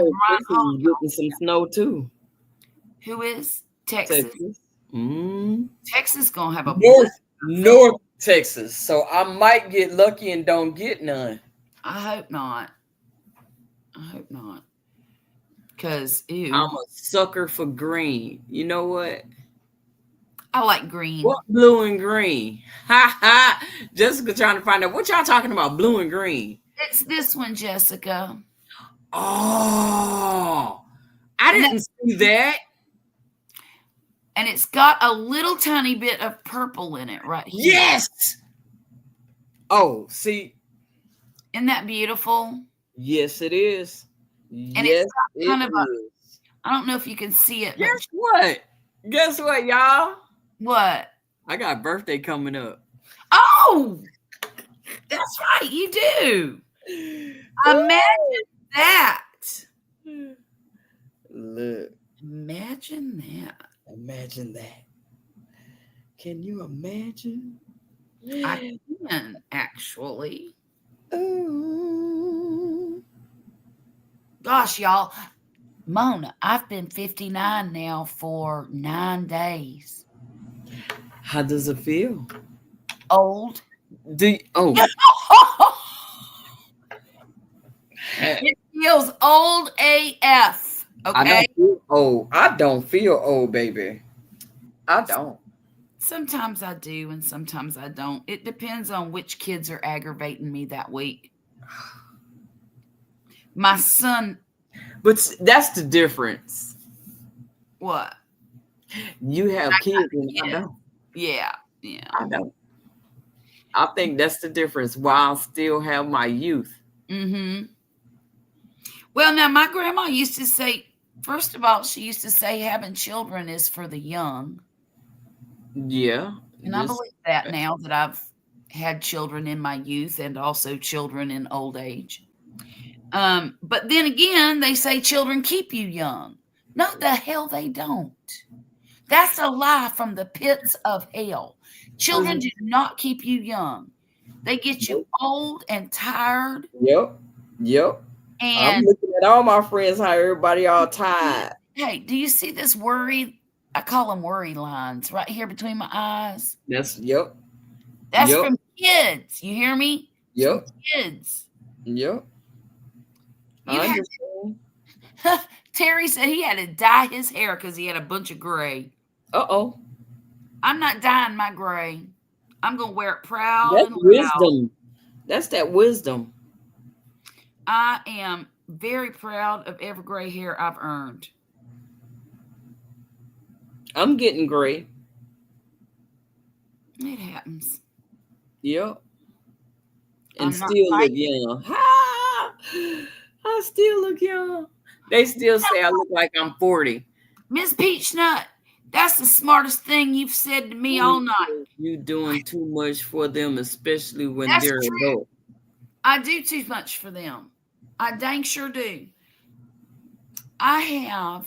Speaker 4: getting some snow too.
Speaker 1: Who is Texas? Texas gonna have a
Speaker 4: North Texas. So I might get lucky and don't get none.
Speaker 1: I hope not. Because ew.
Speaker 4: I'm a sucker for green. You know what?
Speaker 1: I like green.
Speaker 4: What blue and green? Ha ha. Jessica trying to find out what y'all talking about. Blue and green.
Speaker 1: It's this one, Jessica.
Speaker 4: Oh, I didn't see that.
Speaker 1: And it's got a little tiny bit of purple in it right here.
Speaker 4: Yes. Oh, see.
Speaker 1: Isn't that beautiful?
Speaker 4: Yes, it is.
Speaker 1: And yes, it's got kind of I don't know if you can see it.
Speaker 4: Guess what? Guess what, y'all?
Speaker 1: What?
Speaker 4: I got a birthday coming up.
Speaker 1: Oh, that's right. You do. Imagine that.
Speaker 4: Look.
Speaker 1: Imagine that.
Speaker 4: Imagine that. Can you imagine?
Speaker 1: I can, actually.
Speaker 4: Ooh.
Speaker 1: Gosh, y'all. Mona, I've been 59 now for 9 days.
Speaker 4: How does it feel?
Speaker 1: Old.
Speaker 4: It
Speaker 1: feels old AF. Okay.
Speaker 4: I don't feel old, baby. I don't.
Speaker 1: Sometimes I do and sometimes I don't. It depends on which kids are aggravating me that week. My son.
Speaker 4: But that's the difference.
Speaker 1: What?
Speaker 4: You have kids and I don't.
Speaker 1: Yeah.
Speaker 4: I don't. I think that's the difference. While I still have my youth.
Speaker 1: Mm-hmm. Well, now my grandma used to say, First of all, she used to say having children is for the young.
Speaker 4: Yeah.
Speaker 1: And I believe that now that I've had children in my youth and also children in old age. But then again, they say children keep you young. No, the hell they don't. That's a lie from the pits of hell. Children do not keep you young. They get you old and tired.
Speaker 4: Yep. Yep. I'm
Speaker 1: And
Speaker 4: looking at all my friends, how everybody all tired.
Speaker 1: hey, do you see this worry? I call them worry lines right here between my eyes.
Speaker 4: That's
Speaker 1: That's from kids. You hear me?
Speaker 4: Yep.
Speaker 1: From kids.
Speaker 4: Yep.
Speaker 1: You
Speaker 4: I
Speaker 1: had
Speaker 4: understand.
Speaker 1: Terry said he had to dye his hair because he had a bunch of gray.
Speaker 4: Uh-oh.
Speaker 1: I'm not dyeing my gray. I'm gonna wear it proud.
Speaker 4: That's
Speaker 1: and loud.
Speaker 4: wisdom. That's that wisdom.
Speaker 1: I am very proud of every gray hair I've earned.
Speaker 4: I'm getting gray.
Speaker 1: It happens.
Speaker 4: Yep. And
Speaker 1: I'm not
Speaker 4: still look
Speaker 1: fighting.
Speaker 4: young. Ha! I still look young. They still say I look like I'm 40.
Speaker 1: Miss Peachnut, that's the smartest thing you've said to me all night.
Speaker 4: You doing too much for them, especially when
Speaker 1: That's
Speaker 4: they're
Speaker 1: true.
Speaker 4: adult.
Speaker 1: I do too much for them. I dang sure do. I have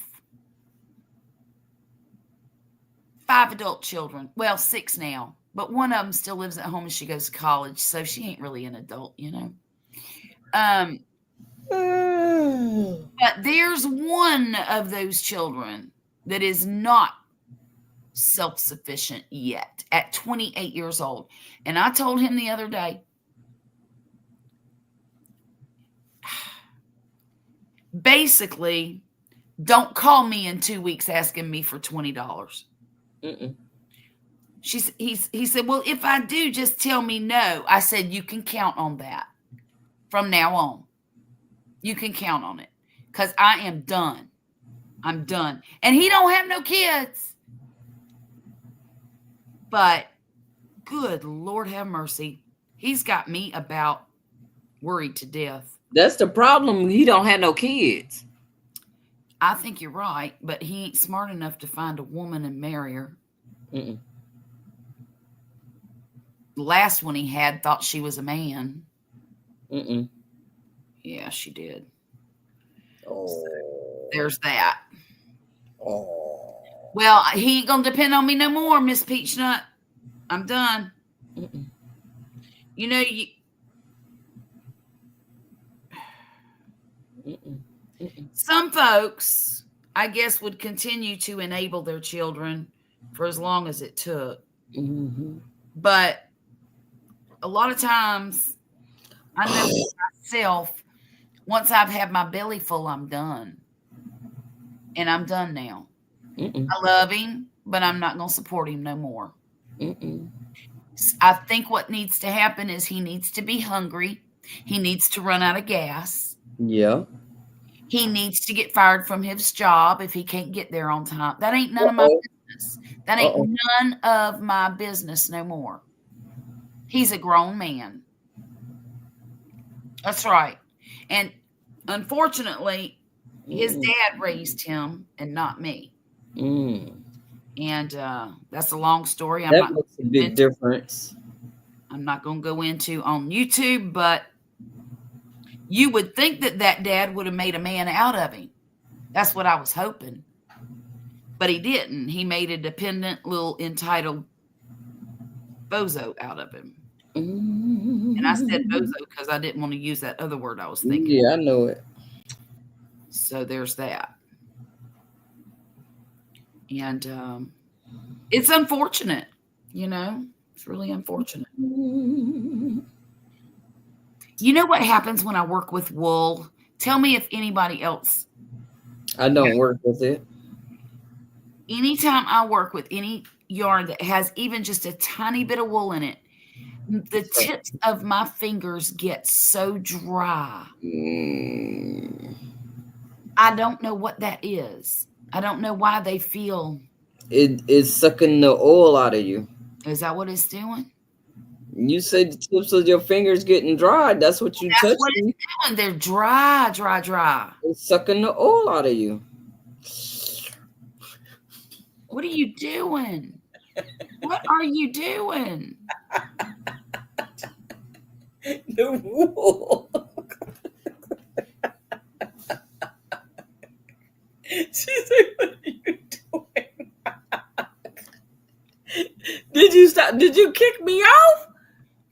Speaker 1: 5 adult children. Well, 6 now. But one of them still lives at home and she goes to college. So she ain't really an adult, you know. But there's one of those children that is not self-sufficient yet at 28 years old. And I told him the other day, basically, don't call me in 2 weeks asking me for $20.
Speaker 4: Mm-mm.
Speaker 1: He said, well, if I do, just tell me no. I said, you can count on that from now on. You can count on it because I am done. I'm done. And he don't have no kids. But good Lord have mercy. He's got me about worried to death.
Speaker 4: That's the problem. He don't have no kids.
Speaker 1: I think you're right, but he ain't smart enough to find a woman and marry her.
Speaker 4: Mm-mm.
Speaker 1: The last one he had thought she was a man.
Speaker 4: Mm-mm.
Speaker 1: Yeah, she did.
Speaker 4: Oh.
Speaker 1: So there's that.
Speaker 4: Oh.
Speaker 1: Well, he ain't gonna depend on me no more, Miss Peachnut. I'm done.
Speaker 4: Mm-mm.
Speaker 1: You know, you.
Speaker 4: Mm-mm. Mm-mm.
Speaker 1: Some folks, I guess, would continue to enable their children for as long as it took.
Speaker 4: Mm-hmm.
Speaker 1: But a lot of times, I know myself, once I've had my belly full, I'm done. And I'm done now.
Speaker 4: Mm-mm.
Speaker 1: I love him, but I'm not going to support him no more.
Speaker 4: Mm-mm.
Speaker 1: I think what needs to happen is he needs to be hungry. He needs to run out of gas.
Speaker 4: Yeah.
Speaker 1: He needs to get fired from his job if he can't get there on time. That ain't none of my business. That ain't none of my business no more. He's a grown man. That's right. And unfortunately, his dad raised him and not me.
Speaker 4: Mm.
Speaker 1: And that's a long story.
Speaker 4: That makes a big difference.
Speaker 1: I'm not going to go into on YouTube, but you would think that dad would have made a man out of him. That's what I was hoping. But he didn't. He made a dependent little entitled bozo out of him.
Speaker 4: Mm-hmm.
Speaker 1: And I said bozo because I didn't want to use that other word I was thinking.
Speaker 4: Yeah, I know it.
Speaker 1: So there's that. And it's unfortunate, you know. It's really unfortunate. You know what happens when I work with wool? Tell me if anybody else.
Speaker 4: I don't work with it.
Speaker 1: Anytime I work with any yarn that has even just a tiny bit of wool in it, the tips of my fingers get so dry. I don't know what that is. I don't know why they feel.
Speaker 4: It is sucking the oil out of you.
Speaker 1: Is that what it's doing?
Speaker 4: You said the tips of your fingers getting dry. That's what you touch.
Speaker 1: That's what it's doing. They're dry.
Speaker 4: It's sucking the oil out of you.
Speaker 1: What are you doing? What are you doing?
Speaker 4: The wool. She said, "What are you doing?" Did you stop? Did you kick me off?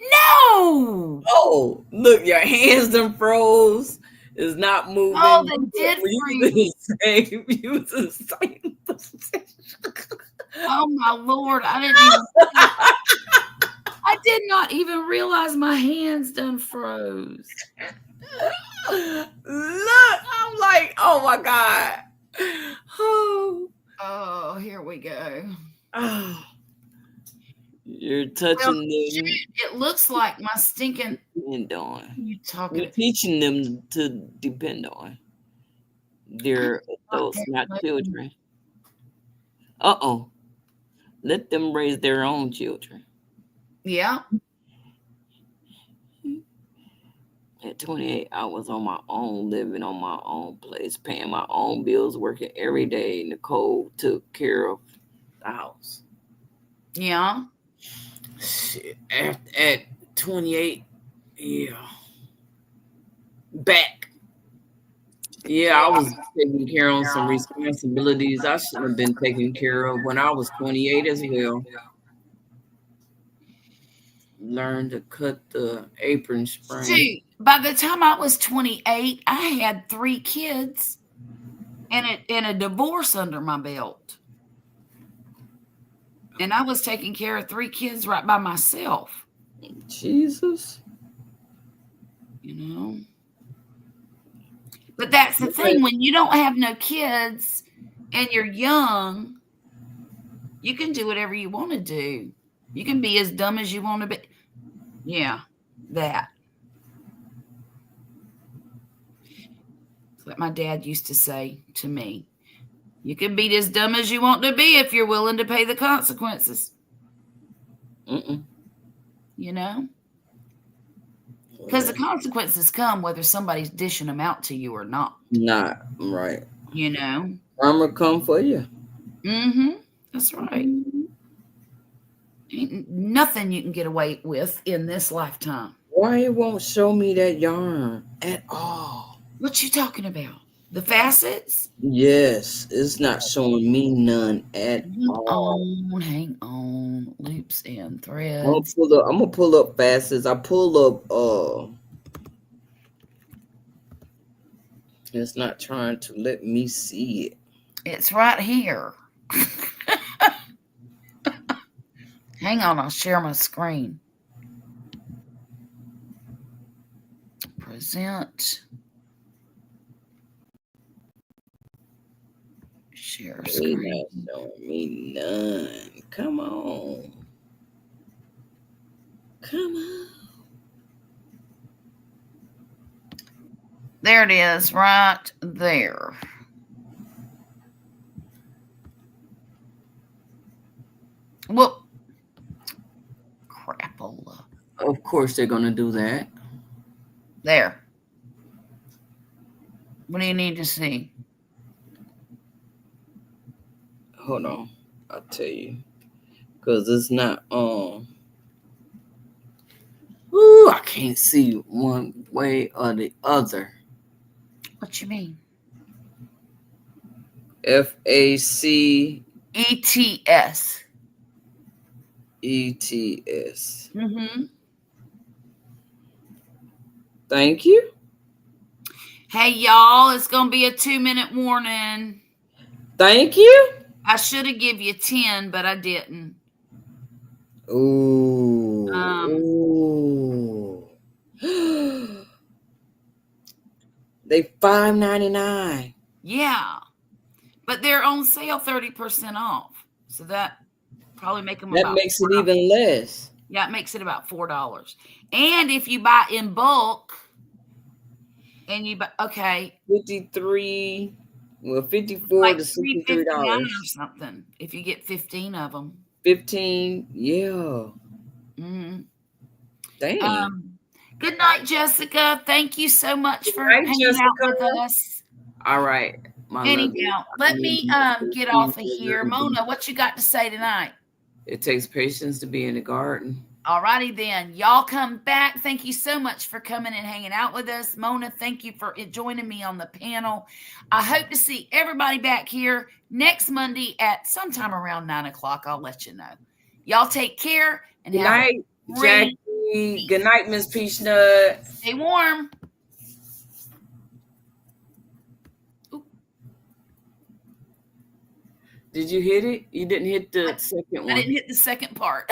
Speaker 1: No.
Speaker 4: Oh, look, your hands done froze. It's not moving.
Speaker 1: Oh, they did
Speaker 4: You was in the same position.
Speaker 1: Oh my Lord. I did not even realize my hands done froze.
Speaker 4: Look, I'm like, oh my God.
Speaker 1: Oh, here we go.
Speaker 4: Oh. You're touching them.
Speaker 1: It looks like my stinking.
Speaker 4: Depend on.
Speaker 1: You're
Speaker 4: You're teaching them to depend on. They're adults, not children. Let them raise their own children.
Speaker 1: Yeah.
Speaker 4: At 28, I was on my own, living on my own place, paying my own bills, working every day. Nicole took care of the house.
Speaker 1: Yeah.
Speaker 4: Shit. At 28, yeah. Back. Yeah, I was taking care of some responsibilities I should have been taken care of when I was 28 as well. Learned to cut the apron string.
Speaker 1: See, by the time I was 28, I had 3 kids and a divorce under my belt. And I was taking care of 3 kids right by myself.
Speaker 4: Jesus.
Speaker 1: You know? But that's the thing. When you don't have no kids and you're young, you can do whatever you want to do. You can be as dumb as you want to be. Yeah, that. It's what my dad used to say to me. You can be as dumb as you want to be if you're willing to pay the consequences. You know? Because the consequences come whether somebody's dishing them out to you or not.
Speaker 4: Not right.
Speaker 1: You know?
Speaker 4: Karma come for you.
Speaker 1: That's right. Ain't nothing you can get away with in this lifetime.
Speaker 4: Why it won't show me that yarn at all?
Speaker 1: What you talking about? The facets?
Speaker 4: Yes, it's not showing me none at all.
Speaker 1: Hang on. Loops and threads.
Speaker 4: I'm gonna pull up facets. I pull up it's not trying to let me see it.
Speaker 1: It's right here. Hang on, I'll share my screen. Present. Share screen.
Speaker 4: Not showing me none. Come on. Come on.
Speaker 1: There it is, right there. Well, crapola.
Speaker 4: Of course they're gonna do that.
Speaker 1: There. What do you need to see?
Speaker 4: Hold on. I'll tell you. Because it's not Ooh, I can't see one way or the other.
Speaker 1: What you mean?
Speaker 4: FAC
Speaker 1: ETS.
Speaker 4: ETS.
Speaker 1: Mm-hmm.
Speaker 4: Thank you.
Speaker 1: Hey, y'all, it's going to be a 2-minute warning.
Speaker 4: Thank you.
Speaker 1: I should have give you 10, but I didn't.
Speaker 4: Ooh. They $5.99.
Speaker 1: Yeah. But they're on sale 30% off. So that probably make them
Speaker 4: that
Speaker 1: about
Speaker 4: makes $4. It even less.
Speaker 1: Yeah, it makes it about $4. And if you buy in bulk and you buy, okay.
Speaker 4: 53, well, 54
Speaker 1: like
Speaker 4: to $63
Speaker 1: or something if you get 15 of them.
Speaker 4: 15, yeah. Dang.
Speaker 1: Good night, Jessica. Thank you so much for hanging out with us.
Speaker 4: All right. my lovely-
Speaker 1: Anyhow, let me get off of here. Mona, what you got to say tonight?
Speaker 4: It takes patience to be in the garden.
Speaker 1: All righty then. Y'all come back. Thank you so much for coming and hanging out with us. Mona, thank you for joining me on the panel. I hope to see everybody back here next Monday at sometime around 9 o'clock. I'll let you know. Y'all take care and
Speaker 4: Good
Speaker 1: have
Speaker 4: night,
Speaker 1: a great
Speaker 4: Jackie. Good night, Miss Peachnut.
Speaker 1: stay warm.
Speaker 4: Did you hit it? You didn't hit the second one.
Speaker 1: I didn't hit the second part.